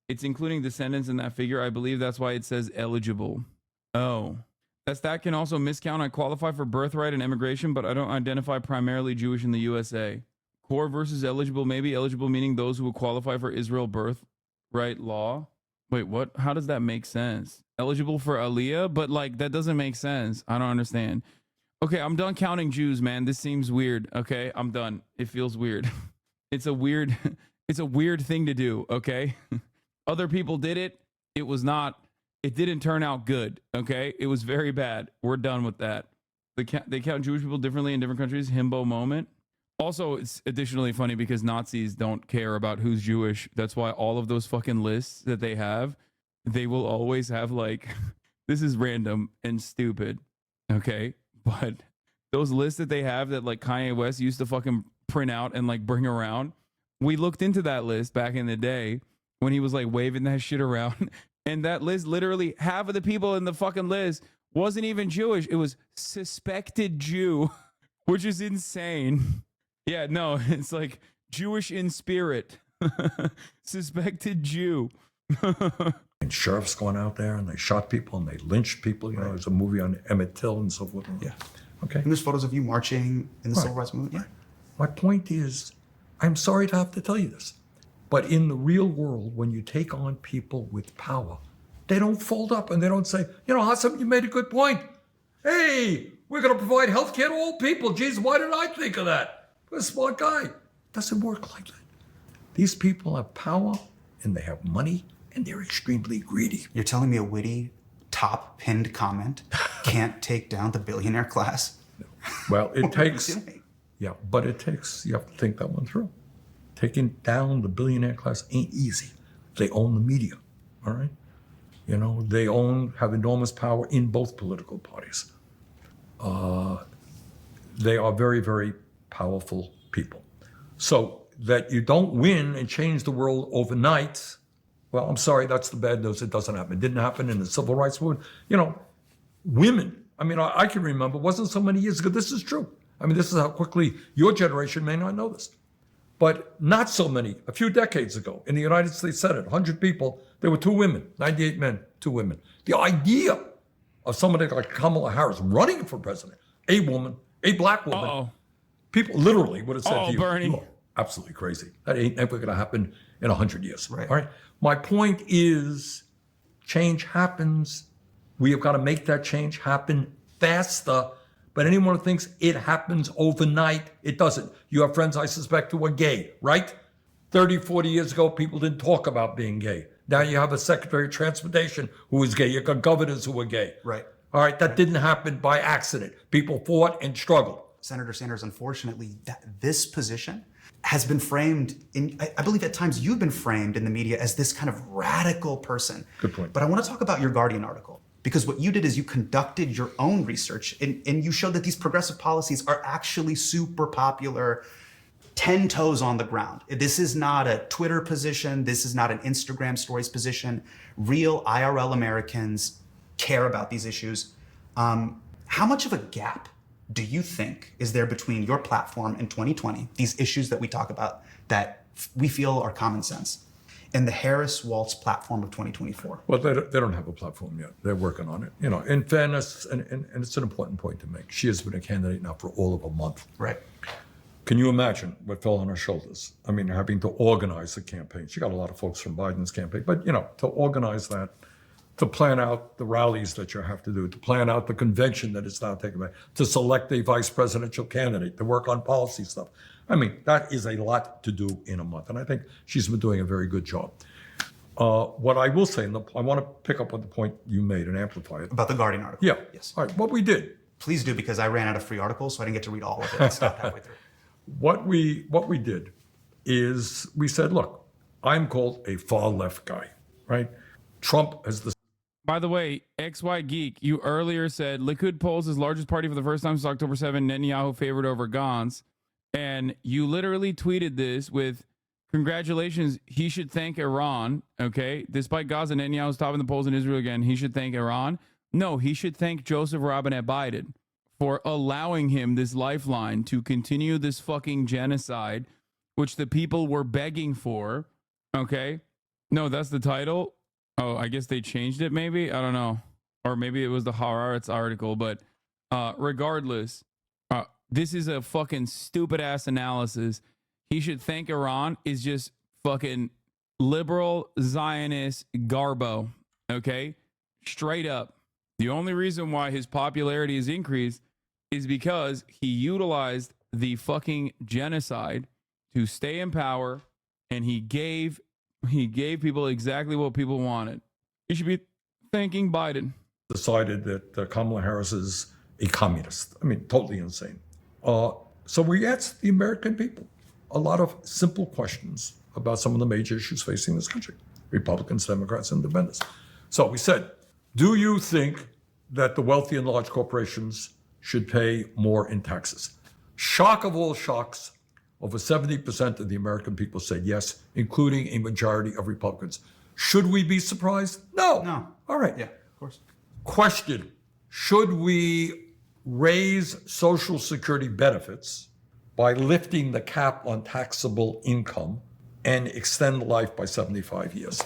A: It's including descendants in that figure. I believe that's why it says eligible. Oh. That can also miscount. I qualify for birthright and immigration, but I don't identify primarily Jewish in the USA. Core versus eligible, maybe eligible meaning those who will qualify for Israel birthright law. Wait, what? How does that make sense? Eligible for Aliyah? But like, that doesn't make sense. I don't understand. Okay, I'm done counting Jews, man. This seems weird. Okay, I'm done. It feels weird. It's a weird thing to do. Okay. Other people did it. It didn't turn out good, okay? It was very bad. We're done with that. They count Jewish people differently in different countries. Himbo moment. Also, it's additionally funny because Nazis don't care about who's Jewish. That's why all of those fucking lists that they have, they will always have like, this is random and stupid, okay? But those lists that they have that like Kanye West used to fucking print out and like bring around, we looked into that list back in the day when he was like waving that shit around. And that list, literally half of the people in the fucking list wasn't even Jewish. It was suspected Jew, which is insane. Yeah, no, it's like Jewish in spirit. Suspected Jew.
D: And sheriffs going out there and they shot people and they lynched people. You know, there's a movie on Emmett Till and so forth.
T: Yeah.
D: Okay.
T: And there's photos of you marching in the Civil Rights Movement. Yeah.
D: My point is, I'm sorry to have to tell you this, but in the real world, when you take on people with power, they don't fold up and they don't say, you know, Hassan, you made a good point. Hey, we're going to provide health care to all people. Geez, why didn't I think of that? I'm a smart guy. It doesn't work like that. These people have power and they have money and they're extremely greedy.
T: You're telling me a witty, top pinned comment can't take down the billionaire class?
D: Well, it takes, yeah, but it takes, you have to think that one through. Taking down the billionaire class ain't easy. They own the media, all right? You know, they have enormous power in both political parties. They are very, very powerful people. So that you don't win and change the world overnight, well, I'm sorry, that's the bad news. It doesn't happen. It didn't happen in the civil rights movement. You know, women, I mean, I can remember, it wasn't so many years ago, this is true. I mean, this is how quickly your generation may not know this. But not so many, a few decades ago, in the United States Senate, 100 people, there were 2 women, 98 men, 2 women. The idea of somebody like Kamala Harris running for president, a woman, a black woman, people literally would have said to you,
A: Bernie.
D: You are absolutely crazy. That ain't ever going to happen in 100 years. Right. All right. My point is, change happens. We have got to make that change happen faster. But anyone who thinks it happens overnight, it doesn't. You have friends, I suspect, who are gay, right? 30, 40 years ago, people didn't talk about being gay. Now you have a Secretary of Transportation who is gay. You've got governors who are gay.
T: Right.
D: All right, that didn't happen by accident. People fought and struggled.
T: Senator Sanders, unfortunately, this position has been framed I believe at times you've been framed in the media as this kind of radical person.
D: Good point.
T: But I want to talk about your Guardian article, because what you did is you conducted your own research and you showed that these progressive policies are actually super popular, 10 toes on the ground. This is not a Twitter position. This is not an Instagram stories position. Real IRL Americans care about these issues. How much of a gap do you think is there between your platform in 2020, these issues that we talk about that we feel are common sense, and the Harris-Walz platform of 2024?
D: Well, they don't have a platform yet. They're working on it. You know, in fairness, and it's an important point to make, she has been a candidate now for all of a month.
T: Right.
D: Can you imagine what fell on her shoulders? I mean, having to organize the campaign. She got a lot of folks from Biden's campaign, but, you know, to organize that, to plan out the rallies that you have to do, to plan out the convention that is now taking place, to select a vice presidential candidate, to work on policy stuff. I mean, that is a lot to do in a month, and I think she's been doing a very good job. What I will say, and I want to pick up on the point you made and amplify it.
T: About the Guardian article?
D: Yeah.
T: Yes.
D: All right, what we did.
T: Please do, because I ran out of free articles, so I didn't get to read all of it. I stopped halfway through.
D: What we did is we said, look, I'm called a far left guy, right? Trump has the...
A: By the way, XY Geek, you earlier said Likud polls his largest party for the first time since October 7, Netanyahu favored over Gantz. And you literally tweeted this with, congratulations, he should thank Iran, okay? Despite Gaza, Netanyahu's topping the polls in Israel again, he should thank Iran. No, he should thank Joseph Robinette Biden for allowing him this lifeline to continue this fucking genocide, which the people were begging for, okay? No, that's the title. Oh, I guess they changed it maybe? I don't know. Or maybe it was the Haaretz article, but regardless, this is a fucking stupid ass analysis. He should thank Iran is just fucking liberal Zionist garbo, okay? Straight up. The only reason why his popularity has increased is because he utilized the fucking genocide to stay in power, and he gave people exactly what people wanted. You should be thanking Biden.
D: Decided that Kamala Harris is a communist. I mean, totally insane. So we asked the American people a lot of simple questions about some of the major issues facing this country, Republicans, Democrats, Independents. So we said, do you think that the wealthy and large corporations should pay more in taxes? Shock of all shocks, over 70% of the American people said yes, including a majority of Republicans. Should we be surprised? No.
T: No.
D: All right.
T: Yeah, of course.
D: Question, should we raise Social Security benefits by lifting the cap on taxable income and extend life by 75 years?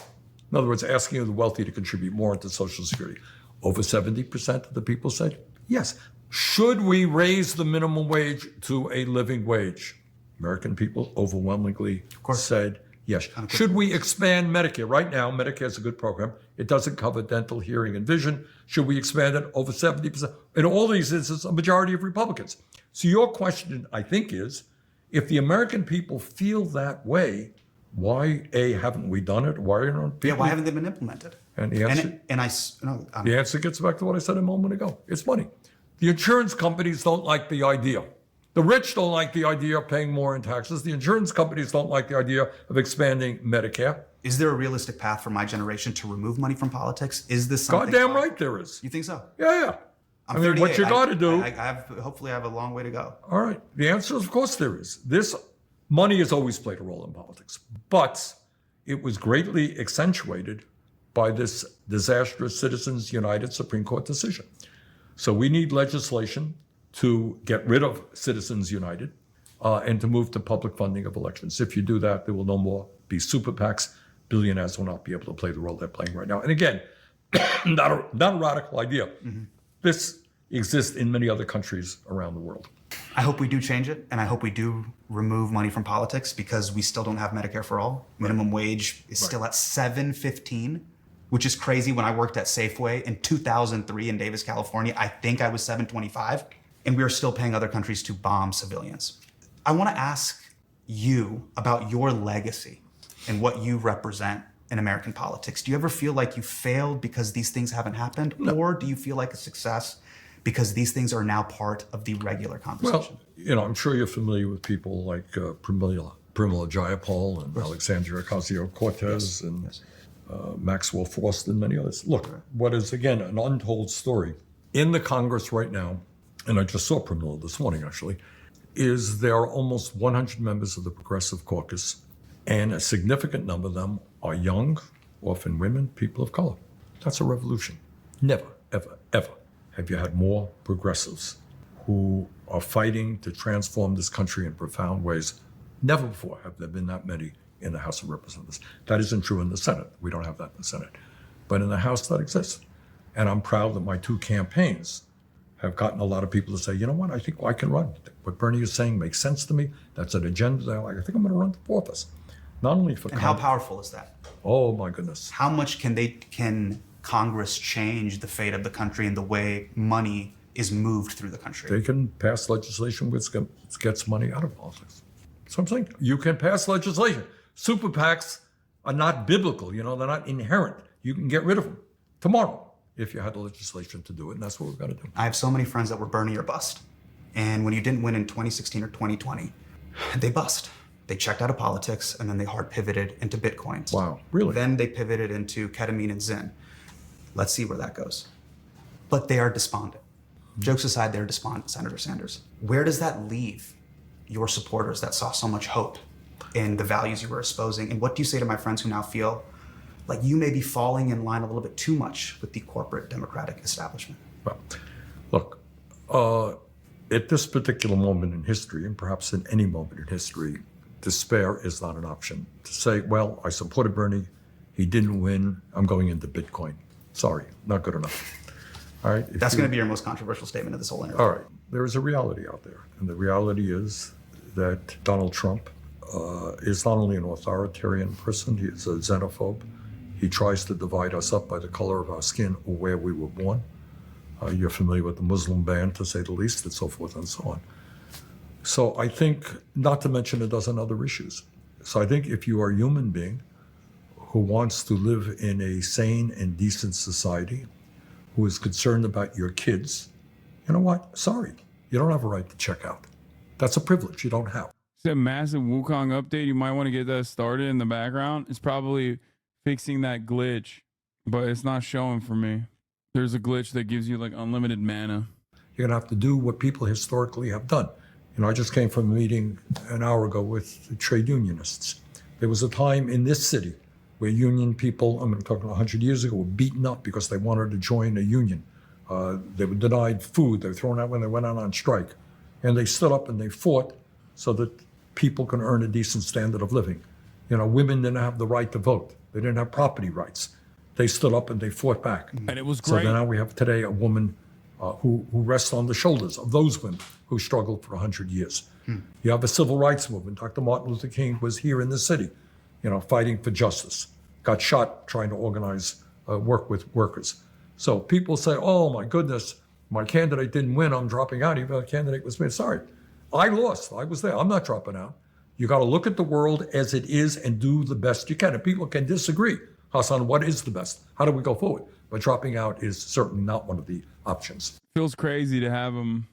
D: In other words, asking the wealthy to contribute more into Social Security. Over 70% of the people said yes. Should we raise the minimum wage to a living wage? American people overwhelmingly said yes. Should we expand Medicare? Right now, Medicare is a good program. It doesn't cover dental, hearing, and vision. Should we expand it? Over 70%. In all these instances, a majority of Republicans. So your question, I think, is, if the American people feel that way, why, A, haven't we done it? Why
T: haven't they been implemented?
D: And the answer, the answer gets back to what I said a moment ago. It's money. The insurance companies don't like the idea. The rich don't like the idea of paying more in taxes. The insurance companies don't like the idea of expanding Medicare.
T: Is there a realistic path for my generation to remove money from politics? Is this something?
D: Goddamn right there is.
T: You think so?
D: Yeah.
T: I'm
D: I mean,
T: 38.
D: what you got to do.
T: Hopefully I have a long way to go.
D: All right. The answer is, of course, there is. This money has always played a role in politics, but it was greatly accentuated by this disastrous Citizens United Supreme Court decision. So we need legislation to get rid of Citizens United and to move to public funding of elections. If you do that, there will no more be super PACs. Billionaires will not be able to play the role they're playing right now. And again, not a radical idea. Mm-hmm. This exists in many other countries around the world.
T: I hope we do change it, and I hope we do remove money from politics, because we still don't have Medicare for all. Minimum wage is still at $7.15, which is crazy. When I worked at Safeway in 2003 in Davis, California, I think I was $7.25. and we are still paying other countries to bomb civilians. I want to ask you about your legacy and what you represent in American politics. Do you ever feel like you failed because these things haven't happened? No. Or do you feel like a success because these things are now part of the regular conversation?
D: Well, I'm sure you're familiar with people like Pramila Jayapal and Alexandria Ocasio-Cortez and Maxwell Frost and many others. Look, what is, again, an untold story in the Congress right now, and I just saw Pramila this morning, actually, is there are almost 100 members of the Progressive Caucus, and a significant number of them are young, often women, people of color. That's a revolution. Never, ever, ever have you had more progressives who are fighting to transform this country in profound ways. Never before have there been that many in the House of Representatives. That isn't true in the Senate. We don't have that in the Senate. But in the House, that exists. And I'm proud that my 2 campaigns have gotten a lot of people to say, you know what, I think I can run. What Bernie is saying makes sense to me. That's an agenda that I like. I think I'm going to run for office. Not only for
T: how powerful is that?
D: Oh my goodness.
T: How much can Congress change the fate of the country and the way money is moved through the country?
D: They can pass legislation which gets money out of politics. So I'm saying you can pass legislation. Super PACs are not biblical. They're not inherent. You can get rid of them tomorrow if you had the legislation to do it, and that's what we've got to do.
T: I have so many friends that were Bernie or bust. And when you didn't win in 2016 or 2020, they bust. They checked out of politics, and then they hard pivoted into Bitcoins.
D: Wow, really?
T: Then they pivoted into ketamine and Zyn. Let's see where that goes. But they are despondent. Jokes aside, they're despondent, Senator Sanders. Where does that leave your supporters that saw so much hope in the values you were espousing? And what do you say to my friends who now feel like you may be falling in line a little bit too much with the corporate Democratic establishment?
D: Well, look, at this particular moment in history, and perhaps in any moment in history, despair is not an option. To say, well, I supported Bernie, he didn't win, I'm going into Bitcoin. Sorry, not good enough. All right.
T: That's going to be your most controversial statement of this whole interview.
D: All right. There is a reality out there. And the reality is that Donald Trump is not only an authoritarian person, he is a xenophobe. He tries to divide us up by the color of our skin or where we were born. You're familiar with the Muslim ban, to say the least, and so forth and so on. So I think, not to mention a dozen other issues. So I think if you are a human being who wants to live in a sane and decent society, who is concerned about your kids, you know what? Sorry, you don't have a right to check out. That's a privilege you don't have.
A: It's a massive Wukong update. You might want to get that started in the background. It's probably fixing that glitch, but it's not showing for me. There's a glitch that gives you like unlimited mana.
D: You're gonna have to do what people historically have done. I just came from a meeting an hour ago with the trade unionists. There was a time in this city where union people, I'm talking 100 years ago, were beaten up because they wanted to join a union. They were denied food. They were thrown out when they went out on strike. And they stood up and they fought so that people can earn a decent standard of living. Women didn't have the right to vote. They didn't have property rights. They stood up and they fought back.
A: And it was great.
D: So now we have today a woman who rests on the shoulders of those women who struggled for 100 years. You have a civil rights movement. Dr. Martin Luther King was here in the city, fighting for justice. Got shot trying to organize, work with workers. So people say, oh my goodness, my candidate didn't win, I'm dropping out, even though the candidate was me. Sorry, I lost, I was there, I'm not dropping out. You gotta look at the world as it is and do the best you can. And people can disagree, Hassan, what is the best? How do we go forward? But dropping out is certainly not one of the options.
A: Feels crazy to have him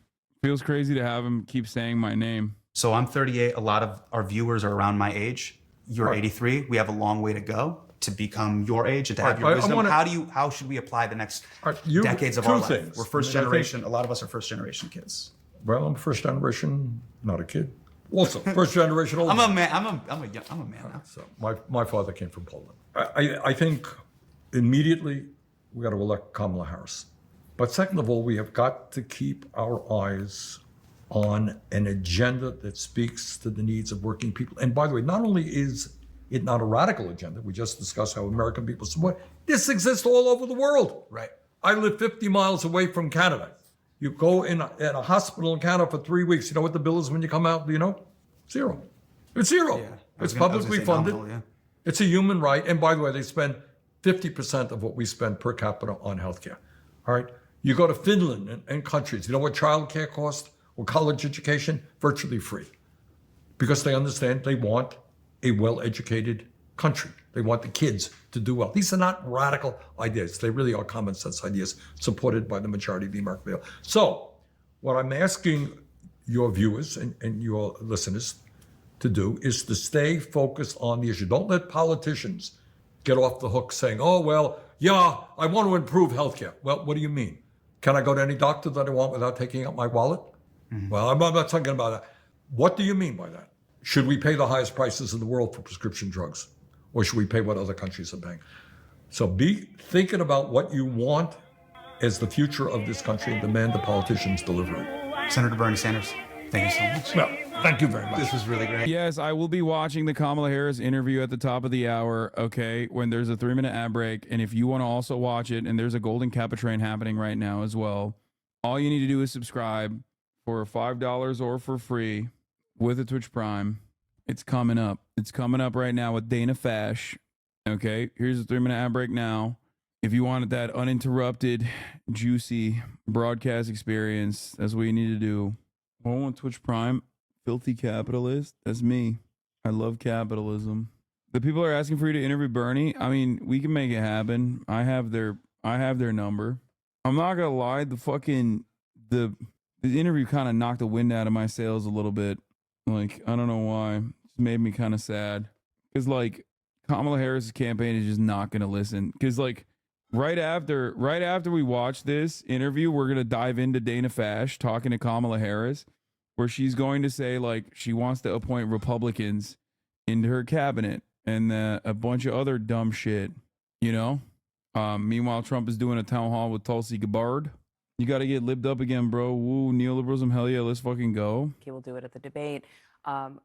A: keep saying my name.
T: So I'm 38, a lot of our viewers are around my age. You're 83, we have a long way to go to become your age and to have your wisdom. How should we apply the next decades of our life? We're first generation. A lot of us are first generation kids.
D: Well, I'm first generation, not a kid. Also, first generation old.
T: I'm a man. I'm a man now.
D: So my father came from Poland. I think immediately we got to elect Kamala Harris. But second of all, we have got to keep our eyes on an agenda that speaks to the needs of working people. And by the way, not only is it not a radical agenda, we just discussed how American people support, this exists all over the world.
T: Right.
D: I live 50 miles away from Canada. You go in a hospital in Canada for 3 weeks. You know what the bill is when you come out? Do you know? Zero. It's zero. Yeah. It's publicly funded. Nominal, yeah. It's a human right. And by the way, they spend 50% of what we spend per capita on healthcare. All right. You go to Finland and countries, you know what childcare costs or college education? Virtually free. Because they understand they want a well-educated country. They want the kids to do well. These are not radical ideas. They really are common sense ideas supported by the majority of the American people. So what I'm asking your viewers and your listeners to do is to stay focused on the issue. Don't let politicians get off the hook saying, oh, well, yeah, I want to improve healthcare. Well, what do you mean? Can I go to any doctor that I want without taking out my wallet? Well, I'm not talking about that. What do you mean by that? Should we pay the highest prices in the world for prescription drugs? Or should we pay what other countries are paying? So be thinking about what you want as the future of this country and demand the politicians deliver it.
T: Senator Bernie Sanders, thank you so much.
D: Well, thank you very much.
T: This was really great.
A: Yes, I will be watching the Kamala Harris interview at the top of the hour, okay, when there's a 3-minute ad break. And if you want to also watch it, and there's a Golden Kappa train happening right now as well, all you need to do is subscribe for $5 or for free with a Twitch Prime. It's coming up. It's coming up right now with Dana Fash. Okay, here's a 3-minute ad break now. If you wanted that uninterrupted, juicy broadcast experience, that's what you need to do. Oh, on Twitch Prime, Filthy Capitalist. That's me. I love capitalism. The people are asking for you to interview Bernie. I mean, we can make it happen. I have their number. I'm not gonna lie, the interview kind of knocked the wind out of my sails a little bit. Like, I don't know why. It made me kind of sad. Because, like, Kamala Harris' campaign is just not going to listen. Because, like, right after we watch this interview, we're going to dive into Dana Fash talking to Kamala Harris, where she's going to say, like, she wants to appoint Republicans into her cabinet and a bunch of other dumb shit, you know? Meanwhile, Trump is doing a town hall with Tulsi Gabbard. You got to get libbed up again, bro. Woo, neoliberalism, hell yeah, let's fucking go.
J: He will do it at the debate.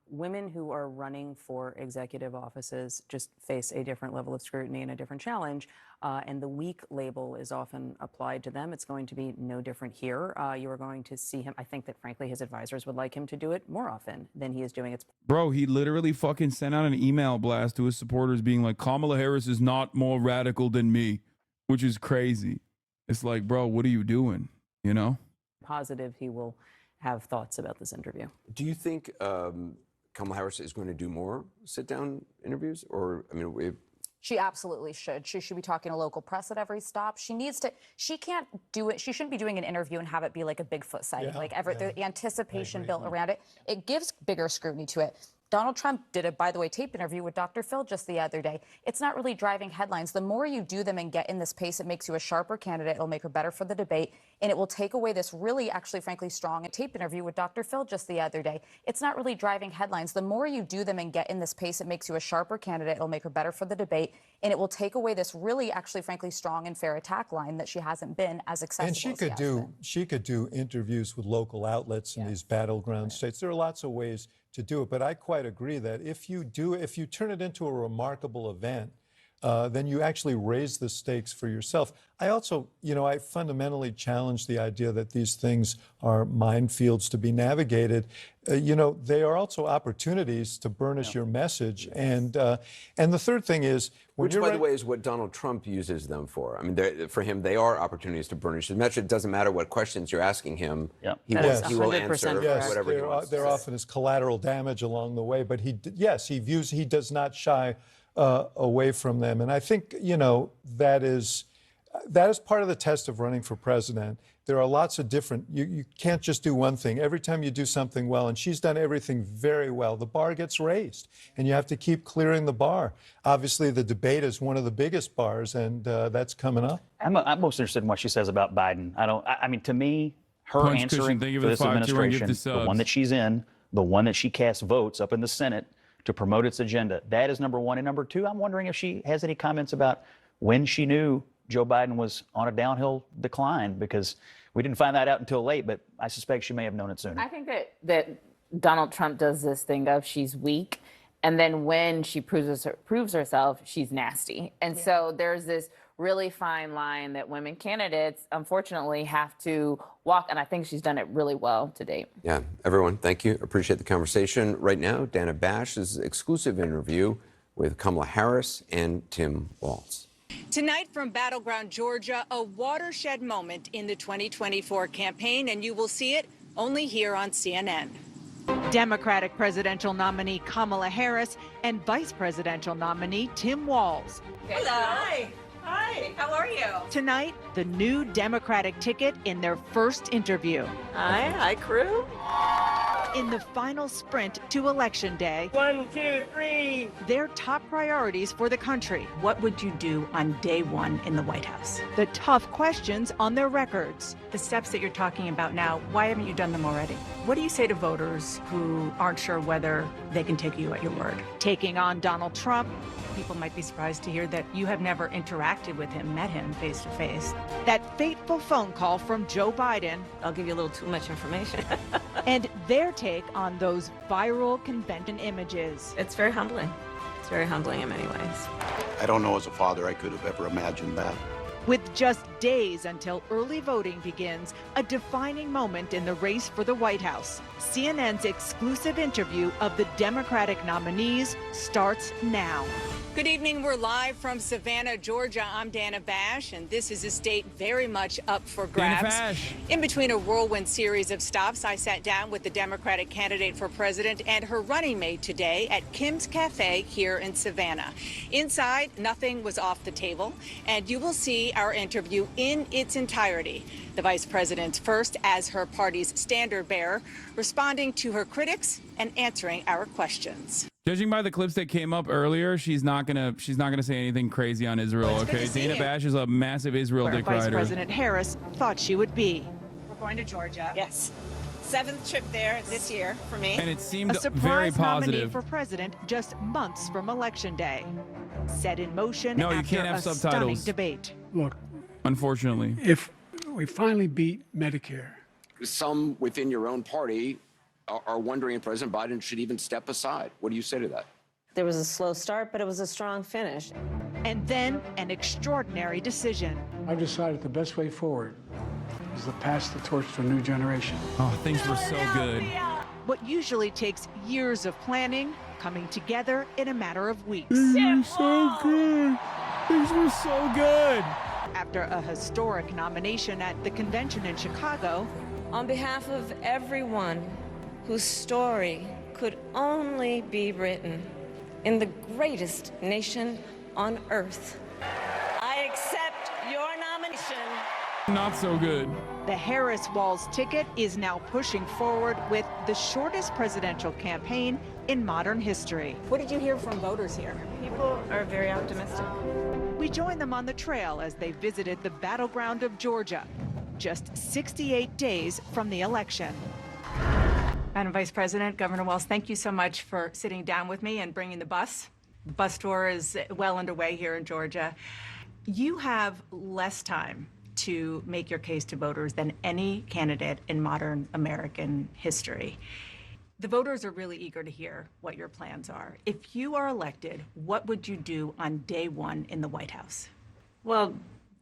J: Women who are running for executive offices just face a different level of scrutiny and a different challenge, and the weak label is often applied to them. It's going to be no different here. You are going to see him. I think that, frankly, his advisors would like him to do it more often than he is doing it.
A: Bro, he literally fucking sent out an email blast to his supporters being like, Kamala Harris is not more radical than me, which is crazy. It's like, bro, what are you doing? You know?
J: Positive he will have thoughts about this interview.
L: Do you think Kamala Harris is going to do more sit-down interviews? Or, I mean,
W: She absolutely should. She should be talking to local press at every stop. She needs to. She can't do it. She shouldn't be doing an interview and have it be like a Bigfoot sighting. The anticipation built around it. It gives bigger scrutiny to it. Donald Trump did a, by the way, tape interview with Dr. Phil just the other day. It's not really driving headlines. The more you do them and get in this pace, it makes you a sharper candidate. It'll make her better for the debate. And it will take away this really, actually, frankly, strong tape interview with Dr. Phil just the other day. It's not really driving headlines. The more you do them and get in this pace, it makes you a sharper candidate. It'll make her better for the debate. And it will take away this really, actually, frankly, strong and fair attack line that she hasn't been as accessible.
X: And she could do interviews with local outlets in these battleground states. There are lots of ways to do it, but I quite agree that if you turn it into a remarkable event, then you actually raise the stakes for yourself. I also, I fundamentally challenge the idea that these things are minefields to be navigated. They are also opportunities to burnish your message. And the third thing is,
L: which, by the way, is what Donald Trump uses them for. I mean, for him, they are opportunities to burnish his message. It doesn't matter what questions you're asking him. He will answer whatever he wants.
X: There often is collateral damage along the way, but he does not shy away from them. And I think, that is part of the test of running for president. There are lots of different, you can't just do one thing. Every time you do something well, and she's done everything very well, the bar gets raised, and you have to keep clearing the bar. Obviously, the debate is one of the biggest bars, and that's coming up.
Y: I'm most interested in what she says about Biden. I mean, to me, her
A: Punch
Y: answering
A: Cushion,
Y: for this administration, the one that she's in, the one that she casts votes up in the Senate to promote its agenda, that is number one. And number two, I'm wondering if she has any comments about when she knew Joe Biden was on a downhill decline, because we didn't find that out until late, but I suspect she may have known it sooner.
Z: I think that Donald Trump does this thing of she's weak, and then when she proves herself, she's nasty. And so there's this really fine line that women candidates, unfortunately, have to walk, and I think she's done it really well to date.
L: Yeah, everyone, thank you. Appreciate the conversation. Right now, Dana Bash's exclusive interview with Kamala Harris and Tim Walz.
C: Tonight from Battleground, Georgia, a watershed moment in the 2024 campaign, and you will see it only here on CNN. Democratic presidential nominee Kamala Harris and Vice presidential nominee Tim Walz.
E: Hello. Hi. Hi. How are you?
C: Tonight, the new Democratic ticket in their first interview.
E: Hi. Hi, crew.
C: In the final sprint to Election Day.
E: 1, 2, 3.
C: Their top priorities for the country. What would you do on day one in the White House? The tough questions on their records. The steps that you're talking about now, why haven't you done them already? What do you say to voters who aren't sure whether they can take you at your word? Taking on Donald Trump. People might be surprised to hear that you have never interacted with him, met him face to face. That fateful phone call from Joe Biden.
E: I'll give you a little too much information.
C: And their take on those viral convention images.
E: It's very humbling. It's very humbling in many ways.
F: I don't know as a father I could have ever imagined that.
C: With just days until early voting begins, a defining moment in the race for the White House. CNN's exclusive interview of the Democratic nominees starts now. Good evening. We're live from Savannah, Georgia. I'm Dana Bash, and this is a state very much up for grabs. In between a whirlwind series of stops, I sat down with the Democratic candidate for president and her running mate today at Kim's Cafe here in Savannah. Inside, nothing was off the table, and you will see our interview in its entirety. The vice president's first as her party's standard bearer, responding to her critics and answering our questions.
A: Judging by the clips that came up earlier, she's not gonna say anything crazy on Israel.
C: Well,
A: okay, Dana Bash is a massive Israel dick rider.
C: Vice President Harris thought she would be.
E: We're going to Georgia. Yes. 7th trip there this year for me.
A: And it seemed
C: A
A: very
C: surprise nominee
A: positive.
C: for president just months from Election Day. Set in motion
A: No, you
C: after
A: can't have
C: a
A: subtitles.
C: stunning debate.
G: Look,
A: Unfortunately.
G: if we finally beat Medicare,
K: Some within your own party are wondering if President Biden should even step aside. What do you say to that?
E: There was a slow start, but it was a strong finish.
C: And then an extraordinary decision.
G: I've decided the best way forward is to pass the torch to a new generation.
A: Oh, things were so good.
C: What usually takes years of planning, coming together in a matter of weeks.
A: Things were so good. Things were so good.
C: After a historic nomination at the convention in Chicago.
E: On behalf of everyone whose story could only be written in the greatest nation on earth, I accept your nomination.
A: Not so good.
C: The Harris-Walz ticket is now pushing forward with the shortest presidential campaign in modern history. What did you hear from voters here?
E: People are very optimistic.
C: We joined them on the trail as they visited the battleground of Georgia, just 68 days from the election. Madam Vice President, Governor Walz, thank you so much for sitting down with me and bringing the bus. Bus tour is well underway here in Georgia. You have less time to make your case to voters than any candidate in modern American history. The voters are really eager to hear what your plans are. If you are elected, what would you do on day one in the White House?
E: Well,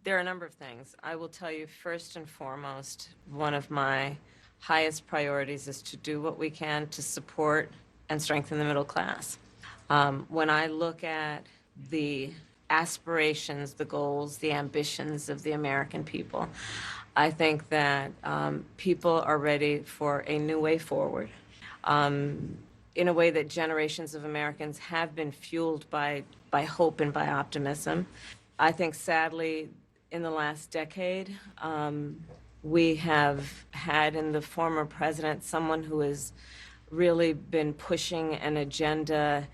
E: there are a number of things. I will tell you, first and foremost, one of my highest priorities is to do what we can to support and strengthen the middle class. When I look at the aspirations, the goals, the ambitions of the American people, I think that people are ready for a new way forward. In a way that generations of Americans have been fueled by hope and by optimism. I think, sadly, in the last decade, we have had in the former president someone who has really been pushing an agenda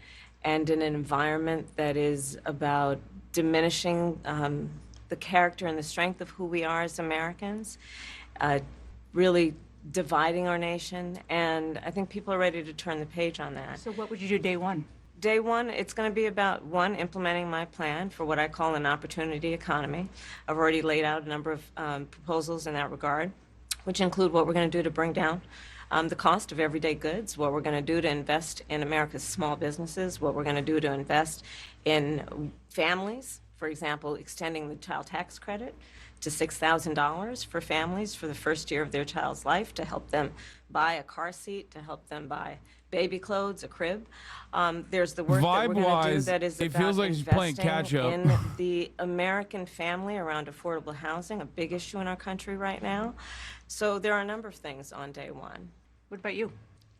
E: and an environment that is about diminishing the character and the strength of who we are as Americans, really dividing our nation, and I think people are ready to turn the page on that.
C: So what would you do day one?
E: Day one, it's going to be about, one, implementing my plan for what I call an opportunity economy. I've already laid out a number of proposals in that regard, which include what we're going to do to bring down the cost of everyday goods, what we're going to do to invest in America's small businesses, what we're going to do to invest in families, For example, extending the child tax credit to $6,000 for families for the first year of their child's life to help them buy a car seat, to help them buy baby clothes, a crib. There's the work that we're going to do that is
A: it feels like she's playing catch up.
E: in the American family around affordable housing, a big issue in our country right now. So there are a number of things on day one.
C: What about you?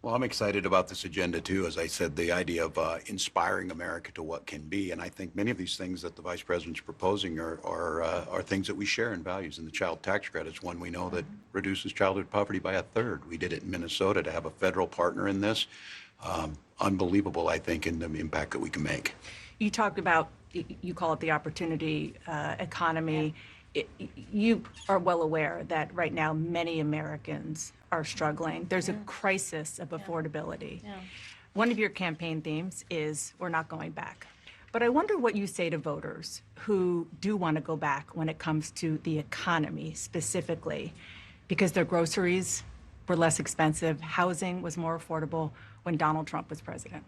F: Well, I'm excited about this agenda, too. As I said, the idea of inspiring America to what can be. And I think many of these things that the Vice President's proposing are things that we share in values. And the child tax credit is one we know that reduces childhood poverty by a third. We did it in Minnesota to have a federal partner in this. Unbelievable, I think, in the impact that we can make.
C: You talked about, you call it the opportunity economy. You are well aware that right now many Americans are struggling. There's a crisis of affordability. One of your campaign themes is we're not going back. But I wonder what you say to voters who do want to go back when it comes to the economy specifically, because their groceries were less expensive, housing was more affordable when Donald Trump was president.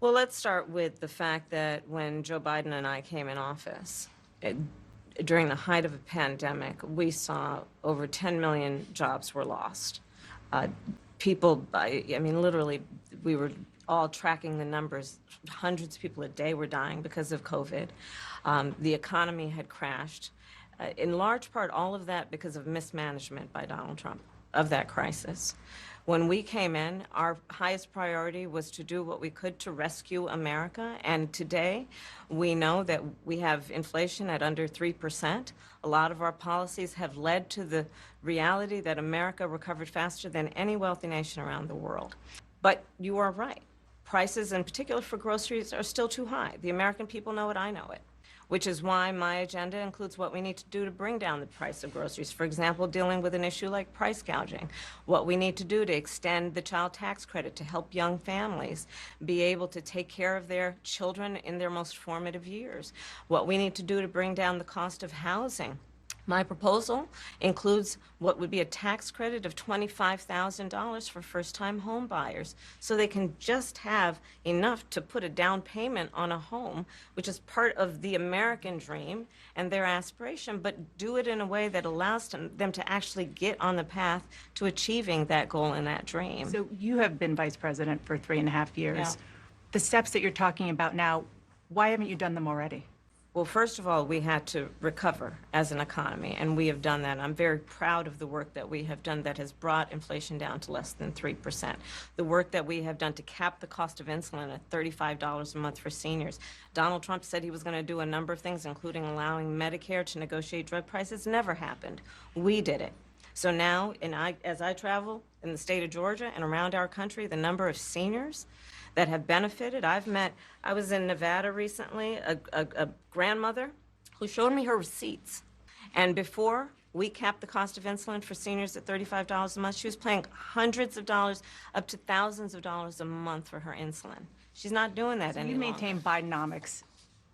E: Well, let's start with the fact that when Joe Biden and I came in office, during the height of a pandemic, we saw over 10 million jobs were lost. People, I mean, literally, we were all tracking the numbers. Hundreds of people a day were dying because of COVID. The economy had crashed. In large part, all of that because of mismanagement by Donald Trump of that crisis. When we came in, our highest priority was to do what we could to rescue America. And today, we know that we have inflation at under 3%. A lot of our policies have led to the reality that America recovered faster than any wealthy nation around the world. But you are right. Prices, in particular for groceries, are still too high. The American people know it, I know it. Which is why my agenda includes what we need to do to bring down the price of groceries. For example, dealing with an issue like price gouging. What we need to do to extend the child tax credit to help young families be able to take care of their children in their most formative years. What we need to do to bring down the cost of housing. My proposal includes what would be a tax credit of $25,000 for first-time home buyers, so they can just have enough to put a down payment on a home, which is part of the American dream and their aspiration, but do it in a way that allows them to actually get on the path to achieving that goal and that dream.
C: So you have been vice president for 3.5 years.
E: Yeah.
C: The steps that you're talking about now, why haven't you done them already?
E: Well, first of all, we had to recover as an economy, and we have done that. I'm very proud of the work that we have done that has brought inflation down to less than 3%. The work that we have done to cap the cost of insulin at $35 a month for seniors. Donald Trump said he was going to do a number of things, including allowing Medicare to negotiate drug prices. Never happened. We did it. So now, as I travel in the state of Georgia and around our country, the number of seniors that have benefited. I was in Nevada recently, a grandmother who showed me her receipts. And before we capped the cost of insulin for seniors at $35 a month, she was paying hundreds of dollars, up to thousands of dollars a month for her insulin. She's not doing that anymore.
C: You maintain Bidenomics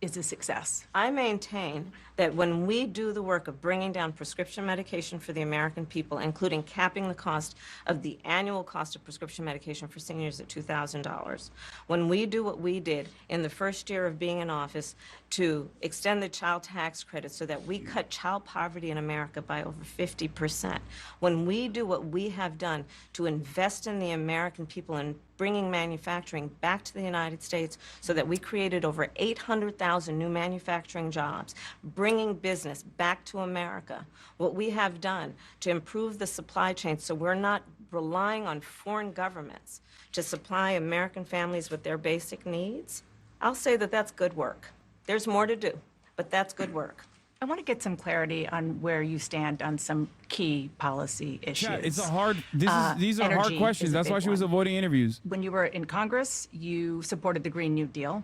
C: is a success.
E: I maintain that when we do the work of bringing down prescription medication for the American people, including capping the cost of the annual cost of prescription medication for seniors at $2,000, when we do what we did in the first year of being in office to extend the child tax credit so that we cut child poverty in America by over 50%, when we do what we have done to invest in the American people and bringing manufacturing back to the United States so that we created over 800,000 new manufacturing jobs, bringing business back to America, what we have done to improve the supply chain so we're not relying on foreign governments to supply American families with their basic needs, I'll say that that's good work. There's more to do, but that's good work.
C: I want to get some clarity on where you stand on some key policy issues.
A: Yeah, it's a hard. These are hard questions. That's why she was avoiding interviews.
C: When you were in Congress, you supported the Green New Deal.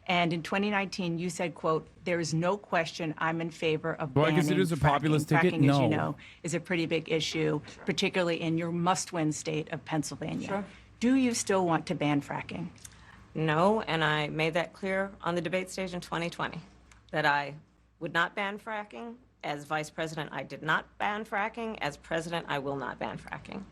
C: And in 2019, you said, quote, "There is no question I'm in favor of banning fracking."
A: Do I consider this a populist ticket?
C: Fracking,
A: No.
C: as you know, is a pretty big issue, particularly in your must-win state of Pennsylvania.
E: Sure.
C: Do you still want to ban fracking?
E: No, and I made that clear on the debate stage in 2020, that I would not ban fracking. As vice president, I did not ban fracking. As president, I will not ban fracking.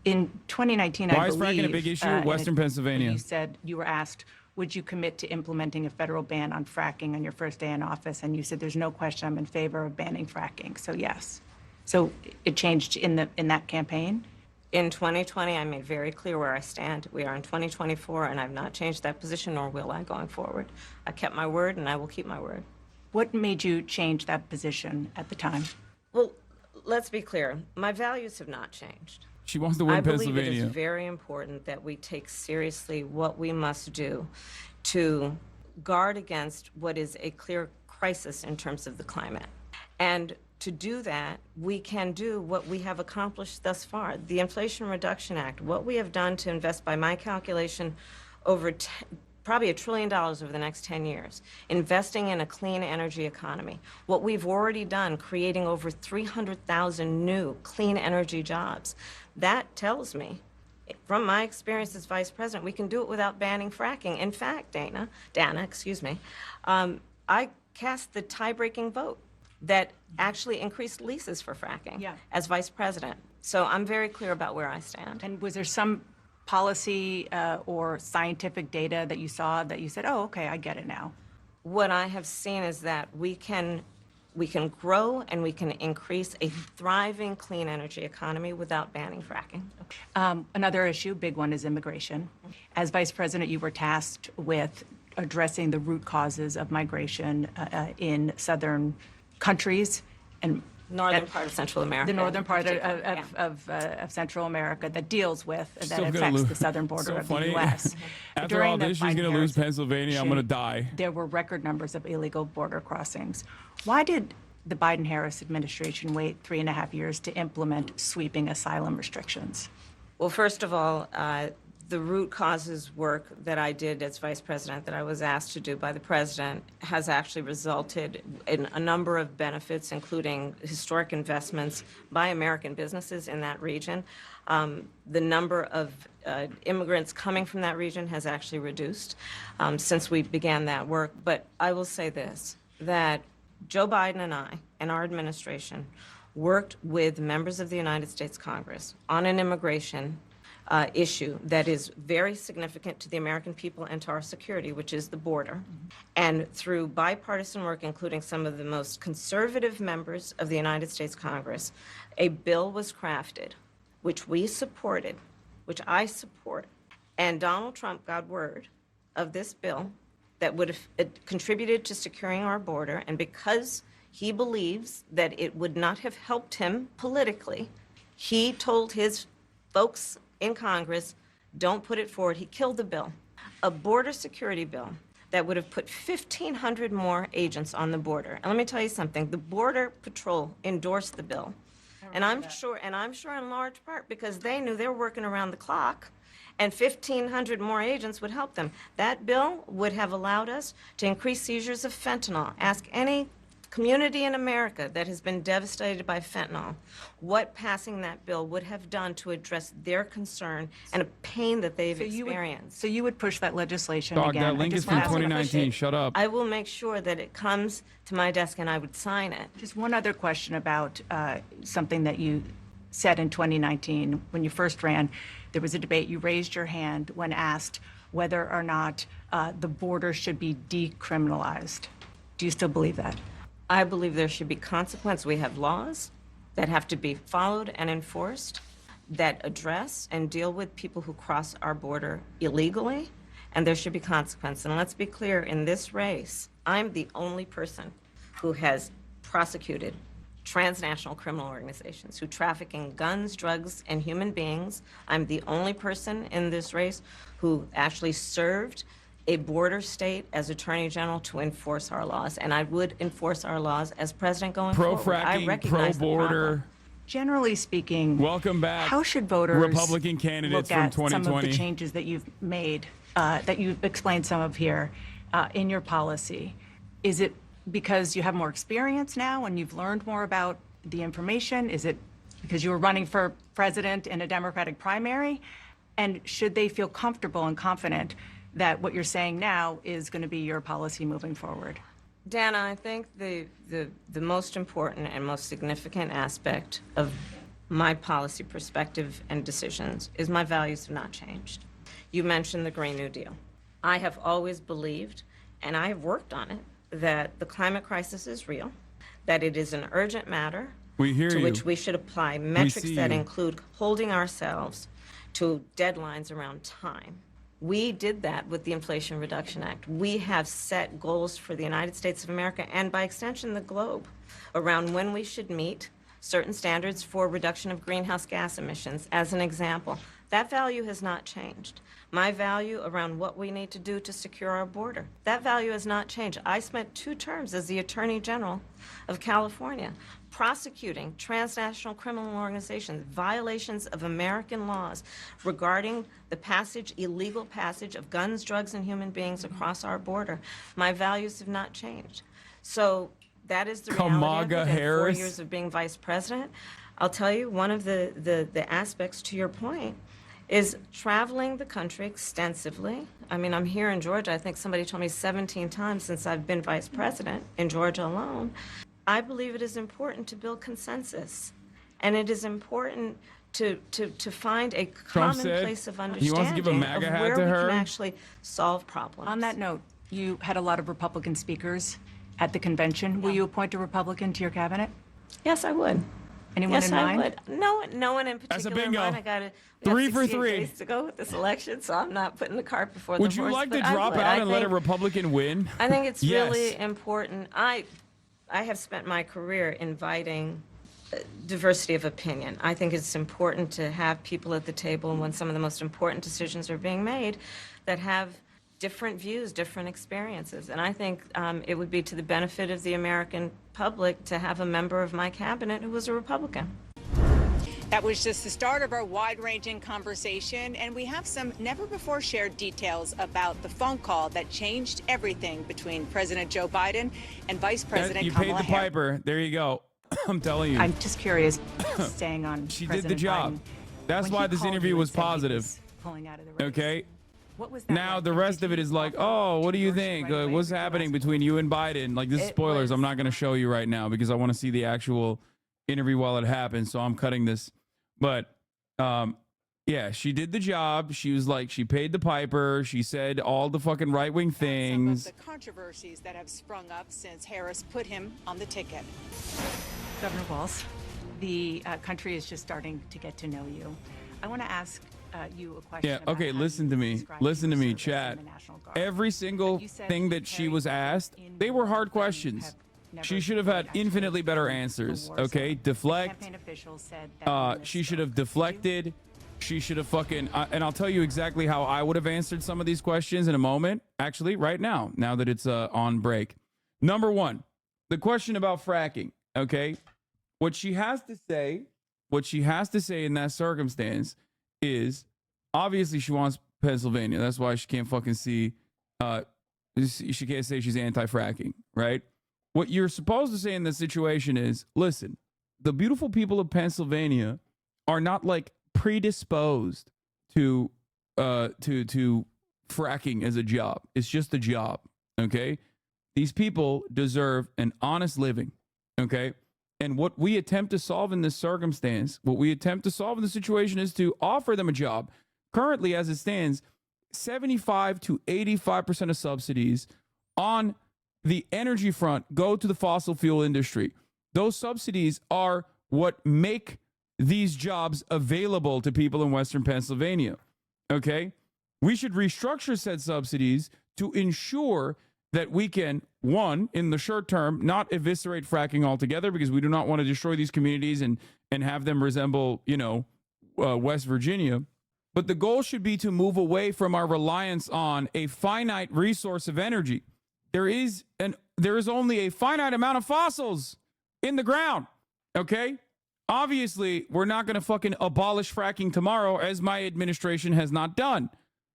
C: In 2019,
A: Why
C: I
A: is
C: believe,
A: fracking a big issue? Western Pennsylvania.
C: You said you were asked, would you commit to implementing a federal ban on fracking on your first day in office? And you said, there's no question I'm in favor of banning fracking. So yes. So it changed in that campaign?
E: In 2020, I made very clear where I stand. We are in 2024, and I've not changed that position, nor will I going forward. I kept my word, and I will keep my word.
C: What made you change that position at the time?
E: Well, let's be clear. My values have not changed.
A: She wants to win Pennsylvania.
E: I believe it is very important that we take seriously what we must do to guard against what is a clear crisis in terms of the climate. And to do that, we can do what we have accomplished thus far. The Inflation Reduction Act, what we have done to invest, by my calculation, over probably $1 trillion over the next 10 years, investing in a clean energy economy. What we've already done, creating over 300,000 new clean energy jobs. That tells me, from my experience as vice president, we can do it without banning fracking. In fact, Dana, I cast the tie-breaking vote that actually increased leases for fracking as vice president. So I'm very clear about where I stand.
C: And was there some policy or scientific data that you saw that you said, oh, okay, I get it now?
E: What I have seen is that we can grow and we can increase a thriving clean energy economy without banning fracking.
C: Another issue, big one, is immigration. As vice president, you were tasked with addressing the root causes of migration in southern countries and
E: northern part of Central America.
C: The northern part of Central America that deals with, that affects the southern border of the U.S.
A: After all this, she's going to lose Pennsylvania. I'm going to die.
C: There were record numbers of illegal border crossings. Why did the Biden-Harris administration wait 3.5 years to implement sweeping asylum restrictions?
E: Well, first of all, the root causes work that I did as vice president, that I was asked to do by the president, has actually resulted in a number of benefits, including historic investments by American businesses in that region. The number of immigrants coming from that region has actually reduced since we began that work. But I will say this, that Joe Biden and I and our administration worked with members of the United States Congress on an immigration issue that is very significant to the American people and to our security, which is the border. And through bipartisan work, including some of the most conservative members of the United States Congress, a bill was crafted, which we supported, which I support. And Donald Trump got word of this bill that would have contributed to securing our border. And because he believes that it would not have helped him politically, he told his folks in Congress, don't put it forward. He killed the bill, a border security bill that would have put 1,500 more agents on the border. And let me tell you something, the Border Patrol endorsed the bill. And I'm sure in large part because they knew they were working around the clock, and 1,500 more agents would help them. That bill would have allowed us to increase seizures of fentanyl. Ask any community in America that has been devastated by fentanyl what passing that bill would have done to address their concern and a pain that they've experienced.
C: So you would push that legislation
A: Dog,
C: again?
A: that link is from 2019. Shut up.
E: I will make sure that it comes to my desk and I would sign it.
C: Just one other question about something that you said in 2019 when you first ran. There was a debate. You raised your hand when asked whether or not the border should be decriminalized. Do you still believe that?
E: I believe there should be consequence. We have laws that have to be followed and enforced that address and deal with people who cross our border illegally, and there should be consequence. And let's be clear, in this race, I'm the only person who has prosecuted transnational criminal organizations who traffic in guns, drugs, and human beings. I'm the only person in this race who actually served a border state as Attorney General to enforce our laws, and I would enforce our laws as president going forward.
A: Pro-fracking, pro-border.
C: Generally speaking,
A: welcome back.
C: How should voters
A: Republican candidates
C: look at
A: from 2020?
C: some of the changes that you've made, that you've explained some of here in your policy? Is it because you have more experience now and you've learned more about the information? Is it because you were running for president in a Democratic primary? And should they feel comfortable and confident that what you're saying now is going to be your policy moving forward?
E: Dana, I think the most important and most significant aspect of my policy perspective and decisions is my values have not changed. You mentioned the Green New Deal. I have always believed, and I have worked on it, that the climate crisis is real, that it is an urgent matter
A: We hear
E: to
A: you.
E: which we should apply metrics
A: see
E: that
A: you.
E: include holding ourselves to deadlines around time. We did that with the Inflation Reduction Act. We have set goals for the United States of America and by extension the globe around when we should meet certain standards for reduction of greenhouse gas emissions. As an example, that value has not changed. My value around what we need to do to secure our border, that value has not changed. I spent 2 terms as the Attorney General of California prosecuting transnational criminal organizations, violations of American laws regarding the illegal passage of guns, drugs, and human beings across our border. My values have not changed. So that is the reality
A: Kamala
E: of it. In 4
A: Harris.
E: years of being vice president, I'll tell you, one of the aspects to your point is traveling the country extensively. I mean, I'm here in Georgia. I think somebody told me 17 times since I've been vice president in Georgia alone. I believe it is important to build consensus, and it is important to find a common
A: said
E: place of
A: he
E: understanding
A: wants to give a MAGA
E: of
A: hat
E: where
A: to
E: we
A: her.
E: can actually solve problems.
C: On that note, you had a lot of Republican speakers at the convention. Will you appoint a Republican to your cabinet?
E: Yes, I would.
C: Anyone
E: Yes,
C: in
E: I
C: mind?
E: would. No one in
A: That's a
E: particular in
A: bingo.
E: mind. I got
A: 3 for
E: 68
A: 3.
E: days to go with this election, so I'm not putting the cart before
A: Would
E: the
A: you
E: horse.
A: like to
E: but I
A: drop
E: would.
A: out
E: I
A: and let a
E: think-
A: Republican win?
E: I think it's
A: Yes.
E: really important. I have spent my career inviting diversity of opinion. I think it's important to have people at the table when some of the most important decisions are being made that have different views, different experiences. And I think it would be to the benefit of the American public to have a member of my cabinet who was a Republican.
B: That was just the start of our wide-ranging conversation, and we have some never-before-shared details about the phone call that changed everything between President Joe Biden and Vice President
A: You
B: Kamala
A: paid the
B: Harris.
A: piper. There you go. I'm telling you.
C: I'm just curious, staying on
A: She did
C: President
A: the job.
C: Biden,
A: That's
C: when
A: why
C: he
A: this
C: called
A: interview
C: you
A: was
C: and said he
A: positive.
C: was pulling out of the race,
A: Okay.
C: what was that
A: Now
C: like?
A: the rest of it is like, oh, what do you think? What's happening between you and Biden? Like, this is
C: It
A: spoilers.
C: was-
A: I'm not going to show you right now because I want to see the actual interview while it happens. So I'm cutting this. But yeah, she did the job. She was like, she paid the piper. She said all the fucking right wing things.
B: Some of the controversies that have sprung up since Harris put him on the ticket.
C: Governor Walz, the country is just starting to get to know you. I want to ask you a question.
A: Yeah,
C: about
A: okay,
C: how
A: listen
C: you
A: to me.
C: describe
A: Listen to
C: your
A: me,
C: service in
A: chat.
C: the National Guard.
A: Every single
C: you said
A: thing
C: you
A: that she
C: carried
A: was
C: weapons
A: asked,
C: in
A: they
C: your
A: were hard
C: home, but you
A: questions.
C: have never
A: She should have had
C: actually
A: infinitely better
C: been to a
A: answers.
C: war
A: Okay,
C: zone.
A: deflect.
C: Campaign officials said that
A: She should have deflected. She should have fucking. And I'll tell you exactly how I would have answered some of these questions in a moment. Actually, right now that it's on break. Number one, the question about fracking. Okay, what she has to say in that circumstance is obviously she wants Pennsylvania. That's why she can't fucking see. She can't say she's anti-fracking, right? What you're supposed to say in this situation is, listen, the beautiful people of Pennsylvania are not like predisposed to fracking as a job. It's just a job, okay? These people deserve an honest living, okay? And what we attempt to solve in this circumstance, what we attempt to solve in the situation is to offer them a job. Currently, as it stands, 75 to 85% of subsidies on the energy front go to the fossil fuel industry. Those subsidies are what make these jobs available to people in Western Pennsylvania. Okay? We should restructure said subsidies to ensure that we can, one, in the short term, not eviscerate fracking altogether because we do not want to destroy these communities and have them resemble, West Virginia. But the goal should be to move away from our reliance on a finite resource of energy. There is only a finite amount of fossils in the ground. Okay? Obviously, we're not going to fucking abolish fracking tomorrow, as my administration has not done.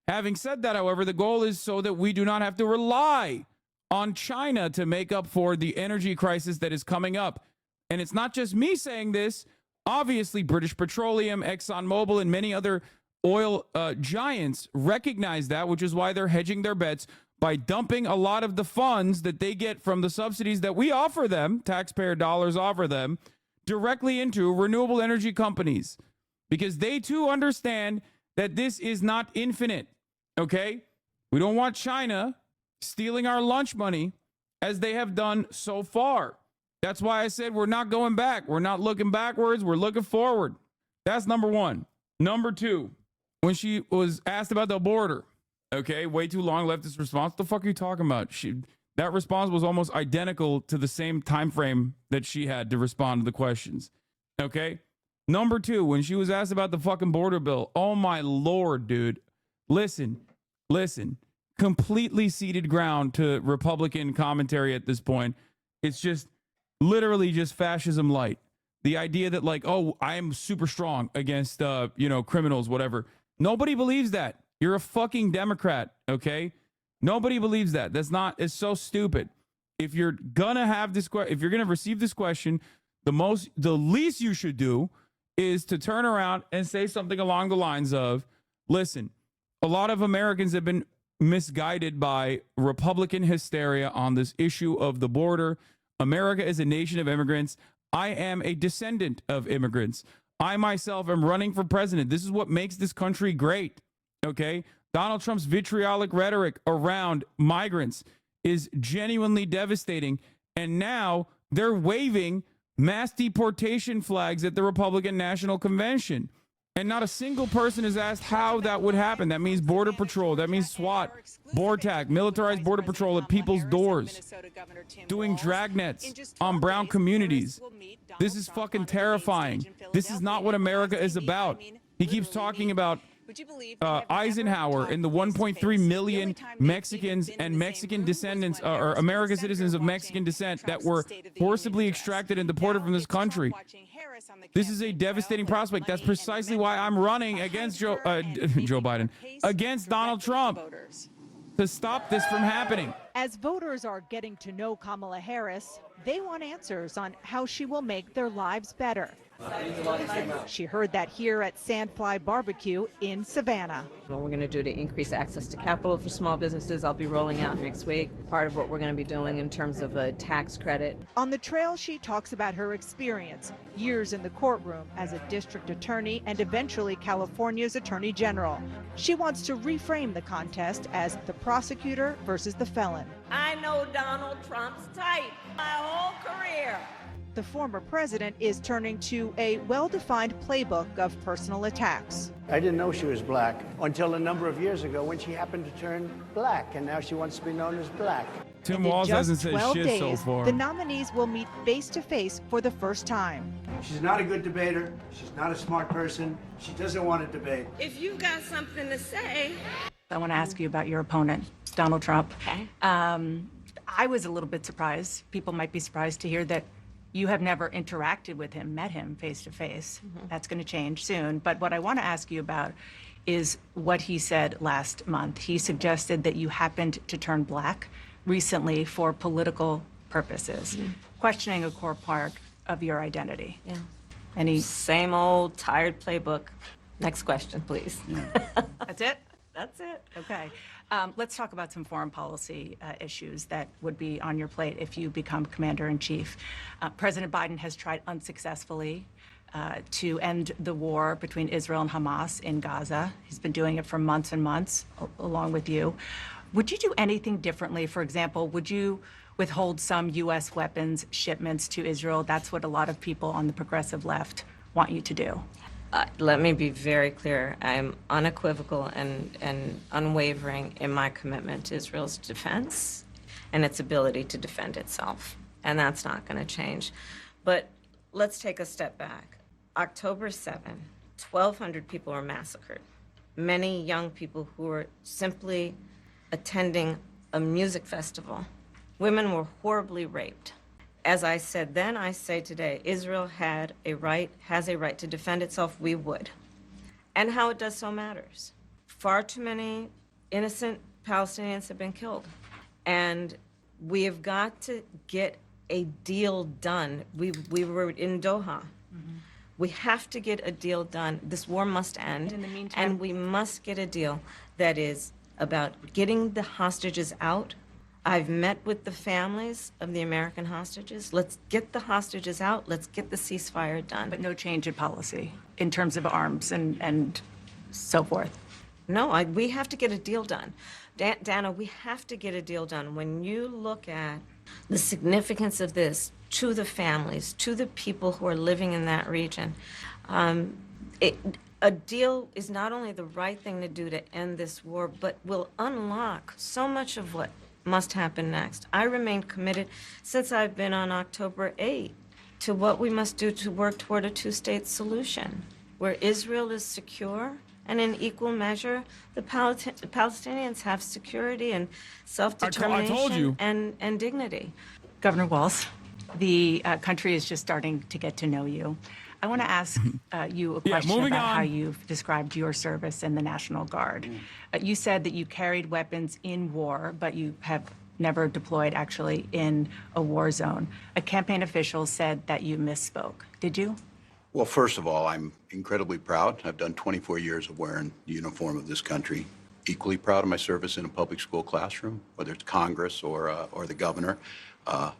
A: Having said that, however, the goal is so that we do not have to rely on China to make up for the energy crisis that is coming up. And it's not just me saying this. Obviously, British Petroleum, ExxonMobil, and many other oil giants recognize that, which is why they're hedging their bets by dumping a lot of the funds that they get from the subsidies that we offer them, taxpayer dollars offer them, directly into renewable energy companies, because they too understand that this is not infinite. Okay? We don't want China stealing our lunch money as they have done so far. That's why I said we're not going back. We're not looking backwards. We're looking forward. That's number one. Number two, when she was asked about the border, okay, way too long leftist response. What the fuck are you talking about? That response was almost identical to the same time frame that she had to respond to the questions. Okay? Number two, when she was asked about the fucking border bill, oh my Lord, dude. Listen. Completely ceded ground to Republican commentary at this point. It's just literally just fascism light. The idea that like, oh, I am super strong against, criminals, whatever. Nobody believes that. You're a fucking Democrat, okay? Nobody believes that. It's so stupid. If you're gonna have this if you're gonna receive this question, the least you should do is to turn around and say something along the lines of, listen, a lot of Americans have been misguided by Republican hysteria on this issue of the border. America is a nation of immigrants. I am a descendant of immigrants. I myself am running for president. This is what makes this country great. Okay? Donald Trump's vitriolic rhetoric around migrants is genuinely devastating. And now they're waving mass deportation flags at the Republican National Convention. And not a single person has asked how that would happen. That means Border Patrol. That means SWAT, BORTAC, militarized Border Patrol at people's doors, doing dragnets on brown communities. This is fucking terrifying. This is not what America is about. He keeps talking about Eisenhower and the 1.3 million Mexicans and Mexican descendants, or American citizens of Mexican descent that were forcibly extracted and deported from this country. This is a devastating prospect. That's precisely why I'm running against Joe Biden, against Donald Trump, to stop this from happening.
C: As voters are getting to know Kamala Harris, they want answers on how she will make their lives better. She heard that here at Sandfly Barbecue in Savannah.
E: What we're going to do to increase access to capital for small businesses, I'll be rolling out next week. Part of what we're going to be doing in terms of a tax credit.
C: On the trail, she talks about her experience, years in the courtroom as a district attorney and eventually California's attorney general. She wants to reframe the contest as the prosecutor versus the felon.
E: I know Donald Trump's type my whole career.
C: The former president is turning to a well-defined playbook of personal attacks.
I: I didn't know she was black until a number of years ago when she happened to turn black, and now she wants to be known as black.
A: Tim Walz hasn't said shit
C: days,
A: so far.
C: The nominees will meet face-to-face for the first time.
I: She's not a good debater. She's not a smart person. She doesn't want to debate.
E: If you've got something to say.
B: I want to ask you about your opponent, Donald Trump.
E: Okay.
B: I was a little bit surprised. People might be surprised to hear that you have never interacted with him, met him face to face. That's going to change soon. But what I want to ask you about is what he said last month. He suggested that you happened to turn black recently for political purposes, questioning a core part of your identity.
E: Yeah.
B: Any
E: Same old tired playbook. Next question, please.
B: That's it? That's it. Okay. Let's talk about some foreign policy issues that would be on your plate if you become commander-in-chief. President Biden has tried unsuccessfully to end the war between Israel and Hamas in Gaza. He's been doing it for months and months, along with you. Would you do anything differently? For example, would you withhold some U.S. weapons shipments to Israel? That's what a lot of people on the progressive left want you to do.
E: Let me be very clear. I'm unequivocal and unwavering in my commitment to Israel's defense and its ability to defend itself. And that's not going to change. But let's take a step back. October 7, 1,200 people were massacred. Many young people who were simply attending a music festival. Women were horribly raped. As I said then, I say today, Israel has a right to defend itself. We would. And how it does so matters. Far too many innocent Palestinians have been killed. And we have got to get a deal done. We were in Doha. We have to get a deal done. This war must end.
B: In the meantime,
E: and we must get a deal that is about getting the hostages out. I've met with the families of the American hostages. Let's get the hostages out. Let's get the ceasefire done.
B: But no change in policy in terms of arms and so forth.
E: No, we have to get a deal done. Dana, we have to get a deal done. When you look at the significance of this to the families, to the people who are living in that region, a deal is not only the right thing to do to end this war, but will unlock so much of what must happen next. I remain committed since I've been on October 8 to what we must do to work toward a two-state solution, where Israel is secure and in equal measure, the Palestinians have security and self-determination and dignity.
B: Governor Walz, the country is just starting to get to know you. I want to ask you a question about how you've described your service in the National Guard. You said that you carried weapons in war, but you have never deployed actually in a war zone. A campaign official said that you misspoke. Did you?
F: Well, first of all, I'm incredibly proud. I've done 24 years of wearing the uniform of this country. Equally proud of my service in a public school classroom, whether it's Congress or the governor.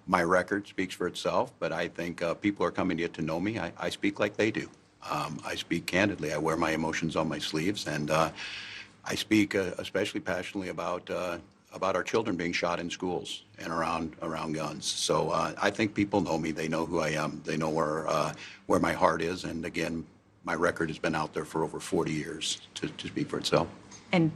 F: My record speaks for itself, but I think people are coming to get to know me. I speak like they do. I speak candidly. I wear my emotions on my sleeves, and I speak especially passionately about our children being shot in schools and around guns. So I think people know me. They know who I am. They know where my heart is. And again, my record has been out there for over 40 years to speak for itself.
B: And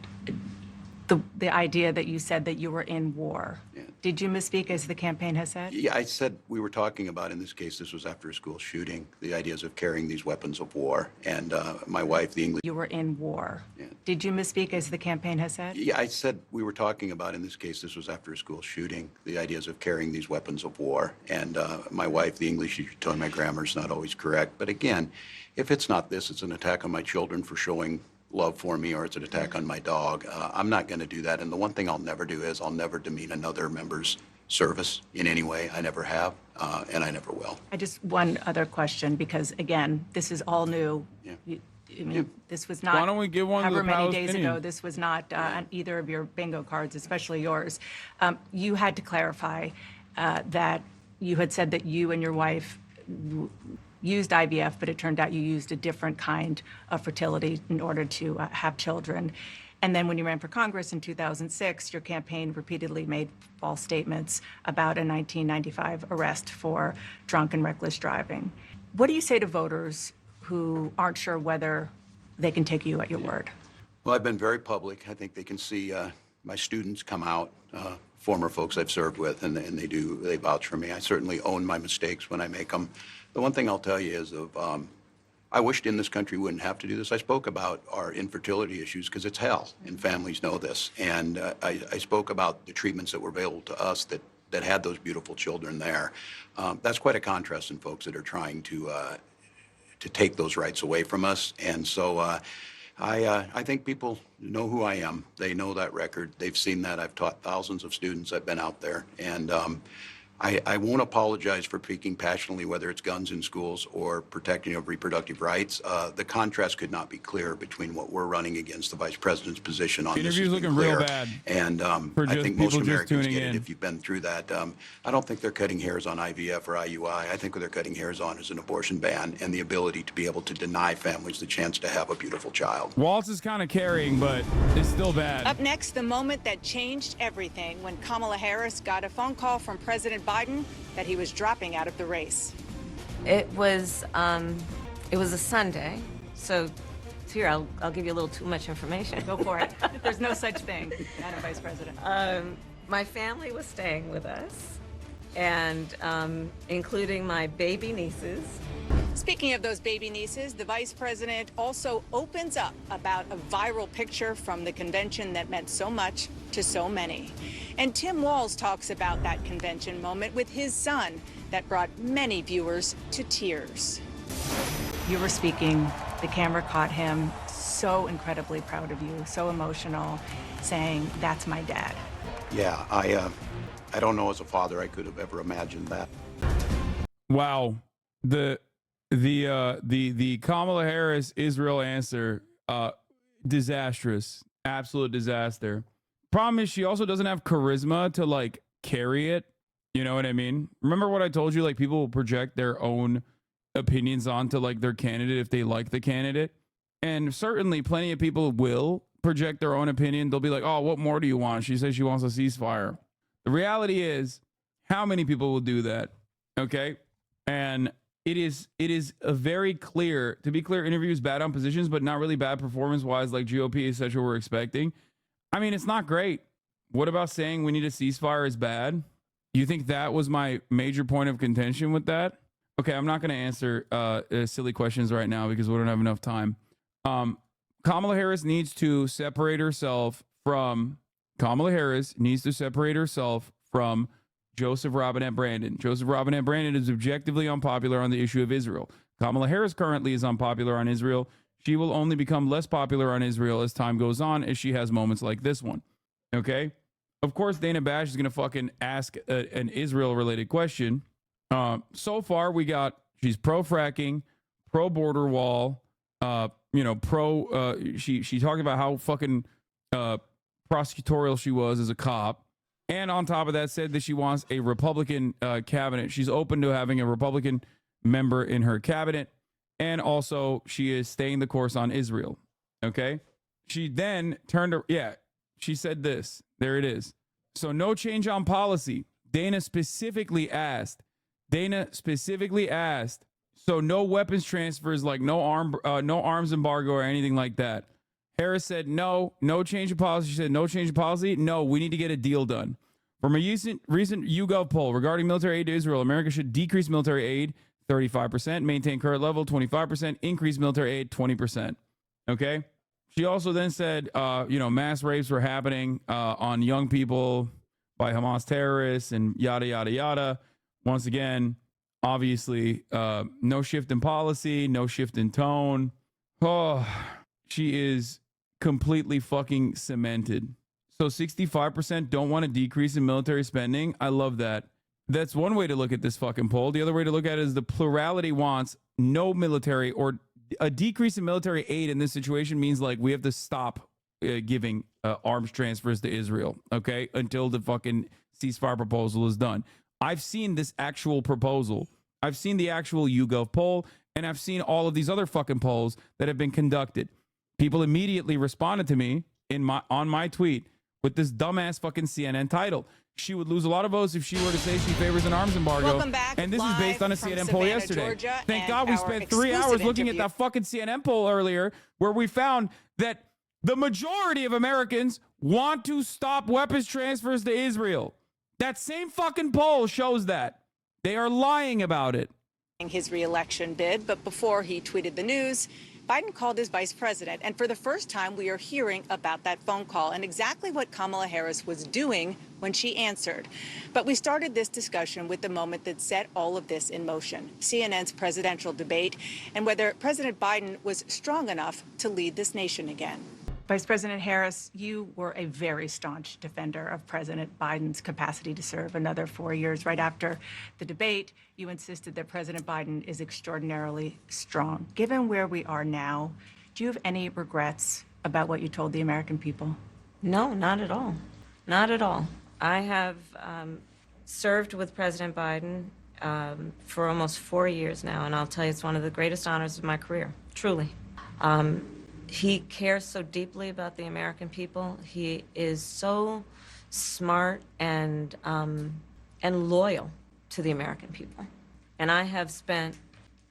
B: the idea that you said that you were in war, did you misspeak as the campaign has said?
F: Yeah, I said we were talking about, in this case, this was after a school shooting, the ideas of carrying these weapons of war. And my wife, the English...
B: You were in war. Did you misspeak as the campaign has said?
F: Yeah, I said we were talking about, in this case, this was after a school shooting, the ideas of carrying these weapons of war. And my wife, the English teacher, told me my grammar's not always correct. But again, if it's not this, it's an attack on my children for showing love for me, or it's an attack on my dog. I'm not going to do that. And the one thing I'll never do is I'll never demean another member's service in any way. I never have, and I never will.
B: One other question, because again, this is all new. This was not.
A: Why don't we give one to the
B: however many days
A: Palestinians?
B: ago, this was not on either of your bingo cards, especially yours. You had to clarify that you had said that you and your wife used IVF, but it turned out you used a different kind of fertility in order to have children. And then when you ran for Congress in 2006, your campaign repeatedly made false statements about a 1995 arrest for drunk and reckless driving. What do you say to voters who aren't sure whether they can take you at your word?
F: Well, I've been very public. I think they can see my students come out, former folks I've served with, and they vouch for me. I certainly own my mistakes when I make them. The one thing I'll tell you is I wished in this country wouldn't have to do this. I spoke about our infertility issues because it's hell, and families know this. And I spoke about the treatments that were available to us that had those beautiful children there. That's quite a contrast in folks that are trying to take those rights away from us. And so I think people know who I am. They know that record. They've seen that. I've taught thousands of students. I've been out there. And I won't apologize for speaking passionately, whether it's guns in schools or protecting of reproductive rights. The contrast could not be clearer between what we're running against the vice president's position on.
A: The
F: this.
A: interview's looking real bad.
F: And I think most Americans get it if you've been through that. I don't think they're cutting hairs on IVF or IUI. I think what they're cutting hairs on is an abortion ban and the ability to be able to deny families the chance to have a beautiful child.
A: Walz is kind of carrying, but it's still bad.
B: Up next, the moment that changed everything when Kamala Harris got a phone call from President Biden that he was dropping out of the race.
E: It was a Sunday, so here I'll give you a little too much information.
B: Go for it. There's no such thing, Madam Vice President.
E: My family was staying with us, and including my baby nieces.
B: Speaking of those baby nieces, the vice president also opens up about a viral picture from the convention that meant so much to so many. And Tim Walz talks about that convention moment with his son that brought many viewers to tears. You were speaking, the camera caught him, so incredibly proud of you, so emotional, saying, "That's my dad."
F: Yeah, I don't know as a father I could have ever imagined that.
A: Wow. The Kamala Harris Israel answer, disastrous, absolute disaster. Problem is she also doesn't have charisma to like carry it. You know what I mean? Remember what I told you? Like people will project their own opinions onto like their candidate if they like the candidate. And certainly plenty of people will project their own opinion. They'll be like, oh, what more do you want? She says she wants a ceasefire. The reality is, how many people will do that? Okay. And it is a very clear, to be clear, interviews bad on positions, but not really bad performance-wise, like GOP is such what we're expecting. I mean, it's not great. What about saying we need a ceasefire is bad? You think that was my major point of contention with that? Okay, I'm not going to answer silly questions right now because we don't have enough time. Kamala Harris needs to separate herself from Joseph Robinette Brandon. Joseph Robinette Brandon is objectively unpopular on the issue of Israel. Kamala Harris currently is unpopular on Israel. She will only become less popular on Israel as time goes on, as she has moments like this one. Okay? Of course, Dana Bash is going to fucking ask an Israel-related question. So far, she's pro-fracking, pro-border wall, she talked about how fucking prosecutorial she was as a cop. And on top of that, said that she wants a Republican cabinet. She's open to having a Republican member in her cabinet. And also, she is staying the course on Israel. Okay? She then she said this. There it is. So no change on policy. Dana specifically asked. So no weapons transfers, like no arms embargo or anything like that. Harris said no change of policy. She said no change of policy. No, we need to get a deal done. From a recent YouGov poll regarding military aid to Israel, America should decrease military aid 35%, maintain current level 25%, increase military aid 20%. Okay. She also then said, mass rapes were happening on young people by Hamas terrorists and yada, yada, yada. Once again, obviously, no shift in policy, no shift in tone. Oh, she is completely fucking cemented. So 65% don't want a decrease in military spending. I love that. That's one way to look at this fucking poll. The other way to look at it is the plurality wants no military, or a decrease in military aid in this situation means like we have to stop giving arms transfers to Israel, okay, until the fucking ceasefire proposal is done. I've seen this actual proposal. I've seen the actual YouGov poll, and I've seen all of these other fucking polls that have been conducted. People immediately responded to me on my tweet with this dumbass fucking CNN title. She would lose a lot of votes if she were to say she favors an arms embargo.
B: Welcome back.
A: And this is based on a CNN poll yesterday.
B: Georgia,
A: Thank God we spent 3 hours looking at that fucking CNN poll earlier, where we found that the majority of Americans want to stop weapons transfers to Israel. That same fucking poll shows that. They are lying about it.
B: His re-election bid, but before he tweeted the news, Biden called his vice president, and for the first time, we are hearing about that phone call and exactly what Kamala Harris was doing when she answered. But we started this discussion with the moment that set all of this in motion, CNN's presidential debate, and whether President Biden was strong enough to lead this nation again. Vice President Harris, you were a very staunch defender of President Biden's capacity to serve another 4 years. Right after the debate, you insisted that President Biden is extraordinarily strong. Given where we are now, do you have any regrets about what you told the American people?
E: No, not at all. Not at all. I have served with President Biden for almost 4 years now, and I'll tell you, it's one of the greatest honors of my career, truly. He cares so deeply about the American people. He is so smart and loyal to the American people. And I have spent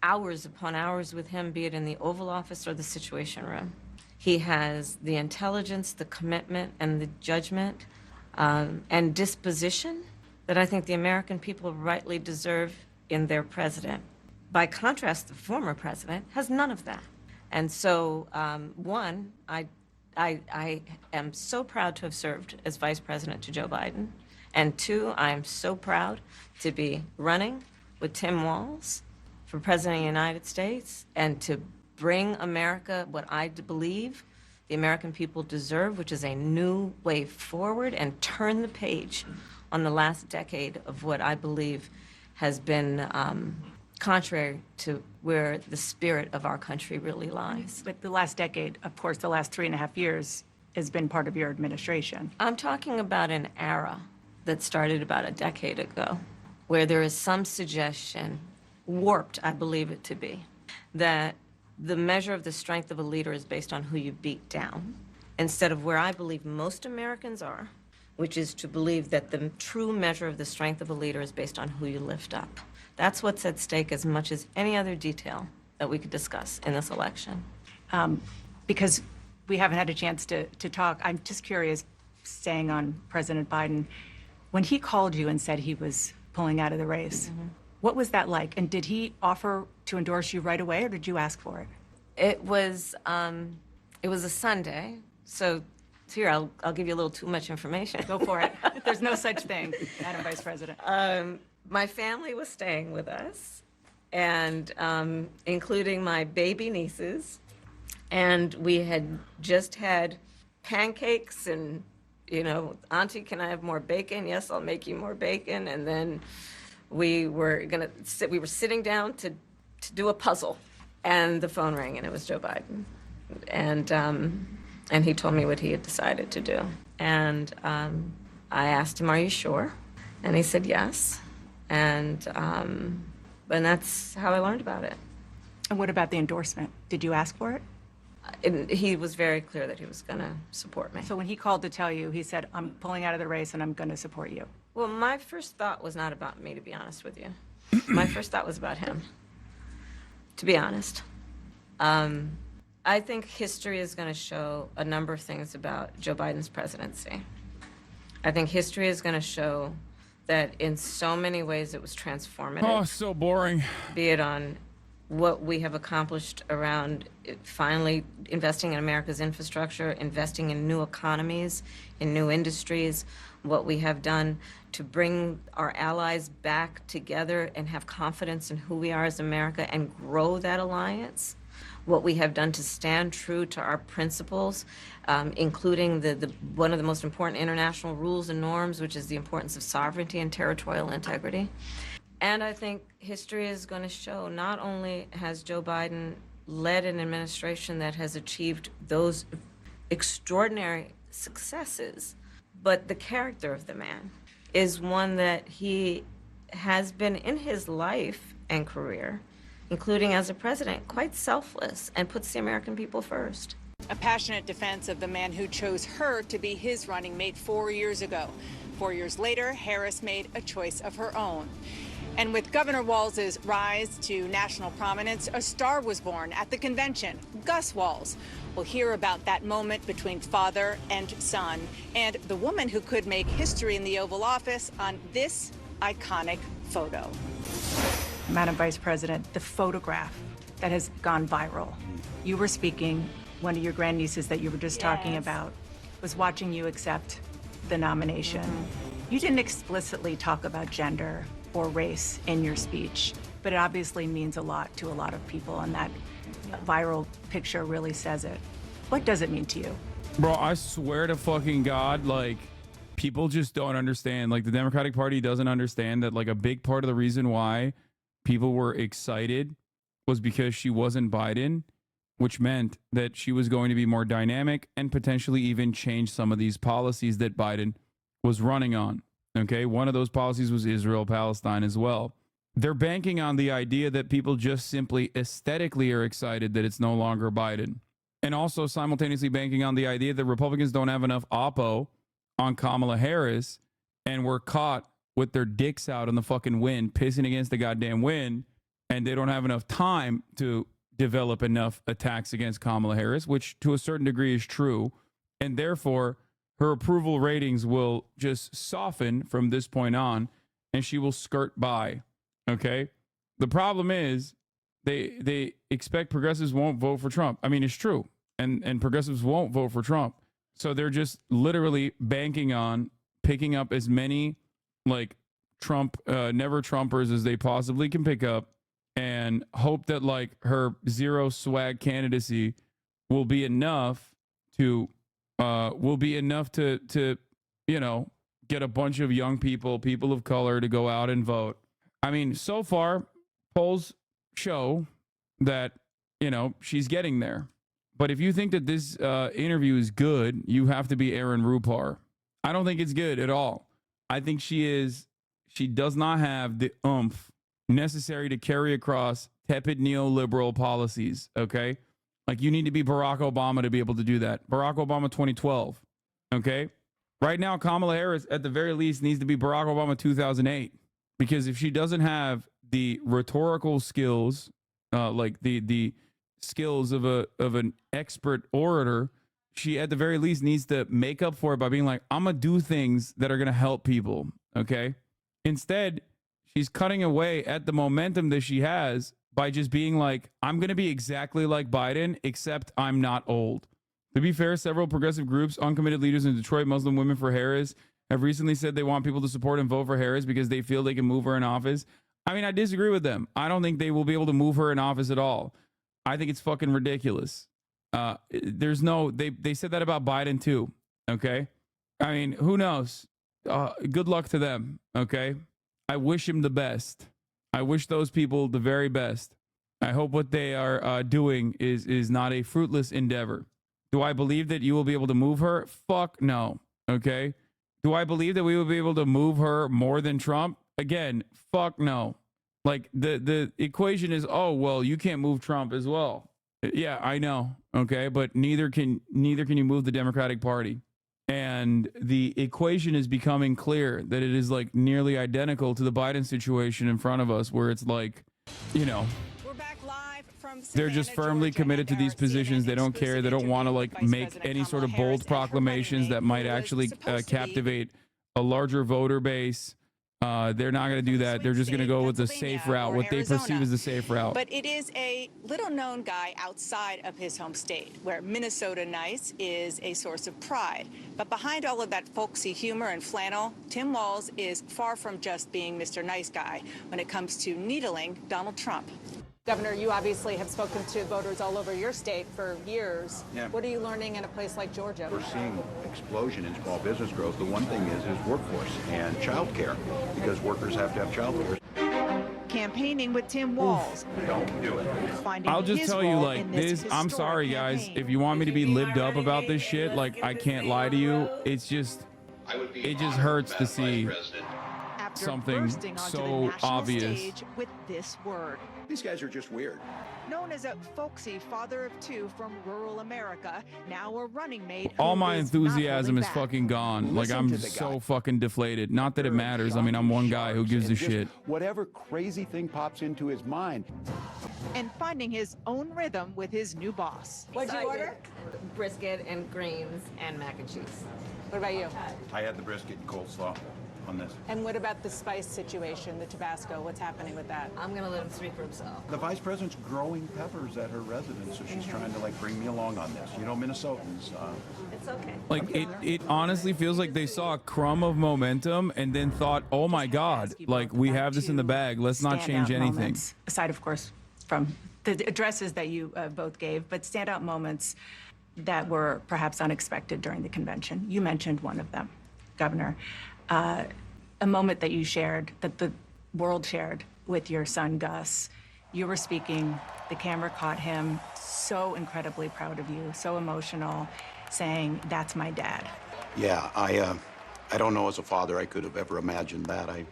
E: hours upon hours with him, be it in the Oval Office or the Situation Room. He has the intelligence, the commitment, and the judgment and disposition that I think the American people rightly deserve in their president. By contrast, the former president has none of that. And so, one, I am so proud to have served as vice president to Joe Biden. And two, I am so proud to be running with Tim Walz for president of the United States and to bring America what I believe the American people deserve, which is a new way forward, and turn the page on the last decade of what I believe has been contrary to where the spirit of our country really lies.
B: But the last decade, of course, the last 3.5 years has been part of your administration.
E: I'm talking about an era that started about a decade ago, where there is some suggestion, warped I believe it to be, that the measure of the strength of a leader is based on who you beat down, instead of where I believe most Americans are, which is to believe that the true measure of the strength of a leader is based on who you lift up. That's what's at stake as much as any other detail that we could discuss in this election.
B: Because we haven't had a chance to talk, I'm just curious, staying on President Biden, when he called you and said he was pulling out of the race, what was that like? And did he offer to endorse you right away, or did you ask for it?
E: It was a Sunday, so here, I'll give you a little too much information.
B: Go for it. There's no such thing, Madam Vice President.
E: My family was staying with us, and including my baby nieces, and we had just had pancakes and, you know, Auntie, can I have more bacon? Yes, I'll make you more bacon. And then we were sitting down to do a puzzle, and the phone rang, and it was Joe Biden. And he told me what he had decided to do. And I asked him, are you sure? And he said yes. And that's how I learned about it.
B: And what about the endorsement? Did you ask for it?
E: He was very clear that he was going to support me.
B: So when he called to tell you, he said, I'm pulling out of the race and I'm going to support you.
E: Well, my first thought was not about me, to be honest with you. My first thought was about him, to be honest. I think history is going to show a number of things about Joe Biden's presidency. I think history is going to show that in so many ways it was transformative.
A: Oh, so boring.
E: Be it on what we have accomplished around finally investing in America's infrastructure, investing in new economies, in new industries, what we have done to bring our allies back together and have confidence in who we are as America and grow that alliance, what we have done to stand true to our principles, including one of the most important international rules and norms, which is the importance of sovereignty and territorial integrity. And I think history is going to show not only has Joe Biden led an administration that has achieved those extraordinary successes, but the character of the man is one that he has been in his life and career, including as a president, quite selfless and puts the American people first.
B: A passionate defense of the man who chose her to be his running mate 4 years ago. 4 years later, Harris made a choice of her own. And with Governor Walz's rise to national prominence, a star was born at the convention, Gus Walz. We'll hear about that moment between father and son, and the woman who could make history in the Oval Office on this iconic photo. Madam Vice President, the photograph that has gone viral. You were speaking, one of your grandnieces that you were just talking about was watching you accept the nomination. You didn't explicitly talk about gender or race in your speech, but it obviously means a lot to a lot of people, and that viral picture really says it. What does it mean to you?
A: Bro, I swear to fucking God, like, people just don't understand. Like, the Democratic Party doesn't understand that, like, a big part of the reason why people were excited was because she wasn't Biden, which meant that she was going to be more dynamic and potentially even change some of these policies that Biden was running on. Okay, one of those policies was Israel-Palestine as well. They're banking on the idea that people just simply aesthetically are excited that it's no longer Biden. And also simultaneously banking on the idea that Republicans don't have enough oppo on Kamala Harris and were caught with their dicks out in the fucking wind, pissing against the goddamn wind, and they don't have enough time to develop enough attacks against Kamala Harris, which to a certain degree is true. And therefore, her approval ratings will just soften from this point on, and she will skirt by. Okay? The problem is they expect progressives won't vote for Trump. I mean, it's true. And progressives won't vote for Trump. So they're just literally banking on picking up as many like Trump, never Trumpers as they possibly can pick up, and hope that like her zero swag candidacy will be enough to you know, get a bunch of young people of color to go out and vote. I mean, so far polls show that, you know, she's getting there. But if you think that this interview is good, you have to be Aaron Rupar. I don't think it's good at all. I think she does not have the oomph necessary to carry across tepid neoliberal policies, okay? Like, you need to be Barack Obama to be able to do that. Barack Obama 2012. Okay? Right now, Kamala Harris, at the very least, needs to be Barack Obama 2008. Because if she doesn't have the rhetorical skills, like the skills of an expert orator, she at the very least needs to make up for it by being like, I'm going to do things that are going to help people. Okay? Instead, she's cutting away at the momentum that she has by just being like, I'm going to be exactly like Biden, except I'm not old. To be fair, several progressive groups, uncommitted leaders in Detroit, Muslim Women for Harris, have recently said they want people to support and vote for Harris because they feel they can move her in office. I mean, I disagree with them. I don't think they will be able to move her in office at all. I think it's fucking ridiculous. There's no, they said that about Biden too. Okay. I mean, who knows? Good luck to them. Okay. I wish him the best. I wish those people the very best. I hope what they are doing is not a fruitless endeavor. Do I believe that you will be able to move her? Fuck no. Okay. Do I believe that we will be able to move her more than Trump? Again, fuck no. Like the equation is, oh, well, you can't move Trump as well. Yeah, I know. Okay. But neither can you move the Democratic Party. And the equation is becoming clear that it is like nearly identical to the Biden situation in front of us, where it's like, you know,
B: We're back live from
A: they're just firmly committed to these positions. They don't care. They don't want to like make any sort of bold proclamations that might actually captivate a larger voter base. They're not going to do that. They're just going to go with the safe route, what they perceive as the safe route.
B: But it is a little-known guy outside of his home state, where Minnesota nice is a source of pride. But behind all of that folksy humor and flannel, Tim Walz is far from just being Mr. Nice Guy when it comes to needling Donald Trump. Governor, you obviously have spoken to voters all over your state for years.
F: Yeah.
B: What are you learning in a place like Georgia?
F: We're seeing explosion in small business growth. The one thing is workforce and child care, because workers have to have child care.
C: Campaigning with Tim Walz.
F: Don't do it.
A: I'll just tell you, like, this, I'm sorry, guys. If you want me to be lived up about this shit, like, I can't lie to you. It's just, it just hurts to see something so obvious.
C: With this word.
F: These guys are just weird.
C: Known as a folksy father of two from rural America, now a running mate.
A: All my enthusiasm is fucking gone. Like, I'm so fucking deflated. Not that it matters. I mean, I'm one guy who gives a shit.
F: Whatever crazy thing pops into his mind.
C: And finding his own rhythm with his new boss.
B: What'd you order?
E: Brisket and greens and mac and cheese.
B: What about you?
F: I had the brisket and coleslaw on this.
B: And what about the spice situation, the Tabasco? What's happening with that?
E: I'm going to let him speak for himself.
F: The vice president's growing peppers at her residence, so she's trying to like bring me along on this. You know, Minnesotans.
E: It's okay.
A: Like, it honestly feels like they saw a crumb of momentum and then thought, oh my God, like, we have this in the bag. Let's not change anything.
B: Moments, aside, of course, from the addresses that you both gave, but standout moments that were perhaps unexpected during the convention. You mentioned one of them, Governor. A moment that you shared, that the world shared with your son, Gus. You were speaking, the camera caught him, so incredibly proud of you, so emotional, saying, that's my dad.
F: Yeah, I don't know as a father I could have ever imagined that. I'm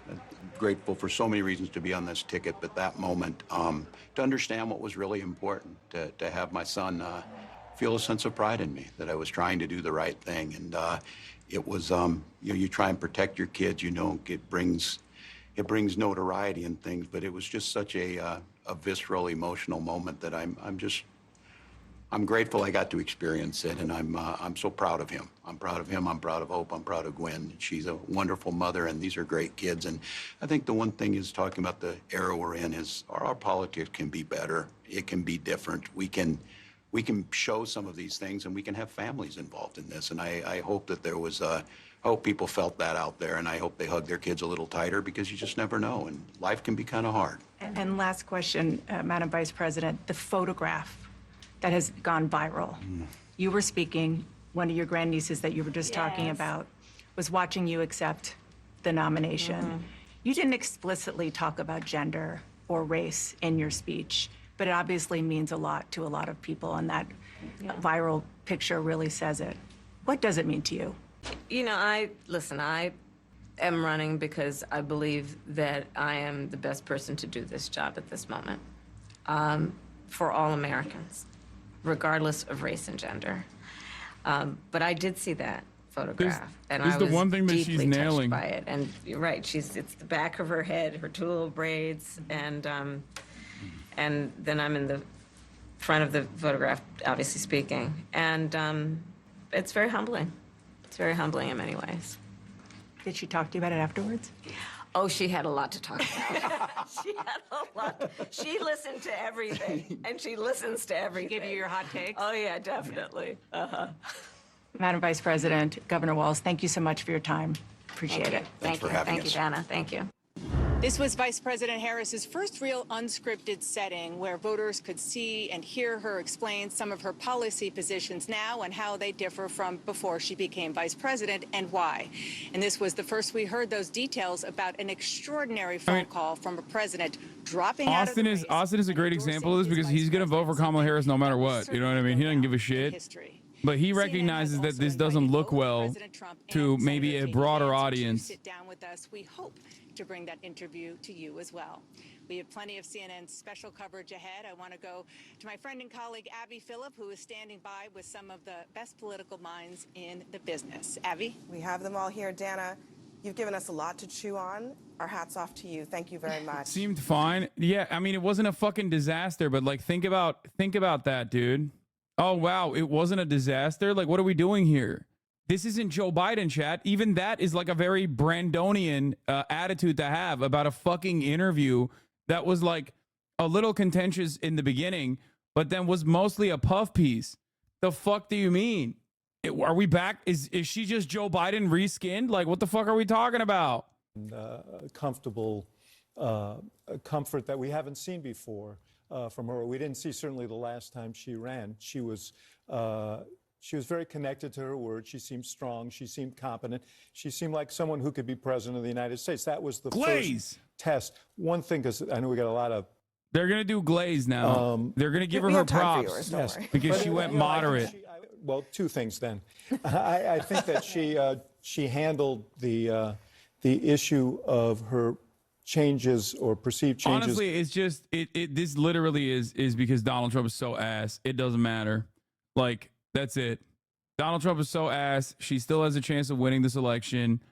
F: grateful for so many reasons to be on this ticket, but that moment, to understand what was really important, to have my son feel a sense of pride in me, that I was trying to do the right thing. And it was, you know, you try and protect your kids, you know, it brings notoriety and things, but it was just such a visceral, emotional moment that I'm grateful I got to experience it, and I'm so proud of him. I'm proud of him, I'm proud of Hope, I'm proud of Gwen. She's a wonderful mother, and these are great kids. And I think the one thing is, talking about the era we're in, is our politics can be better. It can be different. We can show some of these things, and we can have families involved in this. And I hope that there was, I hope people felt that out there, and I hope they hug their kids a little tighter, because you just never know, and life can be kind of hard.
B: And last question, Madam Vice President, the photograph that has gone viral. You were speaking, one of your grandnieces that you were just talking about was watching you accept the nomination. You didn't explicitly talk about gender or race in your speech, but it obviously means a lot to a lot of people, and that viral picture really says it. What does it mean to you?
E: You know, I am running because I believe that I am the best person to do this job at this moment, for all Americans. regardless of race and gender. But I did see that photograph, and
A: This
E: I
A: is the
E: was
A: one thing that she's
E: deeply touched
A: nailing.
E: by it. And you're right, it's the back of her head, her two little braids, and then I'm in the front of the photograph, obviously speaking, and it's very humbling. It's very humbling in many ways.
B: Did she talk to you about it afterwards?
E: Oh, she had a lot to talk about. She had a lot. She listened to everything, and she listens to everything.
B: Give you your hot takes?
E: Oh, yeah, definitely. Uh-huh.
B: Madam Vice President, Governor Walz, thank you so much for your time. Appreciate it.
E: Thank you. Thank you, Dana. Thank you.
B: This was Vice President Harris's first real unscripted setting where voters could see and hear her explain some of her policy positions now and how they differ from before she became vice president and why. And this was the first we heard those details about an extraordinary phone call from a president dropping out of the race.
A: Austin is a great example of this because he's going to vote for Kamala Harris no matter what. You know what I mean? He doesn't give a shit. But he recognizes that this doesn't look well to maybe a broader audience.
B: Sit down with us. We hope to bring that interview to you as well. We have plenty of CNN special coverage ahead. I want to go to my friend and colleague Abby Phillip, who is standing by with some of the best political minds in the business. Abby?
N: We have them all here. Dana, you've given us a lot to chew on. Our hats off to you. Thank you very much.
A: Seemed fine. Yeah, I mean, it wasn't a fucking disaster, but like, think about that, dude. Oh, wow, it wasn't a disaster? Like, what are we doing here? This isn't Joe Biden, chat. Even that is like a very Brandonian attitude to have about a fucking interview that was like a little contentious in the beginning, but then was mostly a puff piece. The fuck do you mean? Are we back? Is she just Joe Biden reskinned? Like, what the fuck are we talking about?
X: Comfortable comfort that we haven't seen before from her. We didn't see certainly the last time she ran. She was very connected to her word. She seemed strong. She seemed competent. She seemed like someone who could be president of the United States. That was the first test. One thing, because I know we got a lot of.
A: They're gonna do Glaze now. They're gonna give her props because she went moderate.
X: Well, two things then. I think that she handled the issue of her changes or perceived changes.
A: Honestly, it's just this literally is because Donald Trump is so ass. It doesn't matter. Like, that's it. Donald Trump is so ass. She still has a chance of winning this election.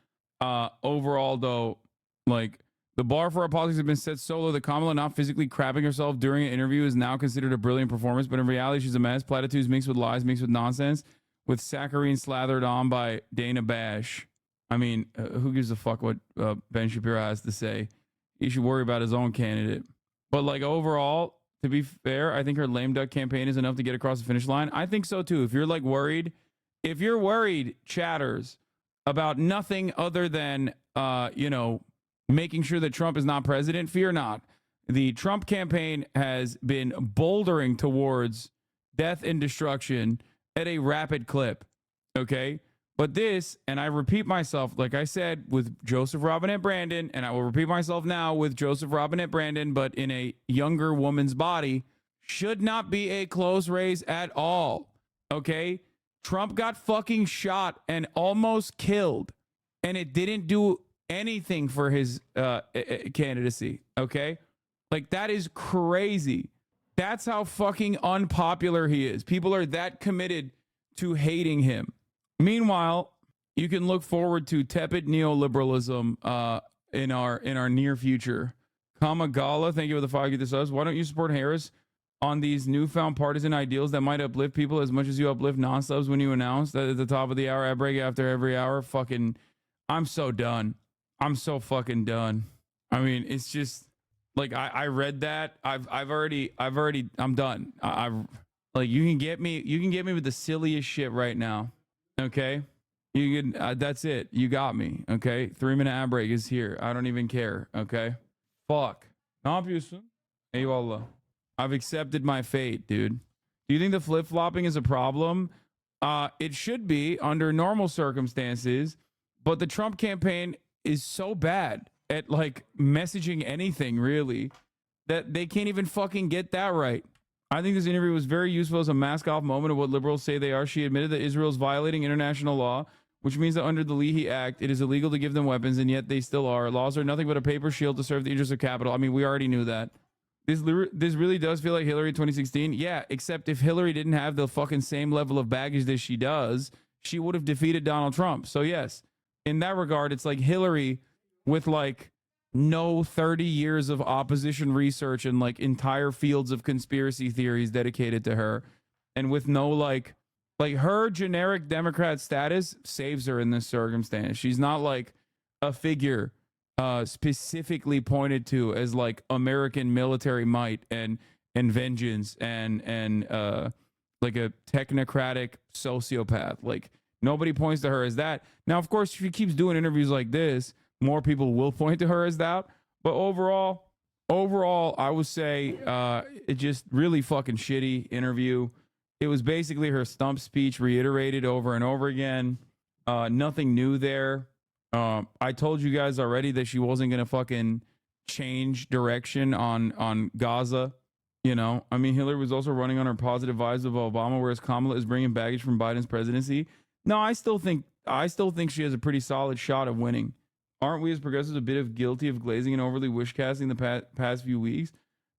A: Overall, though, like, the bar for our politics has been set so low that Kamala not physically crapping herself during an interview is now considered a brilliant performance, but in reality, she's a mess. Platitudes mixed with lies, mixed with nonsense, with saccharine slathered on by Dana Bash. I mean, who gives a fuck what Ben Shapiro has to say? He should worry about his own candidate. But, like, overall, to be fair, I think her lame duck campaign is enough to get across the finish line. I think so, too. If you're, like, worried, chatters, about nothing other than, making sure that Trump is not president, fear not. The Trump campaign has been bouldering towards death and destruction at a rapid clip, okay? But this, and I repeat myself, like I said, with Joseph Robinette Brandon, and I will repeat myself now with Joseph Robinette Brandon, but in a younger woman's body, should not be a close race at all, okay? Trump got fucking shot and almost killed, and it didn't do anything for his candidacy, okay? Like, that is crazy. That's how fucking unpopular he is. People are that committed to hating him. Meanwhile, you can look forward to tepid neoliberalism in our near future. Kamagala, thank you for the 5 gift subs. Why don't you support Harris on these newfound partisan ideals that might uplift people as much as you uplift non-subs when you announce that at the top of the hour, ad break after every hour? Fucking, I'm so done. I'm so fucking done. I mean, it's just like I read that. I'm done. Like, you can get me with the silliest shit right now. Okay, you can. That's it. You got me. Okay, 3-minute ad break is here. I don't even care. Okay, fuck. Ne yapıyorsun? Eyvallah. I've accepted my fate, dude. Do you think the flip flopping is a problem? It should be under normal circumstances, but the Trump campaign is so bad at like messaging anything really that they can't even fucking get that right. I think this interview was very useful as a mask-off moment of what liberals say they are. She admitted that Israel is violating international law, which means that under the Leahy Act, it is illegal to give them weapons, and yet they still are. Laws are nothing but a paper shield to serve the interests of capital. I mean, we already knew that. This really does feel like Hillary 2016. Yeah, except if Hillary didn't have the fucking same level of baggage that she does, she would have defeated Donald Trump. So yes, in that regard, it's like Hillary with like no 30 years of opposition research and like entire fields of conspiracy theories dedicated to her, and with no like her generic Democrat status saves her in this circumstance. She's not like a figure specifically pointed to as like American military might and vengeance and like a technocratic sociopath. Like nobody points to her as that. Now, of course, if she keeps doing interviews like this, more people will point to her as that. But overall, I would say it just really fucking shitty interview. It was basically her stump speech reiterated over and over again. Nothing new there. I told you guys already that she wasn't going to fucking change direction on Gaza. You know, I mean, Hillary was also running on her positive vibes of Obama, whereas Kamala is bringing baggage from Biden's presidency. No, I still think she has a pretty solid shot of winning. Aren't we as progressives a bit of guilty of glazing and overly wish casting the past few weeks?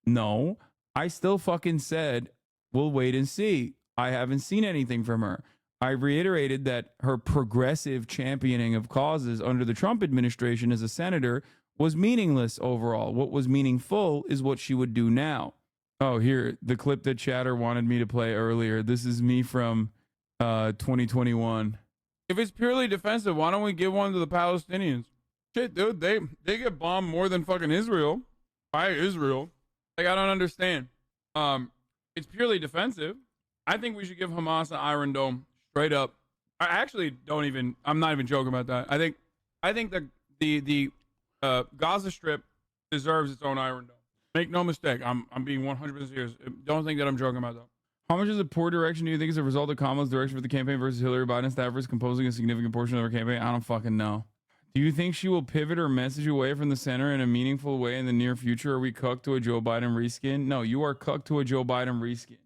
A: No, I still fucking said, we'll wait and see. I haven't seen anything from her. I reiterated that her progressive championing of causes under the Trump administration as a senator was meaningless overall. What was meaningful is what she would do now. Oh, here, the clip that Chatter wanted me to play earlier. This is me from 2021. If it's purely defensive, why don't we give one to the Palestinians? Shit, dude, they get bombed more than fucking Israel. By Israel. Like, I don't understand. It's purely defensive. I think we should give Hamas an Iron Dome. Straight up. I actually I'm not even joking about that. I think that the Gaza Strip deserves its own Iron Dome. Make no mistake. I'm being 100% serious. Don't think that I'm joking about that. How much of the poor direction do you think is a result of Kamala's direction for the campaign versus Hillary Biden staffers composing a significant portion of her campaign? I don't fucking know. Do you think she will pivot her message away from the center in a meaningful way in the near future? Are we cucked to a Joe Biden reskin? No, you are cucked to a Joe Biden reskin.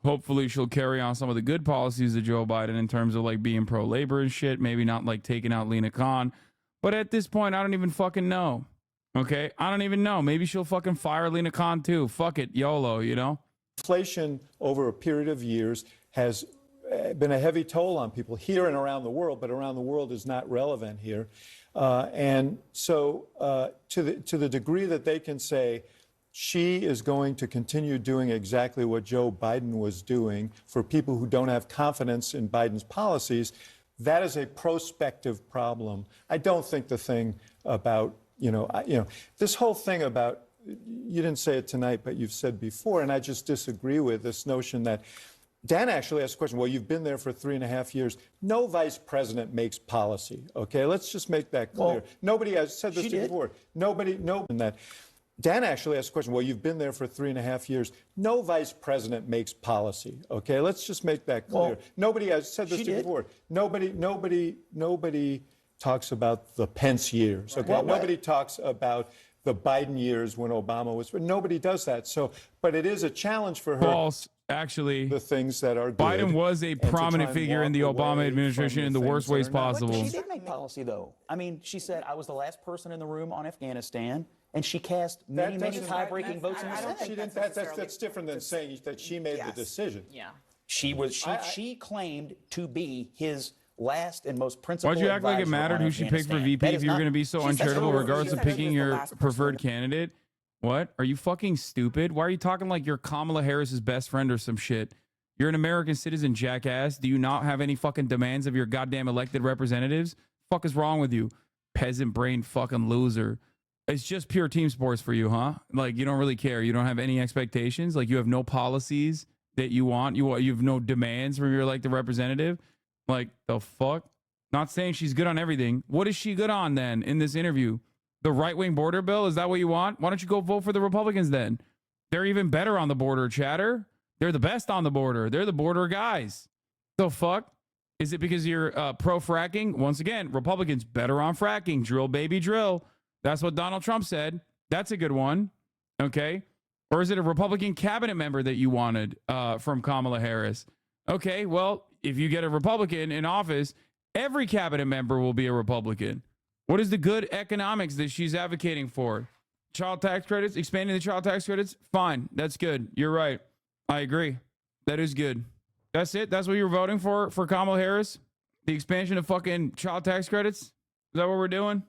A: Hopefully she'll carry on some of the good policies of Joe Biden in terms of like being pro-labor and shit. Maybe not like taking out Lena Khan. But at this point, I don't even fucking know. Okay? I don't even know. Maybe she'll fucking fire Lena Khan too. Fuck it. YOLO, you know?
X: Inflation over a period of years has been a heavy toll on people here and around the world, but around the world is not relevant here. And so to the degree that they can say, she is going to continue doing exactly what Joe Biden was doing for people who don't have confidence in Biden's policies, that is a prospective problem. I don't think the thing about, this whole thing about, you didn't say it tonight, but you've said before, and I just disagree with this notion that Dan actually asked a question. Well, you've been there for 3.5 years. No vice president makes policy. Okay, let's just make that clear. Well, nobody has said this before. Nobody. Dan actually asked a question. Well, you've been there for 3.5 years. No vice president makes policy. Okay, let's just make that clear. Well, nobody has said this before. Nobody talks about the Pence years. Okay, well, nobody talks about the Biden years when Obama was. Nobody does that. So, but it is a challenge for her.
A: False. Actually,
X: the things that are good,
A: Biden was a prominent figure in the Obama administration in the worst ways possible.
M: She did make policy, though. I mean, she said, I was the last person in the room on Afghanistan, and she cast many tie-breaking votes in the Senate.
X: That's different than saying that she made the decision.
M: Yeah. She claimed to be his last and most principled.
A: Why'd you act like it mattered who she picked for VP if you were going to be so uncharitable regardless of picking your preferred candidate? What? Are you fucking stupid? Why are you talking like you're Kamala Harris's best friend or some shit? You're an American citizen, jackass. Do you not have any fucking demands of your goddamn elected representatives? Fuck is wrong with you? Peasant brain fucking loser. It's just pure team sports for you, huh? Like, you don't really care. You don't have any expectations. Like, you have no policies that you want. You have no demands from your elected representative. Like, the fuck? Not saying she's good on everything. What is she good on then in this interview? The right-wing border bill? Is that what you want? Why don't you go vote for the Republicans then? They're even better on the border, Chatter. They're the best on the border. They're the border guys. The fuck? Is it because you're pro-fracking? Once again, Republicans better on fracking. Drill, baby, drill. That's what Donald Trump said. That's a good one. Okay. Or is it a Republican cabinet member that you wanted from Kamala Harris? Okay, well, if you get a Republican in office, every cabinet member will be a Republican. What is the good economics that she's advocating for? child tax credits, expanding the child tax credits, fine. That's good. You're right. I agree. That is good. That's it? That's what you're voting for Kamala Harris? The expansion of fucking child tax credits? Is that what we're doing?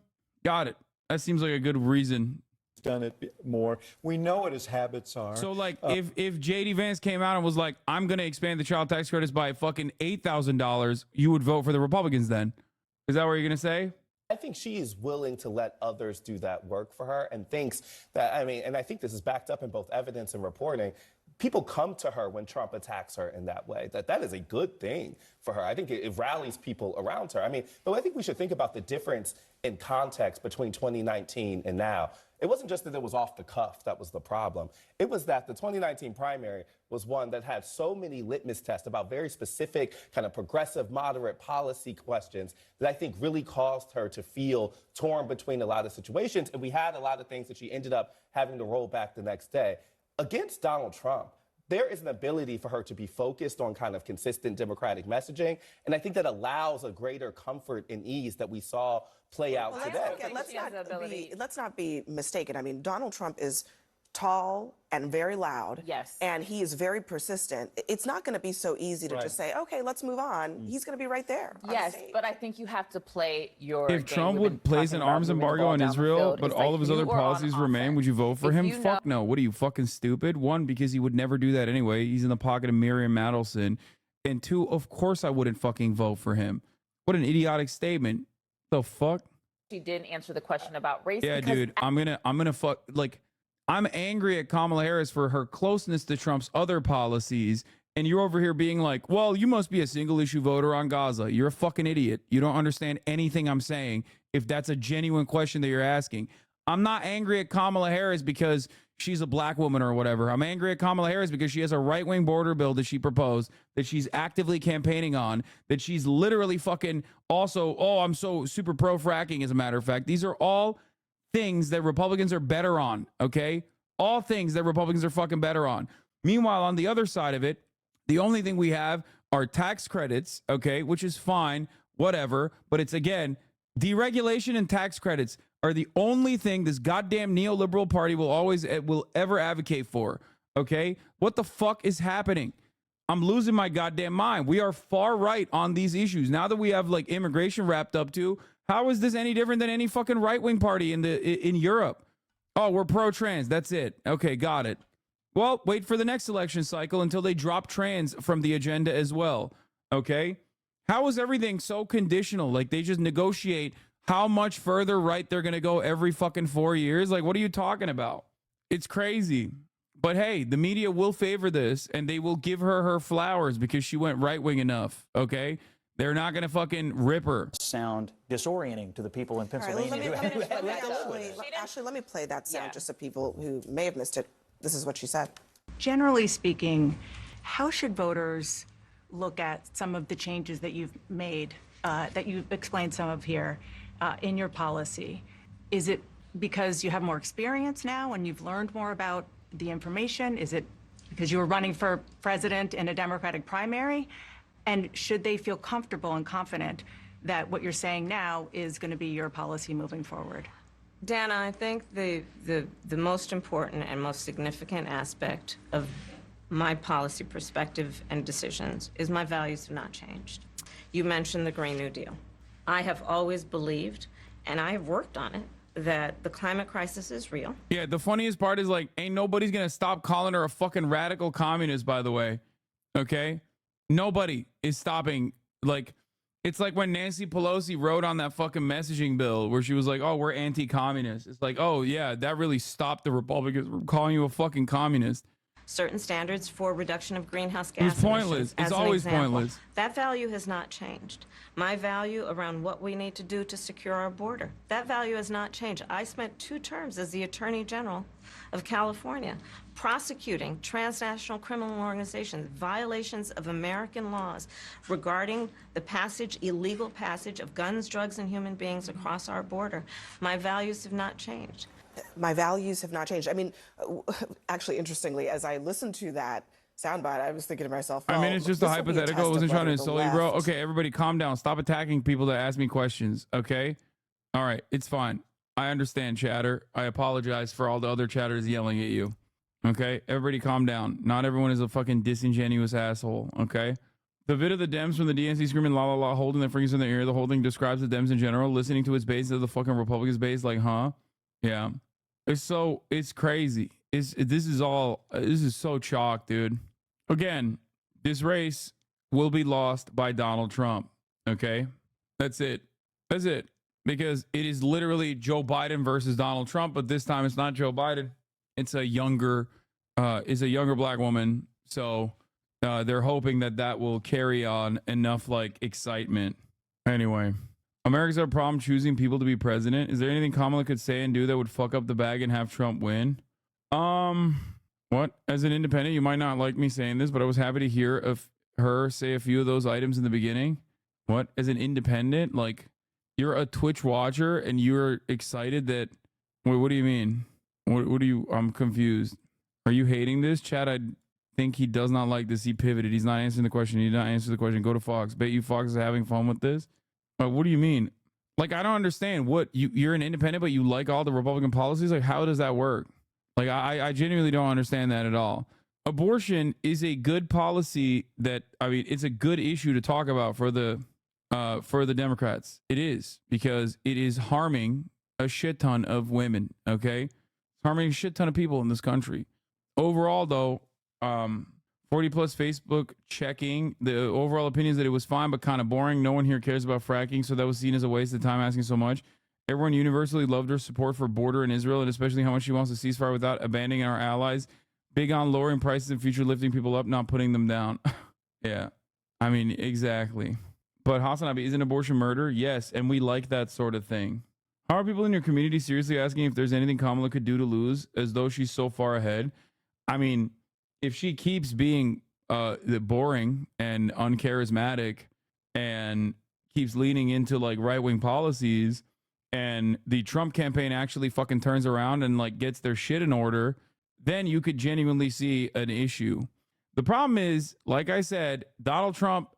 A: Got it. That seems like a good reason.
X: Done it more. We know what his habits are.
A: So, like, if JD Vance came out and was like, I'm going to expand the child tax credits by fucking $8,000, you would vote for the Republicans then? Is that what you're going to say?
O: I think she is willing to let others do that work for her and thinks that, I mean, and I think this is backed up in both evidence and reporting. People come to her when Trump attacks her in that way. That is a good thing for her. I think it rallies people around her. I mean, but I think we should think about the difference in context between 2019 and now. It wasn't just that it was off the cuff that was the problem. It was that the 2019 primary was one that had so many litmus tests about very specific kind of progressive, moderate policy questions that I think really caused her to feel torn between a lot of situations. And we had a lot of things that she ended up having to roll back the next day. Against Donald Trump, there is an ability for her to be focused on kind of consistent Democratic messaging. And I think that allows a greater comfort and ease that we saw play out today.
N: Let's not be mistaken. I mean, Donald Trump is tall and very loud.
Z: Yes.
N: And he is very persistent. It's not going to be so easy to just say, okay, let's move on. He's going to be right there.
Z: Yes, but I think you have to play your
A: If Trump would place an arms embargo on Israel, but all of his other policies remain, would you vote for him? Fuck no. What are you, fucking stupid? One, because he would never do that anyway. He's in the pocket of Miriam Madelson. And two, of course I wouldn't fucking vote for him. What an idiotic statement. The fuck?
Z: She didn't answer the question about race.
A: Yeah, dude, I'm gonna fuck, like, I'm angry at Kamala Harris for her closeness to Trump's other policies, and you're over here being like, well, you must be a single issue voter on Gaza. You're a fucking idiot. You don't understand anything I'm saying if that's a genuine question that you're asking. I'm not angry at Kamala Harris because she's a black woman or whatever. I'm angry at Kamala Harris because she has a right-wing border bill that she proposed, that she's actively campaigning on, that she's literally fucking also, oh, I'm so super pro-fracking, as a matter of fact. These are all things that Republicans are better on, okay? All things that Republicans are fucking better on. Meanwhile, on the other side of it, the only thing we have are tax credits, okay, which is fine, whatever, but it's, again, deregulation and tax credits are the only thing this goddamn neoliberal party will ever advocate for, okay? What the fuck is happening? I'm losing my goddamn mind. We are far right on these issues. Now that we have, like, immigration wrapped up too, how is this any different than any fucking right-wing party in Europe? Oh, we're pro-trans. That's it. Okay, got it. Well, wait for the next election cycle until they drop trans from the agenda as well, okay? How is everything so conditional? Like, they just negotiate how much further right they're going to go every fucking 4 years? Like, what are you talking about? It's crazy. But hey, the media will favor this, and they will give her flowers because she went right-wing enough, okay? They're not going to fucking rip her.
M: Sound disorienting to the people in Pennsylvania.
N: Ashley, let me play that sound just so people who may have missed it. This is what she said.
C: Generally speaking, how should voters look at some of the changes that you've made, that you've explained some of here in your policy? Is it because you have more experience now and you've learned more about the information? Is it because you were running for president in a Democratic primary? And should they feel comfortable and confident that what you're saying now is going to be your policy moving forward?
E: Dana, I think the most important and most significant aspect of my policy perspective and decisions is my values have not changed. You mentioned the Green New Deal. I have always believed, and I have worked on it, that the climate crisis is real.
A: Yeah, the funniest part is, like, ain't nobody's gonna stop calling her a fucking radical communist, by the way. Okay? Nobody is stopping. Like, it's like when Nancy Pelosi wrote on that fucking messaging bill where she was like, oh, we're anti-communist. It's like, oh, yeah, that really stopped the Republicans from calling you a fucking communist.
E: Certain standards for reduction of greenhouse gas
A: It's pointless.
E: It's
A: always pointless.
E: That value has not changed. My value around what we need to do to secure our border, that value has not changed. I spent 2 terms as the Attorney General of California prosecuting transnational criminal organizations, violations of American laws regarding the illegal passage of guns, drugs, and human beings across our border. My values have not changed.
N: My values have not changed. I mean, actually, interestingly, as I listened to that soundbite, I was thinking to myself,
A: I mean, it's just a hypothetical. I wasn't trying to insult you, bro. Okay, everybody calm down. Stop attacking people that ask me questions, okay? All right, it's fine. I understand, chatter. I apologize for all the other chatters yelling at you. Okay? Everybody calm down. Not everyone is a fucking disingenuous asshole. Okay? The vid of the Dems from the DNC screaming la la la, holding their fingers in their ear. The whole thing describes the Dems in general. Listening to its base of the fucking Republicans' base, like, huh? Yeah. It's crazy. This is so chalk, dude. Again, this race will be lost by Donald Trump. Okay? That's it. That's it. Because it is literally Joe Biden versus Donald Trump, but this time it's not Joe Biden. It's a younger black woman. So they're hoping that will carry on enough like excitement. Anyway, Americans have a problem choosing people to be president. Is there anything Kamala could say and do that would fuck up the bag and have Trump win? What? As an independent, you might not like me saying this, but I was happy to hear of her say a few of those items in the beginning. What? As an independent, like you're a Twitch watcher and you're excited that. Wait, what do you mean? What do you? I'm confused. Are you hating this, Chad? I think he does not like this. He pivoted. He's not answering the question. He did not answer the question. Go to Fox. Bet you Fox is having fun with this. What do you mean? Like, I don't understand. What you're an independent, but you like all the Republican policies? Like, how does that work? Like, I genuinely don't understand that at all. Abortion is a good policy it's a good issue to talk about for the Democrats. It is, because it is harming a shit ton of women. Okay. It's harming a shit ton of people in this country. Overall, though, 40 plus Facebook checking the overall opinions that it was fine, but kind of boring. No one here cares about fracking. So that was seen as a waste of time asking so much. Everyone universally loved her support for border in Israel, and especially how much she wants to ceasefire without abandoning our allies. Big on lowering prices in future, lifting people up, not putting them down. Yeah. I mean, exactly. But Hassan Abi, isn't abortion murder? Yes. And we like that sort of thing. How are people in your community seriously asking if there's anything Kamala could do to lose, as though she's so far ahead? I mean, if she keeps being boring and uncharismatic and keeps leaning into like right-wing policies, and the Trump campaign actually fucking turns around and like gets their shit in order, then you could genuinely see an issue. The problem is, like I said, Donald Trump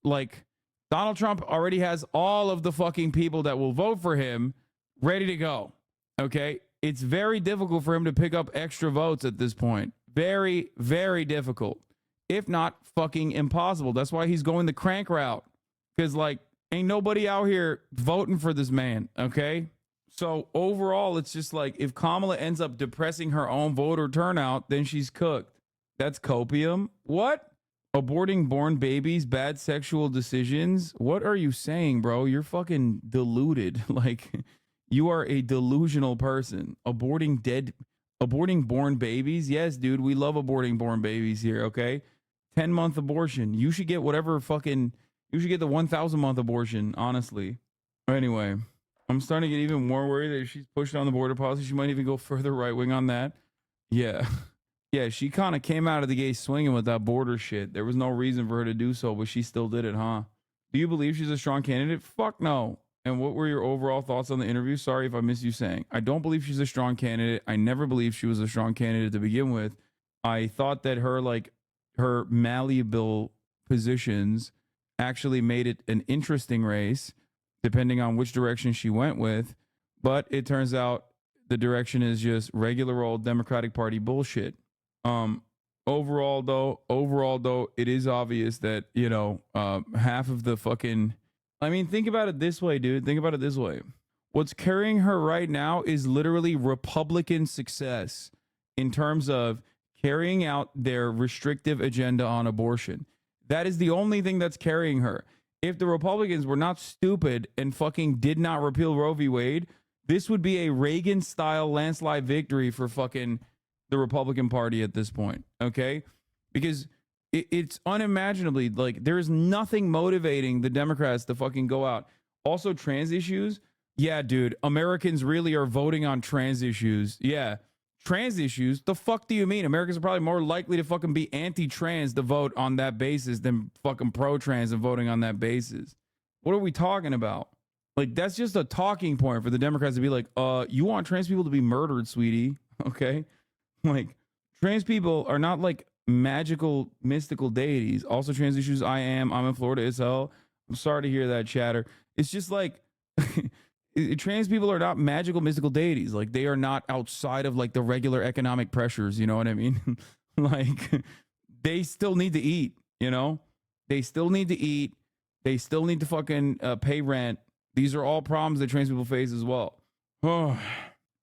A: already has all of the fucking people that will vote for him ready to go. Okay? It's very difficult for him to pick up extra votes at this point. Very, very difficult. If not fucking impossible. That's why he's going the crank route. Because, like, ain't nobody out here voting for this man. Okay? So, overall, it's just like, if Kamala ends up depressing her own voter turnout, then she's cooked. That's copium. What? Aborting born babies, bad sexual decisions? What are you saying, bro? You're fucking deluded. Like, you are a delusional person. Aborting born babies? Yes, dude, we love aborting born babies here, okay? 10-month abortion. You should get you should get the 1,000-month abortion, honestly. Anyway, I'm starting to get even more worried that if she's pushing on the border policy, she might even go further right-wing on that. Yeah. Yeah, she kind of came out of the gate swinging with that border shit. There was no reason for her to do so, but she still did it, huh? Do you believe she's a strong candidate? Fuck no. And what were your overall thoughts on the interview? Sorry if I missed you saying. I don't believe she's a strong candidate. I never believed she was a strong candidate to begin with. I thought that her malleable positions actually made it an interesting race, depending on which direction she went with. But it turns out the direction is just regular old Democratic Party bullshit. Overall though, it is obvious that, half of the fucking, I mean, think about it this way, dude. Think about it this way. What's carrying her right now is literally Republican success in terms of carrying out their restrictive agenda on abortion. That is the only thing that's carrying her. If the Republicans were not stupid and fucking did not repeal Roe v. Wade, this would be a Reagan-style landslide victory for fucking the Republican Party at this point, okay? Because it's unimaginably, like, there's nothing motivating the Democrats to fucking go out. Also, trans issues. Yeah, dude, Americans really are voting on trans issues. Yeah, trans issues. The fuck do you mean? Americans are probably more likely to fucking be anti-trans to vote on that basis than fucking pro-trans and voting on that basis. What are we talking about? Like, that's just a talking point for the Democrats to be like, you want trans people to be murdered, sweetie, okay? Like, trans people are not like magical, mystical deities. Also, trans issues, I'm in Florida as hell. I'm sorry to hear that, chatter. It's just like, trans people are not magical, mystical deities. Like, they are not outside of like the regular economic pressures. You know what I mean? Like, they still need to eat. You know, they still need to eat. They still need to fucking pay rent. These are all problems that trans people face as well. Oh,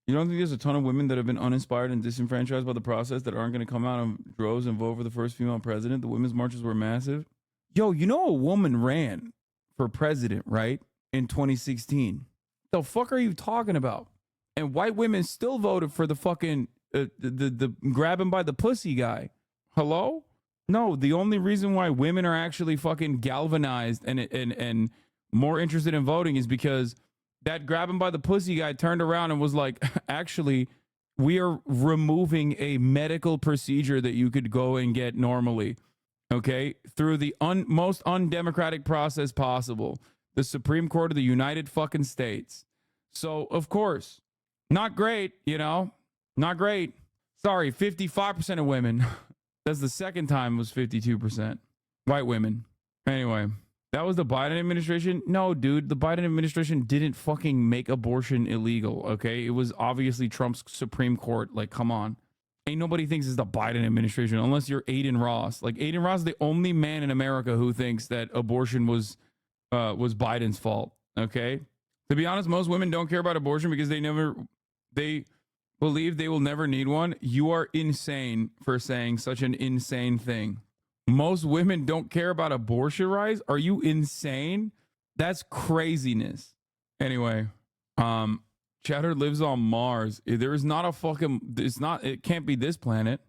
A: you don't think there's a ton of women that have been uninspired and disenfranchised by the process that aren't going to come out in droves and vote for the first female president? The women's marches were massive. Yo, you know a woman ran for president, right? In 2016. The fuck are you talking about? And white women still voted for the fucking the grab him by the pussy guy. Hello? No, the only reason why women are actually fucking galvanized and more interested in voting is because that grab him by the pussy guy turned around and was like, actually, we are removing a medical procedure that you could go and get normally, okay, through the most undemocratic process possible, the Supreme Court of the United fucking States. So, of course, not great, you know, not great. Sorry, 55% of women. That's the second time it was 52%. White women. Anyway, that was the Biden administration. No, dude, the Biden administration didn't fucking make abortion illegal, okay? It was obviously Trump's Supreme Court. Like, come on. Ain't nobody thinks it's the Biden administration unless you're Aiden Ross. Like, Aiden Ross is the only man in America who thinks that abortion was Biden's fault, okay? To be honest, most women don't care about abortion because they believe they will never need one. You are insane for saying such an insane thing. Most women don't care about abortion rights? Are you insane? That's craziness. Anyway, Chatter lives on Mars. There is not a fucking, it can't be this planet.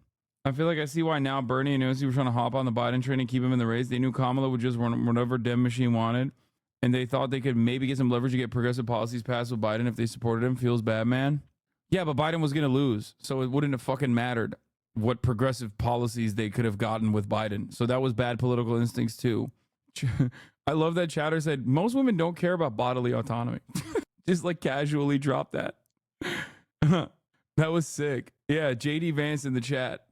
A: I feel like I see why now Bernie and AOC were trying to hop on the Biden train and keep him in the race. They knew Kamala would just run whatever Dem machine wanted. And they thought they could maybe get some leverage to get progressive policies passed with Biden if they supported him. Feels bad, man. Yeah, but Biden was going to lose. So it wouldn't have fucking mattered what progressive policies they could have gotten with Biden. So that was bad political instincts too. I love that Chatter said, most women don't care about bodily autonomy. Just like casually drop that. That was sick. Yeah, JD Vance in the chat.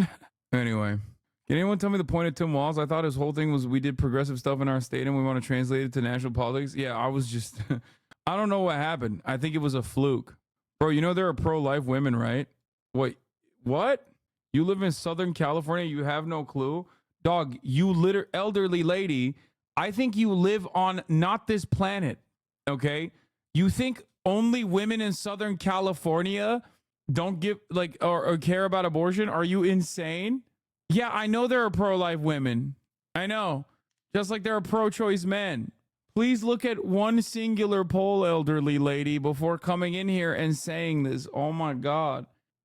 A: Anyway, can anyone tell me the point of Tim Walz? I thought his whole thing was we did progressive stuff in our state and we want to translate it to national politics. Yeah, I was just, I don't know what happened. I think it was a fluke. Bro, you know there are pro-life women, right? Wait, what? You live in Southern California, you have no clue? Dog, you elderly lady, I think you live on not this planet, okay? You think only women in Southern California don't give, like, or care about abortion? Are you insane? Yeah, I know there are pro-life women. I know. Just like there are pro-choice men. Please look at one singular poll, elderly lady, before coming in here and saying this. Oh my God.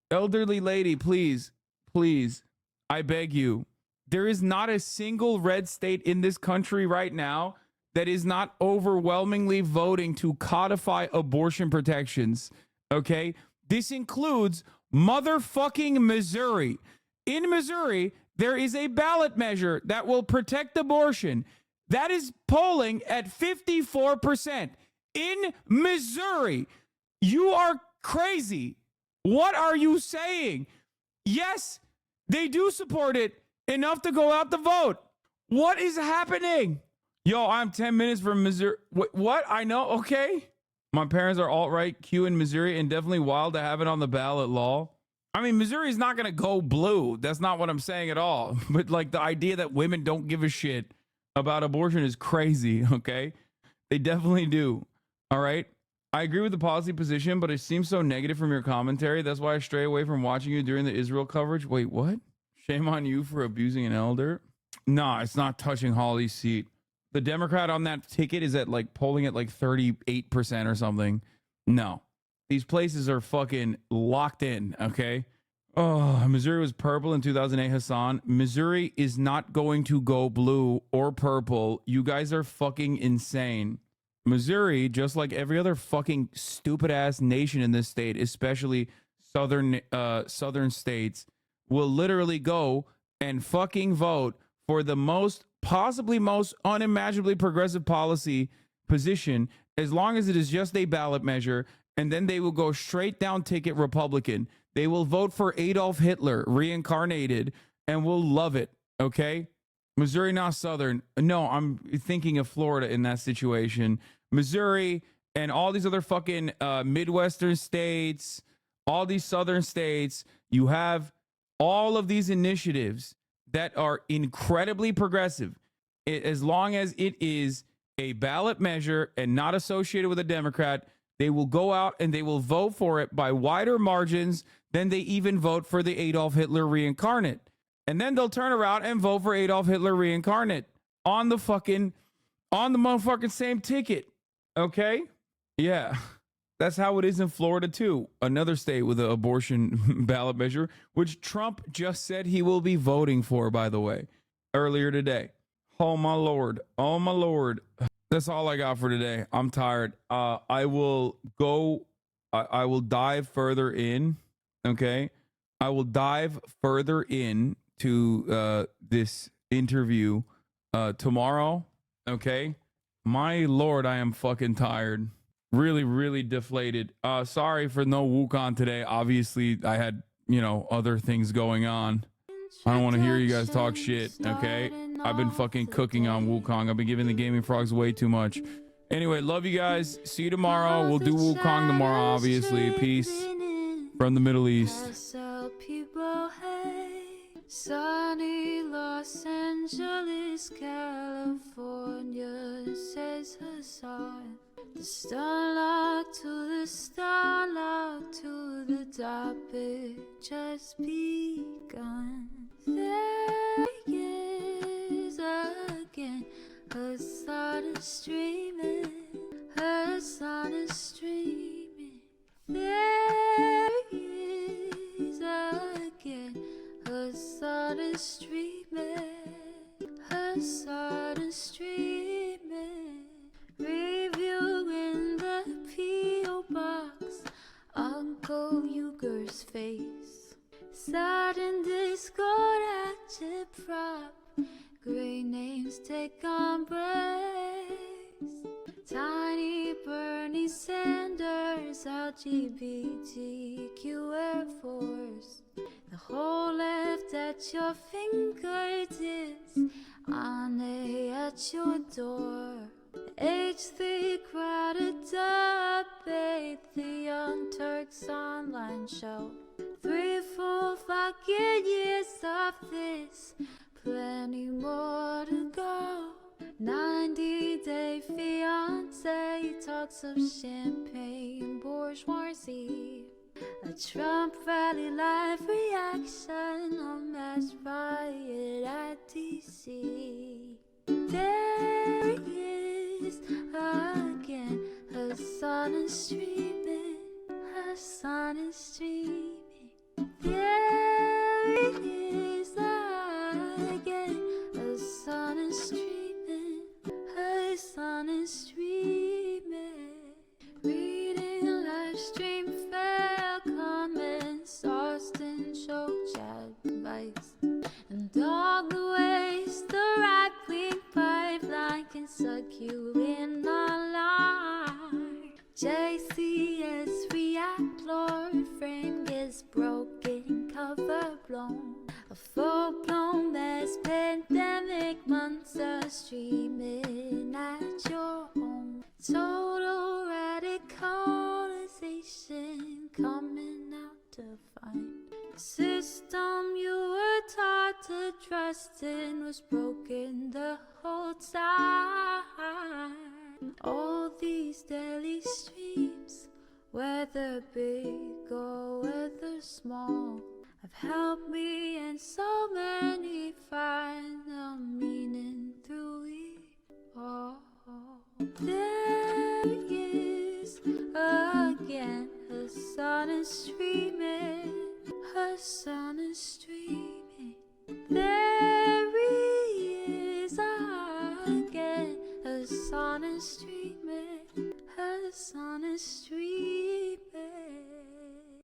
A: Elderly lady, please, please, I beg you. There is not a single red state in this country right now that is not overwhelmingly voting to codify abortion protections. Okay? This includes motherfucking Missouri. In Missouri, there is a ballot measure that will protect abortion. That is polling at 54% in Missouri. You are crazy. What are you saying? Yes, they do support it enough to go out to vote. What is happening? Yo, I'm 10 minutes from Missouri. What? I know. Okay. My parents are alt-right, Q in Missouri, and definitely wild to have it on the ballot law. I mean, Missouri is not going to go blue. That's not what I'm saying at all. But like the idea that women don't give a shit about abortion is crazy, okay? They definitely do, all right? I agree with the policy position, but it seems so negative from your commentary. That's why I stray away from watching you during the Israel coverage. Wait, what? Shame on you for abusing an elder? Nah, it's not touching Hawley's seat. The Democrat on that ticket is at like polling at like 38% or something. No, these places are fucking locked in, okay? Oh, Missouri was purple in 2008, Hassan. Missouri is not going to go blue or purple. You guys are fucking insane. Missouri, just like every other fucking stupid ass nation in this state, especially southern states, will literally go and fucking vote for the possibly most unimaginably progressive policy position, as long as it is just a ballot measure, and then they will go straight down ticket Republican. They will vote for Adolf Hitler reincarnated and will love it. Okay. Missouri, not Southern. No, I'm thinking of Florida in that situation. Missouri, and all these other fucking Midwestern states, all these southern states, you have all of these initiatives that are incredibly progressive. As long as it is a ballot measure and not associated with a Democrat, they will go out and they will vote for it by wider margins than they even vote for the Adolf Hitler reincarnate. And then they'll turn around and vote for Adolf Hitler reincarnate on the motherfucking same ticket. Okay? Yeah. That's how it is in Florida, too. Another state with an abortion ballot measure, which Trump just said he will be voting for, by the way, earlier today. Oh, my Lord. Oh, my Lord. That's all I got for today. I'm tired. I will dive further in. Okay? I will dive further in to this interview tomorrow. Okay? My Lord, I am fucking tired. Really, really deflated. Sorry for no Wukong today. Obviously, I had, other things going on. I don't want to hear you guys talk shit, okay? I've been fucking cooking on Wukong. I've been giving the Gaming Frogs way too much. Anyway, love you guys. See you tomorrow. We'll do Wukong tomorrow, obviously. Peace from the Middle East.
H: Sunny Los Angeles, California, says Hassan. The starlock to the starlock to the topic just begun. There he is again. Hassan is streaming. Hassan is streaming. There he is again. Hassan is streaming. Hassan is streaming. Review in the P.O. box. Uncle Uyghur's face. Sudden Discord active prop. Great names take on breaks. Tiny Bernie Sanders, LGBTQ Air Force. The whole left at your fingertips, Ane at your door. H3 crowded debate, the Young Turks online show. 3 full fucking years of this, plenty more to go. 90-day fiance talks of champagne bourgeoisie. A Trump rally live reaction on mass riot at DC. There he is again. Hassan is streaming. Hassan is streaming. There he is again. Hassan is streaming. Hassan is streaming. Reading live stream fail comments, Austin show chat advice, and all the ways the right wing pipeline can suck you in online. JCS react, Lord frame gets broken, cover blown. A full-blown mass pandemic, monster streaming at your home. Total radicalization coming out to find. The system you were taught to trust in was broken the whole time. All these daily streams, whether big or whether small, have helped me and so many find the meaning through it all. There he is again. Hassan is streaming. Hassan is streaming. There